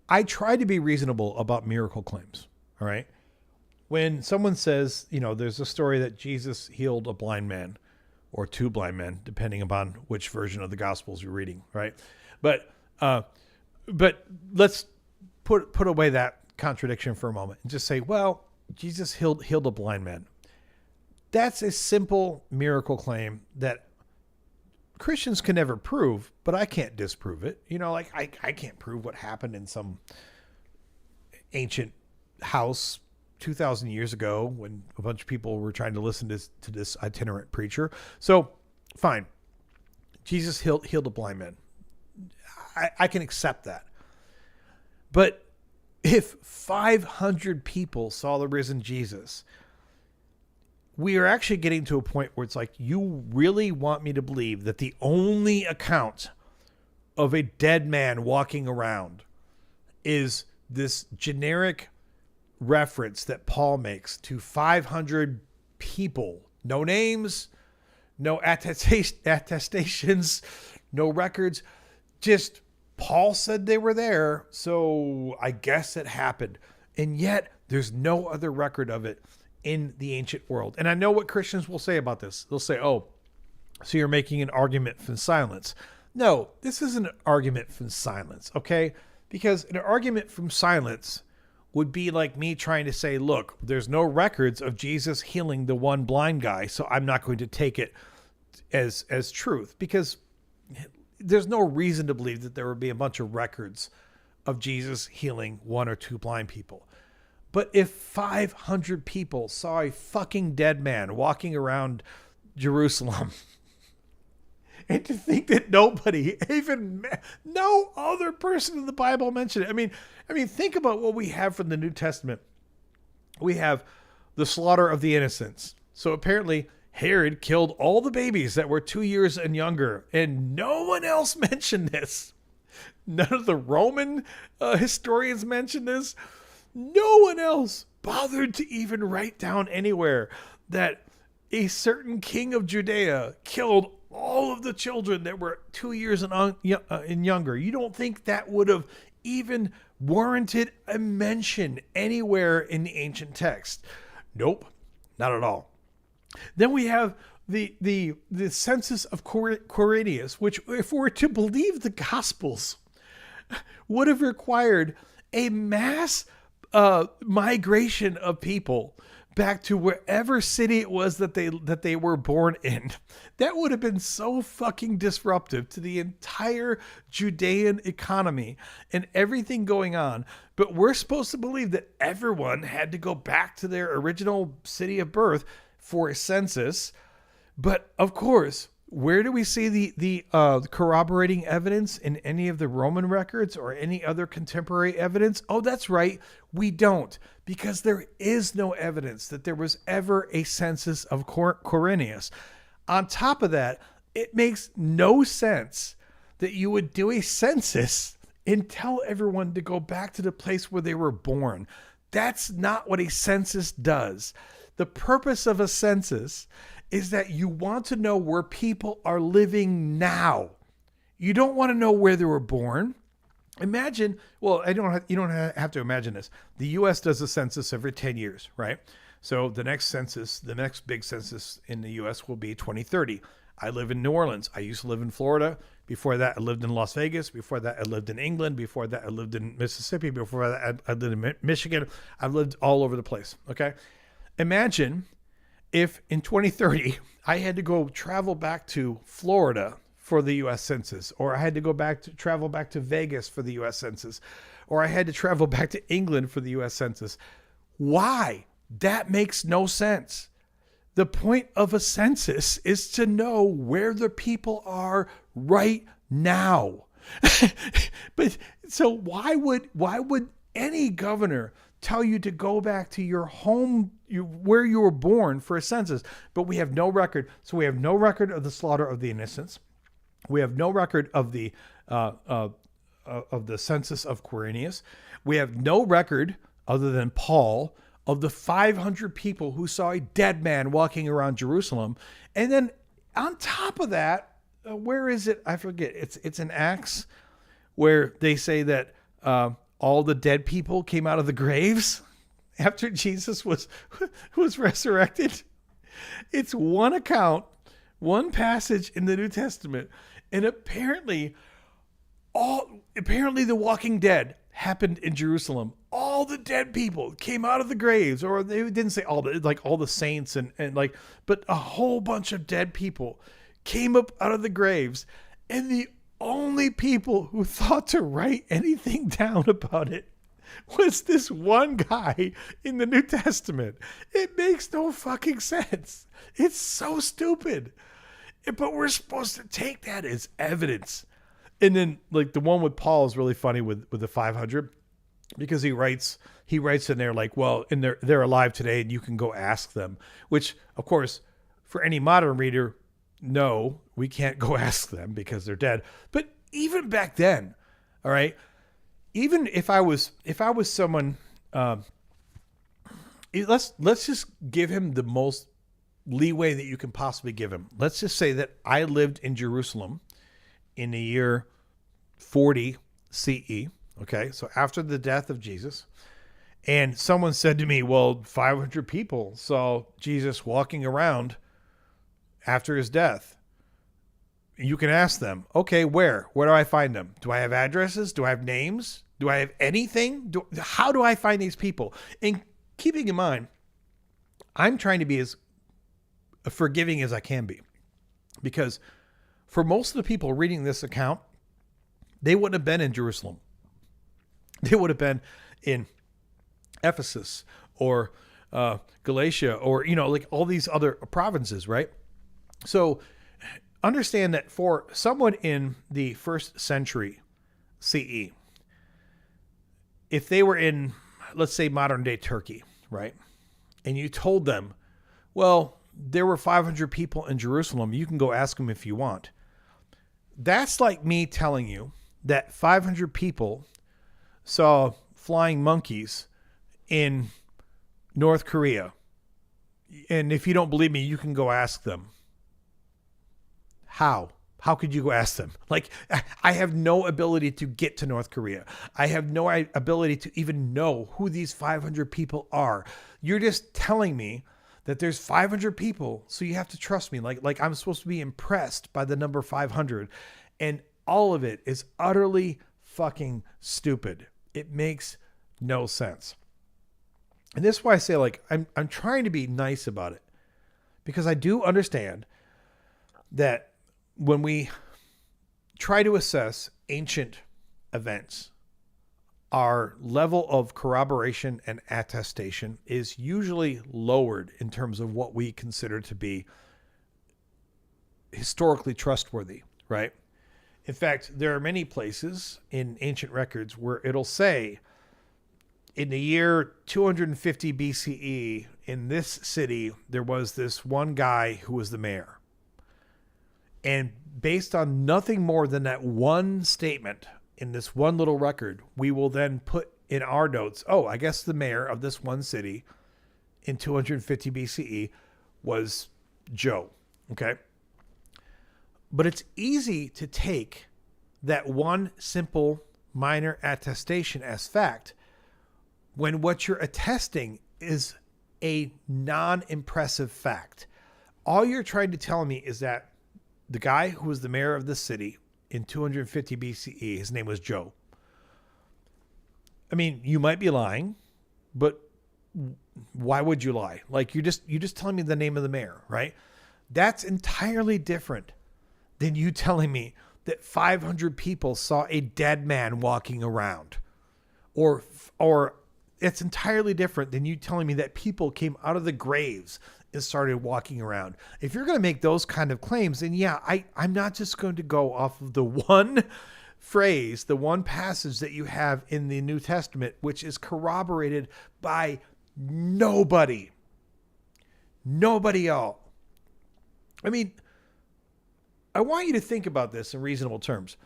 I try to be reasonable about miracle claims. All right. When someone says, there's a story that Jesus healed a blind man or two blind men, depending upon which version of the Gospels you're reading. Right. But let's put away that contradiction for a moment and just say, well, Jesus healed a blind man. That's a simple miracle claim that Christians can never prove, but I can't disprove it. I can't prove what happened in some ancient house 2,000 years ago when a bunch of people were trying to listen to this itinerant preacher. So fine. Jesus healed a blind man. I can accept that. But if 500 people saw the risen Jesus, we are actually getting to a point where it's like, you really want me to believe that the only account of a dead man walking around is this generic reference that Paul makes to 500 people, no names, no attestations, no records, just Paul said they were there, so I guess it happened. And yet there's no other record of it in the ancient world. And I know what Christians will say about this. They'll say, oh, so you're making an argument from silence. No, this isn't an argument from silence, okay? Because an argument from silence would be like me trying to say, look, there's no records of Jesus healing the one blind guy, so I'm not going to take it as truth, because there's no reason to believe that there would be a bunch of records of Jesus healing one or two blind people. But if 500 people saw a fucking dead man walking around Jerusalem, and to think that nobody, even no other person in the Bible mentioned it. I mean, think about what we have from the New Testament. We have the slaughter of the innocents. So apparently Herod killed all the babies that were 2 years and younger, and no one else mentioned this. None of the Roman historians mentioned this. No one else bothered to even write down anywhere that a certain king of Judea killed all of the children that were 2 years and younger. You don't think that would have even warranted a mention anywhere in the ancient text? Nope, not at all. Then we have the census of Quirinius, which, if we're to believe the Gospels, would have required a mass migration of people back to wherever city it was that they were born in. That would have been so fucking disruptive to the entire Judean economy and everything going on. But we're supposed to believe that everyone had to go back to their original city of birth for a census. But of course, Where do we see the corroborating evidence in any of the Roman records or any other contemporary evidence? Oh, that's right. We don't, because there is no evidence that there was ever a census of Quirinius. On top of that, it makes no sense that you would do a census and tell everyone to go back to the place where they were born. That's not what a census does. The purpose of a census is that you want to know where people are living now. You don't want to know where they were born. Imagine, well, you don't have to imagine this. The U.S. does a census every 10 years, right? So the next big census in the U.S. will be 2030. I live in New Orleans. I used to live in Florida. Before that, I lived in Las Vegas. Before that, I lived in England. Before that, I lived in Mississippi. Before that, I lived in Michigan. I've lived all over the place, okay? Imagine if in 2030, I had to go travel back to Florida for the U.S. Census, or I had to travel back to Vegas for the U.S. Census, or I had to travel back to England for the U.S. Census. Why? That makes no sense. The point of a census is to know where the people are right now. But so why would any governor tell you to go back to your home, where you were born, for a census? But we have no record. So we have no record of the slaughter of the innocents. We have no record of the census of Quirinius. We have no record, other than Paul, of the 500 people who saw a dead man walking around Jerusalem. And then on top of that, where is it? I forget. It's in Acts where they say that all the dead people came out of the graves after Jesus was resurrected. It's one account, one passage in the New Testament, and apparently the Walking Dead happened in Jerusalem. All the dead people came out of the graves, or they didn't say all the saints but a whole bunch of dead people came up out of the graves, and the only people who thought to write anything down about it was this one guy in the New Testament. It makes no fucking sense. It's so stupid. But we're supposed to take that as evidence. And then the one with Paul is really funny with the 500, because he writes in there well, and they're alive today and you can go ask them, which of course for any modern reader, no, we can't go ask them because they're dead. But even back then, all right, even if I was someone, let's just give him the most leeway that you can possibly give him. Let's just say that I lived in Jerusalem in the year 40 CE. Okay, so after the death of Jesus, and someone said to me, well, 500 people saw Jesus walking around after his death. You can ask them, okay, where do I find them? Do I have addresses? Do I have names? Do I have anything? How do I find these people? And keeping in mind, I'm trying to be as forgiving as I can be, because for most of the people reading this account, they wouldn't have been in Jerusalem. They would have been in Ephesus or Galatia, or all these other provinces, right? So understand that for someone in the 1st century CE, if they were in, let's say, modern day Turkey, right? And you told them, well, there were 500 people in Jerusalem, you can go ask them if you want. That's like me telling you that 500 people saw flying monkeys in North Korea. And if you don't believe me, you can go ask them. How? How could you go ask them? I have no ability to get to North Korea. I have no ability to even know who these 500 people are. You're just telling me that there's 500 people, so you have to trust me. Like I'm supposed to be impressed by the number 500. And all of it is utterly fucking stupid. It makes no sense. And this is why I say, I'm trying to be nice about it, because I do understand that when we try to assess ancient events, our level of corroboration and attestation is usually lowered in terms of what we consider to be historically trustworthy, right? In fact, there are many places in ancient records where it'll say in the year 250 BCE in this city, there was this one guy who was the mayor. And based on nothing more than that one statement in this one little record, we will then put in our notes, oh, I guess the mayor of this one city in 250 BCE was Joe. Okay. But it's easy to take that one simple minor attestation as fact when what you're attesting is a non-impressive fact. All you're trying to tell me is that the guy who was the mayor of this city in 250 BCE, his name was Joe. I mean, you might be lying, but why would you lie? Like you're just telling me the name of the mayor, right? That's entirely different than you telling me that 500 people saw a dead man walking around, or it's entirely different than you telling me that people came out of the graves and started walking around. If you're going to make those kind of claims, then yeah, I'm not just going to go off of the one phrase, the one passage that you have in the New Testament, which is corroborated by nobody else. I mean, I want you to think about this in reasonable terms.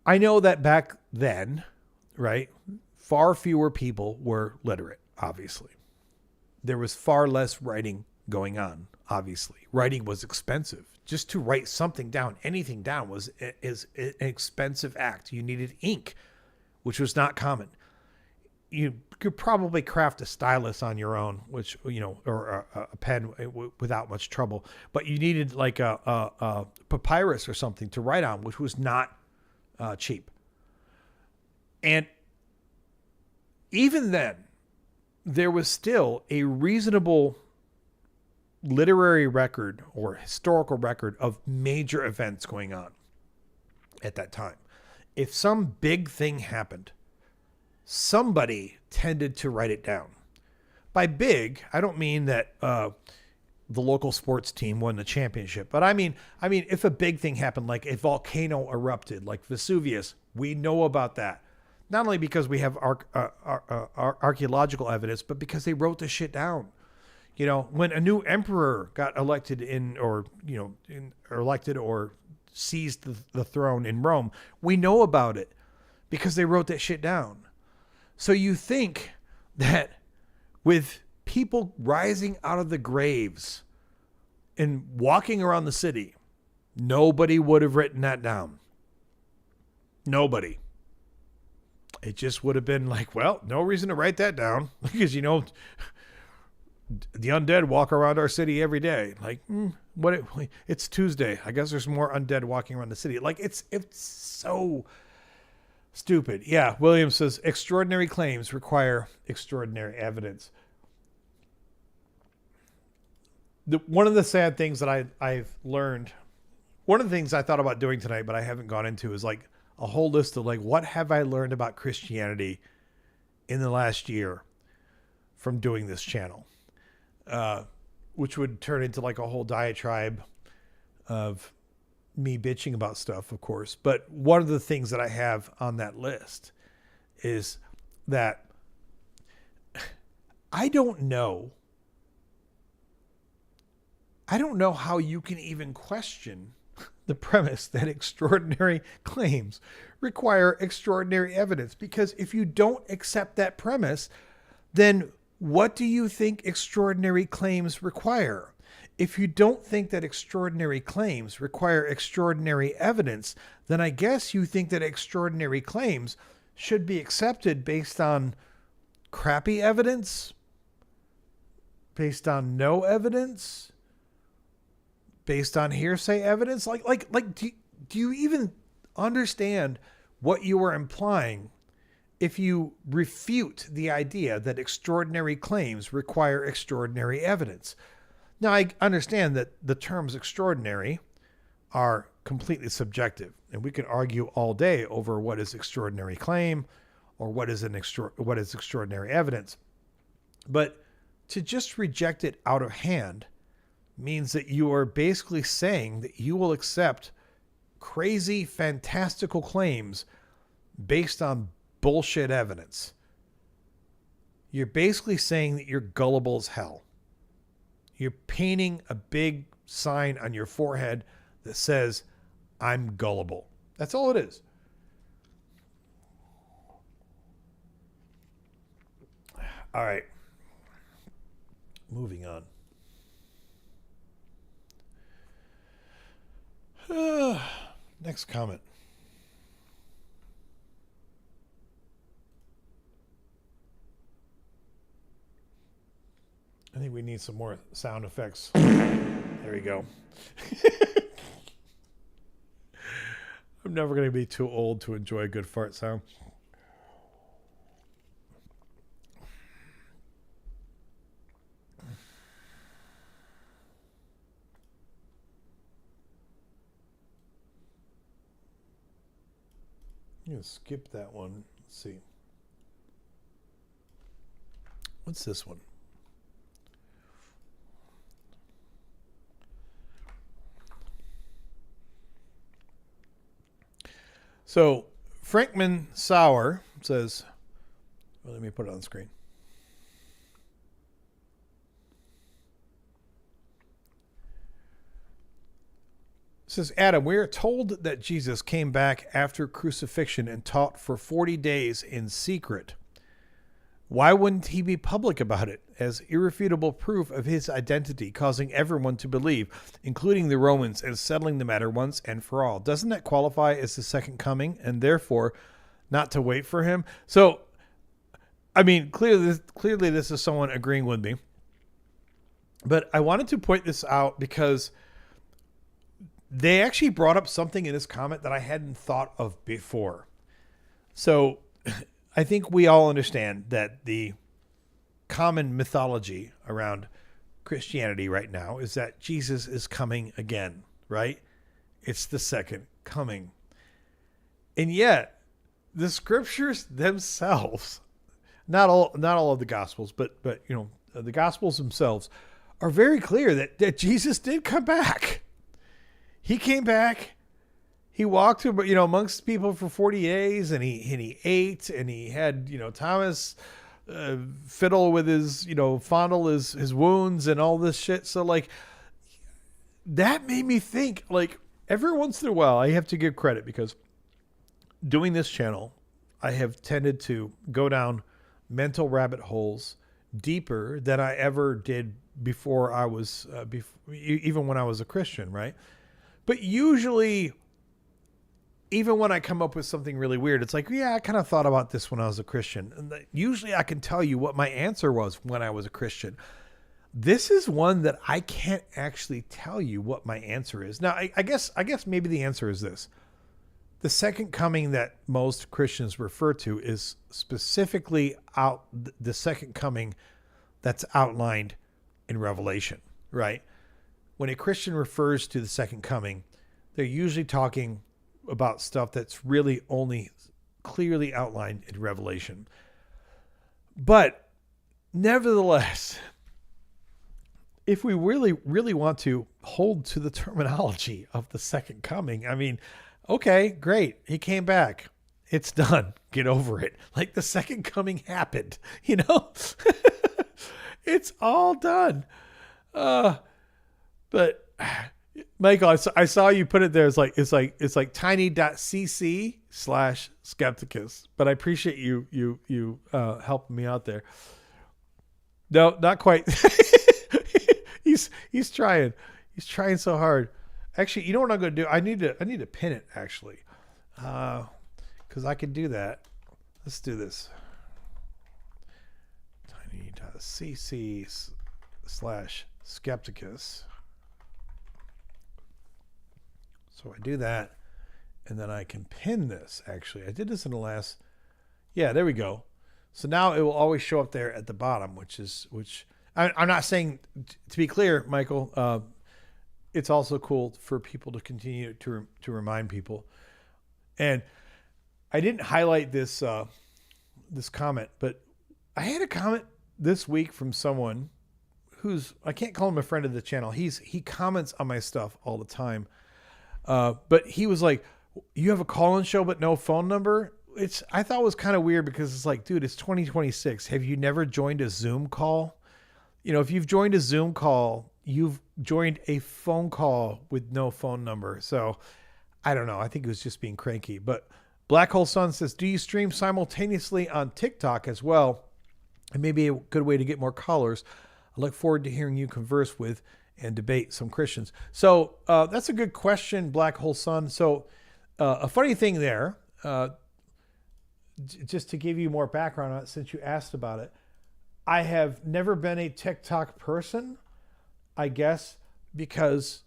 I know that back then, right, far fewer people were literate, obviously. There was far less writing going on, obviously. Writing was expensive. Just to write something down, anything down, is an expensive act. You needed ink, which was not common. You could probably craft a stylus on your own, which, or a pen without much trouble. But you needed like a papyrus or something to write on, which was not cheap. And even then, there was still a reasonable literary record or historical record of major events going on at that time. If some big thing happened, somebody tended to write it down. By big, I don't mean that the local sports team won the championship, but I mean if a big thing happened, like a volcano erupted, like Vesuvius, we know about that. Not only because we have archaeological evidence, but because they wrote this shit down. When a new emperor got elected elected or seized the throne in Rome, we know about it because they wrote that shit down. So you think that with people rising out of the graves and walking around the city, nobody would have written that down. Nobody. It just would have been like, well, no reason to write that down because, the undead walk around our city every day. Like, it's Tuesday. I guess there's more undead walking around the city. Like, it's so stupid. Yeah, William says extraordinary claims require extraordinary evidence. One of the sad things that I've learned, one of the things I thought about doing tonight, but I haven't gone into, is like a whole list of like, what have I learned about Christianity in the last year from doing this channel? Which would turn into like a whole diatribe of me bitching about stuff, of course. But one of the things that I have on that list is that I don't know how you can even question the premise that extraordinary claims require extraordinary evidence. Because if you don't accept that premise, then what do you think extraordinary claims require? If you don't think that extraordinary claims require extraordinary evidence, then I guess you think that extraordinary claims should be accepted based on crappy evidence, based on no evidence, based on hearsay evidence. Do you even understand what you are implying if you refute the idea that extraordinary claims require extraordinary evidence? Now, I understand that the terms extraordinary are completely subjective, and we can argue all day over what is extraordinary claim or what is extraordinary evidence. But to just reject it out of hand means that you are basically saying that you will accept crazy, fantastical claims based on bullshit evidence. You're basically saying that you're gullible as hell. You're painting a big sign on your forehead that says, I'm gullible. That's all it is. All right. Moving on. Next comment. I think we need some more sound effects. There we go. I'm never going to be too old to enjoy a good fart sound. I'm going to skip that one. Let's see. What's this one? So, Frankman Sauer says, well, let me put it on the screen. It says, Adam, we are told that Jesus came back after crucifixion and taught for 40 days in secret. Why wouldn't he be public about it as irrefutable proof of his identity, causing everyone to believe, including the Romans, and settling the matter once and for all? Doesn't that qualify as the second coming and therefore not to wait for him? So, I mean, clearly this is someone agreeing with me. But I wanted to point this out because they actually brought up something in this comment that I hadn't thought of before. So I think we all understand that the common mythology around Christianity right now is that Jesus is coming again, right? It's the second coming. And yet the scriptures themselves, not all of the gospels, but you know, the gospels themselves are very clear that Jesus did come back. He came back. He walked, you know, amongst people for 40 days, and he ate, and he had, you know, Thomas fiddle with his, you know, fondle his wounds and all this shit. So like, that made me think, like, every once in a while, I have to give credit because doing this channel, I have tended to go down mental rabbit holes deeper than I ever did before I was, even when I was a Christian, right? But usually, even when I come up with something really weird, it's like, yeah, I kind of thought about this when I was a Christian. And usually I can tell you what my answer was when I was a Christian. This is one that I can't actually tell you what my answer is. Now, I guess maybe the answer is this. The second coming that most Christians refer to is specifically the second coming that's outlined in Revelation, right? When a Christian refers to the second coming, they're usually talking about stuff that's really only clearly outlined in Revelation. But nevertheless, if we really, really want to hold to the terminology of the second coming, I mean, okay, great. He came back. It's done. Get over it. Like, the second coming happened, you know? It's all done. But Michael, I saw you put it there. It's like tiny.cc/skepticus, but I appreciate you helping me out there. No, not quite. He's trying. He's trying so hard. Actually, you know what I'm going to do? I need to pin it actually. Cause I can do that. Let's do this. tiny.cc/skepticus. So I do that, and then I can pin this, actually. I did this in the last... Yeah, there we go. So now it will always show up there at the bottom, which I'm not saying... To be clear, Michael, it's also cool for people to continue to remind people. And I didn't highlight this this comment, but I had a comment this week from someone who's, I can't call him a friend of the channel. He comments on my stuff all the time. But he was like, you have a call-in show but no phone number? I thought it was kind of weird because it's like, dude, it's 2026. Have you never joined a Zoom call? You know, if you've joined a Zoom call, you've joined a phone call with no phone number. So I don't know. I think it was just being cranky. But Black Hole Sun says, do you stream simultaneously on TikTok as well? It may be a good way to get more callers. I look forward to hearing you converse with and debate some Christians. So that's a good question, Black Hole Sun. So a funny thing there, just to give you more background on it, since you asked about it, I have never been a TikTok person, I guess, because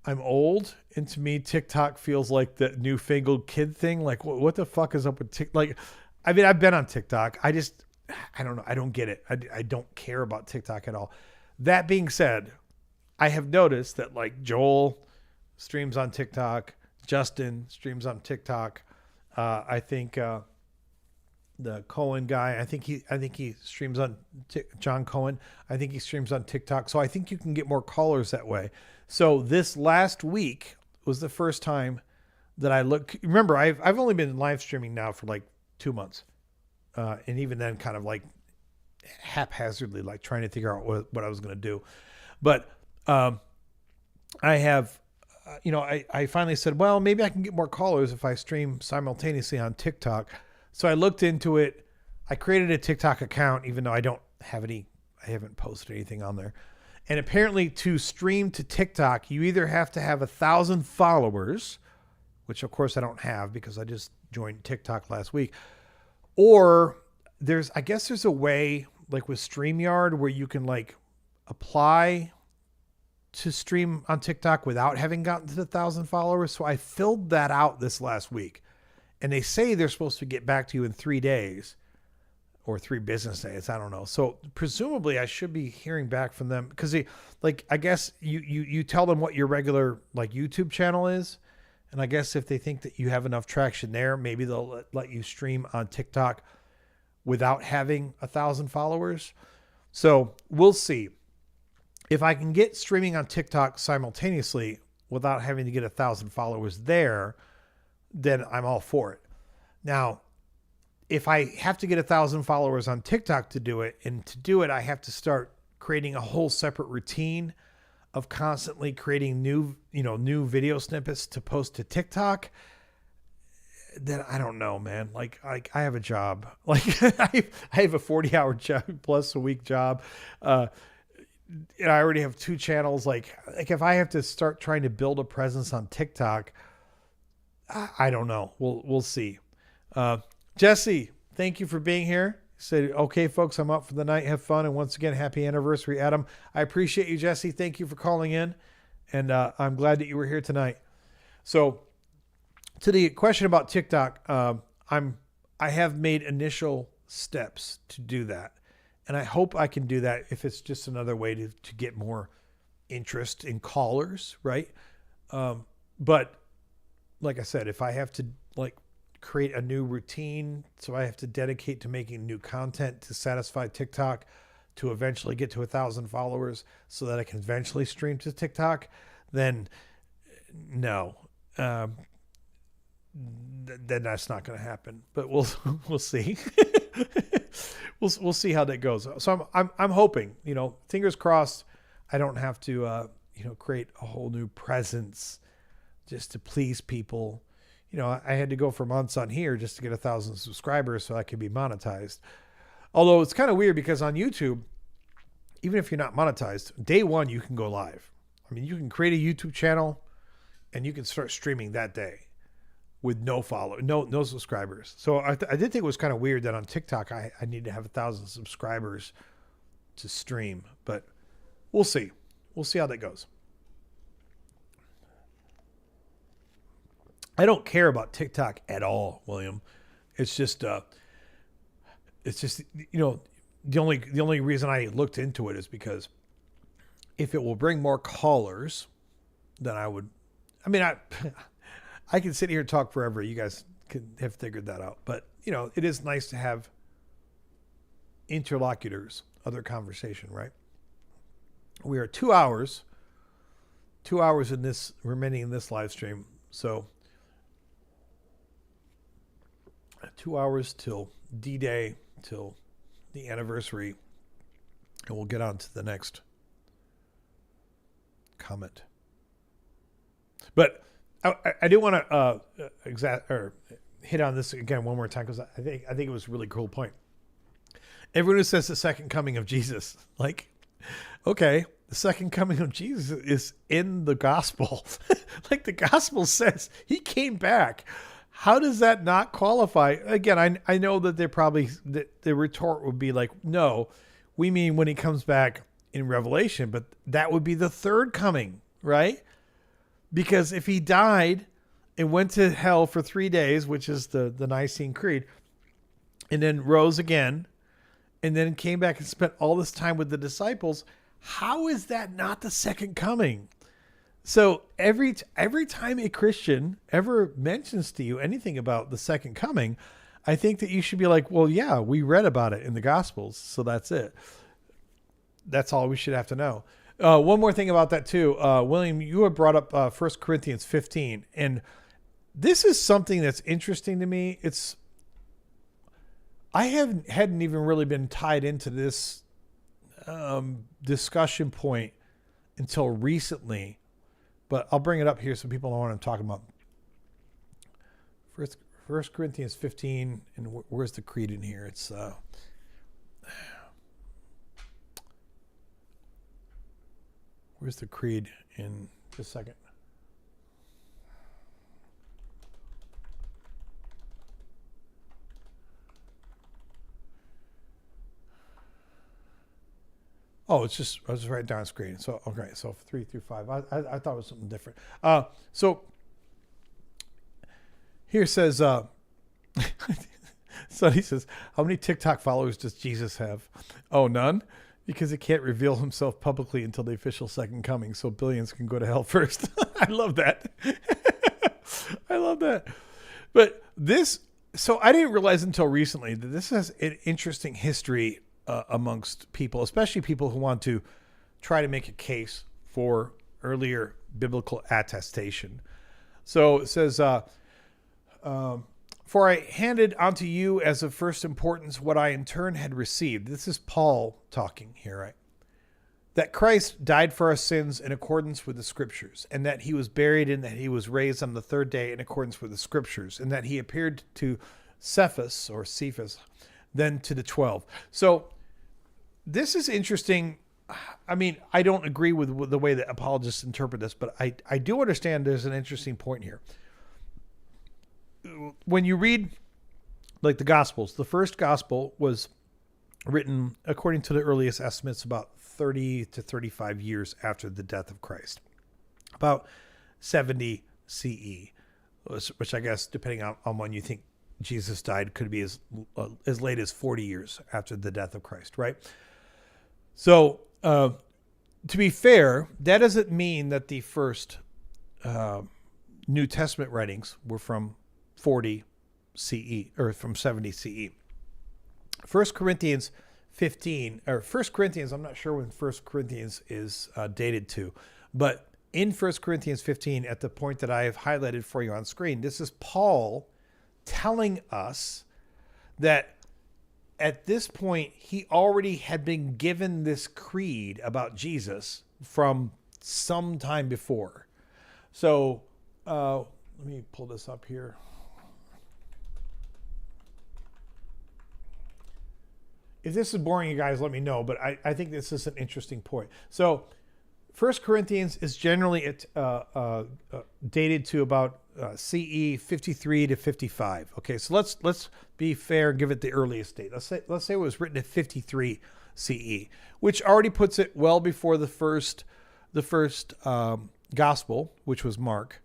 I'm old, and to me, TikTok feels like the newfangled kid thing. Like, what the fuck is up with TikTok? Like, I mean, I've been on TikTok. I don't know. I don't get it. I don't care about TikTok at all. That being said, I have noticed that like Joel streams on TikTok, Justin streams on TikTok. I think the Cohen guy, I think he streams on John Cohen. I think he streams on TikTok. So I think you can get more callers that way. So this last week was the first time that I looked. Remember, I've only been live streaming now for like 2 months. And even then kind of like haphazardly, like trying to figure out what I was going to do. But I have, I finally said, well, maybe I can get more callers if I stream simultaneously on TikTok. So I looked into it. I created a TikTok account, even though I haven't posted anything on there. And apparently to stream to TikTok, you either have to have 1,000 followers, which of course I don't have because I just joined TikTok last week. Or I guess there's a way like with StreamYard where you can like apply to stream on TikTok without having gotten to the 1,000 followers. So I filled that out this last week, and they say they're supposed to get back to you in 3 days or 3 business days. I don't know. So presumably I should be hearing back from them because I guess you tell them what your regular like YouTube channel is. And I guess if they think that you have enough traction there, maybe they'll let you stream on TikTok without having 1,000 followers. So we'll see. If I can get streaming on TikTok simultaneously without having to get 1,000 followers there, then I'm all for it. Now, if I have to get 1,000 followers on TikTok to do it, and to do it, I have to start creating a whole separate routine of constantly creating new video snippets to post to TikTok, then I don't know, man. Like I have a job. Like I have a 40-hour job plus a week job. And I already have 2 channels. Like if I have to start trying to build a presence on TikTok, I don't know. We'll see. Jesse, thank you for being here. Said, okay, folks, I'm up for the night. Have fun. And once again, happy anniversary, Adam. I appreciate you, Jesse. Thank you for calling in. And I'm glad that you were here tonight. So to the question about TikTok, I have made initial steps to do that. And I hope I can do that if it's just another way to get more interest in callers, right? But like I said, if I have to like create a new routine, so I have to dedicate to making new content to satisfy TikTok to eventually get to 1,000 followers so that I can eventually stream to TikTok, then no, then that's not going to happen. But we'll see. we'll see how that goes. So I'm hoping, fingers crossed, I don't have to create a whole new presence just to please people. I had to go for months on here just to get 1,000 subscribers so I could be monetized. Although it's kind of weird because on YouTube, even if you're not monetized, day one, you can go live. I mean, you can create a YouTube channel and you can start streaming that day with no subscribers. So I did think it was kind of weird that on TikTok, I need to have 1,000 subscribers to stream, but we'll see. We'll see how that goes. I don't care about TikTok at all, William. It's just the only reason I looked into it is because if it will bring more callers, then I would. I mean, I can sit here and talk forever. You guys can have figured that out, but it is nice to have interlocutors, other conversation, right? We are 2 hours. 2 hours in this remaining in this live stream. So 2 hours till D-Day, till the anniversary, and we'll get on to the next comment. But I do want to hit on this again one more time, because I think it was a really cool point. Everyone who says the second coming of Jesus, like, okay, the second coming of Jesus is in the gospel. Like, the gospel says he came back. How does that not qualify? Again, I know that the retort would be like, no, we mean when he comes back in Revelation, but that would be the third coming, right? Because if he died and went to hell for 3 days, which is the Nicene Creed, and then rose again, and then came back and spent all this time with the disciples, how is that not the second coming? So every time a Christian ever mentions to you anything about the second coming, I think that you should be like, well, yeah, we read about it in the Gospels, so that's it. That's all we should have to know. One more thing about that too, William, you had brought up 1 Corinthians 15, and this is something that's interesting to me. I hadn't even really been tied into this discussion point until recently, but I'll bring it up here so people know what I'm talking about. 1 Corinthians 15, and where's the creed in here? It's where's the creed in just a second? Oh, it's just, I was just writing down screen. So, okay, so 3 through 5. I thought it was something different. So here says, so he says, how many TikTok followers does Jesus have? Oh, none? Because he can't reveal himself publicly until the official second coming, so billions can go to hell first. I love that. I love that. But so I didn't realize until recently that this has an interesting history amongst people, especially people who want to try to make a case for earlier biblical attestation. So it says, for I handed unto you as of first importance what I in turn had received. This is Paul talking here, right? That Christ died for our sins in accordance with the scriptures, and that he was buried, and that he was raised on the third day in accordance with the scriptures, and that he appeared to Cephas, then to the 12. So this is interesting. I mean, I don't agree with the way that apologists interpret this, but I do understand there's an interesting point here. When you read like the Gospels, the first Gospel was written, according to the earliest estimates, about 30 to 35 years after the death of Christ, about 70 CE, which I guess, depending on when you think Jesus died, could be as late as 40 years after the death of Christ, right? So, to be fair, that doesn't mean that the first New Testament writings were from 40 CE or from 70 CE. 1 Corinthians 15, or 1 Corinthians, I'm not sure when 1 Corinthians is dated to, but in 1 Corinthians 15, at the point that I have highlighted for you on screen, this is Paul telling us that at this point, he already had been given this creed about Jesus from some time before. So let me pull this up here. If this is boring, you guys, let me know, but I think this is an interesting point. So 1 Corinthians is generally dated to about CE 53 to 55. Okay, so let's be fair and give it the earliest date. Let's say it was written at 53 CE, which already puts it well before the first gospel, which was Mark,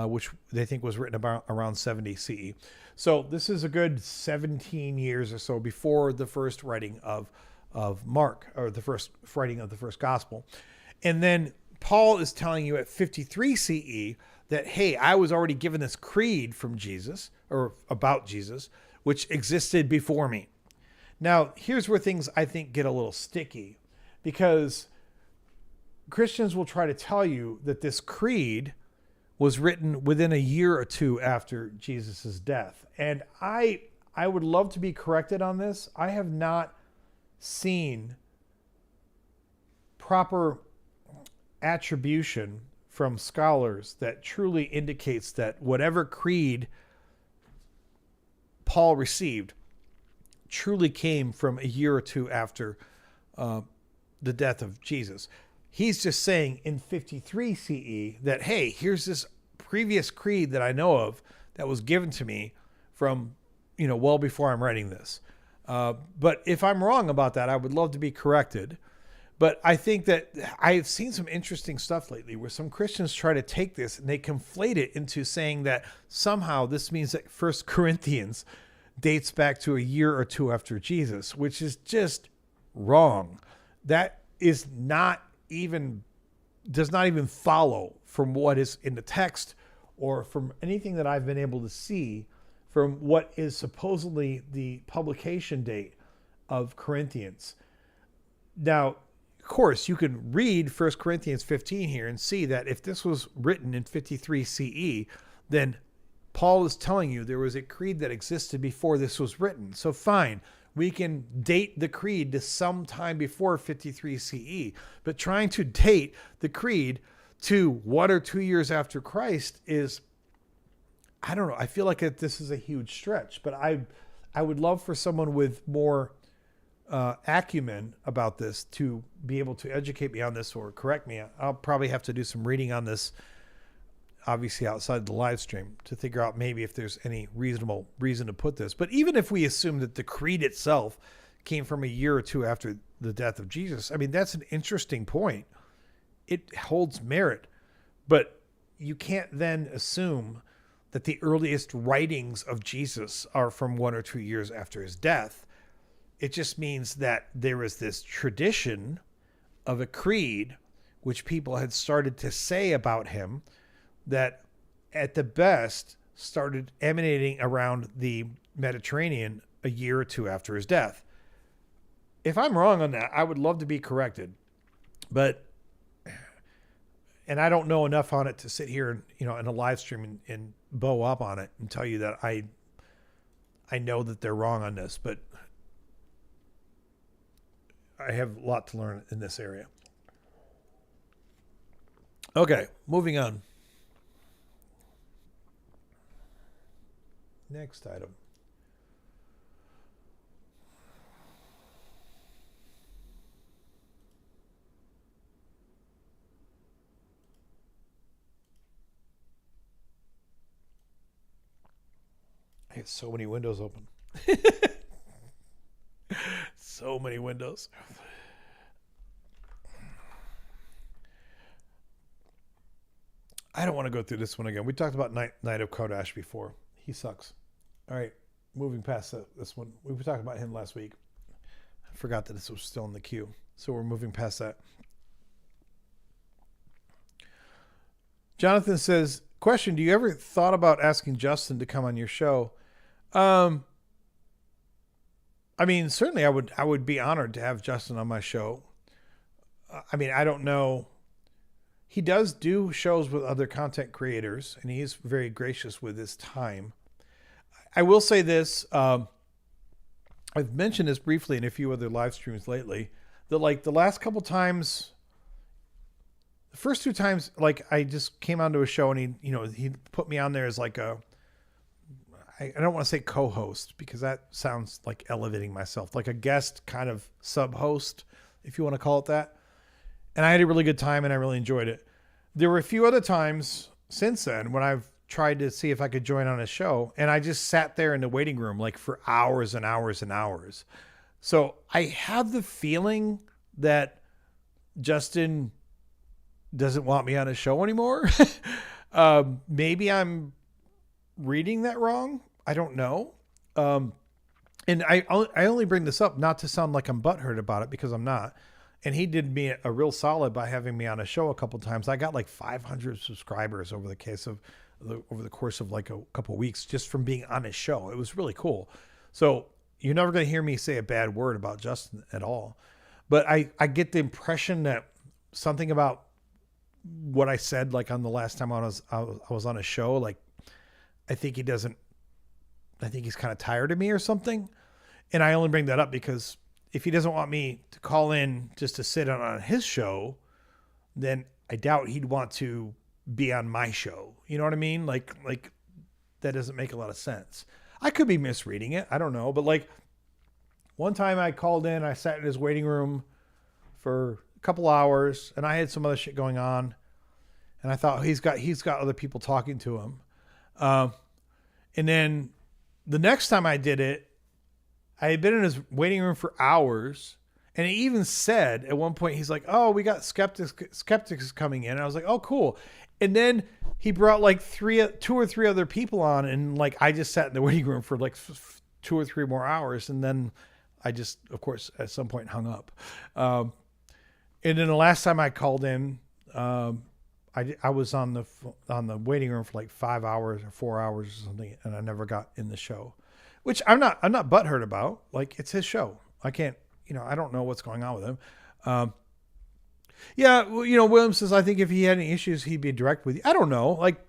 which they think was written about around 70 CE. So this is a good 17 years or so before the first writing of Mark, or the first writing of the first gospel. And then Paul is telling you at 53 CE that, hey, I was already given this creed from Jesus, or about Jesus, which existed before me. Now, here's where things, I think, get a little sticky, because Christians will try to tell you that this creed was written within a year or two after Jesus' death. And I would love to be corrected on this. I have not seen proper attribution from scholars that truly indicates that whatever creed Paul received truly came from a year or two after the death of Jesus. He's just saying in 53 CE that, hey, here's this previous creed that I know of that was given to me from, well before I'm writing this. But if I'm wrong about that, I would love to be corrected. But I think that I've seen some interesting stuff lately where some Christians try to take this and they conflate it into saying that somehow this means that 1 Corinthians dates back to a year or two after Jesus, which is just wrong. That is does not even follow from what is in the text or from anything that I've been able to see from what is supposedly the publication date of Corinthians. Now, of course, you can read 1 Corinthians 15 here and see that if this was written in 53 CE, then Paul is telling you there was a creed that existed before this was written. So fine, we can date the creed to some time before 53 CE, but trying to date the creed to 1 or 2 years after Christ is, I don't know. I feel like this is a huge stretch, but I would love for someone with more acumen about this to be able to educate me on this or correct me. I'll probably have to do some reading on this, obviously outside the live stream, to figure out maybe if there's any reasonable reason to put this. But even if we assume that the creed itself came from a year or two after the death of Jesus, I mean, that's an interesting point. It holds merit, but you can't then assume that the earliest writings of Jesus are from 1 or 2 years after his death. It just means that there is this tradition of a creed which people had started to say about him that at the best started emanating around the Mediterranean a year or two after his death. If I'm wrong on that, I would love to be corrected, and I don't know enough on it to sit here and, in a live stream and bow up on it and tell you that I know that they're wrong on this, but I have a lot to learn in this area. Okay, moving on. Next item. I have so many windows open. So many windows. I don't want to go through this one again. We talked about Knight of Kodash before. He sucks. All right, moving past this one. We were talking about him last week. I forgot that this was still in the queue. So we're moving past that. Jonathan says, question, do you ever thought about asking Justin to come on your show? I mean, certainly I would be honored to have Justin on my show. I mean, I don't know. He does do shows with other content creators, and he's very gracious with his time. I will say this. I've mentioned this briefly in a few other live streams lately, that like the last couple times, the first 2 times, like I just came onto a show and he put me on there as like I don't want to say co-host because that sounds like elevating myself, like a guest kind of sub-host, if you want to call it that. And I had a really good time and I really enjoyed it. There were a few other times since then when I've tried to see if I could join on a show, and I just sat there in the waiting room like for hours and hours and hours. So I have the feeling that Justin doesn't want me on his show anymore. Maybe I'm reading that wrong. I don't know. And I only bring this up not to sound like I'm butthurt about it, because I'm not. And he did me a real solid by having me on a show a couple of times. I got like 500 subscribers over the course of like a couple of weeks just from being on his show. It was really cool. So you're never going to hear me say a bad word about Justin at all. But I get the impression that something about what I said, like on the last time I was on a show. Like, I think he's kind of tired of me or something. And I only bring that up because if he doesn't want me to call in just to sit on his show, then I doubt he'd want to be on my show. You know what I mean? Like that doesn't make a lot of sense. I could be misreading it. I don't know. But like one time I called in, I sat in his waiting room for a couple hours and I had some other shit going on. And I thought he's got other people talking to him. And then the next time I did it, I had been in his waiting room for hours. And he even said at one point, he's like, "Oh, we got skeptics coming in." And I was like, "Oh, cool." And then he brought like 2 or 3 other people on. And like, I just sat in the waiting room for like 2 or 3 more hours. And then I just, of course, at some point hung up. And then the last time I called in, I was on the waiting room for like 5 hours or 4 hours or something. And I never got in the show, which I'm not butthurt about. Like, it's his show. I can't, I don't know what's going on with him. Yeah, William says, I think if he had any issues, he'd be direct with you. I don't know. Like,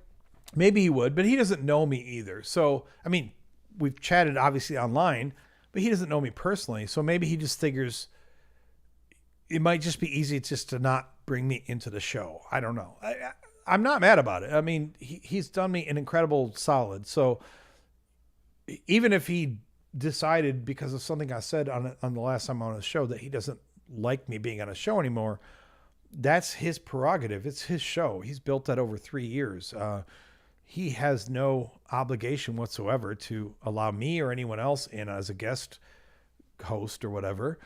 maybe he would, but he doesn't know me either. So, I mean, we've chatted obviously online, but he doesn't know me personally. So maybe he just figures it might just be easy just to not bring me into the show. I don't know. I'm not mad about it. I mean, he's done me an incredible solid. So even if he decided because of something I said on the last time on the show that he doesn't like me being on a show anymore, that's his prerogative. It's his show. He's built that over 3 years. He has no obligation whatsoever to allow me or anyone else in as a guest host or whatever.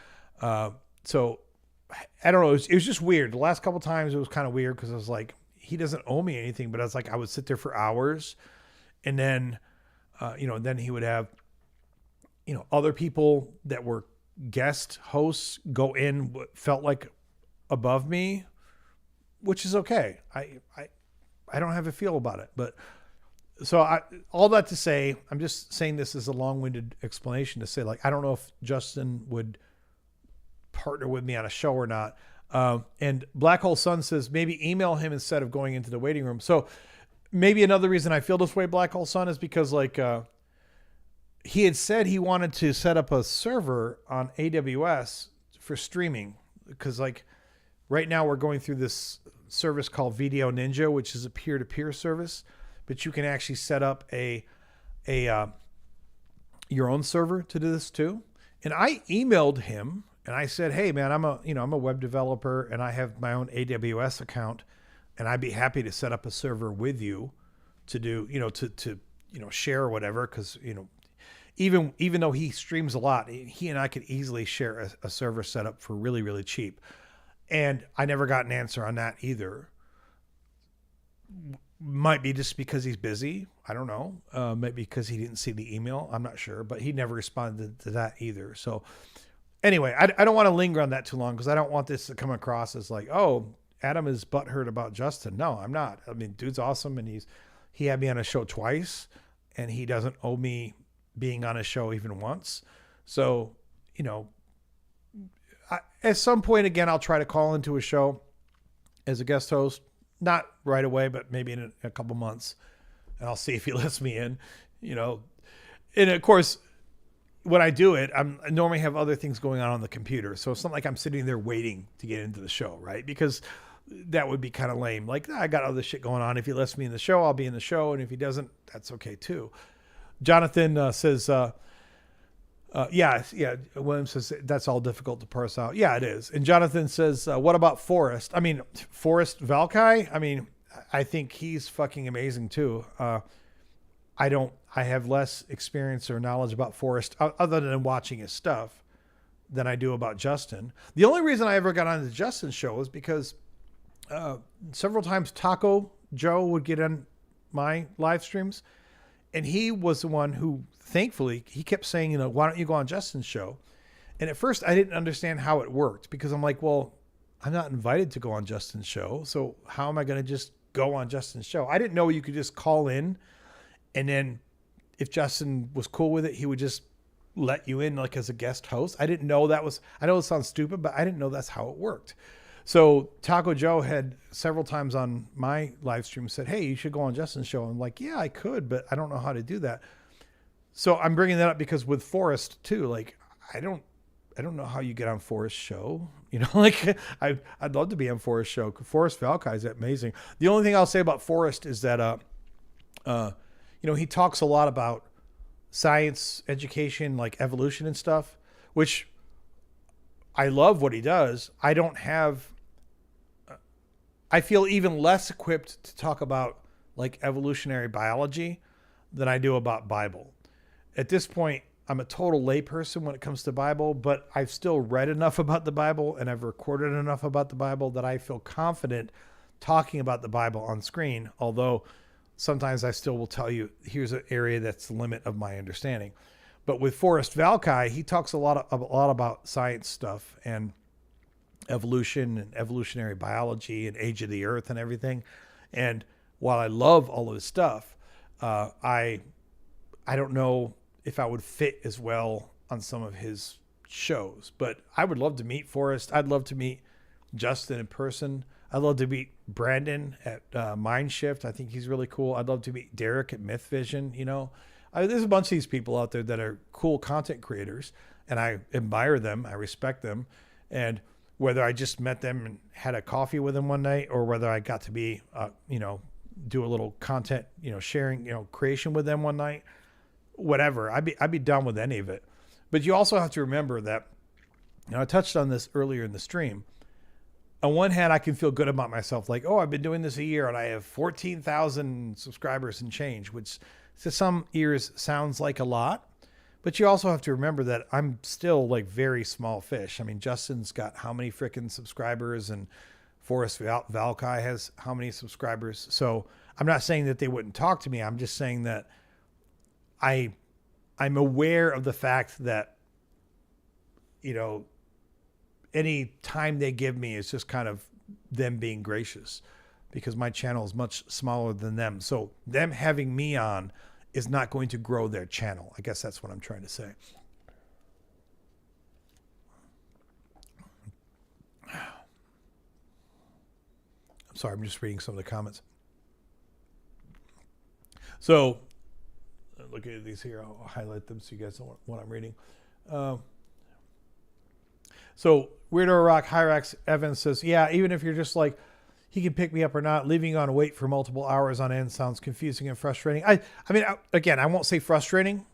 So I don't know. It was just weird. The last couple of times it was kind of weird because I was like, he doesn't owe me anything, but I was like, I would sit there for hours and then, then he would have, other people that were guest hosts go in what felt like above me, which is okay. I don't have a feel about it, but so all that to say, I'm just saying this as a long-winded explanation to say, like, I don't know if Justin would partner with me on a show or not. And Black Hole Sun says, maybe email him instead of going into the waiting room. So maybe another reason I feel this way, Black Hole Sun, is because like, he had said he wanted to set up a server on AWS for streaming. Because like right now we're going through this service called Video Ninja, which is a peer-to-peer service, but you can actually set up your own server to do this too. And I emailed him and I said, "Hey man, I'm a web developer and I have my own AWS account and I'd be happy to set up a server with you to do, to share or whatever." Cause even though he streams a lot, he and I could easily share a server setup for really, really cheap. And I never got an answer on that either. Might be just because he's busy. I don't know. Maybe because he didn't see the email. I'm not sure, but he never responded to that either. So anyway, I don't want to linger on that too long because I don't want this to come across as like, oh, Adam is butthurt about Justin. No, I'm not. I mean, dude's awesome. And he had me on a show twice and he doesn't owe me being on a show even once. So, at some point, again, I'll try to call into a show as a guest host, not right away, but maybe in a couple months, and I'll see if he lets me in, and of course, when I do it, I normally have other things going on the computer. So it's not like I'm sitting there waiting to get into the show, right? Because that would be kind of lame. Like, I got other shit going on. If he lets me in the show, I'll be in the show. And if he doesn't, that's okay too. Jonathan says, yeah. William says that's all difficult to parse out. Yeah, it is. And Jonathan says, what about Forrest? I mean, Forrest Valkai. I mean, I think he's fucking amazing too. I have less experience or knowledge about Forrest other than watching his stuff than I do about Justin. The only reason I ever got on the Justin show is because several times Taco Joe would get on my live streams. And he was the one who, thankfully, he kept saying, why don't you go on Justin's show? And at first I didn't understand how it worked because I'm like, well, I'm not invited to go on Justin's show. So how am I going to just go on Justin's show? I didn't know you could just call in and then if Justin was cool with it, he would just let you in like as a guest host. I didn't know that was, I know it sounds stupid, but I didn't know that's how it worked. So Taco Joe had several times on my live stream said, hey, you should go on Justin's show. I'm like, yeah, I could, but I don't know how to do that. So I'm bringing that up because with Forrest too, like, I don't know how you get on Forrest's show. You know, like I'd love to be on Forrest's show. Forrest Valkai is amazing. The only thing I'll say about Forrest is that, you know, he talks a lot about science, education, like evolution and stuff, which I love what he does. I feel even less equipped to talk about like evolutionary biology than I do about Bible. At this point, I'm a total layperson when it comes to Bible, but I've still read enough about the Bible and I've recorded enough about the Bible that I feel confident talking about the Bible on screen. Although sometimes I still will tell you, here's an area that's the limit of my understanding. But with Forrest Valkai, he talks a lot about science stuff and evolution and evolutionary biology and age of the earth and everything. And while I love all of his stuff, I don't know if I would fit as well on some of his shows, but I would love to meet Forrest. I'd love to meet Justin in person. I'd love to meet Brandon at Mindshift. I think he's really cool. I'd love to meet Derek at Myth Vision. You know, there's a bunch of these people out there that are cool content creators, and I admire them. I respect them. And whether I just met them and had a coffee with them one night, or whether I got to be, you know, do a little content, you know, sharing, you know, creation with them one night, whatever, I'd be done with any of it. But you also have to remember that, you know, I touched on this earlier in the stream. On one hand, I can feel good about myself, like, oh, I've been doing this a year and I have 14,000 subscribers and change, which to some ears sounds like a lot. But you also have to remember that I'm still like very small fish. I mean, Justin's got how many freaking subscribers, and Forrest Valkai has how many subscribers. So I'm not saying that they wouldn't talk to me. I'm just saying that I'm aware of the fact that, you know, any time they give me is just kind of them being gracious, because my channel is much smaller than them. So them having me on is not going to grow their channel. I guess that's what I'm trying to say. I'm sorry, I'm just reading some of the comments. So, look at these here. I'll highlight them so you guys know what I'm reading. So, Weirdo Rock Hyrax Evans says, yeah, even if you're just like, he can pick me up or not, leaving on wait for multiple hours on end sounds confusing and frustrating. I mean, again, I won't say frustrating,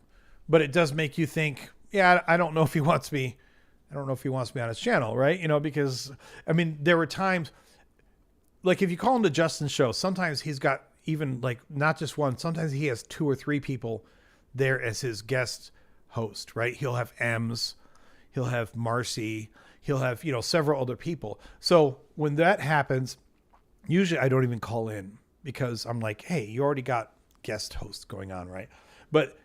but it does make you think, yeah, I don't know if he wants me. I don't know if he wants me on his channel, right? You know, because, I mean, there were times, like if you call him to Justin's show, sometimes he's got even like not just one, sometimes he has 2 or 3 people there as his guest host, right? He'll have Ems, he'll have Marcy, he'll have, you know, several other people. So when that happens, usually I don't even call in, because I'm like, hey, you already got guest hosts going on, right? But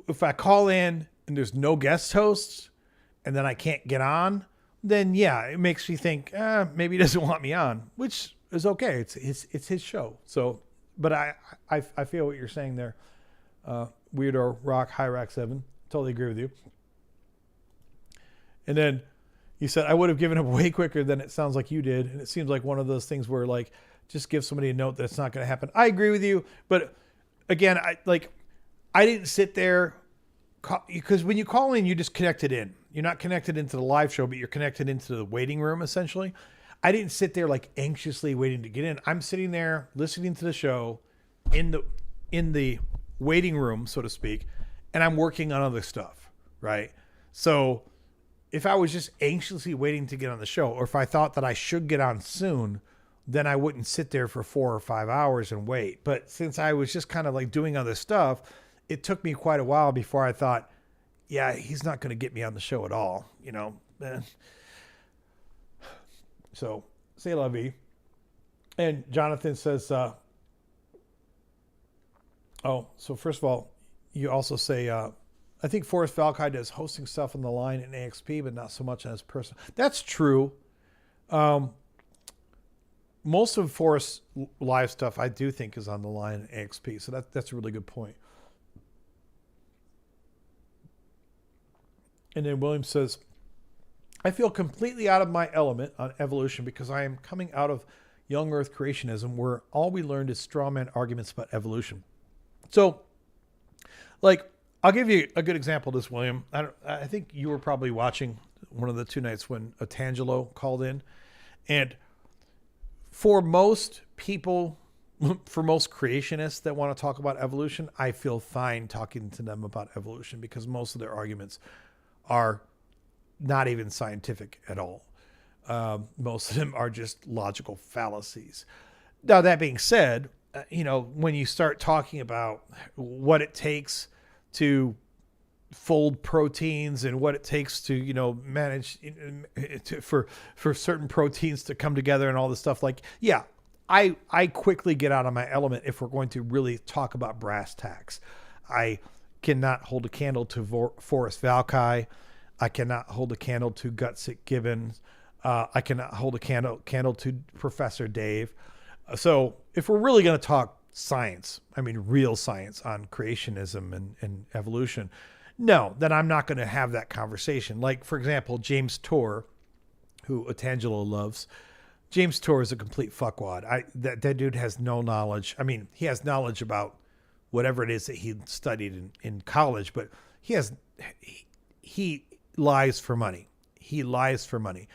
if I call in and there's no guest hosts and then I can't get on, then yeah, it makes me think, maybe he doesn't want me on, which is okay. It's his show. So, but I feel what you're saying there. Weirdo Rock Hyrax 7. Totally agree with you. And then you said, I would have given up way quicker than it sounds like you did. And it seems like one of those things where like, just give somebody a note that it's not going to happen. I agree with you. But again, I didn't sit there, because when you call in, you just connected in. You're not connected into the live show, but you're connected into the waiting room, essentially. I didn't sit there like anxiously waiting to get in. I'm sitting there listening to the show in the waiting room, so to speak, and I'm working on other stuff, right? So if I was just anxiously waiting to get on the show, or if I thought that I should get on soon, then I wouldn't sit there for 4 or 5 hours and wait. But since I was just kind of like doing other stuff, it took me quite a while before I thought, yeah, he's not going to get me on the show at all, you know? So, c'est la vie. And Jonathan says, so first of all, you also say, I think Forrest Valkai does hosting stuff on the line in AXP, but not so much on his personal. That's true. Most of Forrest's live stuff, I do think, is on the line in AXP. So that's a really good point. And then William says, I feel completely out of my element on evolution because I am coming out of young earth creationism where all we learned is straw man arguments about evolution. So, like, I'll give you a good example of this, William. I think you were probably watching one of the 2 nights when Tangelo called in. And for most people, for most creationists that want to talk about evolution, I feel fine talking to them about evolution because most of their arguments are not even scientific at all. Most of them are just logical fallacies. Now, that being said, when you start talking about what it takes to fold proteins and what it takes to, manage for certain proteins to come together and all this stuff, like, yeah, I quickly get out of my element if we're going to really talk about brass tacks. I cannot hold a candle to Forrest Valkai. I cannot hold a candle to Gutsick Gibbons. I cannot hold a candle to Professor Dave. So if we're really going to talk science, I mean real science on creationism and evolution, no, then I'm not going to have that conversation. Like, for example, James Torr, who Otangelo loves. James Torr is a complete fuckwad. That dude has no knowledge. I mean, he has knowledge about whatever it is that he studied in college, but he lies for money. He lies for money.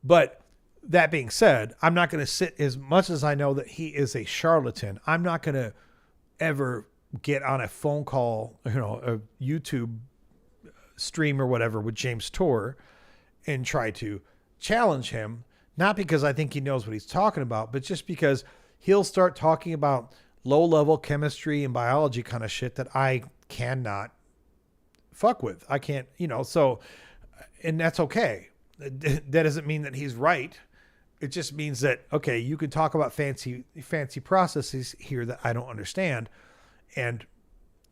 But that being said, I'm not going to sit, as much as I know that he is a charlatan, I'm not going to ever get on a phone call, a YouTube stream or whatever with James Torr and try to challenge him. Not because I think he knows what he's talking about, but just because he'll start talking about low-level chemistry and biology kind of shit that I cannot fuck with. I can't, so, and that's okay. That doesn't mean that he's right. It just means that, okay, you can talk about fancy processes here that I don't understand. And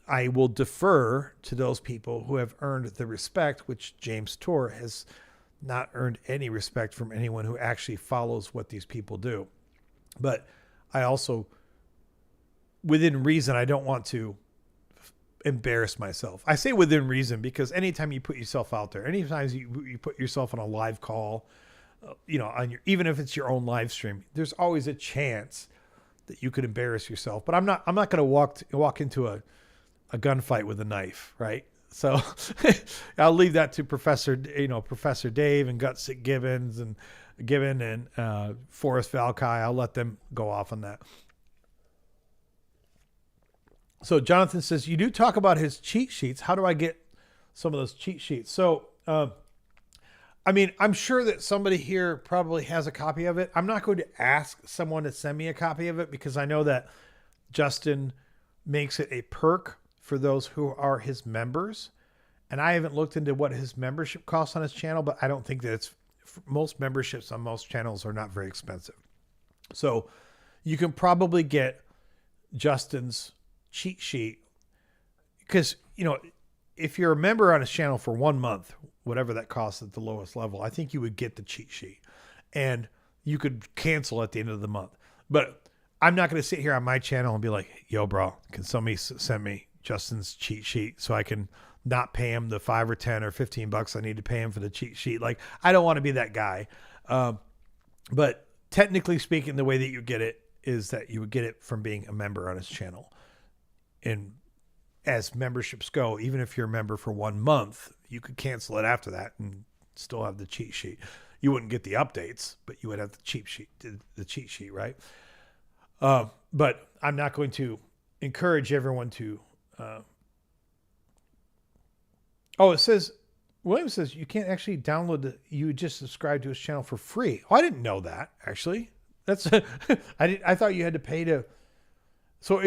I will defer to those people who have earned the respect, which James Torr has not earned any respect from anyone who actually follows what these people do. But I also, within reason, I don't want to embarrass myself. I say within reason because anytime you put yourself out there, anytime you put yourself on a live call, even if it's your own live stream, there's always a chance that you could embarrass yourself. But I'm not going to walk into a gunfight with a knife, right? So I'll leave that to Professor Dave and Gutsick Gibbons and Forrest Valkai. I'll let them go off on that. So Jonathan says, you do talk about his cheat sheets. How do I get some of those cheat sheets? So, I'm sure that somebody here probably has a copy of it. I'm not going to ask someone to send me a copy of it because I know that Justin makes it a perk for those who are his members. And I haven't looked into what his membership costs on his channel, but I don't think that most memberships on most channels are not very expensive. So you can probably get Justin's cheat sheet because, if you're a member on his channel for 1 month, whatever that costs at the lowest level, I think you would get the cheat sheet and you could cancel at the end of the month. But I'm not going to sit here on my channel and be like, yo, bro, can somebody send me Justin's cheat sheet so I can not pay him the $5 or $10 or $15 I need to pay him for the cheat sheet. Like, I don't want to be that guy. But technically speaking, the way that you get it is that you would get it from being a member on his channel. And as memberships go, even if you're a member for 1 month, you could cancel it after that and still have the cheat sheet. You wouldn't get the updates, but you would have the cheat sheet, right? But I'm not going to encourage everyone to. William says you can't actually download you just subscribe to his channel for free. Oh, I didn't know that actually. That's I thought you had to pay to. So,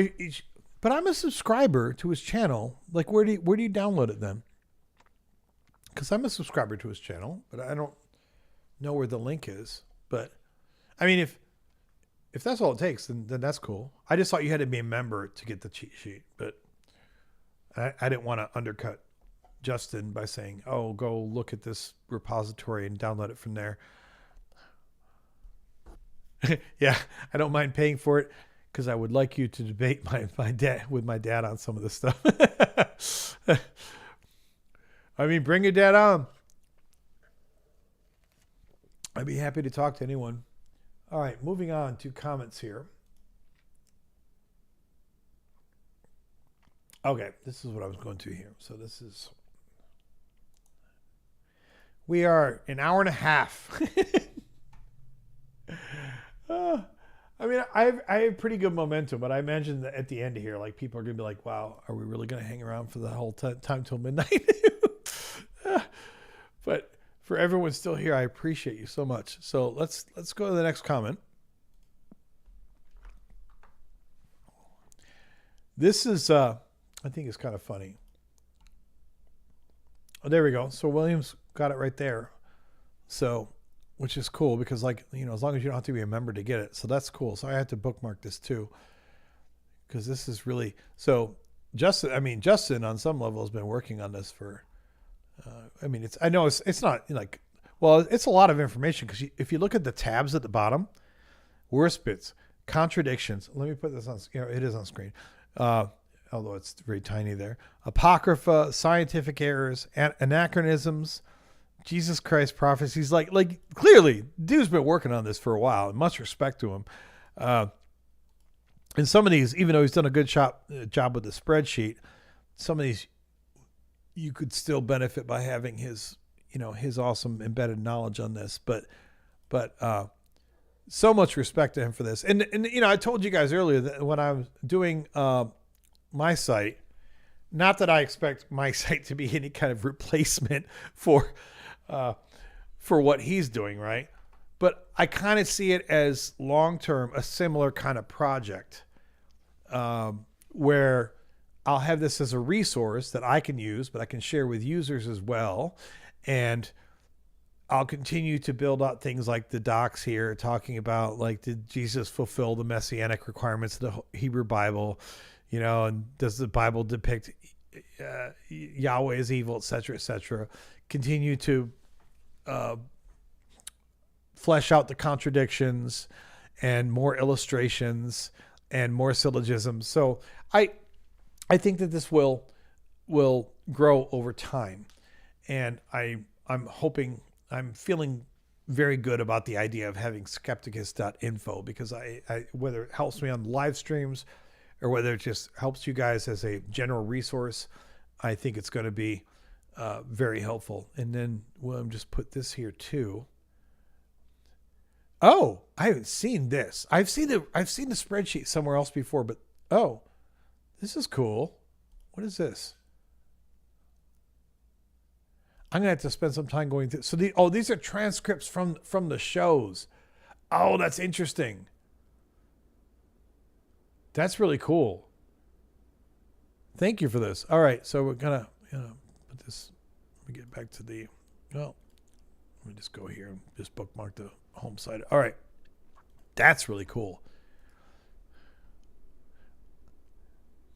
but I'm a subscriber to his channel. Like, where do you download it then? Because I'm a subscriber to his channel, but I don't know where the link is. But I mean, if that's all it takes, then that's cool. I just thought you had to be a member to get the cheat sheet, but I didn't want to undercut Justin by saying, oh, go look at this repository and download it from there. Yeah, I don't mind paying for it because I would like you to debate my dad on some of this stuff. I mean, bring your dad on. I'd be happy to talk to anyone. All right, moving on to comments here. Okay, this is what I was going to here. So this is... We are an hour and a half. I mean, I have pretty good momentum, but I imagine that at the end here, like, people are going to be like, wow, are we really going to hang around for the whole time till midnight? But for everyone still here, I appreciate you so much. So let's go to the next comment. This is, I think it's kind of funny. Oh, there we go. So Williams got it right there. So, which is cool because, like, you know, as long as you don't have to be a member to get it. So that's cool. So I had to bookmark this too. Because this is really, so Justin on some level has been working on this for, I know it's not like, well, it's a lot of information because if you look at the tabs at the bottom, worst bits, contradictions. Let me put this on, it is on screen. Although it's very tiny there. Apocrypha, scientific errors, anachronisms, Jesus Christ prophecies. Like clearly, dude's been working on this for a while, and much respect to him. And some of these, even though he's done a good job with the spreadsheet, some of these you could still benefit by having his awesome embedded knowledge on this. But so much respect to him for this. And I told you guys earlier that when I was doing my site, not that I expect my site to be any kind of replacement for what he's doing, right? But I kind of see it as long-term, a similar kind of project where I'll have this as a resource that I can use, but I can share with users as well. And I'll continue to build out things like the docs here, talking about, like, did Jesus fulfill the messianic requirements of the Hebrew Bible? And does the Bible depict Yahweh as evil, et cetera, et cetera? Continue to flesh out the contradictions and more illustrations and more syllogisms. So I think that this will grow over time. And I'm feeling very good about the idea of having skepticus.info because I whether it helps me on live streams or whether it just helps you guys as a general resource, I think it's going to be very helpful. And then William just put this here too. Oh, I haven't seen this. I've seen the spreadsheet somewhere else before, but oh, this is cool. What is this? I'm gonna have to spend some time going through. So these are transcripts from the shows. Oh, that's interesting. That's really cool. Thank you for this. All right, so we're gonna put this. Let me get back to the. Well, let me just go here and just bookmark the home site. All right, that's really cool.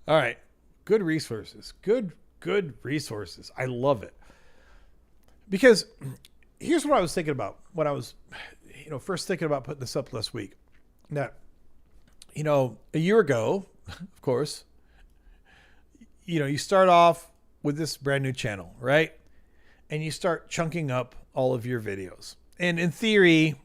All right, good resources. Good resources. I love it. Because here's what I was thinking about when I was, first thinking about putting this up last week. Now, a year ago, of course, you start off with this brand new channel, right? And you start chunking up all of your videos. And in theory,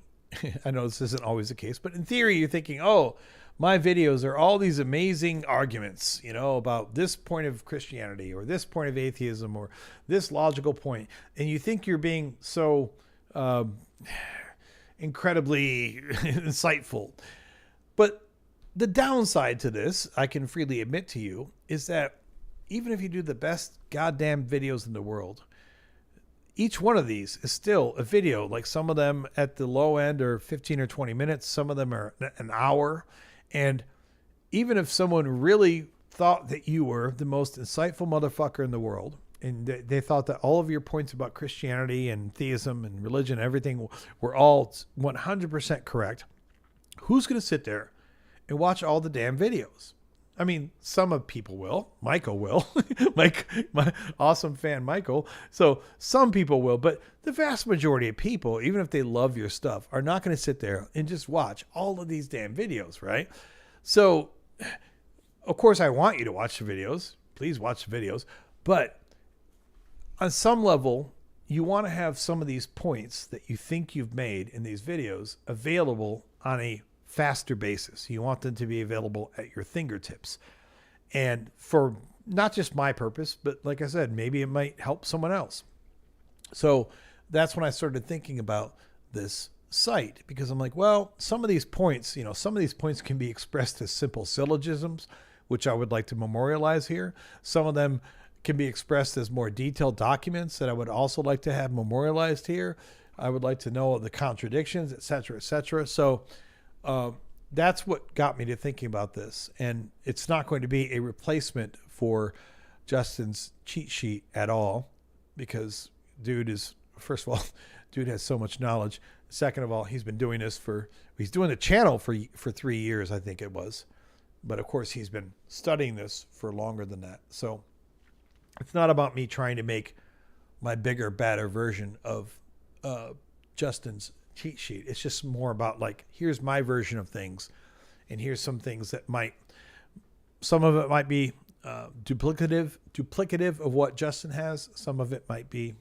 I know this isn't always the case, but in theory, you're thinking, oh, my videos are all these amazing arguments, about this point of Christianity or this point of atheism or this logical point. And you think you're being so incredibly insightful. But the downside to this, I can freely admit to you, is that even if you do the best goddamn videos in the world, each one of these is still a video. Like, some of them at the low end are 15 or 20 minutes. Some of them are an hour. And even if someone really thought that you were the most insightful motherfucker in the world, and they thought that all of your points about Christianity and theism and religion, everything were all 100% correct, who's going to sit there and watch all the damn videos? I mean, some of people will. Michael will. my awesome fan, Michael. So some people will, but the vast majority of people, even if they love your stuff, are not going to sit there and just watch all of these damn videos, right? So, of course, I want you to watch the videos. Please watch the videos. But on some level, you want to have some of these points that you think you've made in these videos available on a faster basis. You want them to be available at your fingertips. And for not just my purpose, but like I said, maybe it might help someone else. So that's when I started thinking about this site, because I'm like, well, some of these points, some of these points can be expressed as simple syllogisms, which I would like to memorialize here. Some of them can be expressed as more detailed documents that I would also like to have memorialized here. I would like to know the contradictions, et cetera, et cetera. So that's what got me to thinking about this. And it's not going to be a replacement for Justin's cheat sheet at all, because dude is, first of all, dude has so much knowledge. Second of all, he's doing the channel for 3 years, I think it was. But of course, he's been studying this for longer than that. So it's not about me trying to make my bigger, badder version of Justin's cheat sheet. It's just more about like, here's my version of things, and here's some things that some of it might be duplicative of what Justin has. Some of it might be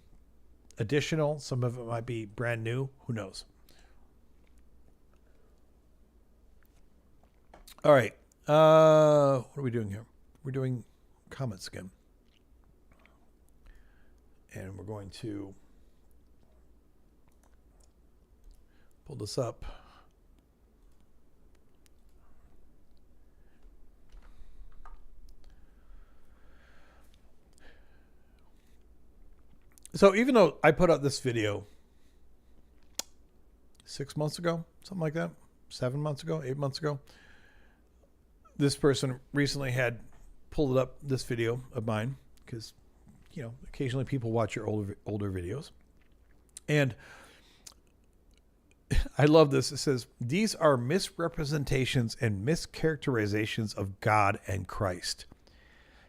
additional. Some of it might be brand new. Who knows? All right. What are we doing here? We're doing comments again. And we're going to pull this up. So even though I put out this video 6 months ago, something like that, 7 months ago, 8 months ago, this person recently had pulled up this video of mine, because occasionally people watch your older videos. And I love this. It says, these are misrepresentations and mischaracterizations of God and Christ.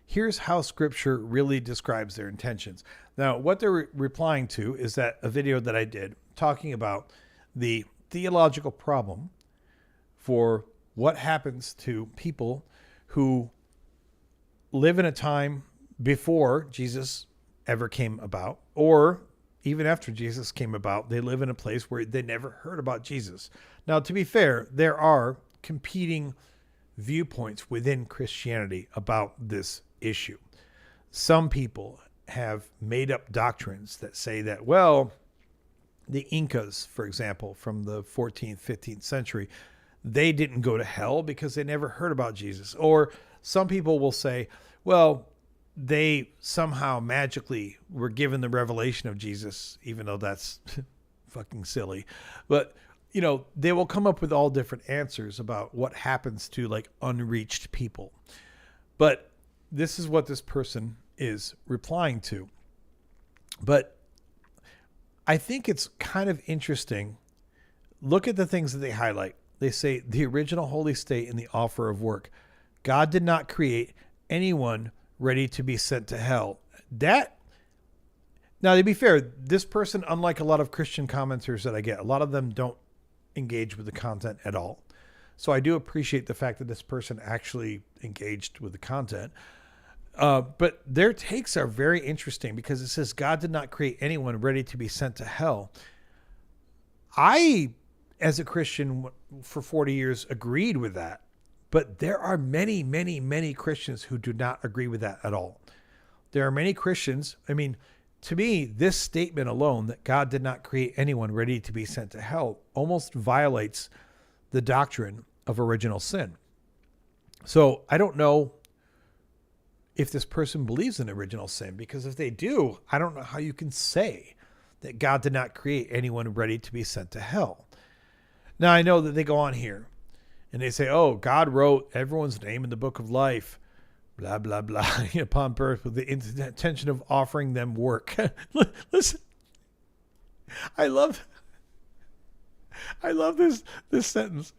Here's how Scripture really describes their intentions. Now, what they're replying to is that a video that I did talking about the theological problem for what happens to people who live in a time before Jesus ever came about, or even after Jesus came about, they live in a place where they never heard about Jesus. Now, to be fair, there are competing viewpoints within Christianity about this issue. Some people have made up doctrines that say that, well, the Incas, for example, from the 14th, 15th century, they didn't go to hell because they never heard about Jesus. Or some people will say, well, they somehow magically were given the revelation of Jesus, even though that's fucking silly. But, they will come up with all different answers about what happens to like unreached people. But this is what this person is replying to. But I think it's kind of interesting. Look at the things that they highlight. They say the original holy state and the offer of work. God did not create anyone ready to be sent to hell. Now, to be fair, this person, unlike a lot of Christian commenters that I get, a lot of them don't engage with the content at all. So I do appreciate the fact that this person actually engaged with the content. But their takes are very interesting, because it says God did not create anyone ready to be sent to hell. I, as a Christian for 40 years, agreed with that. But there are many, many, many Christians who do not agree with that at all. There are many Christians. I mean, to me, this statement alone, that God did not create anyone ready to be sent to hell, almost violates the doctrine of original sin. So I don't know if this person believes in original sin, because if they do, I don't know how you can say that God did not create anyone ready to be sent to hell. Now, I know that they go on here and they say, oh, God wrote everyone's name in the book of life, blah, blah, blah, upon birth with the intention of offering them work. Listen, I love this sentence.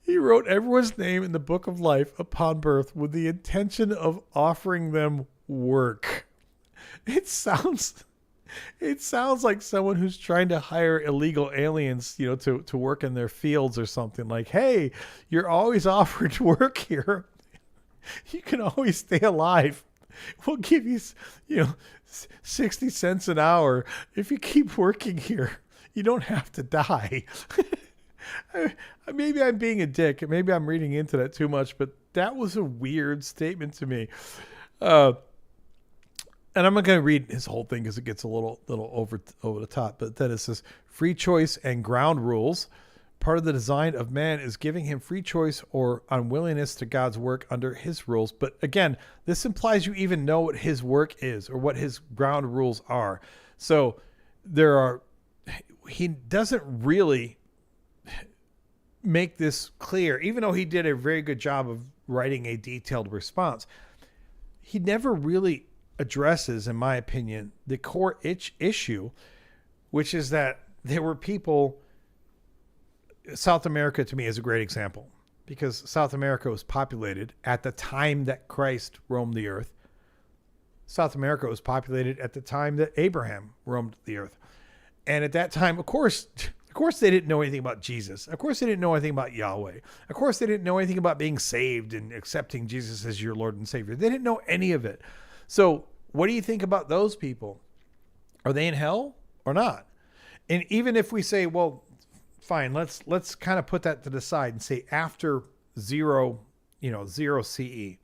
He wrote everyone's name in the book of life upon birth with the intention of offering them work. It sounds like someone who's trying to hire illegal aliens, to work in their fields or something. Like, hey, you're always offered work here. You can always stay alive. we'll give you, 60 cents an hour if you keep working here. You don't have to die. Maybe I'm being a dick. Maybe I'm reading into that too much, but that was a weird statement to me. And I'm not going to read his whole thing because it gets a little over the top. But then it says, free choice and ground rules. Part of the design of man is giving him free choice or unwillingness to God's work under his rules. But again, this implies you even know what his work is or what his ground rules are. So he doesn't really make this clear, even though he did a very good job of writing a detailed response. He never really addresses, in my opinion, the core issue, which is that there were people. South America to me is a great example because South America was populated at the time that Christ roamed the earth. South America was populated at the time that Abraham roamed the earth. And at that time, of course, they didn't know anything about Jesus. Of course, they didn't know anything about Yahweh. Of course, they didn't know anything about being saved and accepting Jesus as your Lord and Savior. They didn't know any of it. So what do you think about those people? Are they in hell or not? And even if we say, well, fine, let's kind of put that to the side and say after zero CE.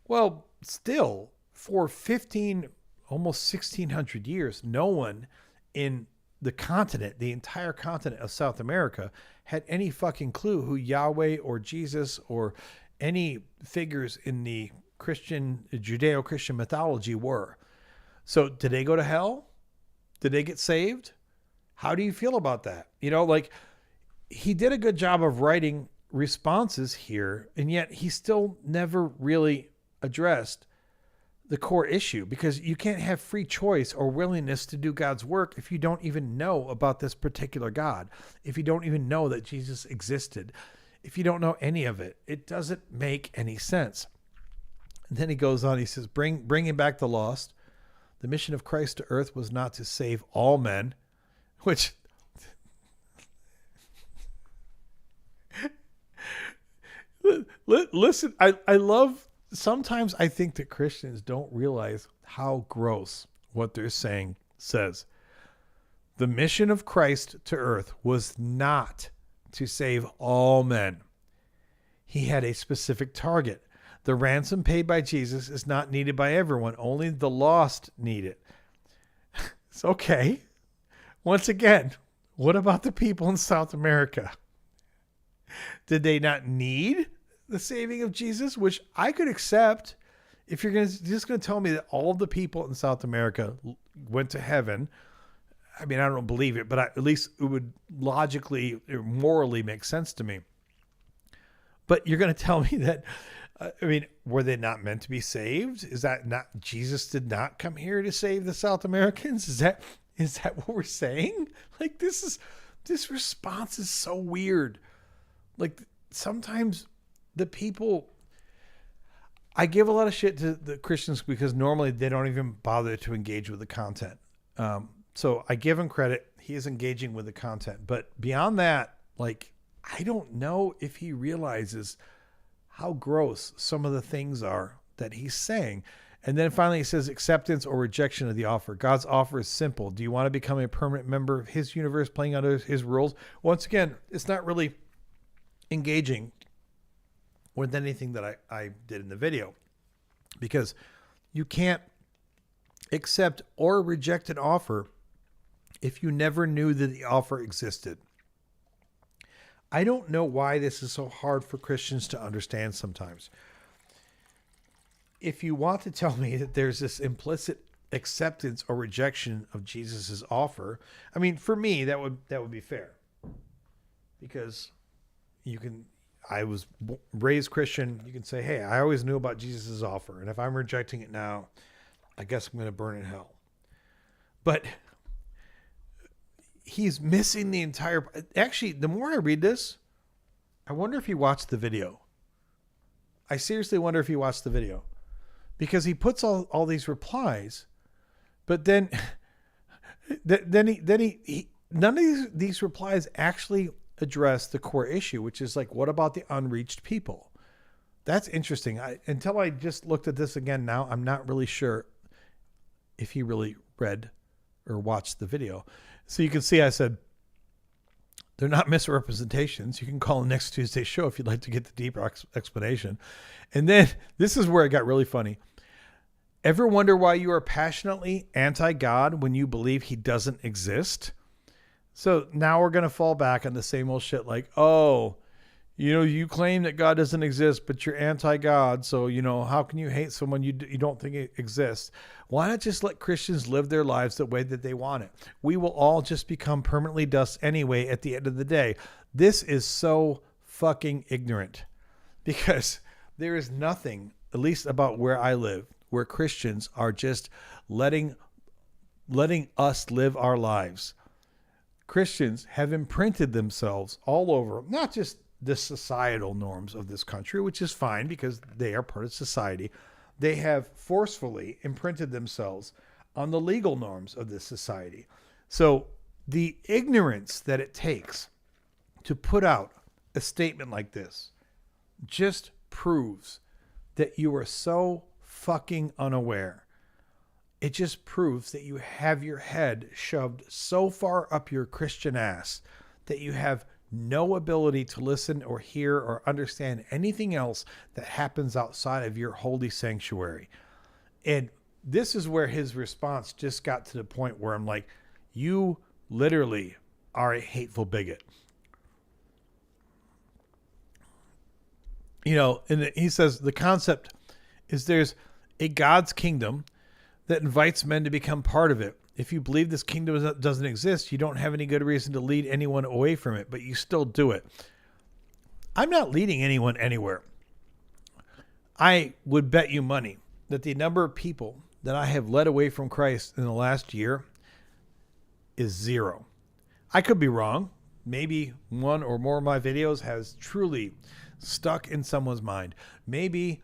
Well, still for 15, almost 1600 years, no one in the continent, the entire continent of South America, had any fucking clue who Yahweh or Jesus or any figures in the Judeo-Christian mythology were. So did they go to hell? Did they get saved? How do you feel about that? He did a good job of writing responses here, and yet he still never really addressed the core issue, because you can't have free choice or willingness to do God's work if you don't even know about this particular God, if you don't even know that Jesus existed, if you don't know any of it. It doesn't make any sense. And then he goes on, he says, bringing back the lost. The mission of Christ to earth was not to save all men, which listen, I love, sometimes I think that Christians don't realize how gross what they're saying says. The mission of Christ to earth was not to save all men. He had a specific target. The ransom paid by Jesus is not needed by everyone. Only the lost need it. It's okay. Once again, what about the people in South America? Did they not need the saving of Jesus? Which I could accept. If you're just going to tell me that all of the people in South America went to heaven, I mean, I don't believe it, but at least it would logically or morally make sense to me. But you're going to tell me that, were they not meant to be saved? Is that not, Jesus did not come here to save the South Americans? Is that what we're saying? Like, this response is so weird. Like, sometimes the people, I give a lot of shit to the Christians because normally they don't even bother to engage with the content. So I give him credit. He is engaging with the content. But beyond that, like, I don't know if he realizes how gross some of the things are that he's saying. And then finally he says acceptance or rejection of the offer. God's offer is simple. Do you want to become a permanent member of his universe playing under his rules? Once again, it's not really engaging with anything that I did in the video, because you can't accept or reject an offer if you never knew that the offer existed. I don't know why this is so hard for Christians to understand sometimes. If you want to tell me that there's this implicit acceptance or rejection of Jesus's offer, I mean, for me, that would be fair, because I was raised Christian. You can say, hey, I always knew about Jesus's offer, and if I'm rejecting it now, I guess I'm going to burn in hell. But he's missing the entire. Actually, the more I read this, I wonder if he watched the video. I seriously wonder if he watched the video, because he puts all these replies, but then he none of these replies actually address the core issue, which is like, what about the unreached people? That's interesting. Until I just looked at this again now, I'm not really sure if he really read or watched the video. So you can see I said, they're not misrepresentations. You can call in next Tuesday's show if you'd like to get the deeper explanation. And then this is where it got really funny. Ever wonder why you are passionately anti-God when you believe he doesn't exist? So now we're going to fall back on the same old shit like, oh, you claim that God doesn't exist, but you're anti-God. So, how can you hate someone you don't think it exists? Why not just let Christians live their lives the way that they want it? We will all just become permanently dust anyway at the end of the day. This is so fucking ignorant because there is nothing, at least about where I live, where Christians are just letting us live our lives. Christians have imprinted themselves all over, not just the societal norms of this country, which is fine because they are part of society. They have forcefully imprinted themselves on the legal norms of this society. So the ignorance that it takes to put out a statement like this just proves that you are so fucking unaware. It just proves that you have your head shoved so far up your Christian ass that you have no ability to listen or hear or understand anything else that happens outside of your holy sanctuary. And this is where his response just got to the point where I'm like, you literally are a hateful bigot. And he says the concept is there's a God's kingdom that invites men to become part of it. If you believe this kingdom doesn't exist, you don't have any good reason to lead anyone away from it, but you still do it. I'm not leading anyone anywhere. I would bet you money that the number of people that I have led away from Christ in the last year is 0. I could be wrong. Maybe one or more of my videos has truly stuck in someone's mind. Maybe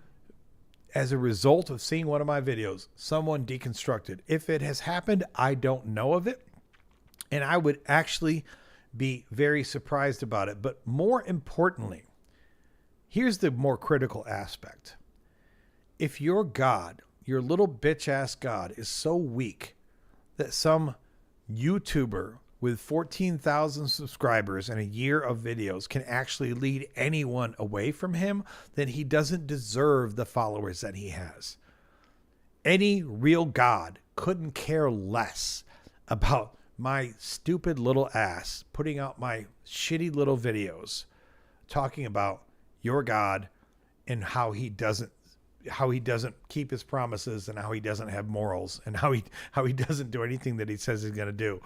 as a result of seeing one of my videos, someone deconstructed. If it has happened, I don't know of it. And I would actually be very surprised about it. But more importantly, here's the more critical aspect. If your God, your little bitch ass God, is so weak that some YouTuber with 14,000 subscribers and a year of videos can actually lead anyone away from him, then he doesn't deserve the followers that he has. Any real God couldn't care less about my stupid little ass putting out my shitty little videos talking about your God and how he doesn't keep his promises and how he doesn't have morals and how he doesn't do anything that he says he's going to do.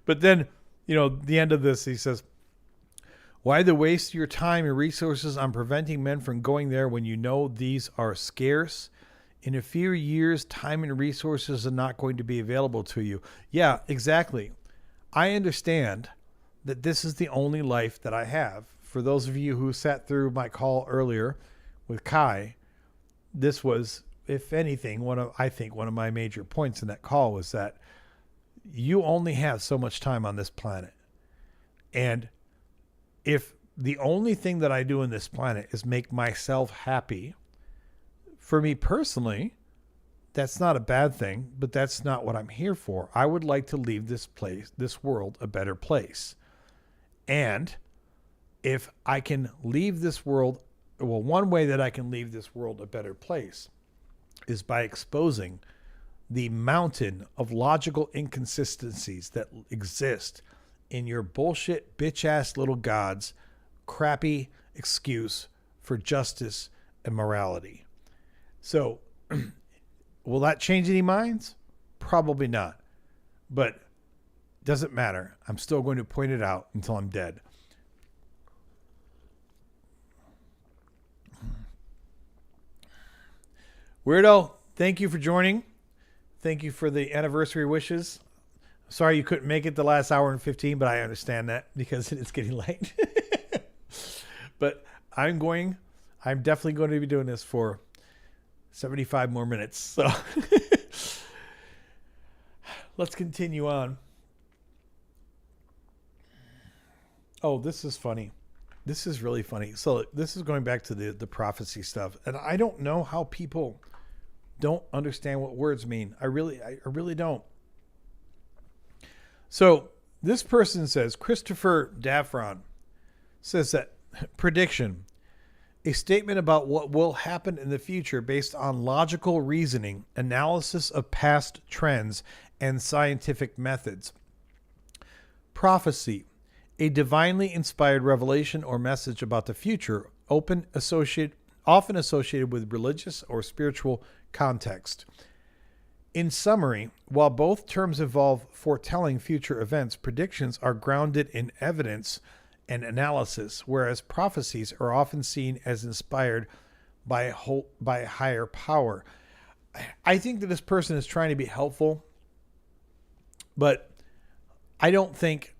But then, the end of this, he says, why the waste your time and resources on preventing men from going there when you know these are scarce? In a few years, time and resources are not going to be available to you. Yeah, exactly. I understand that this is the only life that I have. For those of you who sat through my call earlier with Kai, this was, if anything, one of my major points in that call was that you only have so much time on this planet. And if the only thing that I do on this planet is make myself happy, for me personally, that's not a bad thing, but that's not what I'm here for. I would like to leave this world, a better place. And if I can leave this world, one way that I can leave this world a better place is by exposing the mountain of logical inconsistencies that exist in your bullshit bitch ass little God's crappy excuse for justice and morality. So will that change any minds? Probably not. But doesn't matter. I'm still going to point it out until I'm dead. Weirdo, thank you for joining. Thank you for the anniversary wishes. Sorry you couldn't make it the last hour and 15, but I understand that because it is getting late. But I'm definitely going to be doing this for 75 more minutes. So let's continue on. Oh, this is funny. This is really funny. So this is going back to the prophecy stuff, and I don't know how people don't understand what words mean. I really don't. So this person says, Christopher Daffron says that prediction, a statement about what will happen in the future based on logical reasoning, analysis of past trends, and scientific methods. Prophecy, a divinely inspired revelation or message about the future, often associated with religious or spiritual context. In summary, while both terms involve foretelling future events, predictions are grounded in evidence and analysis, whereas prophecies are often seen as inspired by a higher power. I think that this person is trying to be helpful, but I don't think...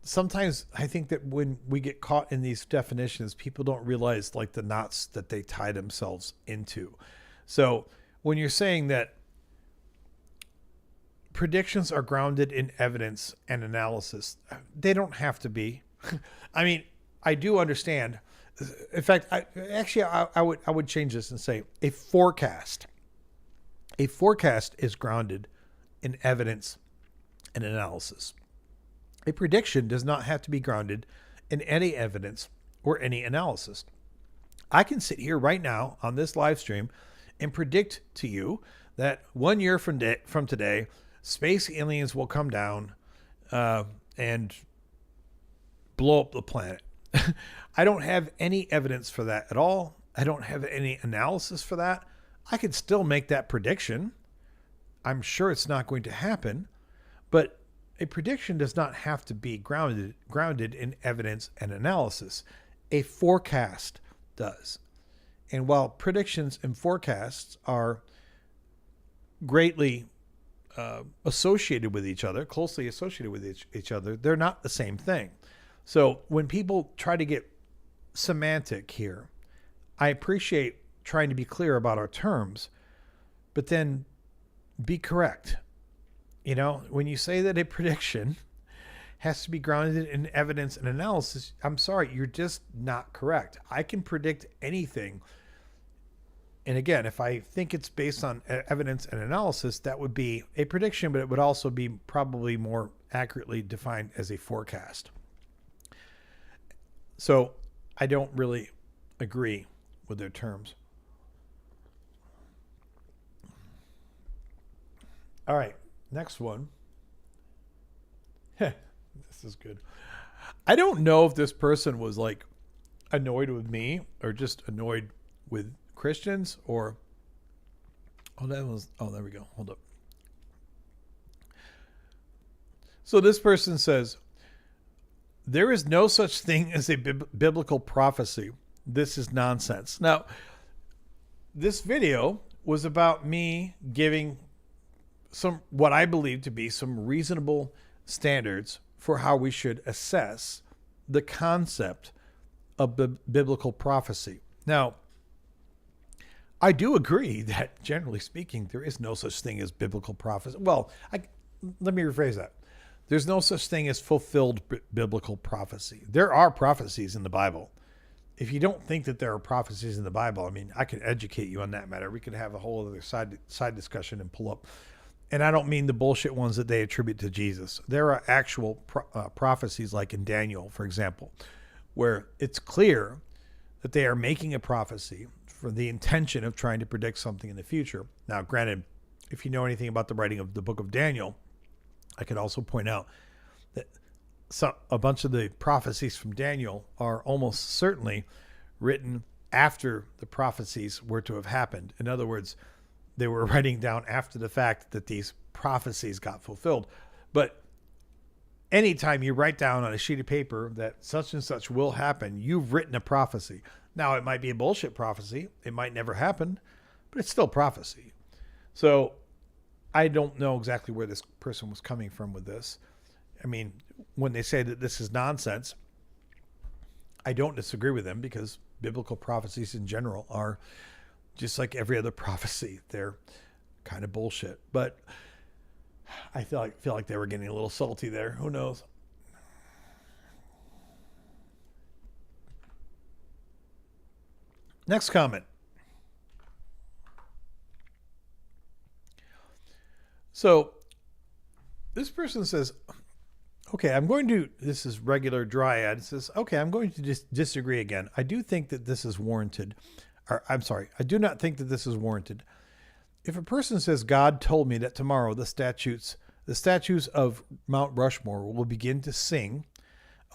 Sometimes I think that when we get caught in these definitions, people don't realize like the knots that they tie themselves into. So when you're saying that predictions are grounded in evidence and analysis, they don't have to be. I mean, I do understand. In fact, I would change this and say a forecast. A forecast is grounded in evidence and analysis. A prediction does not have to be grounded in any evidence or any analysis. I can sit here right now on this live stream and predict to you that 1 year from today, space aliens will come down and blow up the planet. I don't have any evidence for that at all. I don't have any analysis for that. I could still make that prediction. I'm sure it's not going to happen, but a prediction does not have to be grounded in evidence and analysis. A forecast does. And while predictions and forecasts are greatly associated with each other, closely associated with each other, they're not the same thing. So when people try to get semantic here, I appreciate trying to be clear about our terms, but then be correct. You know, when you say that a prediction has to be grounded in evidence and analysis, I'm sorry, you're just not correct. I can predict anything. And again, if I think it's based on evidence and analysis, that would be a prediction, but it would also be probably more accurately defined as a forecast. So I don't really agree with their terms. All right. Next one. This is good. I don't know if this person was like annoyed with me or just annoyed with Christians or... there we go. Hold up. So this person says, there is no such thing as a biblical prophecy. This is nonsense. Now, this video was about me giving some, what I believe to be some reasonable standards for how we should assess the concept of biblical prophecy. Now, I do agree that generally speaking, there is no such thing as biblical prophecy. Well, let me rephrase that. There's no such thing as fulfilled biblical prophecy. There are prophecies in the Bible. If you don't think that there are prophecies in the Bible, I mean, I could educate you on that matter. We could have a whole other side discussion and pull up. And I don't mean the bullshit ones that they attribute to Jesus. There are actual prophecies, like in Daniel, for example, where it's clear that they are making a prophecy for the intention of trying to predict something in the future. Now, granted, if you know anything about the writing of the book of Daniel, I could also point out that a bunch of the prophecies from Daniel are almost certainly written after the prophecies were to have happened. In other words, they were writing down after the fact that these prophecies got fulfilled. But anytime you write down on a sheet of paper that such and such will happen, you've written a prophecy. Now, it might be a bullshit prophecy. It might never happen, but it's still prophecy. So I don't know exactly where this person was coming from with this. I mean, when they say that this is nonsense, I don't disagree with them, because biblical prophecies in general are just like every other prophecy. They're kind of bullshit. But I feel like they were getting a little salty there. Who knows? Next comment. So this person says, okay, this is regular dryad. It says, okay, I'm going to just disagree again. I do think that this is warranted. Or, I'm sorry, I do not think that this is warranted. If a person says, God told me that tomorrow the statues of Mount Rushmore will begin to sing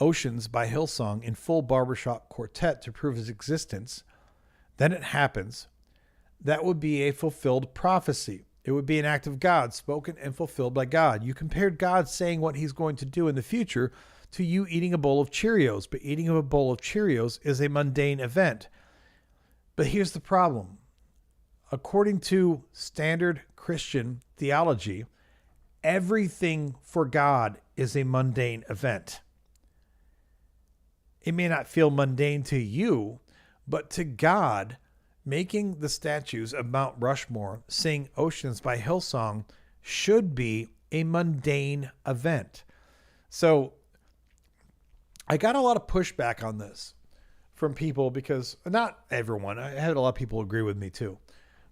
Oceans by Hillsong in full barbershop quartet to prove his existence, then it happens, that would be a fulfilled prophecy. It would be an act of God, spoken and fulfilled by God. You compared God saying what he's going to do in the future to you eating a bowl of Cheerios, but eating a bowl of Cheerios is a mundane event. But here's the problem. According to standard Christian theology, everything for God is a mundane event. It may not feel mundane to you, but to God, making the statues of Mount Rushmore sing Oceans by Hillsong should be a mundane event. So I got a lot of pushback on this from people because not everyone, I had a lot of people agree with me too,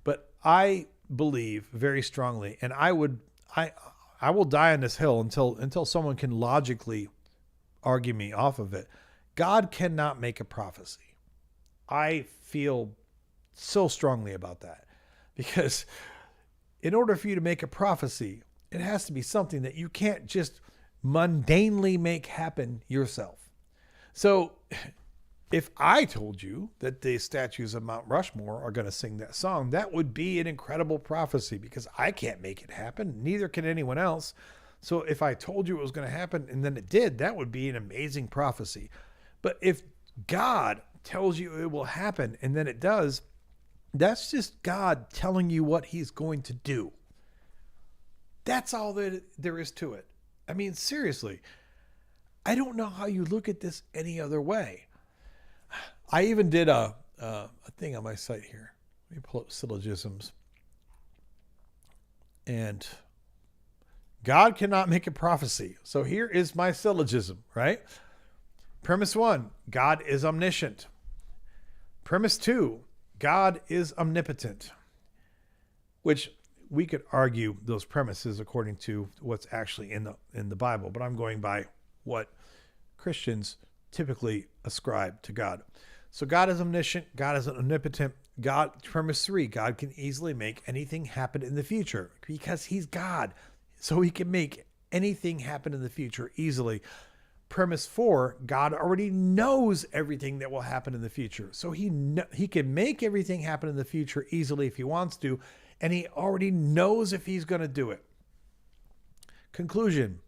but I believe very strongly, and I will die on this hill until someone can logically argue me off of it. God cannot make a prophecy. I feel so strongly about that because in order for you to make a prophecy, it has to be something that you can't just mundanely make happen yourself. So if I told you that the statues of Mount Rushmore are going to sing that song, that would be an incredible prophecy because I can't make it happen. Neither can anyone else. So if I told you it was going to happen and then it did, that would be an amazing prophecy. But if God tells you it will happen and then it does, that's just God telling you what he's going to do. That's all that there is to it. I mean, seriously, I don't know how you look at this any other way. I even did a thing on my site here. Let me pull up syllogisms. And God cannot make a prophecy. So here is my syllogism, right? Premise 1, God is omniscient. Premise 2, God is omnipotent. Which we could argue those premises according to what's actually in the Bible, but I'm going by what Christians typically ascribe to God. So God is omniscient, God is omnipotent. Premise 3, God can easily make anything happen in the future because he's God. So he can make anything happen in the future easily. Premise 4, God already knows everything that will happen in the future. So he can make everything happen in the future easily if he wants to, and he already knows if he's going to do it. Conclusion,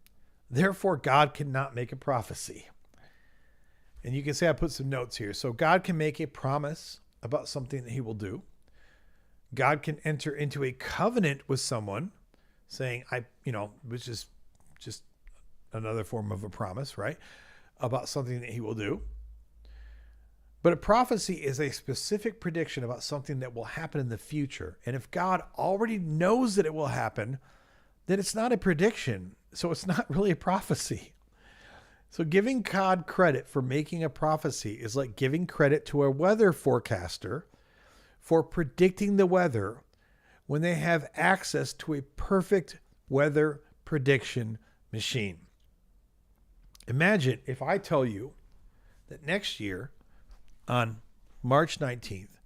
therefore God cannot make a prophecy. And you can say I put some notes here. So God can make a promise about something that he will do. God can enter into a covenant with someone saying, which is just another form of a promise, right? About something that he will do. But a prophecy is a specific prediction about something that will happen in the future. And if God already knows that it will happen, then it's not a prediction. So it's not really a prophecy. So giving God credit for making a prophecy is like giving credit to a weather forecaster for predicting the weather when they have access to a perfect weather prediction machine. Imagine if I tell you that next year on March 19th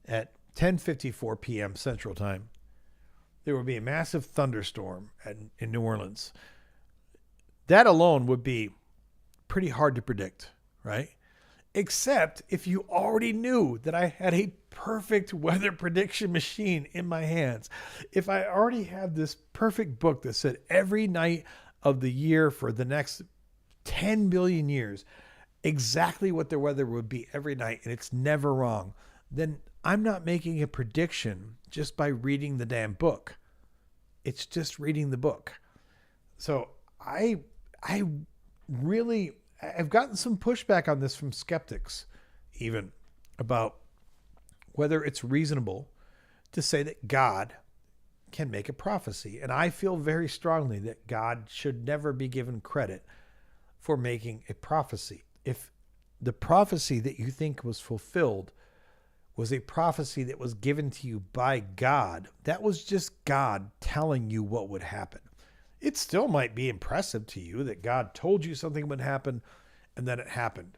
at 10:54 p.m. Central Time, there will be a massive thunderstorm in New Orleans. That alone would be pretty hard to predict, right? Except if you already knew that I had a perfect weather prediction machine in my hands. If I already had this perfect book that said every night of the year for the next 10 billion years, exactly what the weather would be every night, and it's never wrong, then I'm not making a prediction just by reading the damn book. It's just reading the book. So I've gotten some pushback on this from skeptics, even about whether it's reasonable to say that God can make a prophecy. And I feel very strongly that God should never be given credit for making a prophecy. If the prophecy that you think was fulfilled was a prophecy that was given to you by God. That was just God telling you what would happen. It still might be impressive to you that God told you something would happen and then it happened.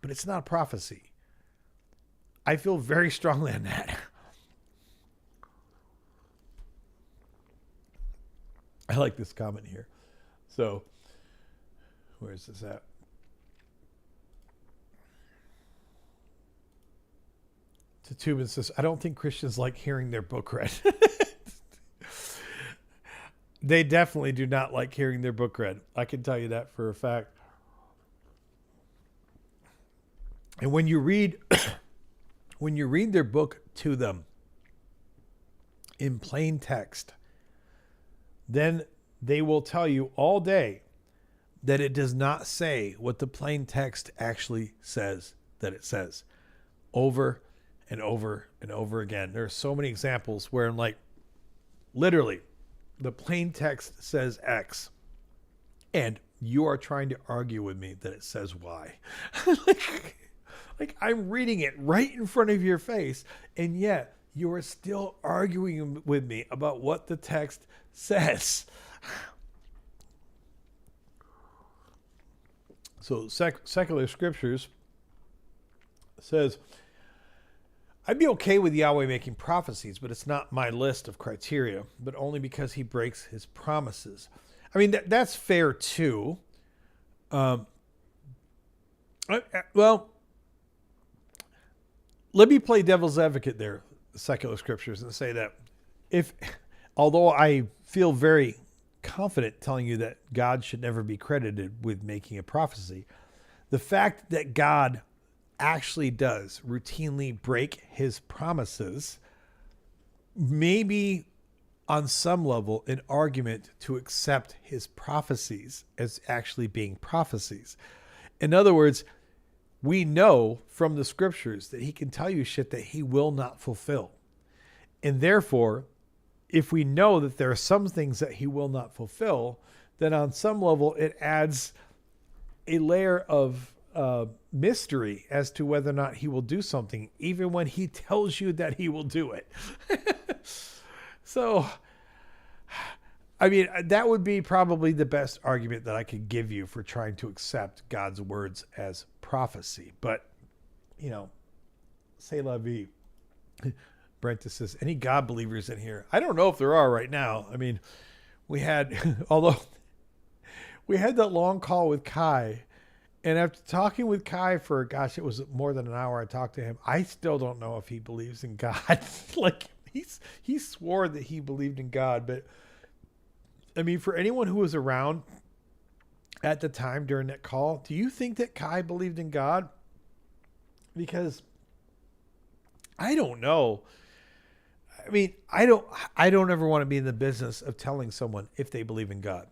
But it's not a prophecy. I feel very strongly on that. I like this comment here. So, where is this at? Tatubin says, I don't think Christians like hearing their book read. They definitely do not like hearing their book read. I can tell you that for a fact. And when you read their book to them in plain text, then they will tell you all day that it does not say what the plain text actually says that it says, over and over and over again. There are so many examples where, like, literally the plain text says X and you are trying to argue with me that it says Y. like I'm reading it right in front of your face, and yet you are still arguing with me about what the text says. So secular scriptures says, I'd be okay with Yahweh making prophecies, but it's not my list of criteria, but only because he breaks his promises. I mean, that's fair too. Well, let me play devil's advocate there, secular scriptures, and say that although I feel very confident telling you that God should never be credited with making a prophecy, the fact that God actually does routinely break his promises may be on some level an argument to accept his prophecies as actually being prophecies. In other words, we know from the scriptures that he can tell you shit that he will not fulfill. And therefore, if we know that there are some things that he will not fulfill, then on some level it adds a layer of mystery as to whether or not he will do something, even when he tells you that he will do it. So, I mean, that would be probably the best argument that I could give you for trying to accept God's words as prophecy. But, you know, c'est la vie. Brent says, any God believers in here? I don't know if there are right now. I mean, we had, although we had that long call with Kai, and after talking with Kai for, gosh, it was more than an hour I talked to him, I still don't know if he believes in God. Like, he swore that he believed in God, but I mean, for anyone who was around at the time during that call, do you think that Kai believed in God? Because I don't know. I mean, I don't ever want to be in the business of telling someone if they believe in God.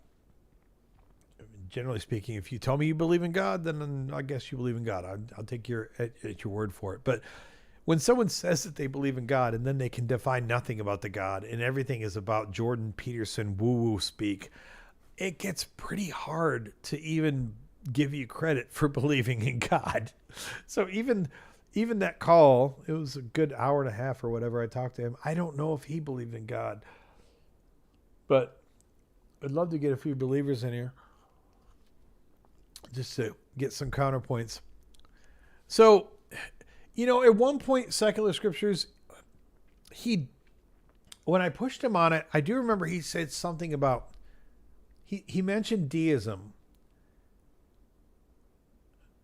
Generally speaking, if you tell me you believe in God, then I guess you believe in God. I'll take your word for it. But when someone says that they believe in God and then they can define nothing about the God and everything is about Jordan Peterson woo-woo speak, it gets pretty hard to even give you credit for believing in God. So even that call, it was a good hour and a half or whatever I talked to him. I don't know if he believed in God. But I'd love to get a few believers in here just to get some counterpoints. So, you know, at one point, secular scriptures, when I pushed him on it, I do remember he said something about, he mentioned deism.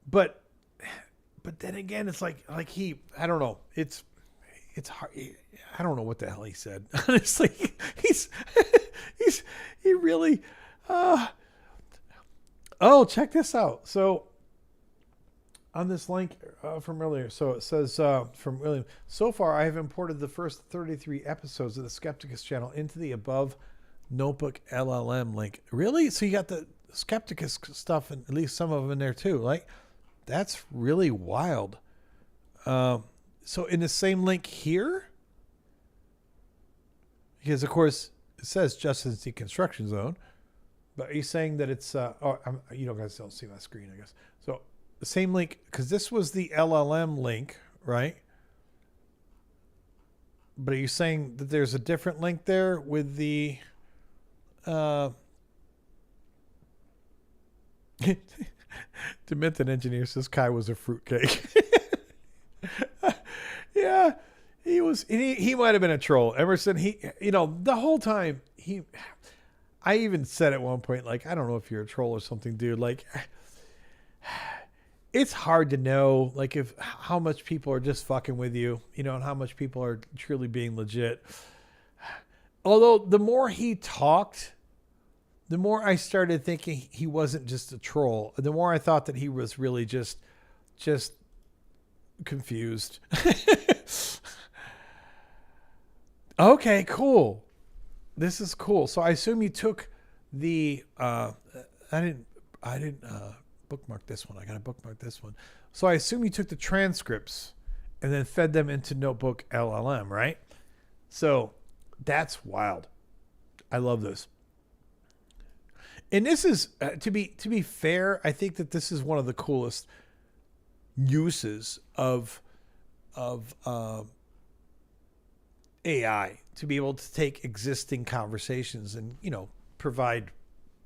But then again, it's like I don't know. It's hard. I don't know what the hell he said. Honestly, he really, oh, check this out. So on this link from earlier, so it says from William, so far I have imported the first 33 episodes of the Skepticus channel into the above notebook LLM link. Really? So you got the Skepticus stuff and at least some of them in there too. Like, that's really wild. So in the same link here, because of course it says Justin's Deconstruction Zone, but are you saying that it's, you know, guys don't see my screen, I guess. So the same link, because this was the LLM link, right? But are you saying that there's a different link there with the Demented engineer says Kai was a fruitcake. Yeah, he was. He might have been a troll. Emerson, the whole time I even said at one point, like, I don't know if you're a troll or something, dude. Like, it's hard to know, like, how much people are just fucking with you, and how much people are truly being legit. Although the more he talked, the more I started thinking he wasn't just a troll. The more I thought that he was really just confused. Okay, cool. This is cool. So I assume you took the I didn't bookmark this one. I gotta bookmark this one. So I assume you took the transcripts and then fed them into Notebook LLM, right? So that's wild. I love this. And this is to be fair, I think that this is one of the coolest uses of AI, to be able to take existing conversations and provide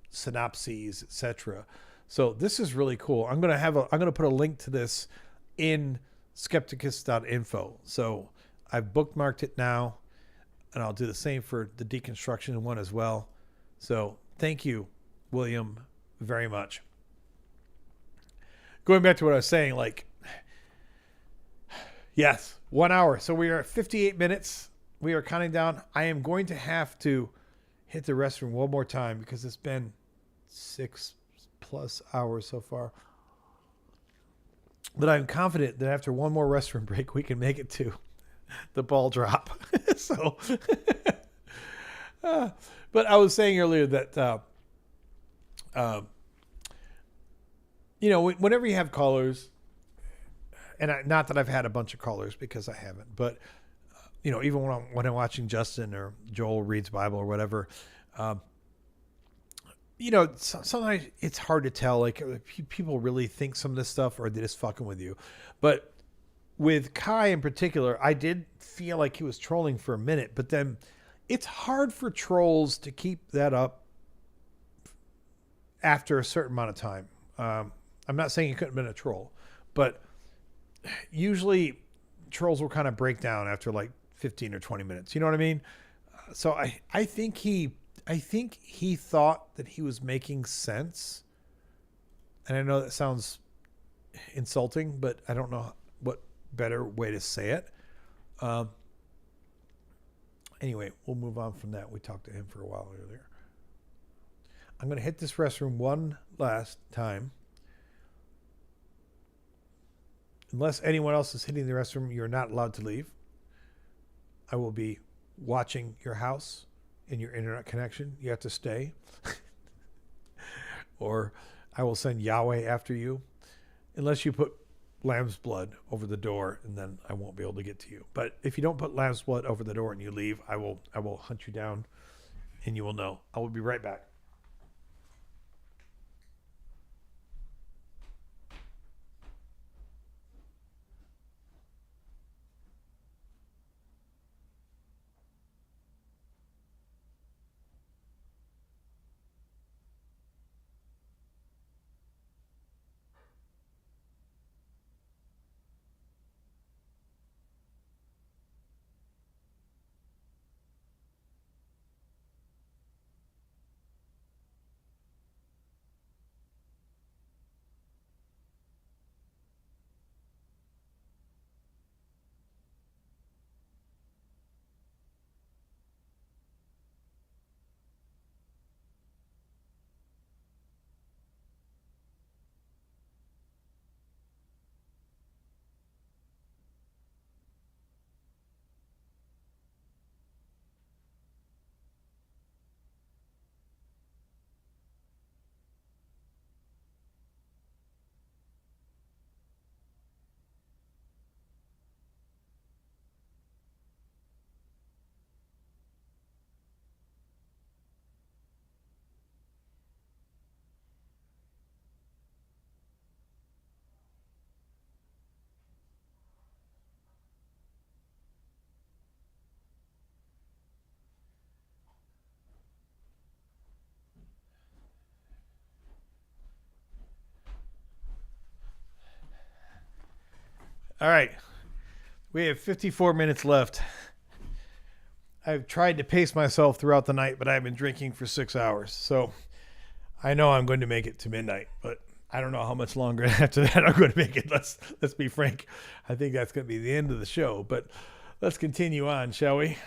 synopses, etc. So this is really cool. I'm gonna put a link to this in skepticus.info. So I've bookmarked it now, and I'll do the same for the deconstruction one as well. So thank you, William, very much. Going back to what I was saying, like, yes, 1 hour. So we are at 58 minutes. We are counting down. I am going to have to hit the restroom one more time because it's been 6+ hours so far. But I'm confident that after one more restroom break, we can make it to the ball drop. So, but I was saying earlier that, whenever you have callers, and not that I've had a bunch of callers because I haven't, but even when I'm watching Justin or Joel reads Bible or whatever, sometimes it's hard to tell, like, people really think some of this stuff or they're just fucking with you. But with Kai in particular, I did feel like he was trolling for a minute, but then it's hard for trolls to keep that up after a certain amount of time. I'm not saying he couldn't have been a troll, but usually trolls will kind of break down after like 15 or 20 minutes. You know what I mean? So I think he thought that he was making sense. And I know that sounds insulting, but I don't know what better way to say it. Anyway, we'll move on from that. We talked to him for a while earlier. I'm going to hit this restroom one last time. Unless anyone else is hitting the restroom, you're not allowed to leave. I will be watching your house and your internet connection. You have to stay. Or I will send Yahweh after you. Unless you put lamb's blood over the door, and then I won't be able to get to you. But if you don't put lamb's blood over the door and you leave, I will hunt you down, and you will know. I will be right back. All right. We have 54 minutes left. I've tried to pace myself throughout the night, but I've been drinking for 6 hours. So I know I'm going to make it to midnight, but I don't know how much longer after that I'm going to make it. Let's be frank. I think that's going to be the end of the show, but let's continue on, shall we?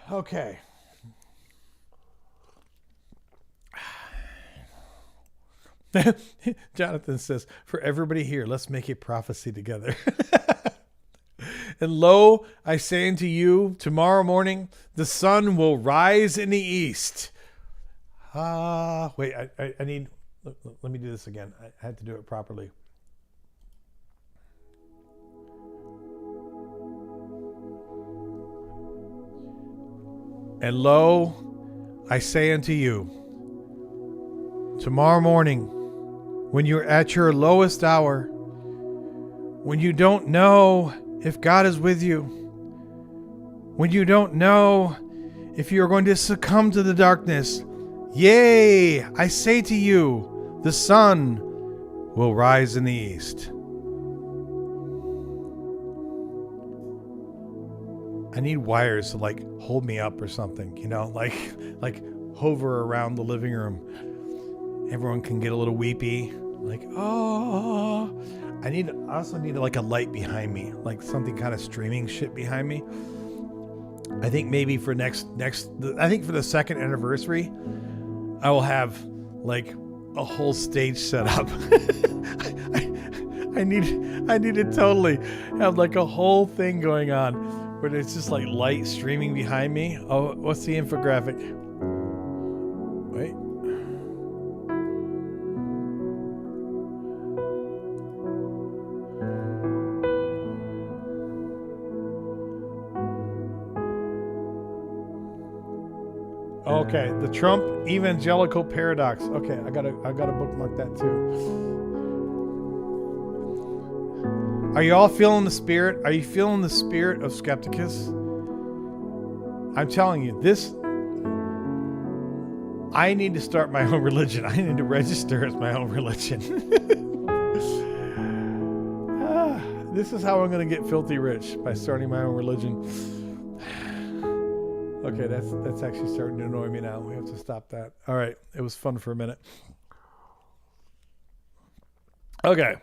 Okay. Jonathan says, for everybody here, let's make a prophecy together. And lo, I say unto you, tomorrow morning, the sun will rise in the east. Wait, I need, let me do this again. I had to do it properly. And lo, I say unto you, tomorrow morning, when you're at your lowest hour, when you don't know if God is with you, when you don't know if you're going to succumb to the darkness, yea, I say to you, the sun will rise in the east. I need wires to like hold me up or something, you know, like hover around the living room. Everyone can get a little weepy, like, oh. I also need like a light behind me, like something kind of streaming shit behind me. I think maybe for I think for the second anniversary, I will have like a whole stage set up. I need to totally have like a whole thing going on where there's just like light streaming behind me. Oh, what's the infographic? Wait. Okay, the Trump evangelical paradox. Okay, I gotta bookmark that too. Are you all feeling the spirit? Are you feeling the spirit of Skepticus? I'm telling you, I need to start my own religion. I need to register as my own religion. This is how I'm going to get filthy rich, by starting my own religion. Okay, that's actually starting to annoy me now. We have to stop that. All right, it was fun for a minute. Okay.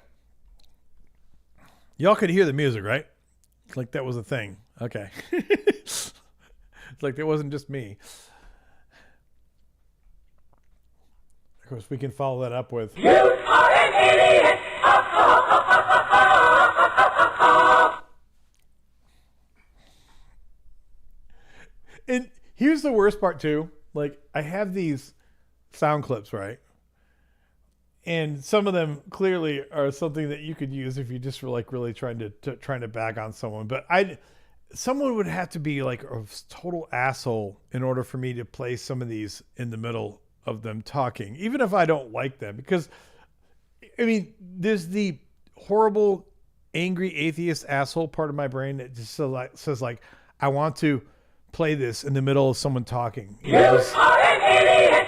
Y'all could hear the music, right? Like that was a thing. Okay. It's like it wasn't just me. Of course, we can follow that up with... You are an idiot! And here's the worst part too. Like I have these sound clips, right? And some of them clearly are something that you could use if you just were like really trying to bag on someone. But someone would have to be like a total asshole in order for me to play some of these in the middle of them talking, even if I don't like them. Because I mean, there's the horrible, angry atheist asshole part of my brain that just says like, I want to play this in the middle of someone talking. You know, just... are an idiot!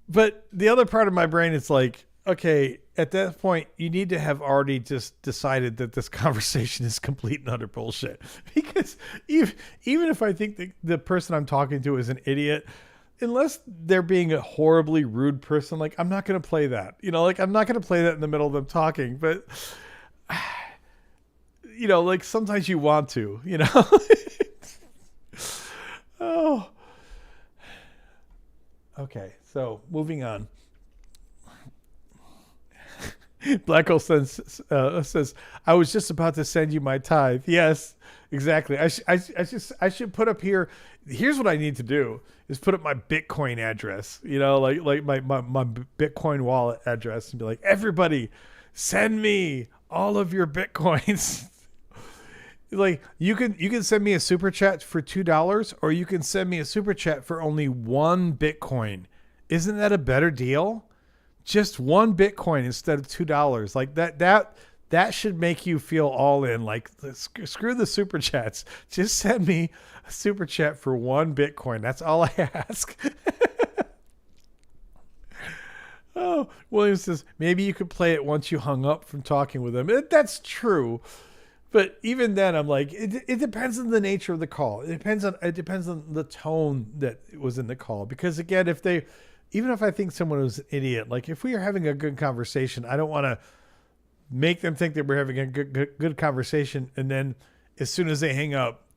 But the other part of my brain is like, okay, at that point, you need to have already just decided that this conversation is complete and utter bullshit. Because even if I think the person I'm talking to is an idiot, unless they're being a horribly rude person, like I'm not going to play that. You know, like I'm not going to play that in the middle of them talking. But you know, like sometimes you want to, you know. Oh. Okay, so moving on. Black Hole says, I was just about to send you my tithe. Yes, exactly. I should put up here. Here's what I need to do is put up my Bitcoin address, you know, like my Bitcoin wallet address, and be like, everybody send me all of your Bitcoins. Like you can send me a super chat for $2, or you can send me a super chat for only 1 Bitcoin. Isn't that a better deal? Just 1 Bitcoin instead of $2. Like that should make you feel all in. Like screw the super chats. Just send me a super chat for 1 Bitcoin. That's all I ask. Oh, William says, maybe you could play it once you hung up from talking with him. That's true. But even then, I'm like, it depends on the nature of the call. It depends on the tone that was in the call. Because again, even if I think someone was an idiot, like if we are having a good conversation, I don't want to make them think that we're having a good conversation. And then as soon as they hang up,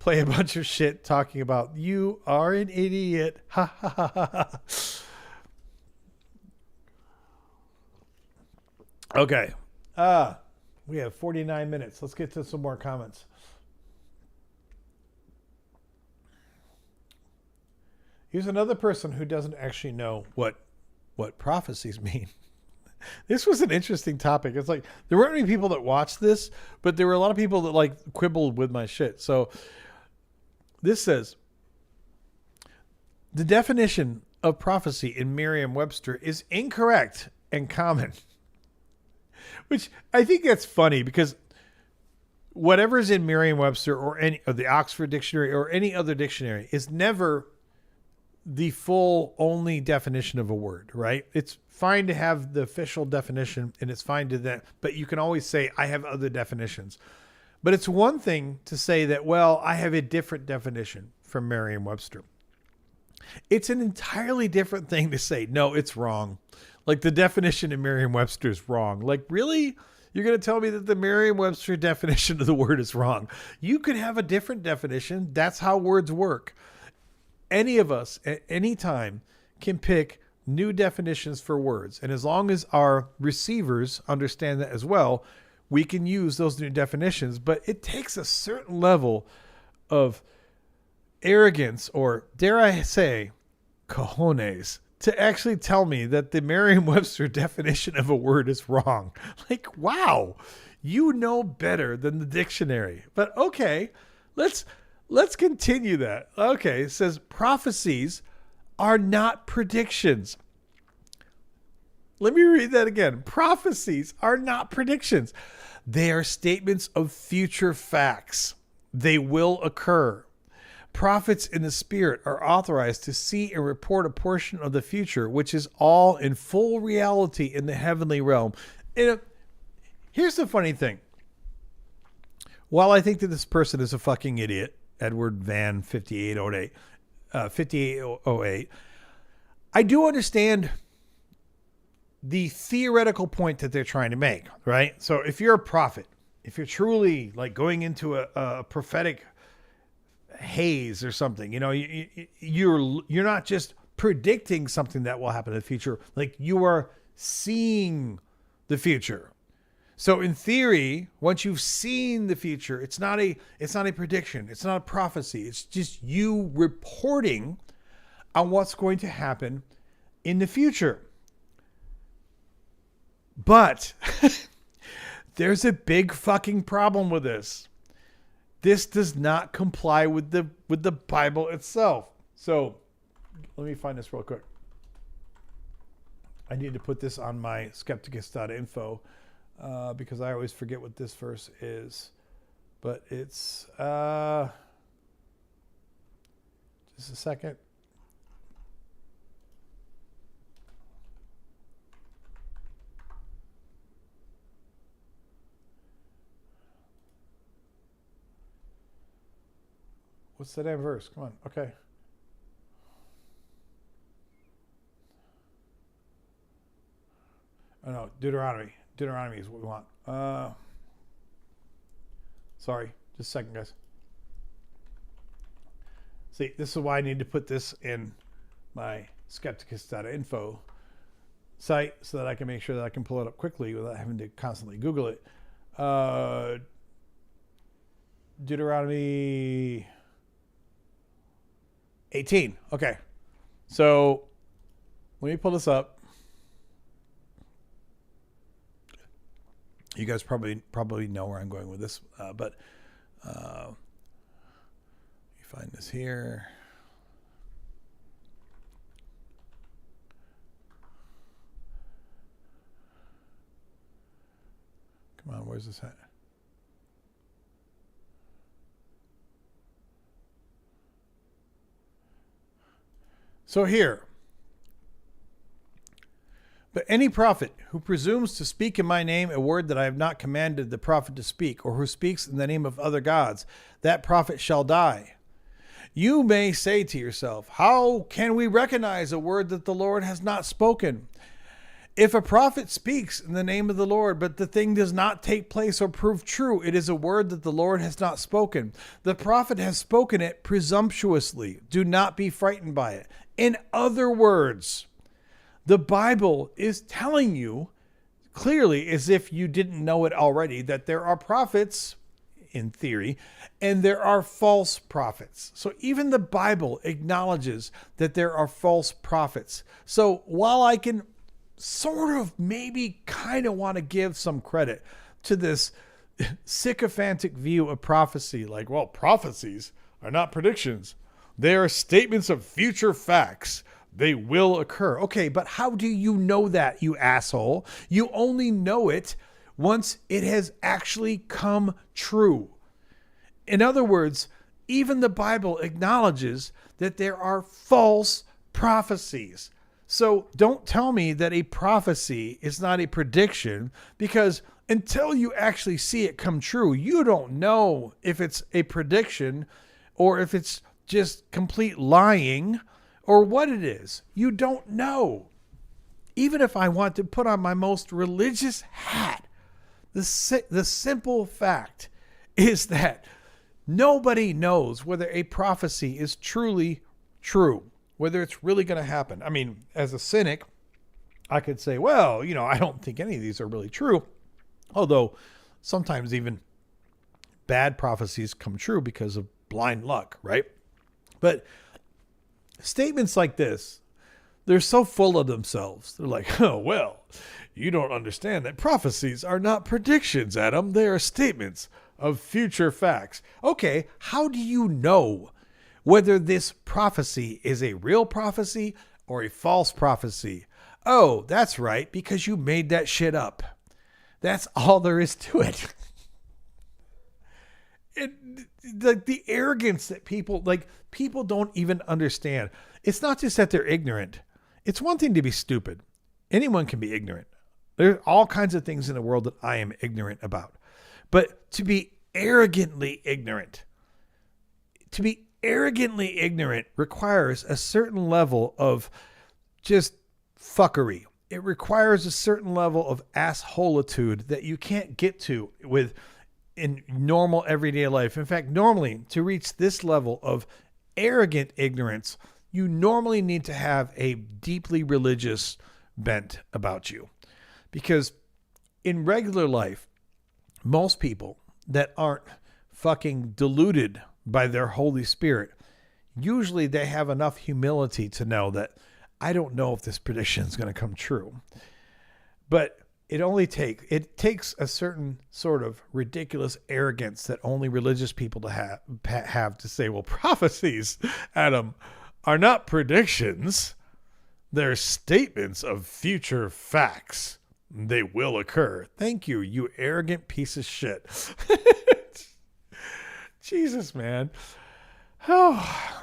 play a bunch of shit talking about, you are an idiot. Ha ha ha ha. Okay. We have 49 minutes. Let's get to some more comments. Here's another person who doesn't actually know what prophecies mean. This was an interesting topic. It's like there weren't many people that watched this, but there were a lot of people that like quibbled with my shit. So this says the definition of prophecy in Merriam-Webster is incorrect and common. Which I think that's funny because whatever's in Merriam-Webster or the Oxford Dictionary or any other dictionary is never the full only definition of a word, right? It's fine to have the official definition and it's fine to that, but you can always say, I have other definitions. But it's one thing to say that, well, I have a different definition from Merriam-Webster. It's an entirely different thing to say, no, it's wrong. Like the definition in Merriam-Webster is wrong. Like, really? You're going to tell me that the Merriam-Webster definition of the word is wrong? You could have a different definition. That's how words work. Any of us at any time can pick new definitions for words. And as long as our receivers understand that as well, we can use those new definitions. But it takes a certain level of arrogance, or dare I say, cojones, to actually tell me that the Merriam-Webster definition of a word is wrong. Like, wow, you know better than the dictionary. But okay, let's continue that. Okay, it says prophecies are not predictions. Let me read that again. Prophecies are not predictions. They are statements of future facts. They will occur. Prophets in the spirit are authorized to see and report a portion of the future, which is all in full reality in the heavenly realm. And here's the funny thing. While I think that this person is a fucking idiot, Edward Van 5808, I do understand the theoretical point that they're trying to make, right? So if you're a prophet, if you're truly like going into a prophetic haze or something, you know, you're not just predicting something that will happen in the future, like you are seeing the future. So in theory, once you've seen the future, it's not a prediction, it's not a prophecy, it's just you reporting on what's going to happen in the future. But there's a big fucking problem with this. This does not comply with the Bible itself. So let me find this real quick. I need to put this on my skepticus.info because I always forget what this verse is. But it's just a second. What's the damn verse? Come on. Okay. Oh, no. Deuteronomy. Deuteronomy is what we want. Sorry. Just a second, guys. See, this is why I need to put this in my skepticus.info site so that I can make sure that I can pull it up quickly without having to constantly Google it. Deuteronomy 18. Okay. So let me pull this up. You guys probably know where I'm going with this, but let me find this here. Come on, where's this at? So here, But any prophet who presumes to speak in my name a word that I have not commanded the prophet to speak, or who speaks in the name of other gods, that prophet shall die. You may say to yourself, how can we recognize a word that the Lord has not spoken? If a prophet speaks in the name of the Lord, but the thing does not take place or prove true, it is a word that the Lord has not spoken. The prophet has spoken it presumptuously. Do not be frightened by it. In other words, the Bible is telling you clearly, as if you didn't know it already, that there are prophets, in theory, and there are false prophets. So even the Bible acknowledges that there are false prophets. So while I can sort of maybe kind of want to give some credit to this sycophantic view of prophecy, like, well, prophecies are not predictions. They are statements of future facts. They will occur. Okay, but how do you know that, you asshole? You only know it once it has actually come true. In other words, even the Bible acknowledges that there are false prophecies. So don't tell me that a prophecy is not a prediction, because until you actually see it come true, you don't know if it's a prediction or if it's just complete lying or what it is. You don't know. Even if I want to put on my most religious hat, the simple fact is that nobody knows whether a prophecy is truly true, whether it's really going to happen. I mean, as a cynic, I could say, well, I don't think any of these are really true. Although sometimes even bad prophecies come true because of blind luck, right? But statements like this, they're so full of themselves. They're like, oh, well, you don't understand that prophecies are not predictions, Adam. They are statements of future facts. Okay, how do you know whether this prophecy is a real prophecy or a false prophecy? Oh, that's right, because you made that shit up. That's all there is to it. The arrogance that people don't even understand. It's not just that they're ignorant. It's one thing to be stupid. Anyone can be ignorant. There's all kinds of things in the world that I am ignorant about. But to be arrogantly ignorant, requires a certain level of just fuckery. It requires a certain level of assholitude that you can't get to in normal everyday life. In fact, normally to reach this level of arrogant ignorance, you normally need to have a deeply religious bent about you. Because in regular life, most people that aren't fucking deluded by their Holy Spirit, usually they have enough humility to know that I don't know if this prediction is going to come true. But it takes a certain sort of ridiculous arrogance that only religious people have to say, well, prophecies, Adam, are not predictions. They're statements of future facts. They will occur. Thank you, you arrogant piece of shit. Jesus, man. Oh.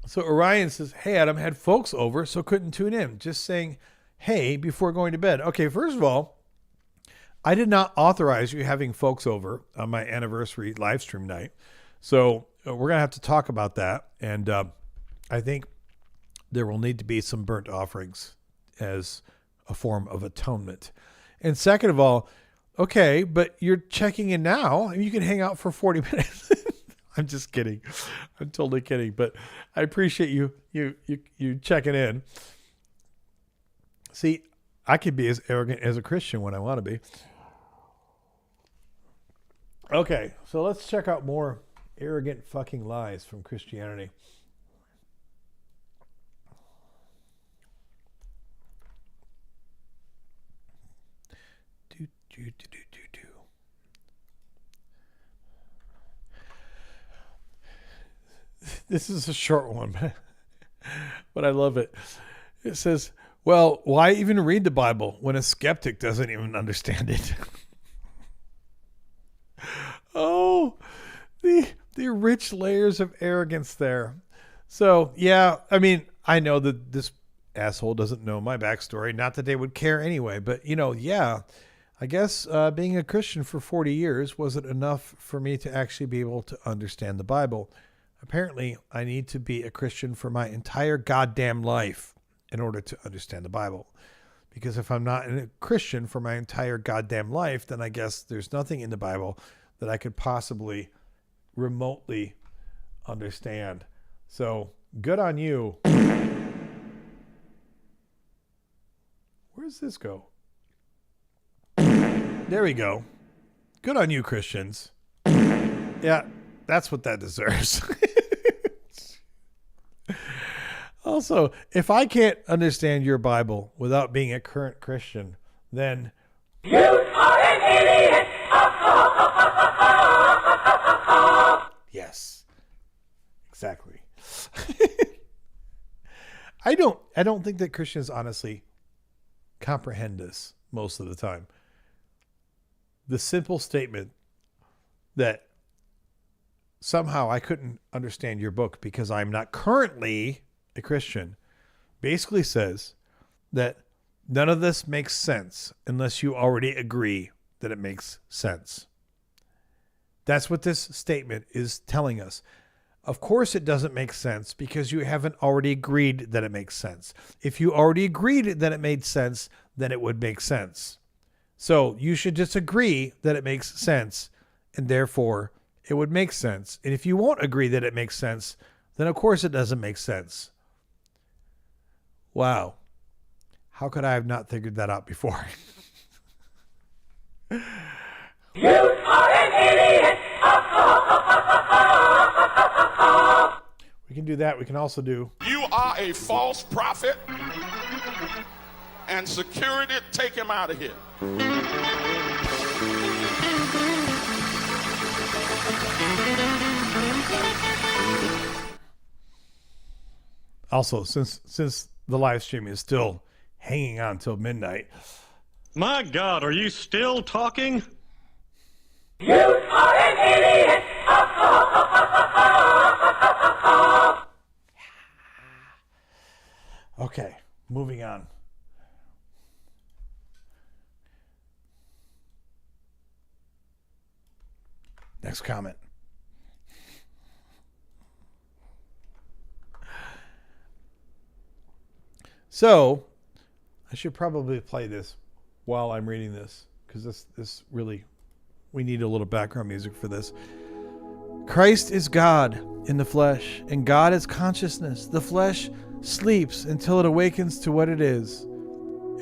So Orion says, hey, Adam, had folks over, so couldn't tune in. Just saying, hey, before going to bed. Okay, first of all, I did not authorize you having folks over on my anniversary live stream night. So we're going to have to talk about that. And I think there will need to be some burnt offerings as a form of atonement. And second of all, okay, but you're checking in now and you can hang out for 40 minutes. I'm just kidding. I'm totally kidding, but I appreciate you checking in. See, I could be as arrogant as a Christian when I want to be. Okay, so let's check out more arrogant fucking lies from Christianity. This is a short one, but I love it. It says, well, why even read the Bible when a skeptic doesn't even understand it? Oh, the rich layers of arrogance there. So, yeah, I mean, I know that this asshole doesn't know my backstory. Not that they would care anyway, but yeah, I guess being a Christian for 40 years wasn't enough for me to actually be able to understand the Bible. Apparently, I need to be a Christian for my entire goddamn life in order to understand the Bible. Because if I'm not a Christian for my entire goddamn life, then I guess there's nothing in the Bible that I could possibly remotely understand. So, good on you. Where does this go? There we go. Good on you, Christians. Yeah, that's what that deserves. Also, if I can't understand your Bible without being a current Christian, then You are an idiot. yes, exactly. I don't think that Christians honestly comprehend this most of the time. The simple statement that somehow I couldn't understand your book because I'm not currently a Christian basically says that none of this makes sense unless you already agree that it makes sense. That's what this statement is telling us. Of course it doesn't make sense because you haven't already agreed that it makes sense. If you already agreed that it made sense, then it would make sense. So you should just agree that it makes sense, and therefore it would make sense. And if you won't agree that it makes sense, then of course it doesn't make sense. Wow. How could I have not figured that out before? You are an idiot. We can do that. We can also do... You are a false prophet, and security, take him out of here. Also, since the live stream is still hanging on till midnight. My God, are you still talking? You are an idiot. Okay, moving on. Next comment. So, I should probably play this while I'm reading this, because this really, we need a little background music for this. Christ is God in the flesh, and God is consciousness. The flesh sleeps until it awakens to what it is,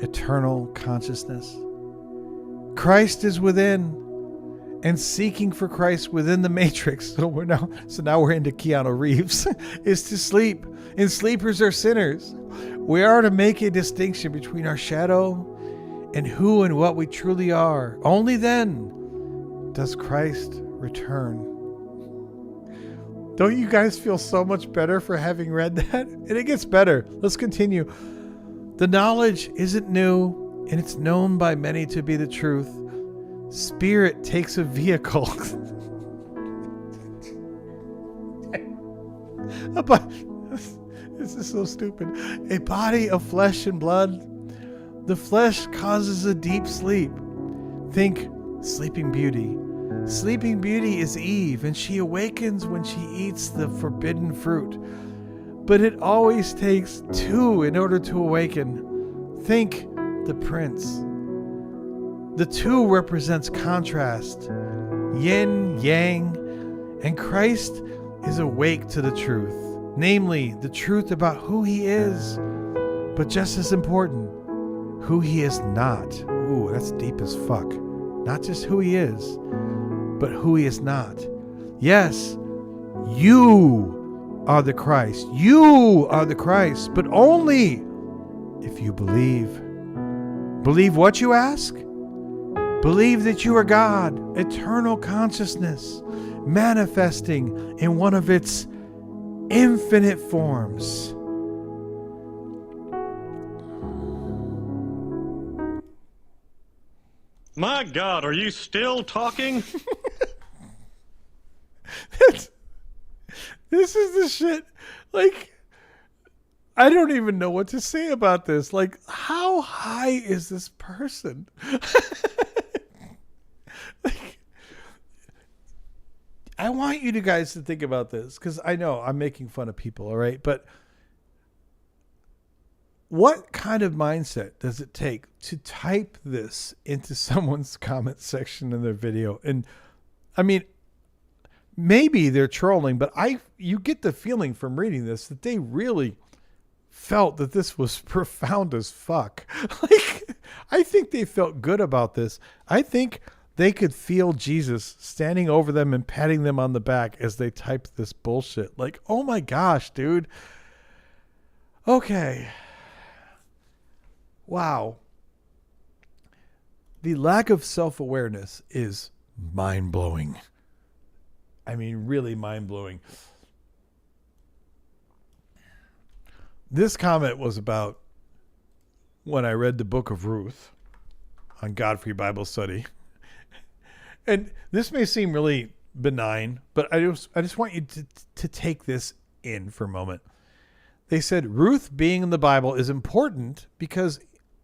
eternal consciousness. Christ is within, and seeking for Christ within the matrix. So now we're into Keanu Reeves. Is to sleep, and sleepers are sinners. We are to make a distinction between our shadow and who and what we truly are. Only then does Christ return. Don't you guys feel so much better for having read that? And it gets better. Let's continue. The knowledge isn't new, and it's known by many to be the truth. Spirit takes a vehicle. This is so stupid. A body of flesh and blood. The flesh causes a deep sleep. Think Sleeping Beauty. Sleeping Beauty is Eve, and she awakens when she eats the forbidden fruit. But it always takes two in order to awaken. Think the prince. The two represents contrast, yin, yang, and Christ is awake to the truth, namely the truth about who he is, but just as important, who he is not. Ooh, that's deep as fuck. Not just who he is, but who he is not. Yes, you are the Christ. You are the Christ, but only if you believe. Believe what, you ask? Believe that you are God, eternal consciousness, manifesting in one of its infinite forms. My God, are you still talking? This is the shit. Like, I don't even know what to say about this. Like, how high is this person? Like, I want you guys to think about this, because I know I'm making fun of people, all right? But what kind of mindset does it take to type this into someone's comment section in their video? And I mean, maybe they're trolling, but you get the feeling from reading this that they really felt that this was profound as fuck. Like, I think they felt good about this. I think they could feel Jesus standing over them and patting them on the back as they typed this bullshit. Like, oh my gosh, dude. Okay. Wow. The lack of self-awareness is mind-blowing. I mean, really mind-blowing. This comment was about when I read the book of Ruth on Godfrey Bible Study. And this may seem really benign, but I just want you to take this in for a moment. They said Ruth being in the Bible is important because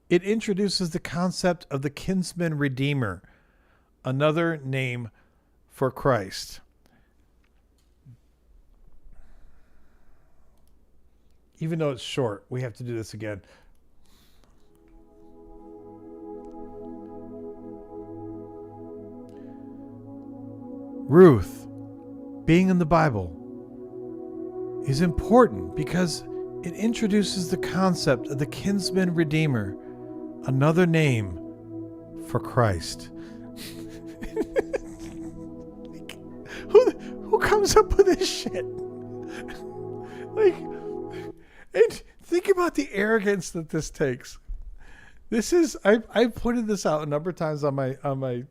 it introduces the concept of the kinsman redeemer, another name for Christ. Even though it's short, we have to do this again. Ruth being in the Bible is important because it introduces the concept of the kinsman redeemer, another name for Christ. Like, who comes up with this shit? Like, and think about the arrogance that this takes. This is I pointed this out a number of times on my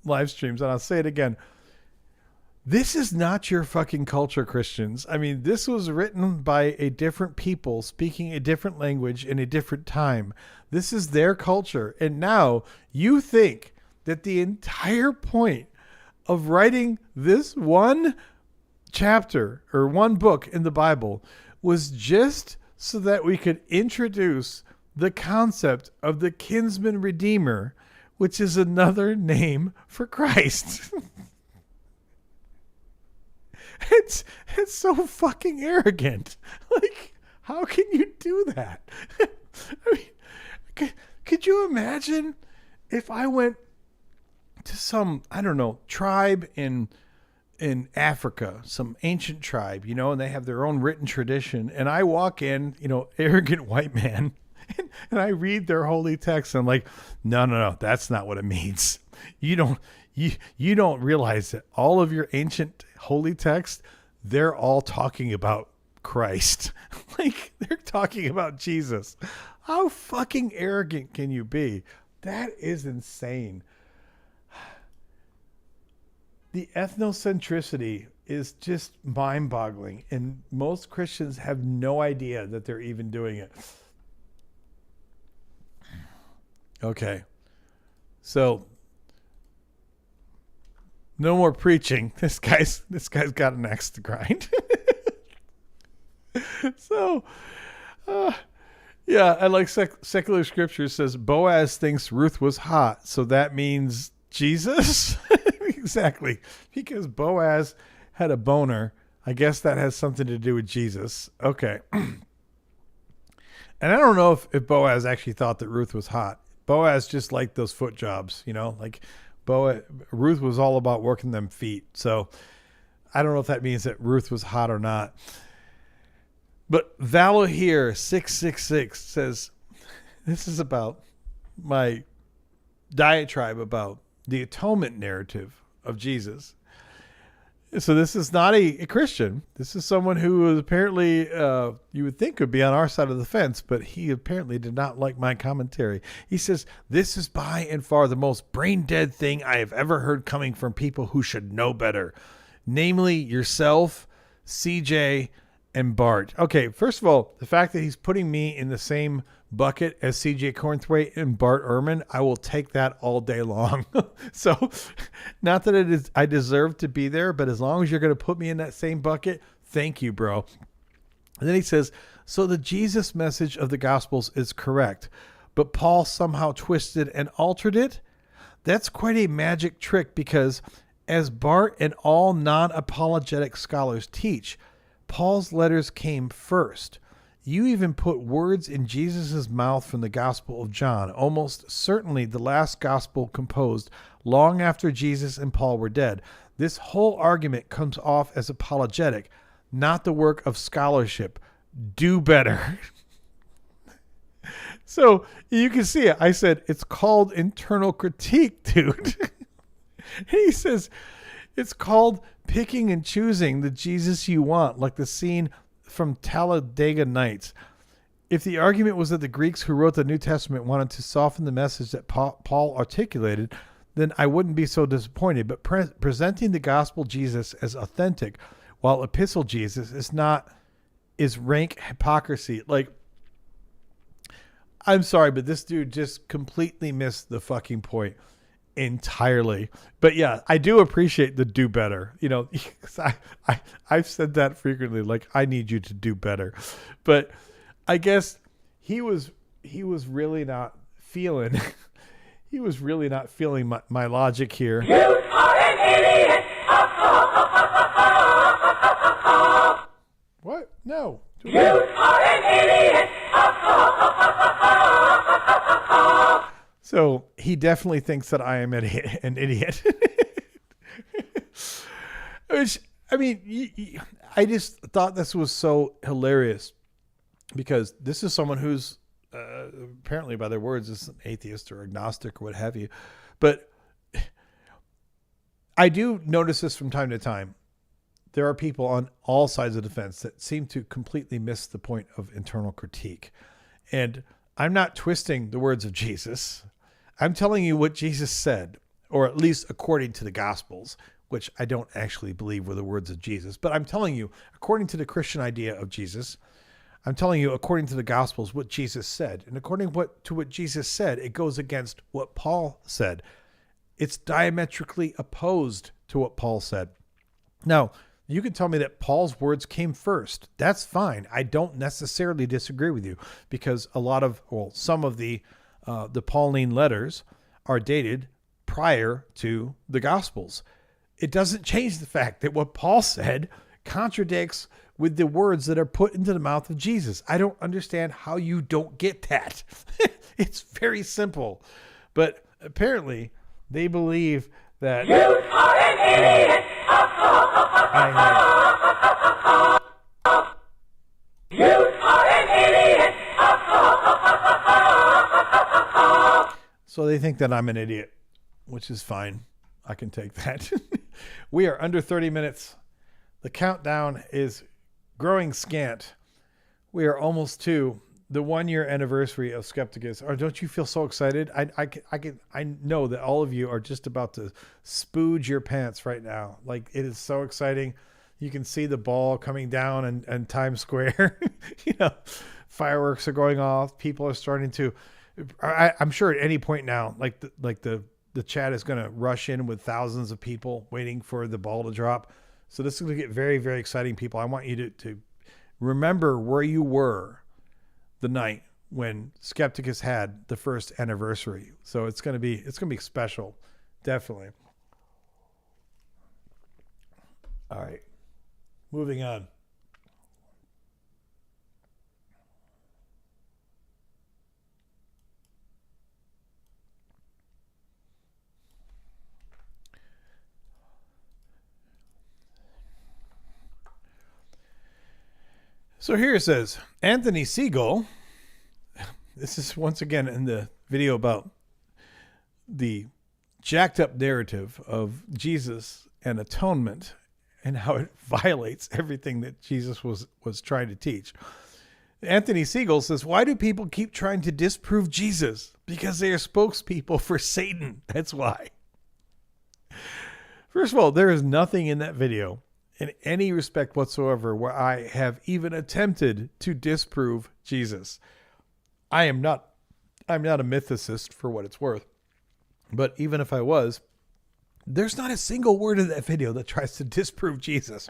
live streams, and I'll say it again. This is not your fucking culture, Christians. I mean, this was written by a different people speaking a different language in a different time. This is their culture. And now you think that the entire point of writing this one chapter or one book in the Bible was just so that we could introduce the concept of the kinsman redeemer, which is another name for Christ. It's so fucking arrogant. Like, how can you do that? I mean, could you imagine if I went to some, I don't know, tribe in Africa, some ancient tribe, you know, and they have their own written tradition, and I walk in, you know, arrogant white man, and I read their holy text, and I'm like, no, that's not what it means. You don't realize that all of your ancient holy text, they're all talking about Christ. Like, they're talking about Jesus. How fucking arrogant can you be? That is insane. The ethnocentricity is just mind-boggling, and most Christians have no idea that they're even doing it. Okay. So, no more preaching. This guy's got an axe to grind. So, yeah, I like secular scripture says Boaz thinks Ruth was hot, so that means Jesus. Exactly, because Boaz had a boner. I guess that has something to do with Jesus. Okay. And I don't know if Boaz actually thought that Ruth was hot. Boaz just liked those foot jobs, you know, like Ruth was all about working them feet. So I don't know if that means that Ruth was hot or not. But Valor here 666 says, this is about my diatribe about the atonement narrative of Jesus. So this is not a Christian. This is someone who is apparently, you would think would be on our side of the fence, but he apparently did not like my commentary. He says, this is by and far the most brain dead thing I have ever heard coming from people who should know better. Namely yourself, CJ, and Bart. Okay, first of all, the fact that he's putting me in the same bucket as CJ Cornthwaite and Bart Ehrman, I will take that all day long. So, not that I deserve to be there, but as long as you're going to put me in that same bucket, thank you, bro. And then he says, so the Jesus message of the Gospels is correct, but Paul somehow twisted and altered it? That's quite a magic trick because, as Bart and all non-apologetic scholars teach, Paul's letters came first. You even put words in Jesus' mouth from the Gospel of John, almost certainly the last gospel composed long after Jesus and Paul were dead. This whole argument comes off as apologetic, not the work of scholarship. Do better. So you can see it. I said, it's called internal critique, dude. He says, it's called picking and choosing the Jesus you want, like the scene from Talladega Nights. If the argument was that the Greeks who wrote the New Testament wanted to soften the message that Paul articulated, then I wouldn't be so disappointed. But presenting the gospel Jesus as authentic, while epistle Jesus is rank hypocrisy. Like, I'm sorry, but this dude just completely missed the fucking point entirely. But yeah, I do appreciate the do better. You know, I've said that frequently, like, I need you to do better. But I guess he was really not feeling he was really not feeling my logic here. You are an idiot! What? No. You are an idiot! So he definitely thinks that I am an idiot. Which, I mean, I just thought this was so hilarious because this is someone who's apparently, by their words, is an atheist or agnostic or what have you. But I do notice this from time to time. There are people on all sides of the fence that seem to completely miss the point of internal critique. And I'm not twisting the words of Jesus. I'm telling you what Jesus said, or at least according to the Gospels, which I don't actually believe were the words of Jesus. But I'm telling you, according to the Christian idea of Jesus, I'm telling you, according to the Gospels, what Jesus said. And according to what Jesus said, it goes against what Paul said. It's diametrically opposed to what Paul said. Now, you can tell me that Paul's words came first. That's fine. I don't necessarily disagree with you because some of the Pauline letters are dated prior to the Gospels. It doesn't change the fact that what Paul said contradicts with the words that are put into the mouth of Jesus. I don't understand how you don't get that. It's very simple. But apparently they believe that You are an idiot! You are an idiot! So they think that I'm an idiot, which is fine. I can take that. We are under 30 minutes. The countdown is growing scant. We are almost to the 1-year anniversary of Skepticus. Or don't you feel so excited? I know that all of you are just about to spooge your pants right now. Like, it is so exciting. You can see the ball coming down and Times Square. You know, fireworks are going off. People are starting to. I'm sure at any point now, like the chat is going to rush in with thousands of people waiting for the ball to drop. So this is going to get very, very exciting, people. I want you to remember where you were the night when Skepticus had the first anniversary. So it's going to be special, definitely. All right, moving on. So here it says, Anthony Siegel, this is once again in the video about the jacked up narrative of Jesus and atonement and how it violates everything that Jesus was trying to teach. Anthony Siegel says, why do people keep trying to disprove Jesus? Because they are spokespeople for Satan. That's why. First of all, there is nothing in that video in any respect whatsoever where I have even attempted to disprove Jesus. I'm not a mythicist for what it's worth. But even if I was, there's not a single word in that video that tries to disprove Jesus.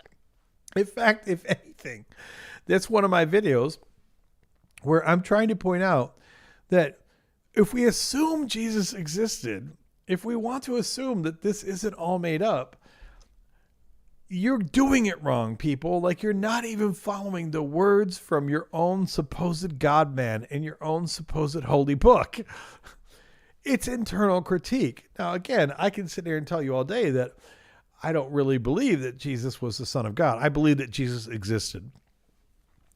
In fact, if anything, that's one of my videos where I'm trying to point out that if we assume Jesus existed, if we want to assume that this isn't all made up, you're doing it wrong, people. Like, you're not even following the words from your own supposed God-man in your own supposed holy book. It's internal critique. Now, again, I can sit here and tell you all day that I don't really believe that Jesus was the Son of God. I believe that Jesus existed.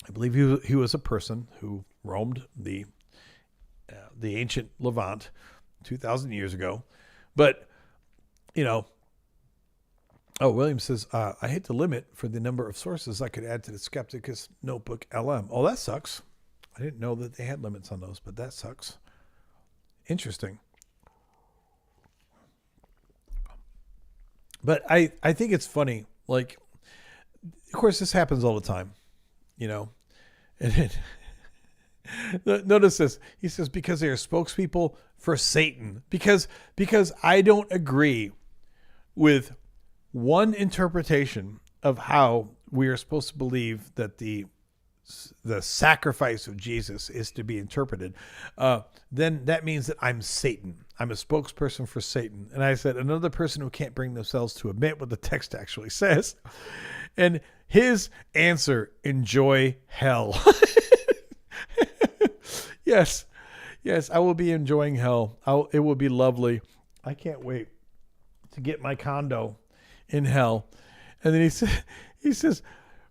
I believe he was a person who roamed the ancient Levant 2,000 years ago. But, you know, William says, I hit the limit for the number of sources I could add to the Skepticus Notebook LM. Oh, that sucks. I didn't know that they had limits on those, but that sucks. Interesting. But I think it's funny. Like, of course, this happens all the time, you know. And notice this. He says, because they are spokespeople for Satan. Because I don't agree with one interpretation of how we are supposed to believe that the sacrifice of Jesus is to be interpreted, then that means that I'm Satan. I'm a spokesperson for Satan. And I said, another person who can't bring themselves to admit what the text actually says. And his answer, enjoy hell. Yes, I will be enjoying hell. It will be lovely. I can't wait to get my condo in hell. And then he says,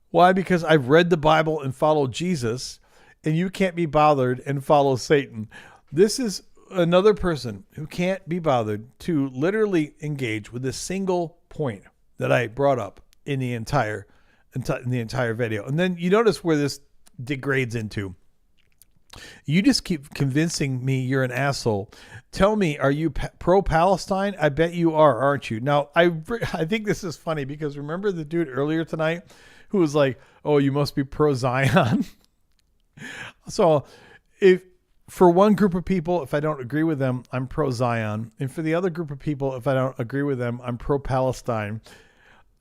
why? Because I've read the Bible and followed Jesus, and you can't be bothered and follow Satan. This is another person who can't be bothered to literally engage with a single point that I brought up in the entire video. And then you notice where this degrades into. You just keep convincing me you're an asshole. Tell me, are you pro-Palestine? I bet you are, aren't you? Now, I think this is funny because remember the dude earlier tonight who was like, oh, you must be pro-Zion. So if for one group of people, if I don't agree with them, I'm pro-Zion. And for the other group of people, if I don't agree with them, I'm pro-Palestine.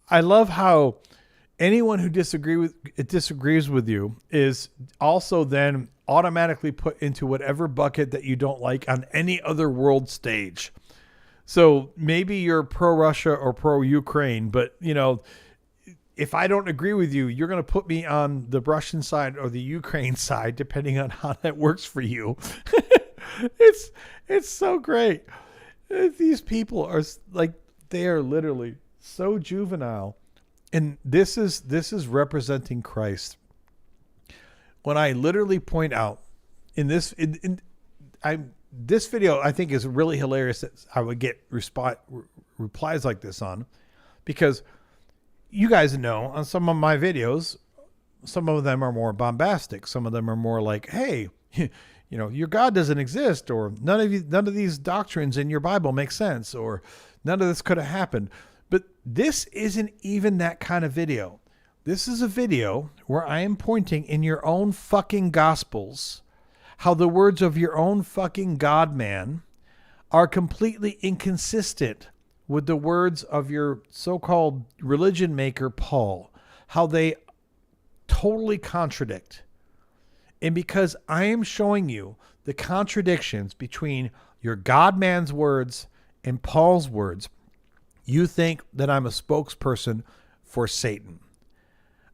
I love how anyone who disagrees with you is also then automatically put into whatever bucket that you don't like on any other world stage. So maybe you're pro-Russia or pro-Ukraine, but you know, if I don't agree with you, you're going to put me on the Russian side or the Ukraine side, depending on how that works for you. It's so great. These people are like, they are literally so juvenile. And this is representing Christ. When I literally point out in this video, I think is really hilarious that I would get replies like this on, because you guys know on some of my videos, some of them are more bombastic. Some of them are more like, hey, you know, your God doesn't exist, or none of these doctrines in your Bible make sense, or none of this could have happened. But this isn't even that kind of video. This is a video where I am pointing in your own fucking gospels how the words of your own fucking God-man are completely inconsistent with the words of your so-called religion maker, Paul. How they totally contradict. And because I am showing you the contradictions between your God-man's words and Paul's words, you think that I'm a spokesperson for Satan.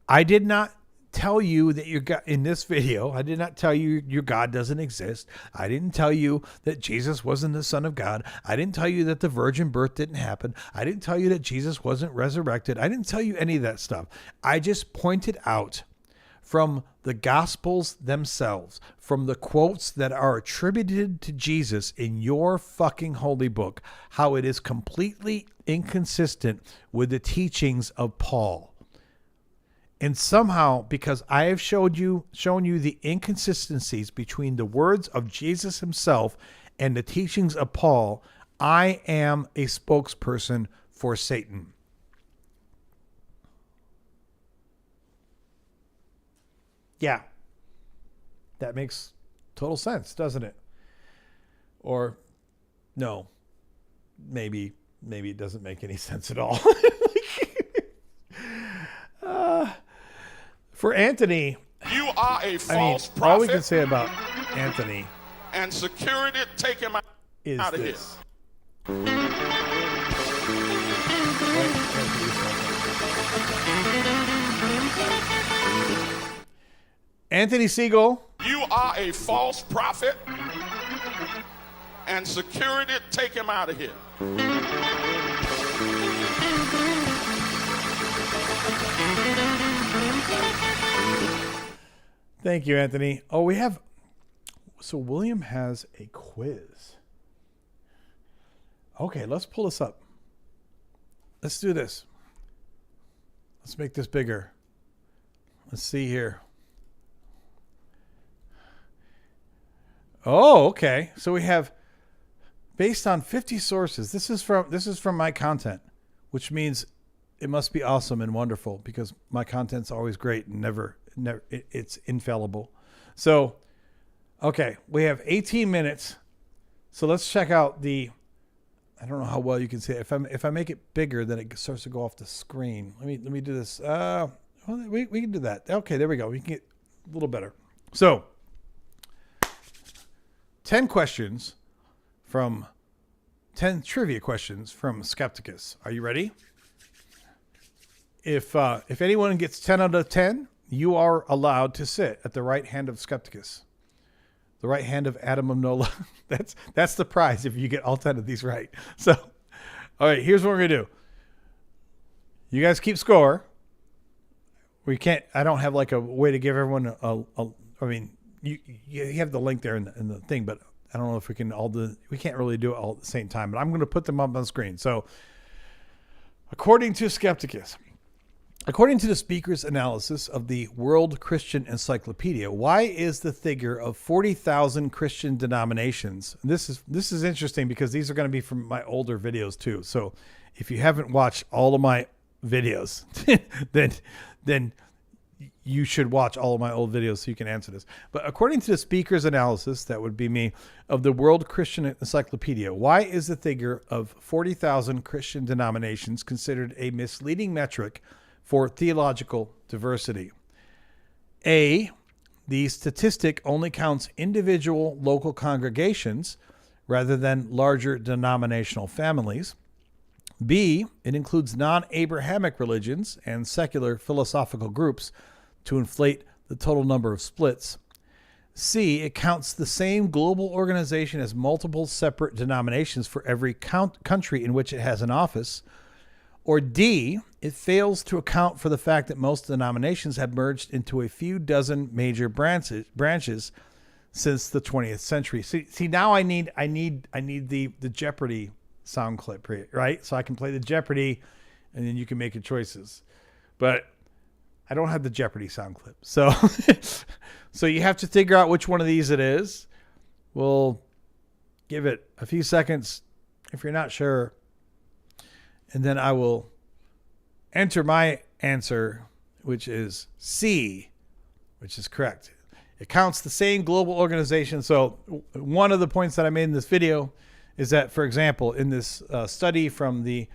I did not tell you that your God, in this video, I did not tell you your God doesn't exist. I didn't tell you that Jesus wasn't the Son of God. I didn't tell you that the virgin birth didn't happen. I didn't tell you that Jesus wasn't resurrected. I didn't tell you any of that stuff. I just pointed out from the Gospels themselves, from the quotes that are attributed to Jesus in your fucking holy book, how it is completely inconsistent with the teachings of Paul. And somehow, because I have shown you the inconsistencies between the words of Jesus himself and the teachings of Paul, I am a spokesperson for Satan. Yeah, that makes total sense, doesn't it? Or no, maybe it doesn't make any sense at all. For Anthony, You are a false all we prophet, can say about Anthony and security take him is out of here. this. Anthony Siegel. You are a false prophet, and security take him out of here. Thank you, Anthony. Oh, so William has a quiz. Okay, let's pull this up. Let's do this. Let's make this bigger. Let's see here. Oh, okay. So we have, based on 50 sources. This is from my content, which means it must be awesome and wonderful because my content's always great and never it's infallible. So, okay, we have 18 minutes. So let's check out I don't know how well you can see it. If I make it bigger, then it starts to go off the screen. Let me do this. We can do that. Okay, there we go. We can get a little better. So, 10 trivia questions from Skepticus. Are you ready? If anyone gets 10 out of 10, you are allowed to sit at the right hand of Skepticus. The right hand of Adam of NOLA. That's the prize if you get all 10 of these right. So, all right, here's what we're going to do. You guys keep score. I don't have like a way to give everyone you have the link there in the thing, but I don't know if we can't really do it all at the same time, but I'm going to put them up on the screen. So, according to Skepticus, according to the speaker's analysis of the World Christian Encyclopedia, why is the figure of 40,000 Christian denominations? This is interesting because these are going to be from my older videos too. So if you haven't watched all of my videos, then you should watch all of my old videos so you can answer this. But according to the speaker's analysis, that would be me, of the World Christian Encyclopedia, why is the figure of 40,000 Christian denominations considered a misleading metric for theological diversity? A, the statistic only counts individual local congregations rather than larger denominational families. B, it includes non-Abrahamic religions and secular philosophical groups to inflate the total number of splits. C, it counts the same global organization as multiple separate denominations for every country in which it has an office. Or D, it fails to account for the fact that most denominations have merged into a few dozen major branches since the 20th century. See, now I need the Jeopardy sound clip, right? So I can play the Jeopardy, and then you can make your choices. But I don't have the Jeopardy sound clip, so so you have to figure out which one of these it is. We'll give it a few seconds if you're not sure. And then I will enter my answer, which is C, which is correct. It counts the same global organization. So one of the points that I made in this video is that, for example, in this study from the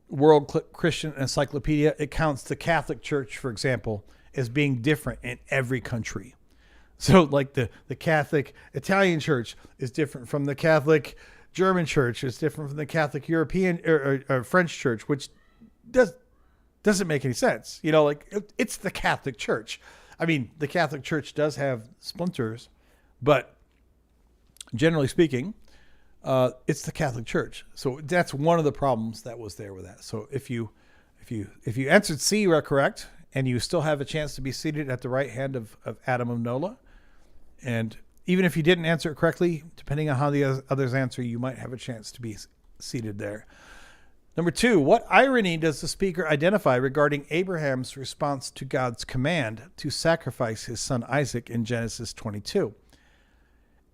World Christian Encyclopedia, it counts the Catholic Church, for example, as being different in every country. So like the Catholic Italian Church is different from the Catholic German Church, is different from the Catholic European or French Church, which doesn't make any sense. You know, like it's the Catholic Church. I mean, the Catholic Church does have splinters, but generally speaking, it's the Catholic Church. So that's one of the problems that was there with that. So if you answered C correct, and you still have a chance to be seated at the right hand of Adam of NOLA, and even if you didn't answer it correctly, depending on how the others answer, you might have a chance to be seated there. Number 2, what irony does the speaker identify regarding Abraham's response to God's command to sacrifice his son Isaac in Genesis 22?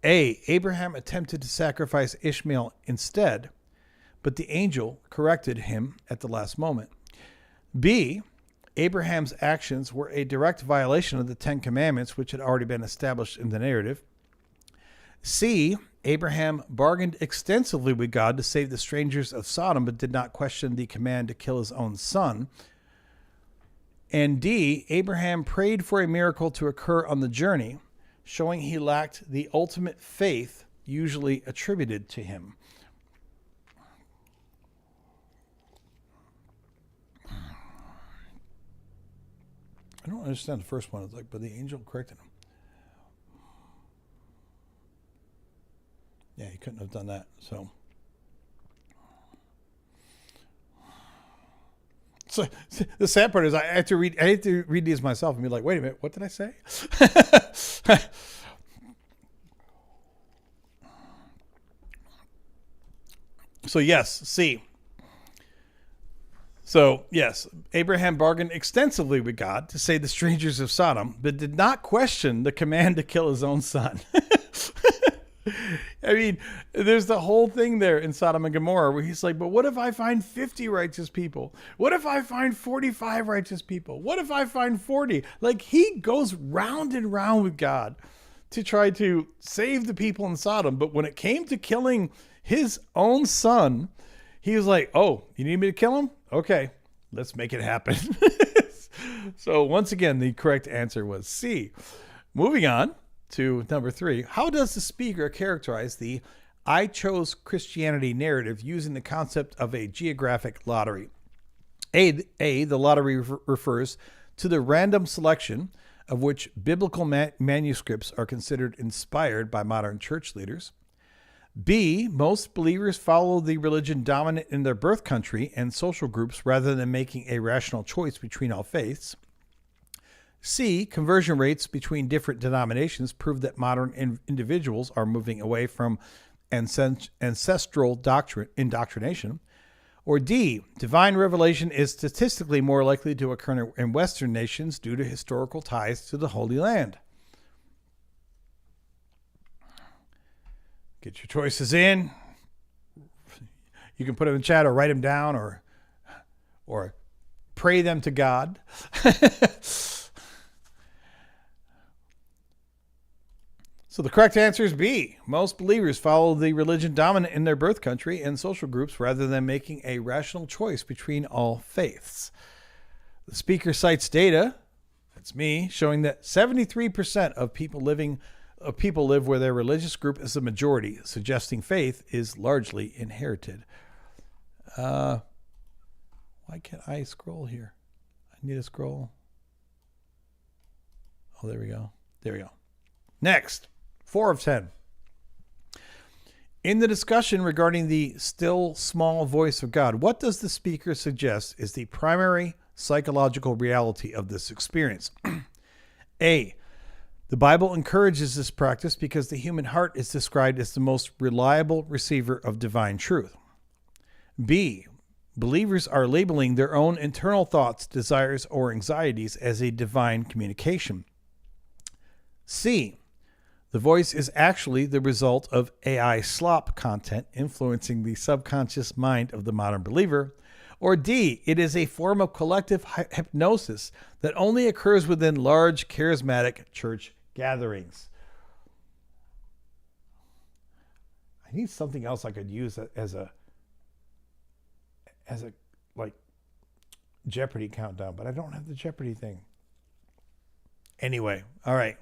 A, Abraham attempted to sacrifice Ishmael instead, but the angel corrected him at the last moment. B, Abraham's actions were a direct violation of the Ten Commandments, which had already been established in the narrative. C, Abraham bargained extensively with God to save the strangers of Sodom, but did not question the command to kill his own son. And D, Abraham prayed for a miracle to occur on the journey, showing he lacked the ultimate faith usually attributed to him. I don't understand the first one. It's like, but the angel corrected him. Yeah, he couldn't have done that. So the sad part is I had to read these myself and be like, wait a minute, what did I say? So yes, C. So yes, Abraham bargained extensively with God to save the strangers of Sodom, but did not question the command to kill his own son. I mean, there's the whole thing there in Sodom and Gomorrah where he's like, but what if I find 50 righteous people? What if I find 45 righteous people? What if I find 40? Like, he goes round and round with God to try to save the people in Sodom. But when it came to killing his own son, he was like, oh, you need me to kill him? Okay, let's make it happen. So once again, the correct answer was C. Moving on to number 3. How does the speaker characterize the I chose Christianity narrative using the concept of a geographic lottery? A, the lottery refers to the random selection of which biblical manuscripts are considered inspired by modern church leaders. B, most believers follow the religion dominant in their birth country and social groups rather than making a rational choice between all faiths. C, conversion rates between different denominations prove that modern individuals are moving away from ancestral indoctrination. Or D, divine revelation is statistically more likely to occur in Western nations due to historical ties to the Holy Land. Get your choices in. You can put them in chat or write them down or pray them to God. So the correct answer is B. Most believers follow the religion dominant in their birth country and social groups rather than making a rational choice between all faiths. The speaker cites data, that's me, showing that 73% of people live where their religious group is the majority, suggesting faith is largely inherited. Why can't I scroll here? I need to scroll. Oh, there we go. There we go. Next. 4 of 10. In the discussion regarding the still small voice of God, what does the speaker suggest is the primary psychological reality of this experience? A, the Bible encourages this practice because the human heart is described as the most reliable receiver of divine truth. B, believers are labeling their own internal thoughts, desires, or anxieties as a divine communication. C, the voice is actually the result of AI slop content influencing the subconscious mind of the modern believer. Or D, it is a form of collective hypnosis that only occurs within large charismatic church gatherings. I need something else I could use as a like Jeopardy countdown, but I don't have the Jeopardy thing. Anyway, all right.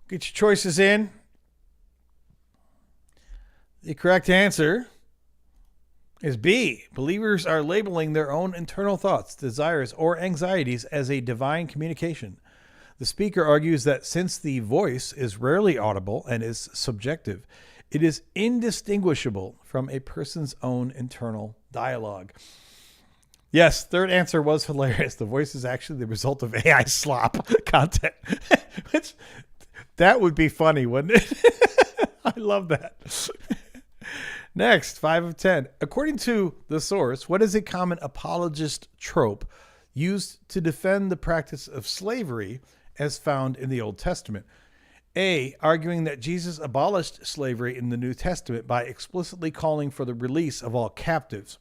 Get your choices in. The correct answer is B. Believers are labeling their own internal thoughts, desires, or anxieties as a divine communication. The speaker argues that since the voice is rarely audible and is subjective, it is indistinguishable from a person's own internal dialogue. Yes, third answer was hilarious. The voice is actually the result of AI slop content. That would be funny, wouldn't it? I love that. Next, 5 of 10. According to the source, what is a common apologist trope used to defend the practice of slavery as found in the Old Testament? A, arguing that Jesus abolished slavery in the New Testament by explicitly calling for the release of all captives.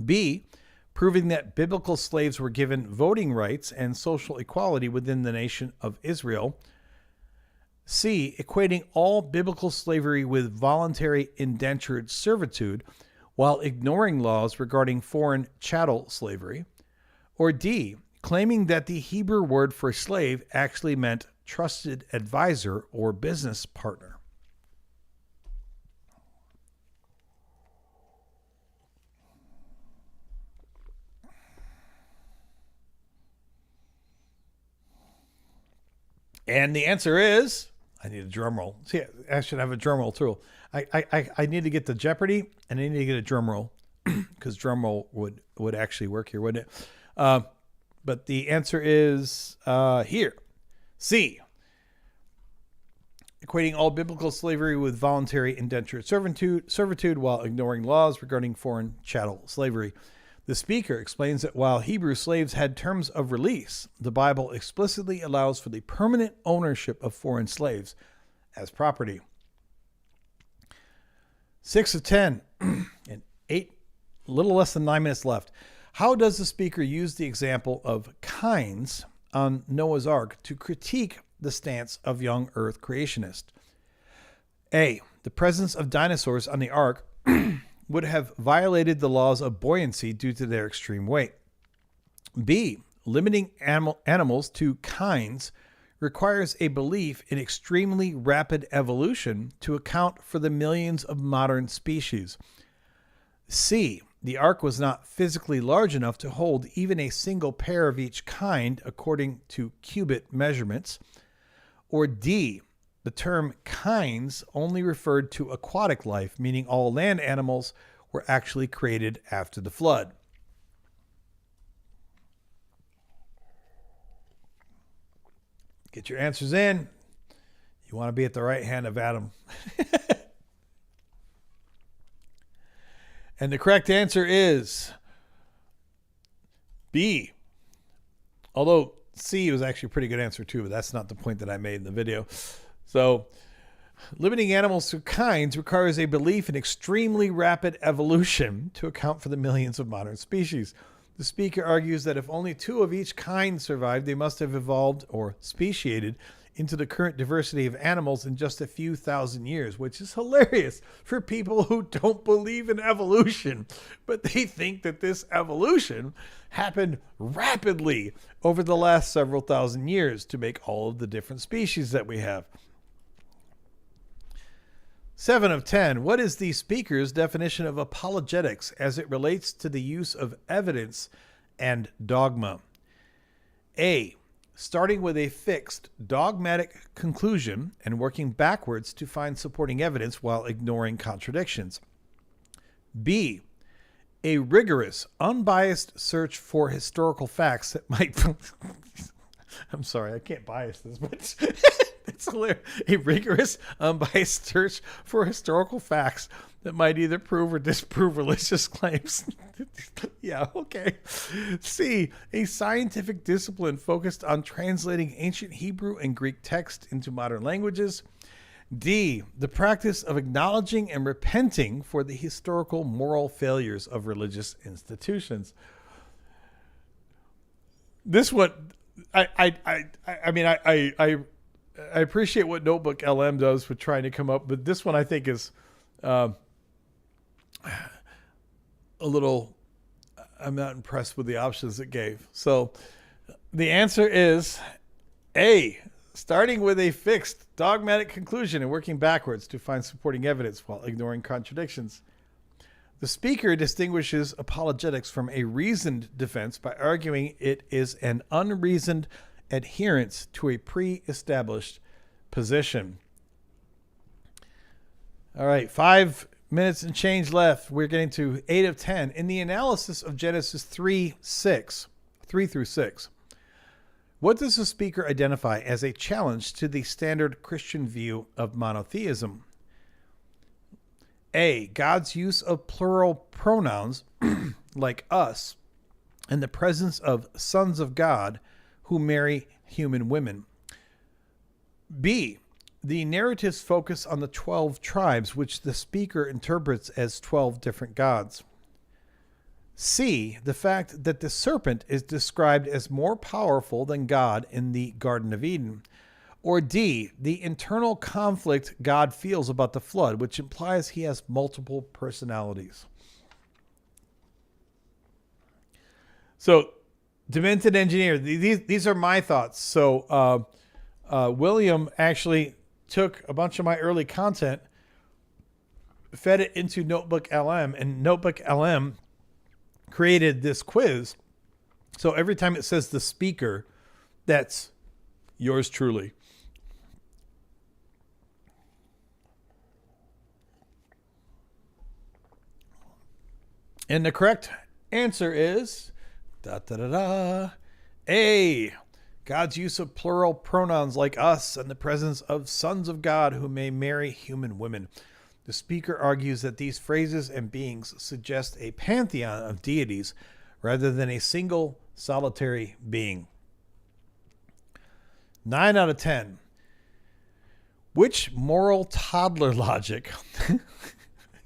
B, proving that biblical slaves were given voting rights and social equality within the nation of Israel. C, equating all biblical slavery with voluntary indentured servitude while ignoring laws regarding foreign chattel slavery. Or D, claiming that the Hebrew word for slave actually meant trusted advisor or business partner. And the answer is, I need a drum roll. See, I should have a drum roll too. I need to get the Jeopardy, and I need to get a drum roll because drum roll would actually work here, wouldn't it? But the answer is here. C. Equating all biblical slavery with voluntary indentured servitude while ignoring laws regarding foreign chattel slavery. The speaker explains that while Hebrew slaves had terms of release, the Bible explicitly allows for the permanent ownership of foreign slaves as property. 6 of 10 and 8, a little less than 9 minutes left. How does the speaker use the example of kinds on Noah's Ark to critique the stance of young Earth creationists? A. The presence of dinosaurs on the Ark would have violated the laws of buoyancy due to their extreme weight. B. Limiting animals to kinds requires a belief in extremely rapid evolution to account for the millions of modern species. C. The ark was not physically large enough to hold even a single pair of each kind according to cubit measurements. Or D. The term kinds only referred to aquatic life, meaning all land animals were actually created after the flood. Get your answers in. You want to be at the right hand of Adam. And the correct answer is B. Although C was actually a pretty good answer too, but that's not the point that I made in the video. So, limiting animals to kinds requires a belief in extremely rapid evolution to account for the millions of modern species. The speaker argues that if only 2 of each kind survived, they must have evolved or speciated into the current diversity of animals in just a few thousand years, which is hilarious for people who don't believe in evolution, but they think that this evolution happened rapidly over the last several thousand years to make all of the different species that we have. 7 of 10. What is the speaker's definition of apologetics as it relates to the use of evidence and dogma? A. Starting with a fixed dogmatic conclusion and working backwards to find supporting evidence while ignoring contradictions. B. A rigorous, unbiased search for historical facts that might... I'm sorry, I can't bias this, but it's hilarious. A rigorous, unbiased search for historical facts that might either prove or disprove religious claims. Yeah, okay. C. A scientific discipline focused on translating ancient Hebrew and Greek text into modern languages. D. The practice of acknowledging and repenting for the historical moral failures of religious institutions. This one... I mean, I appreciate what Notebook LM does with trying to come up, but this one I think is a little, I'm not impressed with the options it gave. So the answer is A, starting with a fixed dogmatic conclusion and working backwards to find supporting evidence while ignoring contradictions. The speaker distinguishes apologetics from a reasoned defense by arguing it is an unreasoned adherence to a pre-established position. All right, 5 minutes and change left. We're getting to 8 of 10. In the analysis of Genesis 3 through 6, what does the speaker identify as a challenge to the standard Christian view of monotheism? A. God's use of plural pronouns like us and the presence of sons of God who marry human women. B. The narrative's focus on the 12 tribes, which the speaker interprets as 12 different gods. C. The fact that the serpent is described as more powerful than God in the Garden of Eden. Or D, the internal conflict God feels about the flood, which implies he has multiple personalities. So Demented engineer. These are my thoughts. So William actually took a bunch of my early content, fed it into Notebook LM, and Notebook LM created this quiz. So every time it says the speaker, that's yours truly. And the correct answer is A. God's use of plural pronouns like us and the presence of sons of God who may marry human women. The speaker argues that these phrases and beings suggest a pantheon of deities rather than a single solitary being. 9 out of 10. Which moral toddler logic,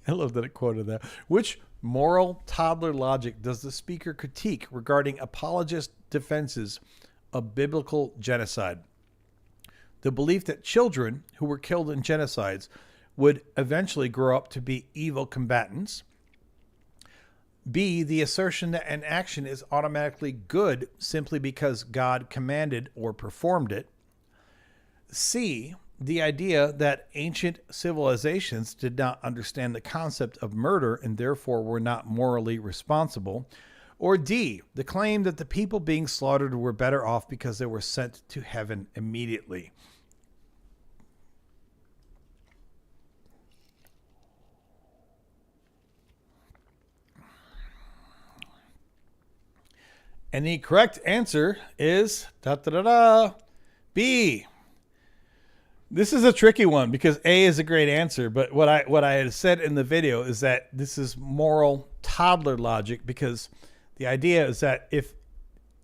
I love that it quoted that, which moral toddler logic does the speaker critique regarding apologist defenses of biblical genocide? The belief that children who were killed in genocides would eventually grow up to be evil combatants. B, the assertion that an action is automatically good simply because God commanded or performed it. C, the idea that ancient civilizations did not understand the concept of murder and therefore were not morally responsible. Or D, the claim that the people being slaughtered were better off because they were sent to heaven immediately. And the correct answer is B. This is a tricky one because A is a great answer, but what I had said in the video is that this is moral toddler logic, because the idea is that if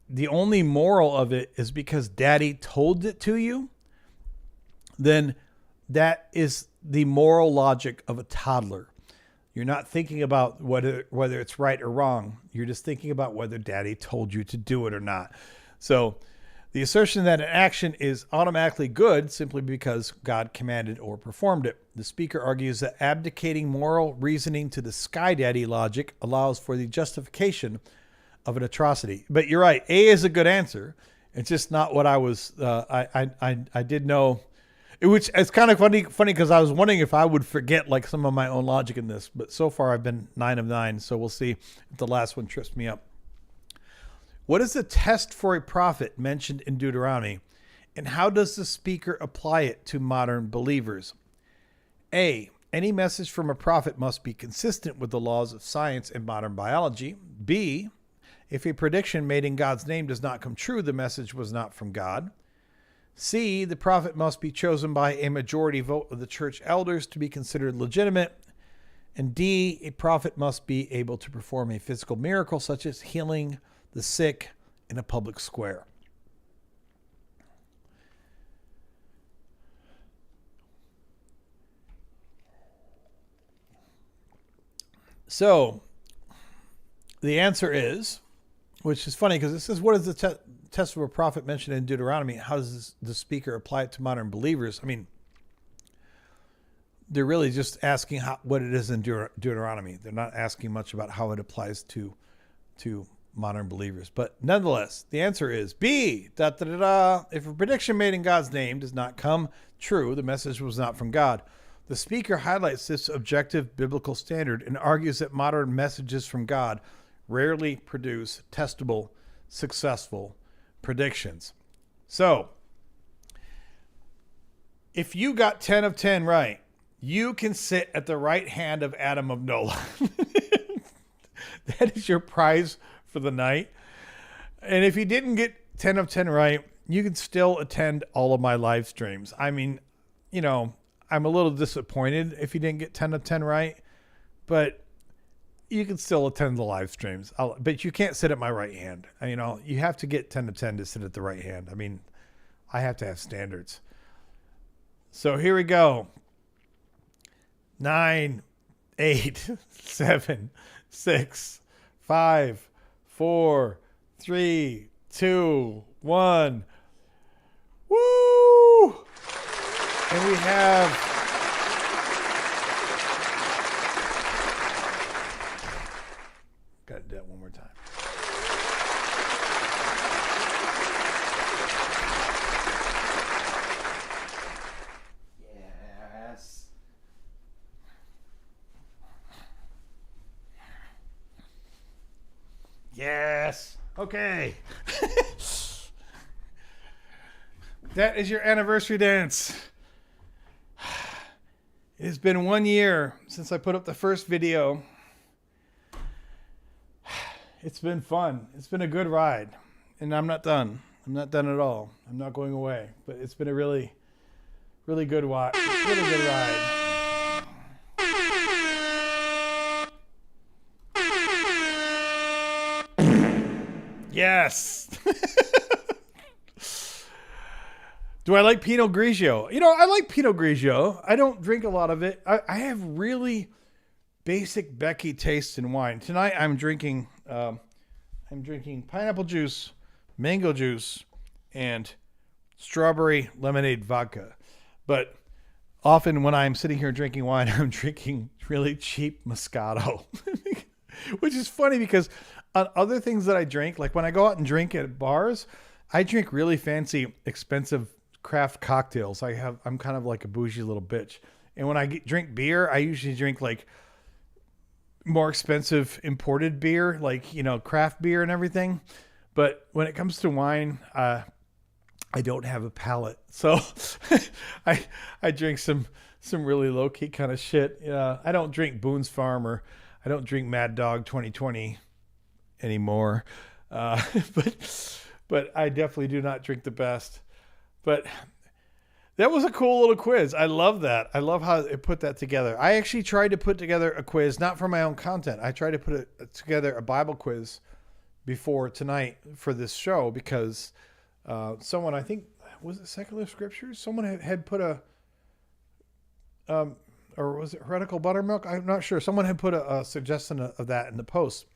the only moral of it is because daddy told it to you, then that is the moral logic of a toddler. You're not thinking about whether it's right or wrong. You're just thinking about whether daddy told you to do it or not. So the assertion that an action is automatically good simply because God commanded or performed it. The speaker argues that abdicating moral reasoning to the sky daddy logic allows for the justification of an atrocity. But you're right. A is a good answer. It's just not what I was. I did know. Which it's kind of funny because I was wondering if I would forget like some of my own logic in this. But so far I've been 9 of 9. So we'll see if the last one trips me up. What is the test for a prophet mentioned in Deuteronomy, and how does the speaker apply it to modern believers? A, any message from a prophet must be consistent with the laws of science and modern biology. B, if a prediction made in God's name does not come true, the message was not from God. C, the prophet must be chosen by a majority vote of the church elders to be considered legitimate. And D, a prophet must be able to perform a physical miracle such as healing the sick in a public square. So the answer is, which is funny because it says, what is the test of a prophet mentioned in Deuteronomy? How does the speaker apply it to modern believers? I mean, they're really just asking what it is in Deuteronomy. They're not asking much about how it applies to modern believers. But nonetheless, the answer is B. If a prediction made in God's name does not come true, the message was not from God. The speaker highlights this objective biblical standard and argues that modern messages from God rarely produce testable, successful predictions. So, if you got 10 of 10 right, you can sit at the right hand of Adam of NOLA. That is your prize for the night. And if you didn't get 10 of 10 right, you can still attend all of my live streams. I mean, you know, I'm a little disappointed if you didn't get 10 of 10 right, but you can still attend the live streams. But you can't sit at my right hand. You know, you have to get 10 of 10 to sit at the right hand. I mean, I have to have standards. So here we go. 9, 8, 7, 6, 5, 4, 3, 2, 1. Woo! And we have gotta do that one more time. Okay. That is your anniversary dance. It has been 1 year since I put up the first video. It's been fun. It's been a good ride. And I'm not done. I'm not done at all. I'm not going away. But it's been a really, really good ride. Really good ride. Yes. Do I like Pinot Grigio? You know, I like Pinot Grigio. I don't drink a lot of it. I have really basic Becky taste in wine. Tonight I'm drinking pineapple juice, mango juice, and strawberry lemonade vodka. But often when I'm sitting here drinking wine, I'm drinking really cheap Moscato. Which is funny because on other things that I drink, like when I go out and drink at bars, I drink really fancy, expensive craft cocktails. I'm kind of like a bougie little bitch. And when I drink beer, I usually drink like more expensive imported beer, like, you know, craft beer and everything. But when it comes to wine, I don't have a palate. So I drink some really low key kind of shit. I don't drink Boone's Farm, or I don't drink Mad Dog 2020 anymore. But I definitely do not drink the best. But that was a cool little quiz. I love that. I love how it put that together. I actually tried to put together a quiz, not for my own content. I tried to put together a Bible quiz before tonight for this show because someone, I think, was it Secular Scriptures? Someone had put a, or was it Heretical Buttermilk? I'm not sure. Someone had put a suggestion of that in the post.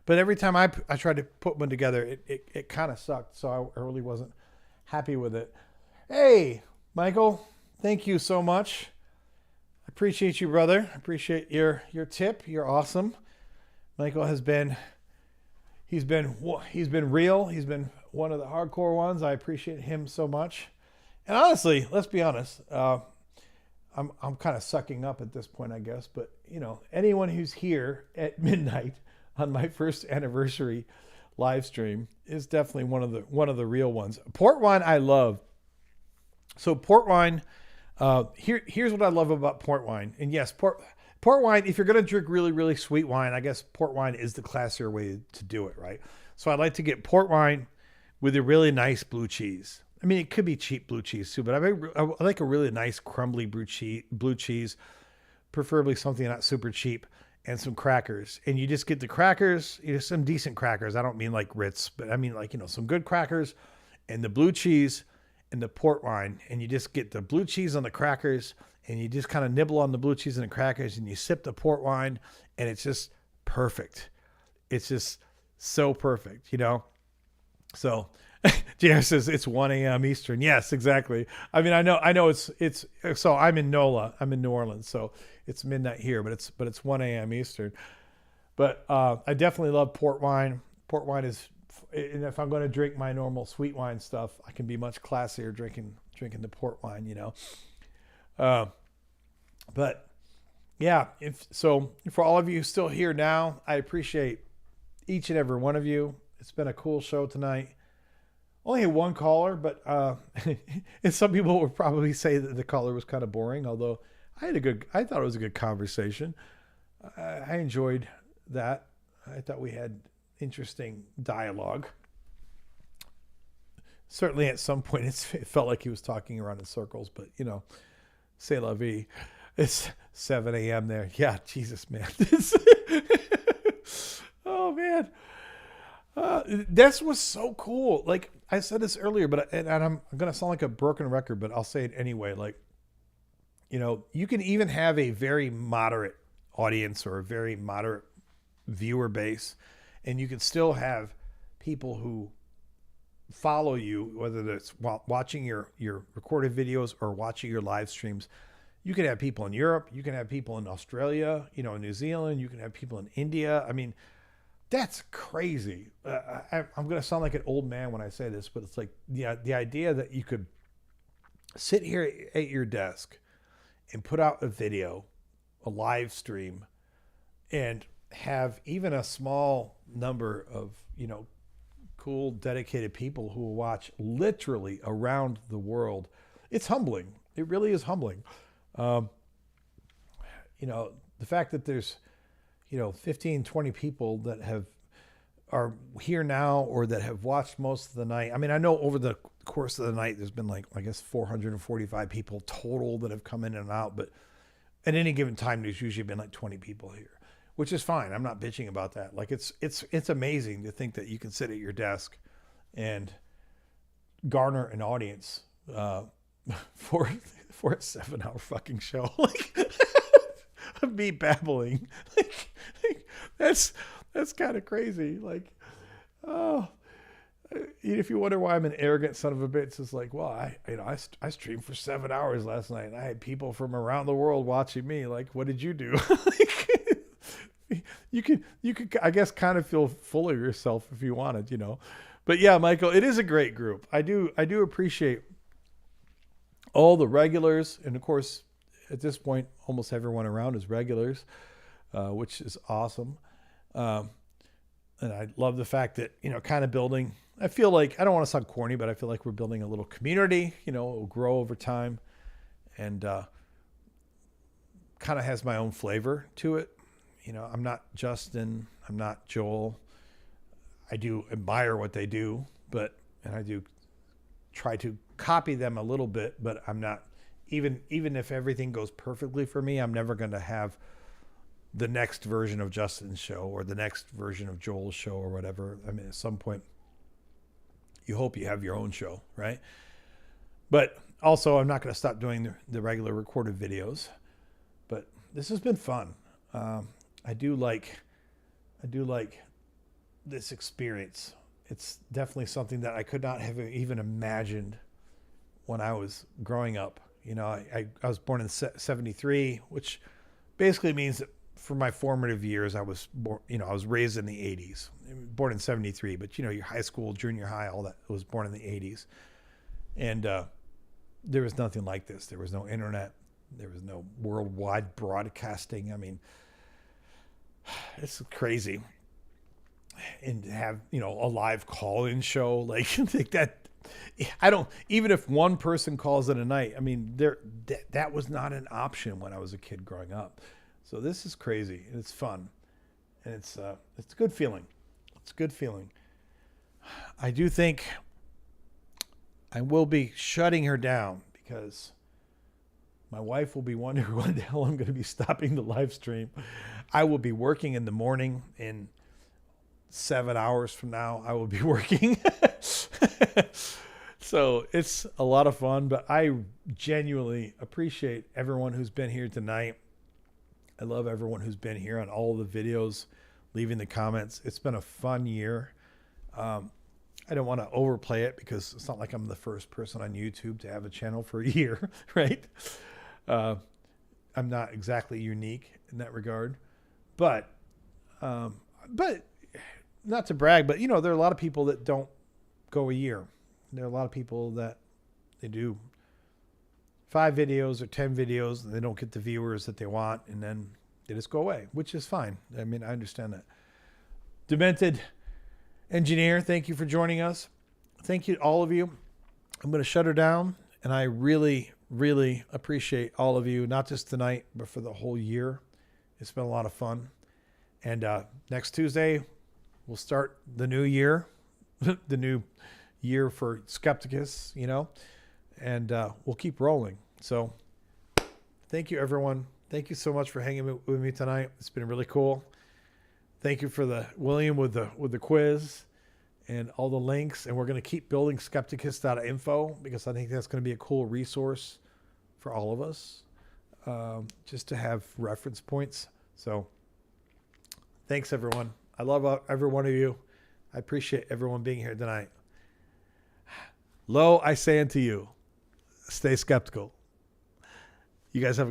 But every time I tried to put one together, it kind of sucked. So I really wasn't happy with it. Hey, Michael, thank you so much. I appreciate you, brother. I appreciate your tip. You're awesome. Michael he's been real. He's been one of the hardcore ones. I appreciate him so much. And honestly, let's be honest. I'm kind of sucking up at this point, I guess. But you know, anyone who's here at midnight on my first anniversary live stream is definitely one of the real ones. Port wine I love. So port wine, here's what I love about port wine. And yes, port wine, if you're going to drink really, really sweet wine, I guess port wine is the classier way to do it, right? So I like to get port wine with a really nice blue cheese. I mean, it could be cheap blue cheese too, but I like a really nice crumbly blue cheese, preferably something not super cheap, and some crackers. And you just get the crackers, some decent crackers. I don't mean like Ritz, but I mean like, some good crackers and the blue cheese and the port wine. And you just get the blue cheese on the crackers and you just kind of nibble on the blue cheese and the crackers and you sip the port wine and it's just perfect. It's just so perfect, So JR says it's 1 a.m. Eastern. Yes, exactly. I mean, I know it's so I'm in NOLA. I'm in New Orleans. So it's midnight here, but it's 1 a.m. Eastern. But I definitely love port wine. Port wine is, and if I'm going to drink my normal sweet wine stuff, I can be much classier drinking the port wine, But yeah, for all of you still here now, I appreciate each and every one of you. It's been a cool show tonight. Only had one caller, but and some people would probably say that the caller was kind of boring, although I thought it was a good conversation. I enjoyed that. I thought we had interesting dialogue. Certainly at some point it felt like he was talking around in circles, but c'est la vie. It's 7 a.m. there. Yeah, Jesus, man. Oh, man. This was so cool. Like I said this earlier, and I'm going to sound like a broken record, but I'll say it anyway. Like, you can even have a very moderate audience or a very moderate viewer base, and you can still have people who follow you, whether it's watching your recorded videos or watching your live streams. You can have people in Europe. You can have people in Australia, New Zealand. You can have people in India. I mean, that's crazy. I'm going to sound like an old man when I say this, but it's like the idea that you could sit here at your desk and put out a video, a live stream, and have even a small number of, cool, dedicated people who will watch literally around the world, it's humbling. It really is humbling. The fact that there's, 15, 20 people that are here now or that have watched most of the night. I mean, I know over the course of the night, there's been 445 people total that have come in and out, but at any given time, there's usually been 20 people here, which is fine. I'm not bitching about that. It's amazing to think that you can sit at your desk and garner an audience for a 7-hour fucking show. Of me babbling. That's kind of crazy. If you wonder why I'm an arrogant son of a bitch, it's I streamed for 7 hours last night and I had people from around the world watching me. What did you do? You could, I guess, kind of feel full of yourself if you wanted, But yeah, Michael, it is a great group. I do appreciate all the regulars, and of course, at this point, almost everyone around is regulars, which is awesome. And I love the fact that, kind of building, I feel like, I don't want to sound corny, but I feel like we're building a little community, it will grow over time, and kind of has my own flavor to it. I'm not Justin, I'm not Joel. I do admire what they do, and I do try to copy them a little bit, but I'm not, even if everything goes perfectly for me, I'm never going to have the next version of Justin's show or the next version of Joel's show or whatever. I mean, at some point, you hope you have your own show, right? But also, I'm not going to stop doing the regular recorded videos. But this has been fun. I do like this experience. It's definitely something that I could not have even imagined when I was growing up. I was born in 73, which basically means that for my formative years, I was born, I was raised in the 80s, born in 73, but your high school, junior high, all that was born in the 80s. And there was nothing like this. There was no internet. There was no worldwide broadcasting. I mean, it's crazy. And to have, a live call-in show, like that, even if one person calls it a night, I mean, that was not an option when I was a kid growing up. So this is crazy, and it's fun, and it's a good feeling. It's a good feeling. I do think I will be shutting her down because my wife will be wondering when the hell I'm going to be stopping the live stream. I will be working in the morning. In 7 hours from now, I will be working. So it's a lot of fun, but I genuinely appreciate everyone who's been here tonight. I love everyone who's been here on all the videos, leaving the comments. It's been a fun year. I don't want to overplay it because it's not like I'm the first person on YouTube to have a channel for a year, right? I'm not exactly unique in that regard, but not to brag, but there are a lot of people that don't go a year. There are a lot of people that they do 5 videos or 10 videos and they don't get the viewers that they want, and then they just go away, which is fine. I mean, I understand that. Demented Engineer, thank you for joining us. Thank you to all of you. I'm going to shut her down, and I really, really appreciate all of you, not just tonight, but for the whole year. It's been a lot of fun. And next Tuesday, we'll start the new year, the new year for Skepticus, and we'll keep rolling. So thank you, everyone. Thank you so much for hanging with me tonight. It's been really cool. Thank you for the William with the quiz and all the links. And we're going to keep building skepticus.info because I think that's going to be a cool resource for all of us, just to have reference points. So thanks, everyone. I love every one of you. I appreciate everyone being here tonight. Lo, I say unto you, stay skeptical. You guys have a good